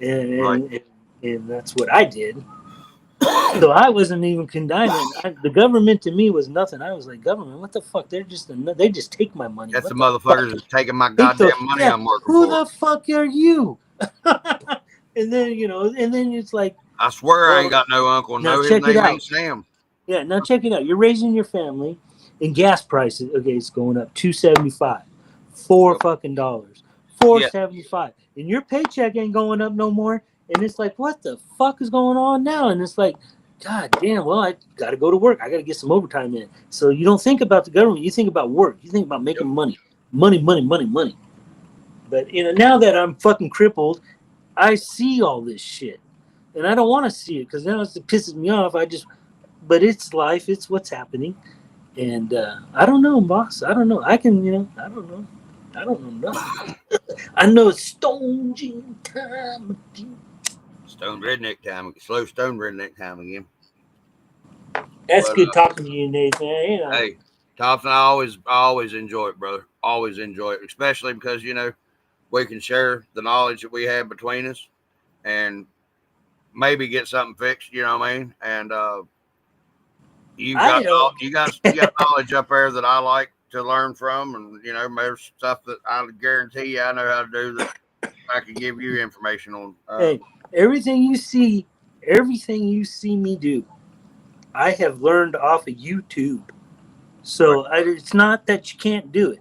And that's what I did. So I wasn't even condemning. The government to me was nothing. I was like, government, what the fuck? They just take my money. That's the motherfuckers that's taking my goddamn money I'm working for. Who for. the fuck are you? And then, you know, and then it's like, I swear I ain't got no uncle. No, his name ain't Sam. Yeah, now check it out. You're raising your family, and gas prices. Okay, it's going up $2.75, fucking dollars, $4.75, and your paycheck ain't going up no more. And it's like, what the fuck is going on now? And it's like, God damn. Well, I got to go to work. I got to get some overtime in. So you don't think about the government. You think about work. You think about making money. But you know, now that I'm fucking crippled, I see all this shit, and I don't want to see it because now it pisses me off. But it's life. It's what's happening. And I don't know, boss. I don't know. I don't know. I don't know nothing. I know it's Stone Gene time. Stone redneck time. Slow stone redneck time again. That's good talking to you, Nathan. You know. Hey, Thompson, I always enjoy it, brother. Always enjoy it, especially because, you know, we can share the knowledge that we have between us and maybe get something fixed, you know what I mean? And you got knowledge up there that I like to learn from, and you know, there's stuff that I guarantee you I know how to do that I can give you information on. Hey, everything you see me do, I have learned off of YouTube. So it's not that you can't do it.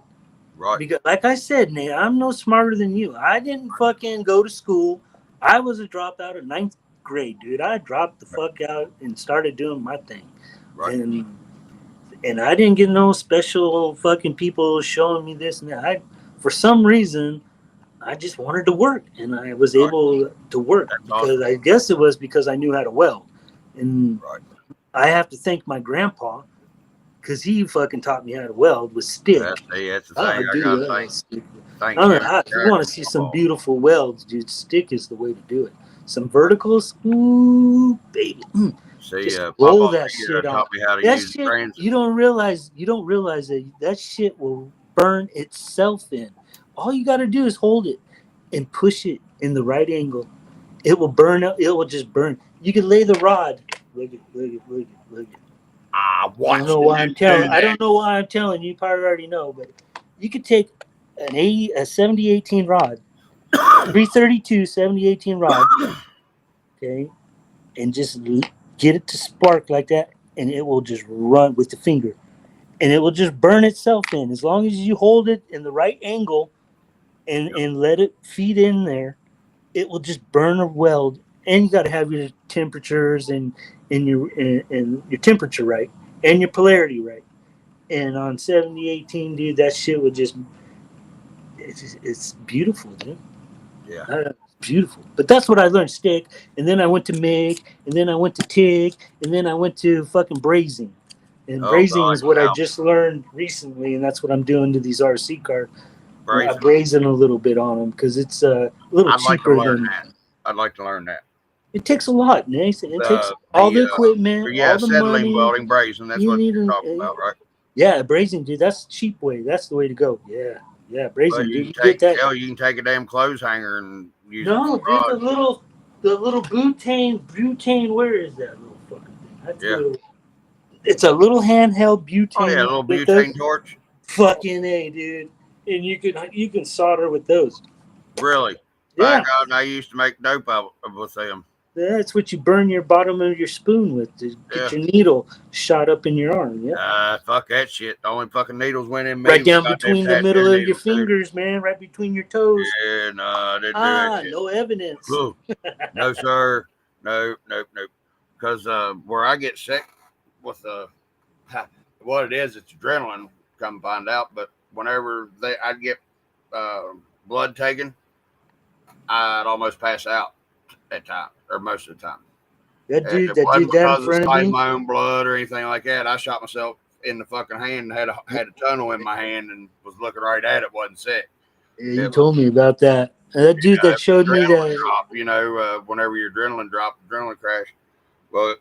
Right. Because, like I said, Nate, I'm no smarter than you. I didn't fucking go to school. I was a dropout of 9th grade, dude. I dropped the fuck out and started doing my thing. Right. And I didn't get no special fucking people showing me this and that. For some reason, I just wanted to work, and I was able to work because I guess it was because I knew how to weld. And I have to thank my grandpa because he fucking taught me how to weld with stick. That's the thing. I gotta thank if you want to see some beautiful welds, dude, stick is the way to do it. Some verticals, ooh, baby. Just roll that shit off. That shit, you don't realize that shit will burn itself in. All you got to do is hold it and push it in the right angle. It will burn up. It will just burn. You can lay the rod. Look it. I don't know why I'm telling you. You probably already know, but you could take a 70-18 rod, 332 70-18 rod, okay, and just get it to spark like that, and it will just run with the finger, and it will just burn itself in. As long as you hold it in the right angle and let it feed in there, it will just burn a weld. And you got to have your temperatures and your temperature right and your polarity right. And on 70-18, dude, that shit would it's beautiful, dude. Yeah. Beautiful. But that's what I learned, stick, and then I went to MIG, and then I went to TIG, and then I went to fucking brazing. And brazing is what I just learned recently, and that's what I'm doing to these RC cars. I'm brazing a little bit on them because it's a little cheaper than that. I'd like to learn that. It takes a lot, Nathan. It takes all the equipment, all the money. Welding, brazing, that's what you're talking about, right? Yeah, brazing, dude. That's the cheap way. That's the way to go. Yeah, brazing. Well, you can take a damn clothes hanger and use dude, the little butane. Where is that little fucking thing? It's a little handheld butane. Oh yeah, a little butane torch. Fucking A, dude. And you can solder with those. Really? Yeah. By God, I used to make dope with them. That's what you burn your bottom of your spoon with to get your needle shot up in your arm. Yeah. Fuck that shit. The only fucking needles went in me. Right down goddamn between the tattoo middle of your needles, dude. fingers, man. Right between your toes. Yeah, no, I didn't do that shit. No evidence. Ooh. No, sir. No. Because where I get sick with what it is, it's adrenaline. Come find out, but whenever I'd get blood taken, I'd almost pass out at times, or most of the time. That dude that did that in front of me, my own blood or anything like that. I shot myself in the fucking hand and had a tunnel in my hand and was looking right at it. Wasn't sick. Yeah, you told me about that. That dude that showed me that. Drop, whenever your adrenaline crash. But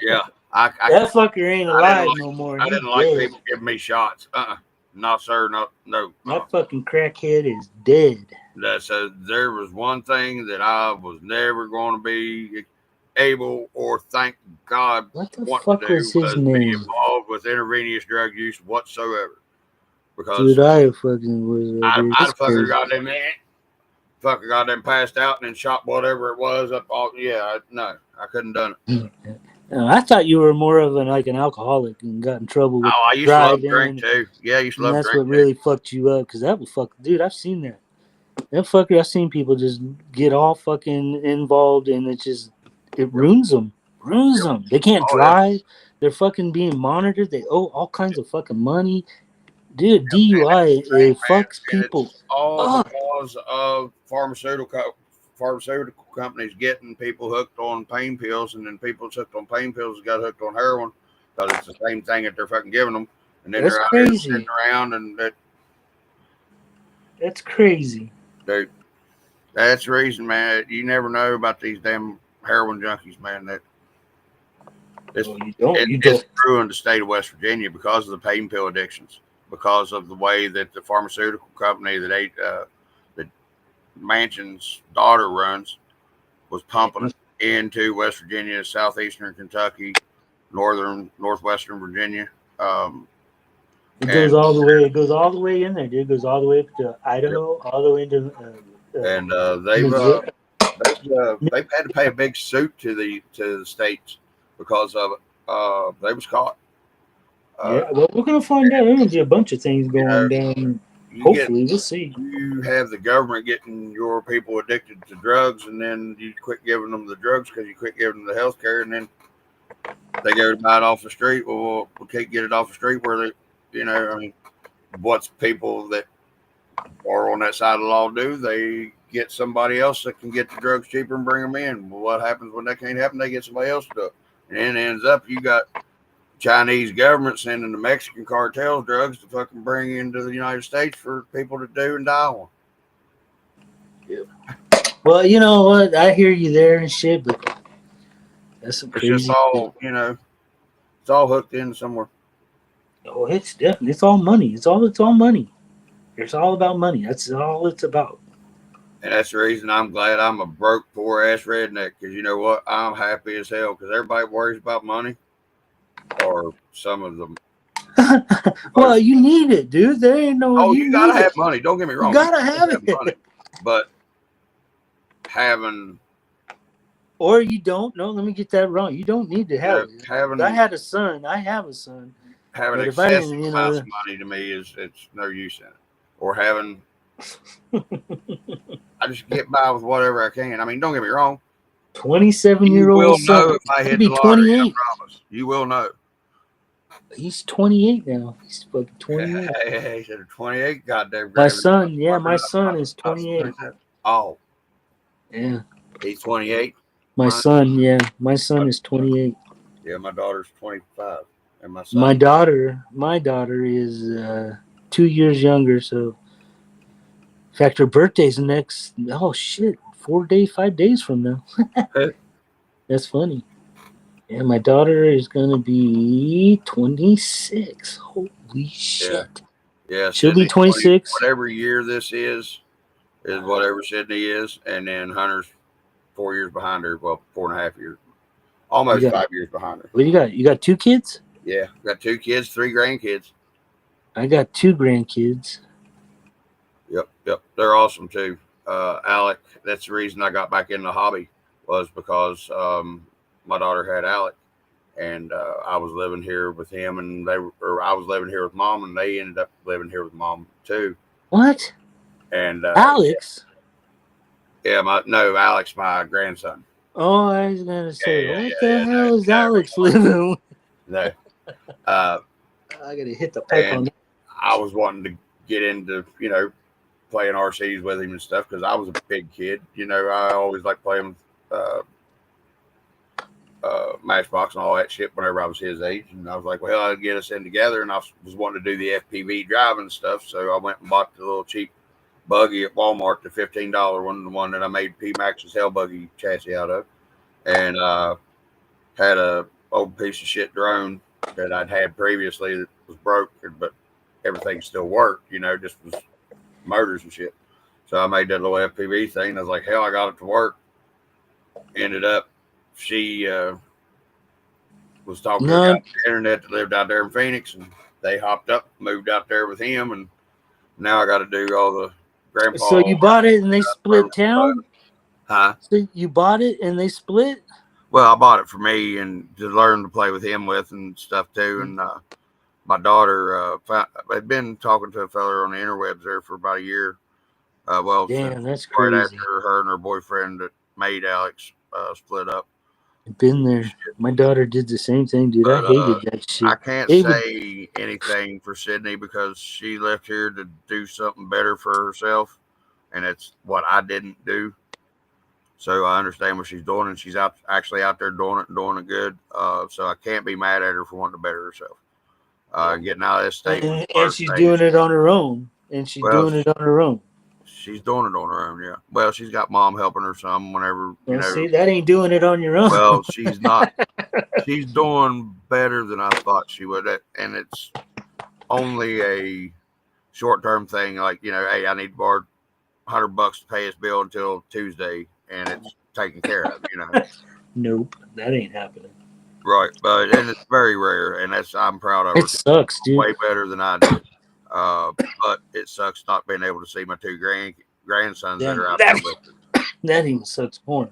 yeah, that fucker ain't alive no more. I didn't like people giving me shots. No, sir. No. That fucking crackhead is dead. So there was one thing that I was never going to be able, or thank God, what the fuck was his name? Be involved with intravenous drug use whatsoever. Because dude, I fucking was. I fucking goddamn passed out and then shot whatever it was up. I couldn't done it. I thought you were more of an alcoholic and got in trouble with I used to love drink too. Yeah, I used to love drink. That's what really fucked you up, because that would fuck. Dude, I've seen that. That fucker, I've seen people just get all fucking involved, and it ruins them. They can't drive. Yeah. They're fucking being monitored. They owe all kinds of fucking money. Dude, DUI, it fucks people. It's all because of pharmaceutical companies getting people hooked on pain pills, and then people hooked on pain pills got hooked on heroin, because it's the same thing that they're fucking giving them. And then they're out there sitting around, and that's crazy. Dude, that's the reason, man. You never know about these damn heroin junkies, man. It's ruined the state of West Virginia because of the pain pill addictions, because of the way that the pharmaceutical company that Manchin's daughter runs was pumping it into West Virginia, southeastern Kentucky, northwestern Virginia. It goes all the way. It goes all the way in there, dude. It goes all the way up to Idaho, all the way into. They've had to pay a big suit to the states because of it. They was caught. Well, we're gonna find out. There's gonna be a bunch of things going down. Hopefully, we'll see. You have the government getting your people addicted to drugs, and then you quit giving them the drugs because you quit giving them the health care, and then they go to buy it off the street. Well, we can't get it off the street where they. What's people that are on that side of the law do? They get somebody else that can get the drugs cheaper and bring them in. Well, what happens when that can't happen? They get somebody else to do it. And then it ends up you got Chinese government sending the Mexican cartels drugs to fucking bring into the United States for people to do and die on. Yeah. Well, you know what? I hear you there and shit, but that's some crazy. It's just all, it's all hooked in somewhere. Oh, it's definitely, it's all money. It's all money. It's all about money. That's all it's about. And that's the reason I'm glad I'm a broke, poor ass redneck. Because you know what? I'm happy as hell. Because everybody worries about money, or some of them. Well, you need it, dude. There ain't no. Oh, you gotta have money. Don't get me wrong. You gotta have it. Money. But having. Or you don't. No, let me get that wrong. You don't need to have it. I had a son. I have a son. Having excessive amounts of money to me it's no use in it. Or having. I just get by with whatever I can. I mean, don't get me wrong. 27-year-old son. You will know if I hit the lottery, I promise. You will know. He's 28 now. He's fucking 28. Hey, he's 28. Goddamn. My son, my son is 28. Oh. Yeah. He's 28. My son is 28. Yeah, my daughter's 25. And my son. My daughter is 2 years younger, so in fact her birthday's next 5 days from now. That's funny. Yeah, my daughter is gonna be 26. Holy shit. Yeah, she'll be 26. Whatever year this is whatever Sydney is, and then Hunter's 4 years behind her. Well, 4.5 years. Almost 5 years behind her. What do you got? You got 2 kids? Yeah, got 2 kids, 3 grandkids. I got 2 grandkids. Yep. They're awesome too. Alec. That's the reason I got back in the hobby, was because my daughter had Alec, and I was living here with him, and I was living here with mom, and they ended up living here with mom too. What? And Alex? Yeah, Alex, my grandson. Oh, I was gonna say, what the hell no, is Alex living? No. I gotta hit the pipe on that. I was wanting to get into, playing RCs with him and stuff, because I was a big kid. I always liked playing with Matchbox and all that shit whenever I was his age. And I was like, well, I'd get us in together. And I was wanting to do the FPV driving stuff. So I went and bought the little cheap buggy at Walmart, the $15 one, the one that I made P-Max's Hell Buggy chassis out of. And had a old piece of shit drone that I'd had previously that was broken, but everything still worked, just was motors and shit. So I made that little FPV thing. I was like, hell, I got it to work. Ended up, she was talking to a guy on the internet that lived out there in Phoenix, and they hopped up, moved out there with him, and now I got to do all the grandpa. So you bought it and they split town? Huh? So you bought it and they split? Well, I bought it for me and to learn to play with him with and stuff too. And my daughter had been talking to a fella on the interwebs there for about a year. Damn, that's right crazy. after her and her boyfriend that made Alex split up. Been there. My daughter did the same thing, dude. I hated that shit. I can't say anything for Sydney because she left here to do something better for herself, and it's what I didn't do. So I understand what she's doing, and she's actually out there doing it and doing it good. So I can't be mad at her for wanting to better herself. Getting out of this state. And she's doing it on her own. And she's doing it on her own. She's doing it on her own, yeah. Well, she's got mom helping her some whenever, see, that ain't doing it on your own. Well, she's not. She's doing better than I thought she would. And it's only a short-term thing. Like, hey, I need to borrow $100 to pay this bill until Tuesday, and it's taken care of, Nope, that ain't happening. Right, and it's very rare, and I'm proud of her. It sucks, dude. Way better than I do. But it sucks not being able to see my two grandsons that are out there with her. That even sucks more.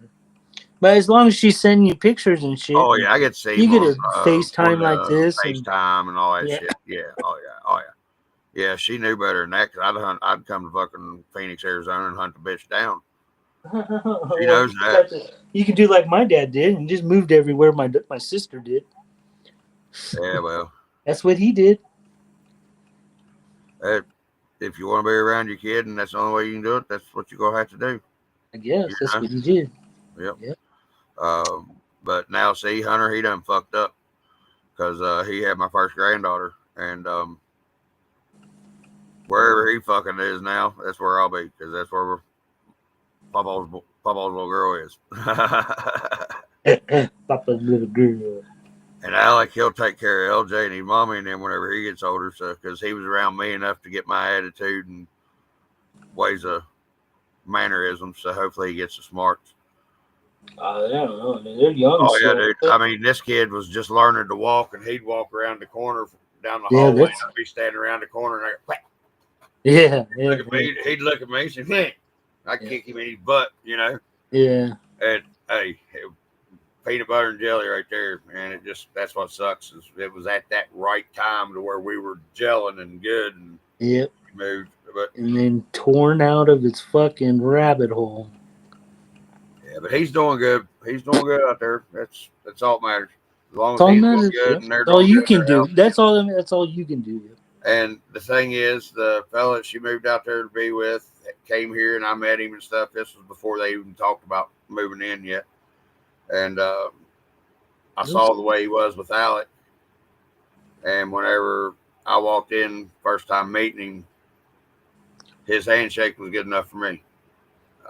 But as long as she's sending you pictures and shit. Oh yeah, I get to see. You get a FaceTime like this. FaceTime and all that shit. Yeah. Oh yeah. Yeah, she knew better than that because I'd come to fucking Phoenix, Arizona, and hunt the bitch down. She knows that. You could do like my dad did and just moved everywhere my sister did. Yeah, well. That's what he did. If you want to be around your kid and that's the only way you can do it, that's what you're going to have to do. I guess. That's what he did. Yep. But now, see, Hunter, he done fucked up because he had my first granddaughter. And wherever he fucking is now, that's where I'll be because that's where Papa's little girl is. Papa's little girl. And Alec, he'll take care of LJ and his mommy and then whenever he gets older, so because he was around me enough to get my attitude and ways of mannerisms, so hopefully he gets the smarts. I don't know. They're young. Oh yeah, dude. I mean, this kid was just learning to walk, and he'd walk around the corner down the hallway, and I'd be standing around the corner, and look at me. He'd look at me and say, "Man," I'd kick him in his butt, Yeah. And hey, peanut butter and jelly right there, man. That's what sucks. Is it was at that right time to where we were gelling and good, and moved, and then torn out of its fucking rabbit hole. Yeah, but he's doing good. He's doing good out there. That's all that matters. As long as he's doing good, and they're all doing you good can do. That's all you can do. And the thing is, the fella that she moved out there to be with came here, and I met him and stuff. This was before they even talked about moving in yet. And I saw the way he was with Alec. And whenever I walked in, first time meeting him, his handshake was good enough for me.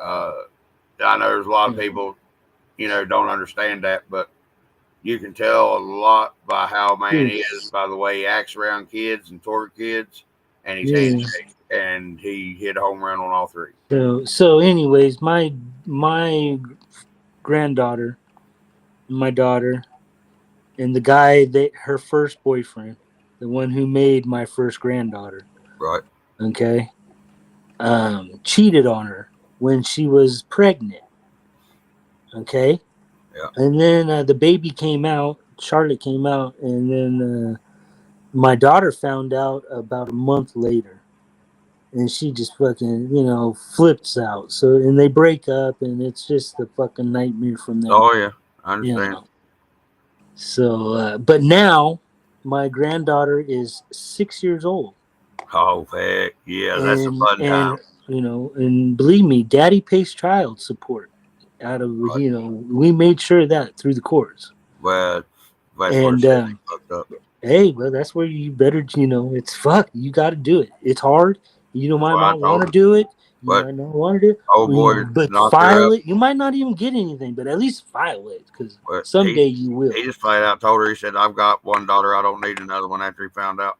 I know there's a lot of people, don't understand that, but you can tell a lot by how a man is, by the way he acts around kids and toward kids, and his handshake. And he hit a home run on all three. So anyways, my granddaughter, my daughter, and the guy her first boyfriend, the one who made my first granddaughter. Right. Okay. Cheated on her when she was pregnant. Okay. Yeah. And then the baby came out. Charlotte came out, and then my daughter found out about a month later, and she just fucking flips out. So and they break up, and it's just a fucking nightmare from there. Oh yeah, I understand. So, but now my granddaughter is 6 years old. Oh heck, yeah, that's a fun time. And believe me, Daddy pays child support. Out of we made sure of that through the courts. Well, that's and fucked up. Hey, well, that's where you better, it's fuck. You got to do it. It's hard. You might not want to do it. You might not want to do it. Oh boy, but file it. You might not even get anything, but at least file it because someday you will. He just flat out told her. He said, "I've got one daughter. I don't need another one." After he found out.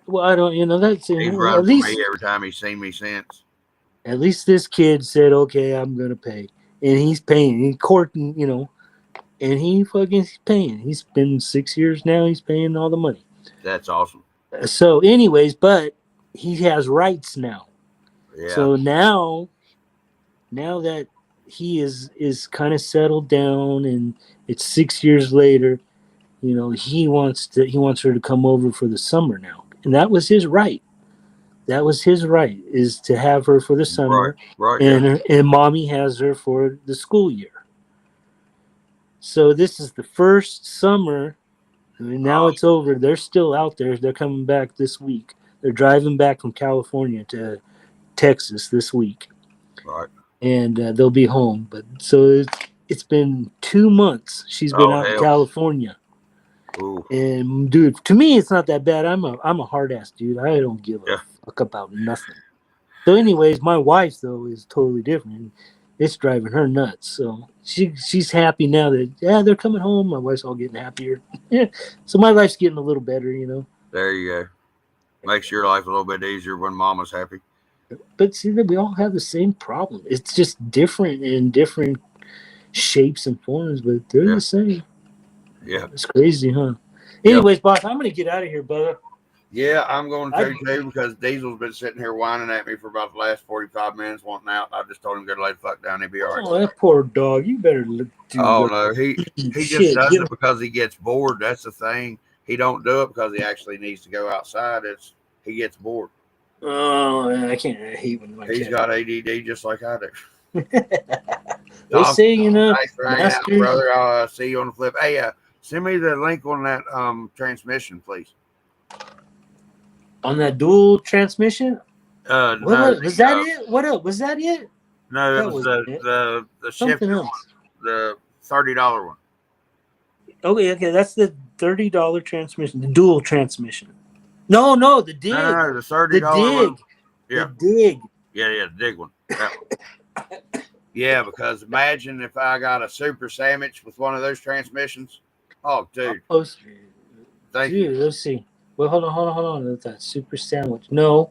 Well, I don't. That's he's run at least me every time he's seen me since. At least this kid said, "Okay, I'm gonna pay," and he's paying. In court, and he's paying. He's been 6 years now. He's paying all the money. That's awesome. So, anyways, but he has rights now. Yeah. So now that he is kind of settled down, and it's 6 years later, he wants her to come over for the summer now, and that was his right. That was his right, is to have her for the summer, right? And mommy has her for the school year. So this is the first summer. I mean, now it's over. They're still out there. They're coming back this week. They're driving back from California to Texas this week. Right. And they'll be home. But so it's been 2 months. She's been out in California. Ooh. And dude, to me, it's not that bad. I'm a hard ass dude. I don't give a fuck about nothing. So, anyways, my wife though is totally different. It's driving her nuts. So she's happy now that they're coming home. My wife's all getting happier. So my life's getting a little better, There you go. Makes your life a little bit easier when mama's happy. But see that we all have the same problem. It's just different in different shapes and forms, but they're the same. Yeah. It's crazy, huh? Anyways, boss, I'm gonna get out of here, brother. Yeah, I'm going to too because Diesel's been sitting here whining at me for about the last 45 minutes wanting out. I just told him to go lay the fuck down. He'd be all right. Oh, that poor dog. You better look. Oh, no. He just does it because he gets bored. That's the thing. He don't do it because he actually needs to go outside. He gets bored. Oh, I can't. I hate when my He's got ADD just like I do. They say, Thanks for hanging out, brother. I'll see you on the flip. Hey, send me the link on that transmission, please. On that dual transmission? No, was that it? What else? Was that it? No, that was the something else. The $30 one. Okay, that's the $30 transmission, the dual transmission. No, the dig. No, the $30 one. Yeah. The dig. Yeah, the dig one. Yeah, because imagine if I got a super sandwich with one of those transmissions. Oh, dude. Thank you. Let's see. Well, hold on. That super sandwich. No,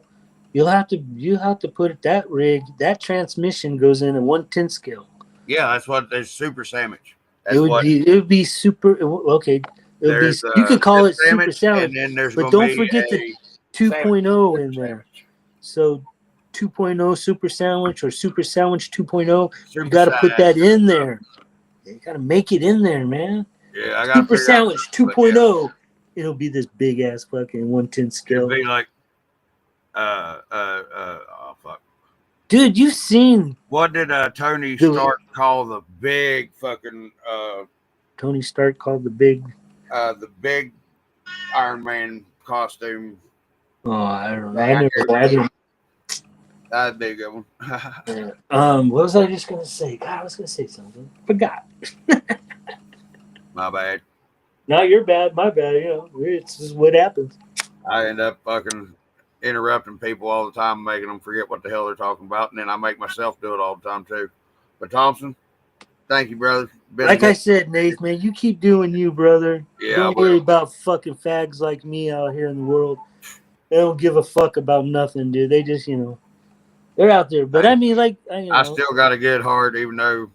you'll have to put it that rig. That transmission goes in a 1/10 scale. Yeah, that's what there's super sandwich. It would be super. Okay, you could call it super sandwich, and then there's but don't forget the 2.0 in there. So 2.0 super sandwich or super sandwich 2.0. You got to put that in there. You got to make it in there, man. Yeah, I got super sandwich 2.0. It'll be this big ass fucking 1/10 scale. It'll be like, oh fuck, dude, you've seen what did Tony Stark call the big fucking Tony Stark called the big Iron Man costume? Oh, I don't know. I didn't. That'd be a good one. What was I just gonna say? God, I was gonna say something. Forgot. My bad. No, you're bad. My bad. It's just what happens. I end up fucking interrupting people all the time, making them forget what the hell they're talking about, and then I make myself do it all the time too. But Thompson, thank you, brother. Like I said, Nate, man, you keep doing you, brother. Yeah, don't worry about fucking fags like me out here in the world. They don't give a fuck about nothing, dude. They just, they're out there. But I mean, like, I still got a good heart, even though.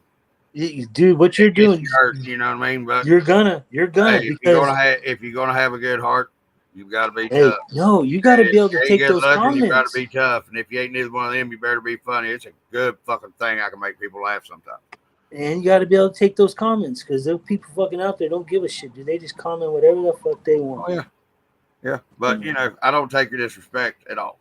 Dude, what you're doing, hurt, you know what I mean? But you're gonna hey, if you're gonna have a good heart, You've got to be Hey, tough. no, you got to be able to You ain't take good those looking, you got to comments. be tough. And if you ain't neither one of them, you better be funny. It's a good fucking thing. I can make people laugh sometimes. And you got to be able to take those comments because those people fucking out there don't give a shit. Do they just comment whatever the fuck they want? Oh, yeah. Yeah. But, you know, I don't take your disrespect at all.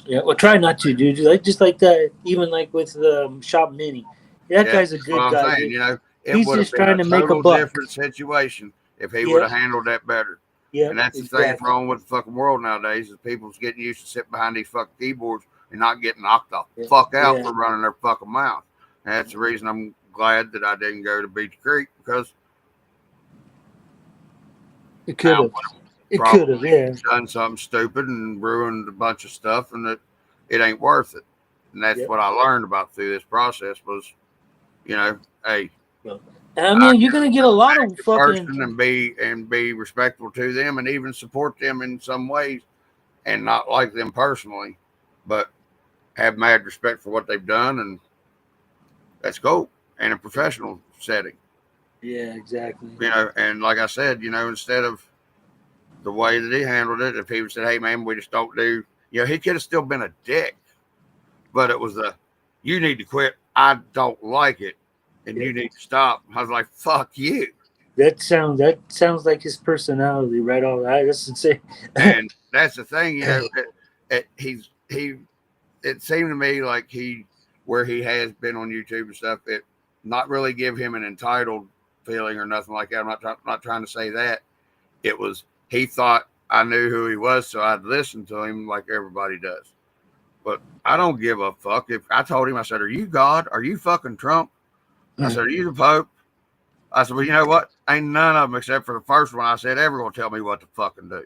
Yeah, well, try not to, dude. Just like that, even like with Shop Mini. That guy's a good guy. Saying, you know, it He's would have just been trying a to make a total buck. different situation if he would have handled that better. Yeah, and that's the thing that's wrong with the fucking world nowadays is people's getting used to sitting behind these fucking keyboards and not getting knocked the fuck out for running their fucking mouth. And that's the reason I'm glad that I didn't go to Beach Creek because it could have. It could have, yeah. Done something stupid and ruined a bunch of stuff, and it ain't worth it. And that's what I learned about through this process was, you know, hey. I mean, you're gonna get a lot of fucking and be respectful to them and even support them in some ways, and not like them personally, but have mad respect for what they've done, and that's cool in a professional setting. Yeah, exactly. You know, and like I said, you know, instead of the way that he handled it, if he would said, "Hey, man, we just don't do," you know, he could have still been a dick, but it was you need to quit. I don't like it. And you need to stop. I was like, "Fuck you." That sounds like his personality, right? All right, that's insane. And that's the thing, you know. It seemed to me like where he has been on YouTube and stuff, it not really give him an entitled feeling or nothing like that. I'm not trying to say that. It was he thought I knew who he was, so I'd listen to him like everybody does. But I don't give a fuck. If I told him, I said, "Are you God? Are you fucking Trump?" I said, "Are you the Pope?" I said, "Well, you know what? Ain't none of them except for the first one I said ever gonna tell me what to fucking do."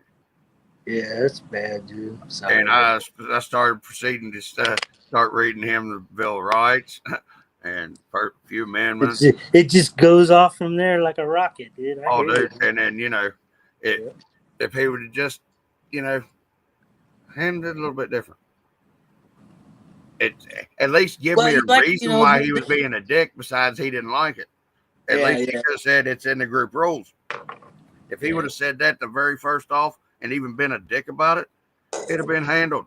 Yeah, that's bad, dude. Sorry. And I started proceeding to start reading him the Bill of Rights and a few amendments. It just goes off from there like a rocket, dude. Dude. And then, you know, if he would have just, you know, handled it a little bit different. It at least give me a reason why he was being a dick besides he didn't like it. At least he could have said it's in the group rules. If he would have said that the very first off and even been a dick about it, it'd have been handled.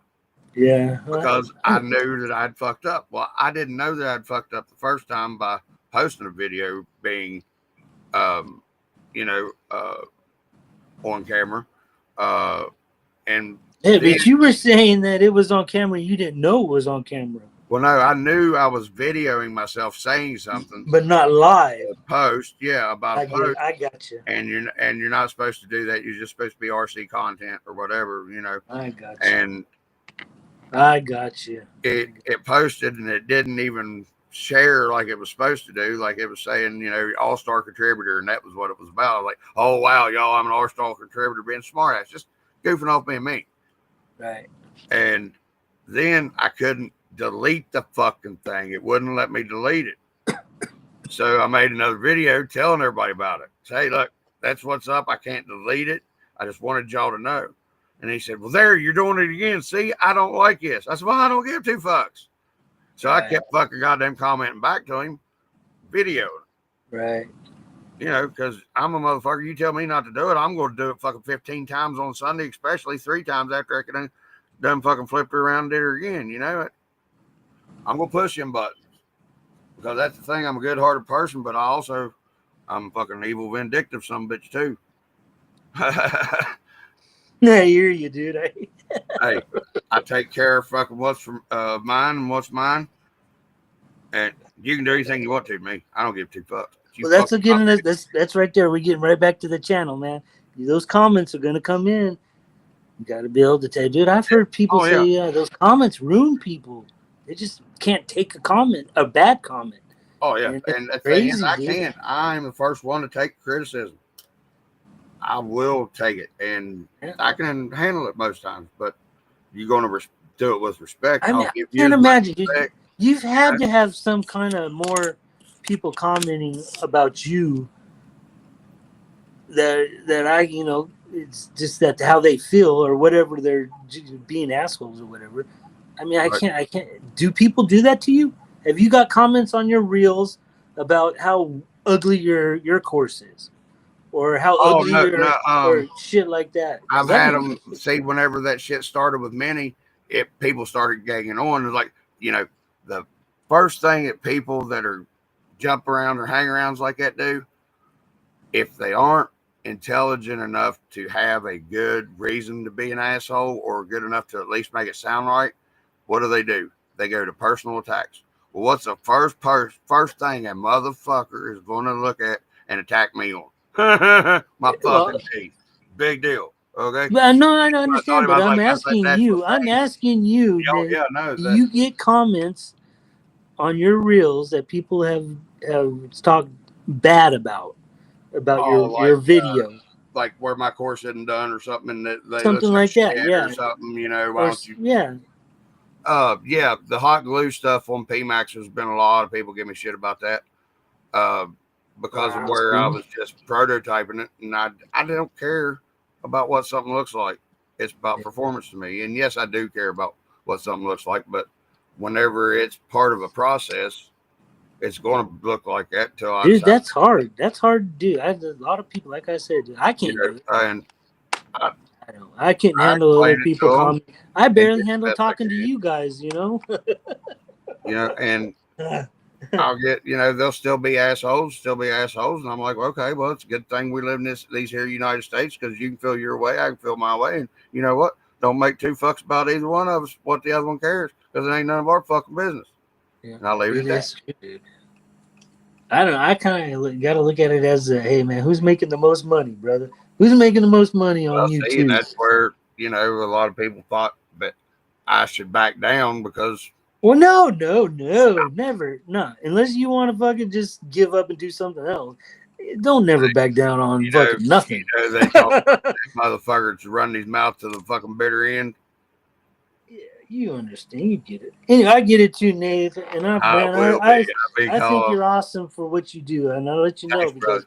Yeah. Because I knew that I'd fucked up. Well, I didn't know that I'd fucked up the first time by posting a video being, you know, on camera. And hey, but you were saying that it was on camera. You didn't know it was on camera. Well, no, I knew I was videoing myself saying something, but not live. Post, about a post. I got you. And you're not supposed to do that. You're just supposed to be RC content or whatever, you know. I got you. And I got you. It posted and it didn't even share like it was supposed to do. Like it was saying, you know, all-star contributor, and that was what it was about. I was like, oh wow, y'all, I'm an all-star contributor, being smart ass, just goofing off being me. Right. And then I couldn't delete the fucking thing. It wouldn't let me delete it. So I made another video telling everybody about it. Say, hey, look, that's what's up. I can't delete it. I just wanted y'all to know. And he said, well, there, you're doing it again. See, I don't like this. I said, well, I don't give two fucks. So I kept fucking goddamn commenting back to him, videoing. Right. You know, because I'm a motherfucker. You tell me not to do it, I'm going to do it fucking 15 times on Sunday, especially 3 times after I can done fucking flipped her around and did her again. You know it. I'm going to push them buttons. Because that's the thing. I'm a good-hearted person, but I'm fucking evil, vindictive son of a bitch, too. Yeah, I hear you, dude. Hey, I take care of fucking what's from mine and what's mine. And you can do anything you want to me. I don't give 2 fucks. Well, that's right there. We're getting right back to the channel, man. Those comments are going to come in. You got to be able to tell, dude. I've heard people say those comments ruin people. They just can't take a bad comment. Oh yeah, and the thing is, I'm the first one to take criticism. I will take it, and I can handle it most times. But you're going to do it with respect. I mean, I can't imagine. You've had to have some kind of more people commenting about you that I, you know, it's just that how they feel or whatever, they're being assholes or whatever. I mean, I can't. Do people do that to you? Have you got comments on your reels about how ugly your course is? or how ugly or shit like that. I've had them see whenever that shit started with Mini, people started gagging on. It's like, the first thing that people that are jump around or hang arounds like that do, if they aren't intelligent enough to have a good reason to be an asshole or good enough to at least make it sound right, what do? They go to personal attacks. Well, what's the first thing a motherfucker is going to look at and attack me on? My fucking teeth. Big deal. Okay. But I don't understand. But I'm asking you. I'm asking you. Do you get comments on your reels that people have talked bad about your video? Like where my course isn't done or something, and that they something like that, yeah, or something. Why don't you? Yeah. Yeah, the hot glue stuff on PMAX has been a lot of people give me shit about that. Because of where I was just prototyping it, and I don't care about what something looks like. It's about performance to me. And yes, I do care about what something looks like, but whenever it's part of a process, it's going to look like that till I. Dude, that's hard. That's hard to do. A lot of people, like I said, I can't do it. And I can't handle other people comment. I barely handle talking to you guys, and I'll get, they'll still be assholes, and I'm like, okay, well, it's a good thing we live in these here United States, because you can feel your way, I can feel my way, and you know what? Don't make two fucks about either one of us what the other one cares, because it ain't none of our fucking business. Yeah, and I'll leave it at that. I don't know. I kind of got to look at it as, hey, man, who's making the most money, brother? Who's making the most money on YouTube? See, and that's where, a lot of people thought that I should back down because. Well, no, never. No. Unless you want to fucking just give up and do something else. Don't never back down on fucking nothing. They talk motherfuckers to run his mouth to the fucking bitter end. Yeah, you understand. You get it. Anyway, I get it too, Nathan. And I think you're awesome for what you do. And I'll let you know because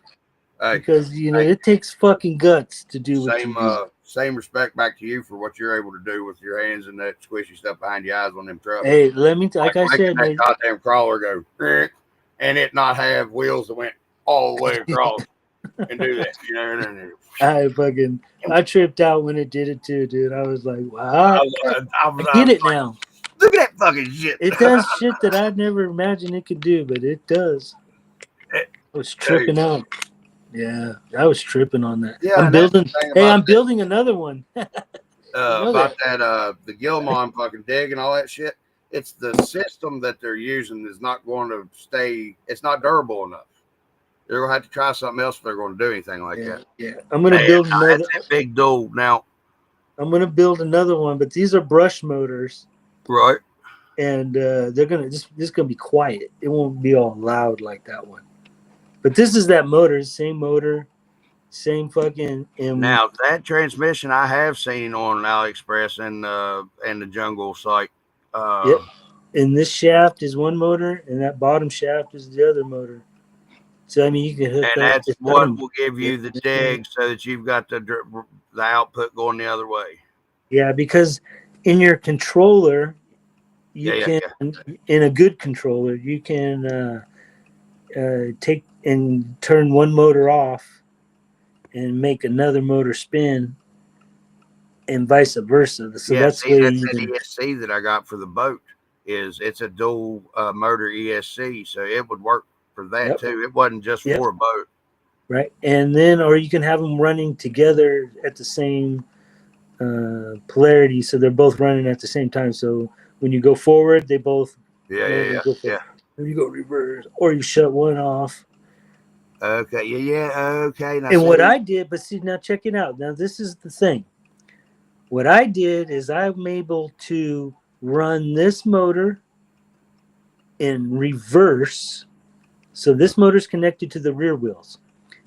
it takes fucking guts to do what you do. Same respect back to you for what you're able to do with your hands and that squishy stuff behind your eyes on them trucks. Hey, let me like I said, that goddamn crawler go and it not have wheels that went all the way across and do that. I tripped out when it did it too, dude. I was like, wow, I get it now. Look at that fucking shit. It does shit that I never imagined it could do, but it does. I was tripping out. Yeah, I was tripping on that. Yeah, I'm building another one. About that, the Gilmon fucking dig and all that shit. It's the system that they're using is not going to stay. It's not durable enough. They're gonna have to try something else if they're going to do anything like that. Yeah, I'm gonna build another big duel now. I'm gonna build another one, but these are brush motors, right? And they're gonna this is gonna be quiet. It won't be all loud like that one. But this is that motor, same fucking. Now that transmission I have seen on AliExpress and the Jungle site. Yep. And this shaft is one motor, and that bottom shaft is the other motor. So I mean, you can hook and that's what will give you the dig, so that you've got the output going the other way. Yeah, because in your controller, in a good controller, you can take and turn one motor off and make another motor spin and vice versa. So that's the ESC that I got for the boat it's a dual motor ESC, so it would work for that too. It wasn't just for a boat. Right. And then, or you can have them running together at the same polarity, so they're both running at the same time. So when you go forward, they both When you go reverse, or you shut one off. Okay, okay. Now, and what I did, but see, now check it out. Now this is the thing. What I did is I'm able to run this motor in reverse. So this motor is connected to the rear wheels,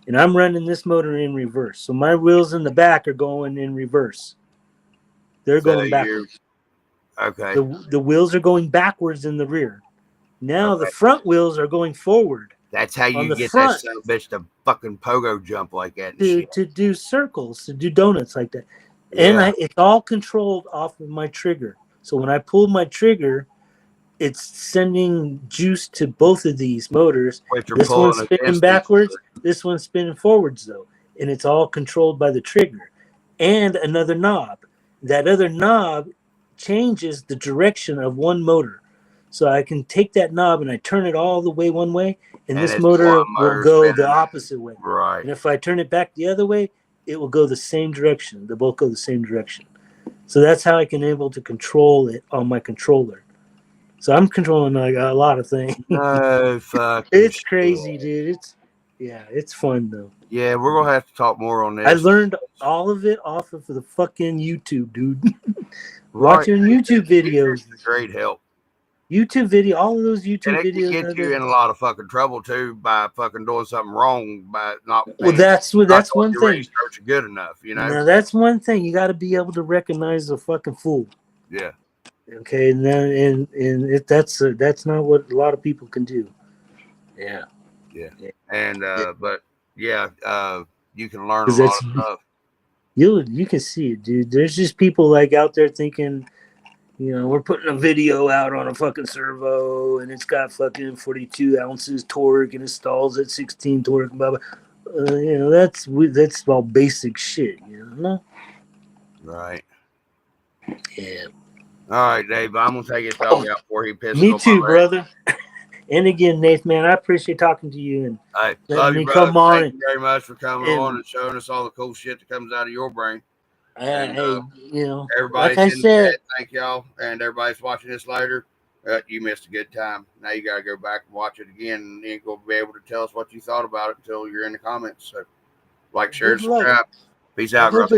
and I'm running this motor in reverse. So my wheels in the back are going in reverse. They're going backwards. Okay. The wheels are going backwards in the rear. Now the front wheels are going forward. That's how you get that son of a bitch to fucking pogo jump like that. To do circles, to do donuts like that. Yeah. And it's all controlled off of my trigger. So when I pull my trigger, it's sending juice to both of these motors. This one's spinning backwards. This one's spinning forwards, though. and it's all controlled by the trigger and another knob. That other knob changes the direction of one motor. So I can take that knob and I turn it all the way one way, and this motor will go the opposite way. Right. And if I turn it back the other way, it will go the same direction. They both go the same direction. So that's how I can able to control it on my controller. So I'm controlling like a lot of things. No fucking It's crazy, dude. It's fun though. Yeah, we're gonna have to talk more on this. I learned all of it off of the fucking YouTube, dude. Watching YouTube videos. Great help. YouTube video, all of those YouTube and it videos. Can get you in a lot of fucking trouble too by fucking doing something wrong by not. Well, that's one thing. Research good enough, you know. Now that's one thing. You got to be able to recognize a fucking fool. Yeah. Okay, and then that's not what a lot of people can do. Yeah. Yeah. And but yeah, you can learn a lot of stuff. You can see it, dude. There's just people like out there thinking, you know, we're putting a video out on a fucking servo and it's got fucking 42 ounces torque and it stalls at 16 torque. Blah, blah. You know, that's all basic shit, you know? Right. Yeah. All right, Dave, I'm going to take his dog out before he pisses Me too, brother. And again, Nathan, man, I appreciate talking to you. And hey, love you, brother. Thank you very much for coming on and showing us all the cool shit that comes out of your brain. And, hey, you know, everybody, like I said, thank y'all, and everybody's watching this later. You missed a good time. Now you got to go back and watch it again, and you ain't gonna be able to tell us what you thought about it until you're in the comments. So, like, share, subscribe. Peace out, girls.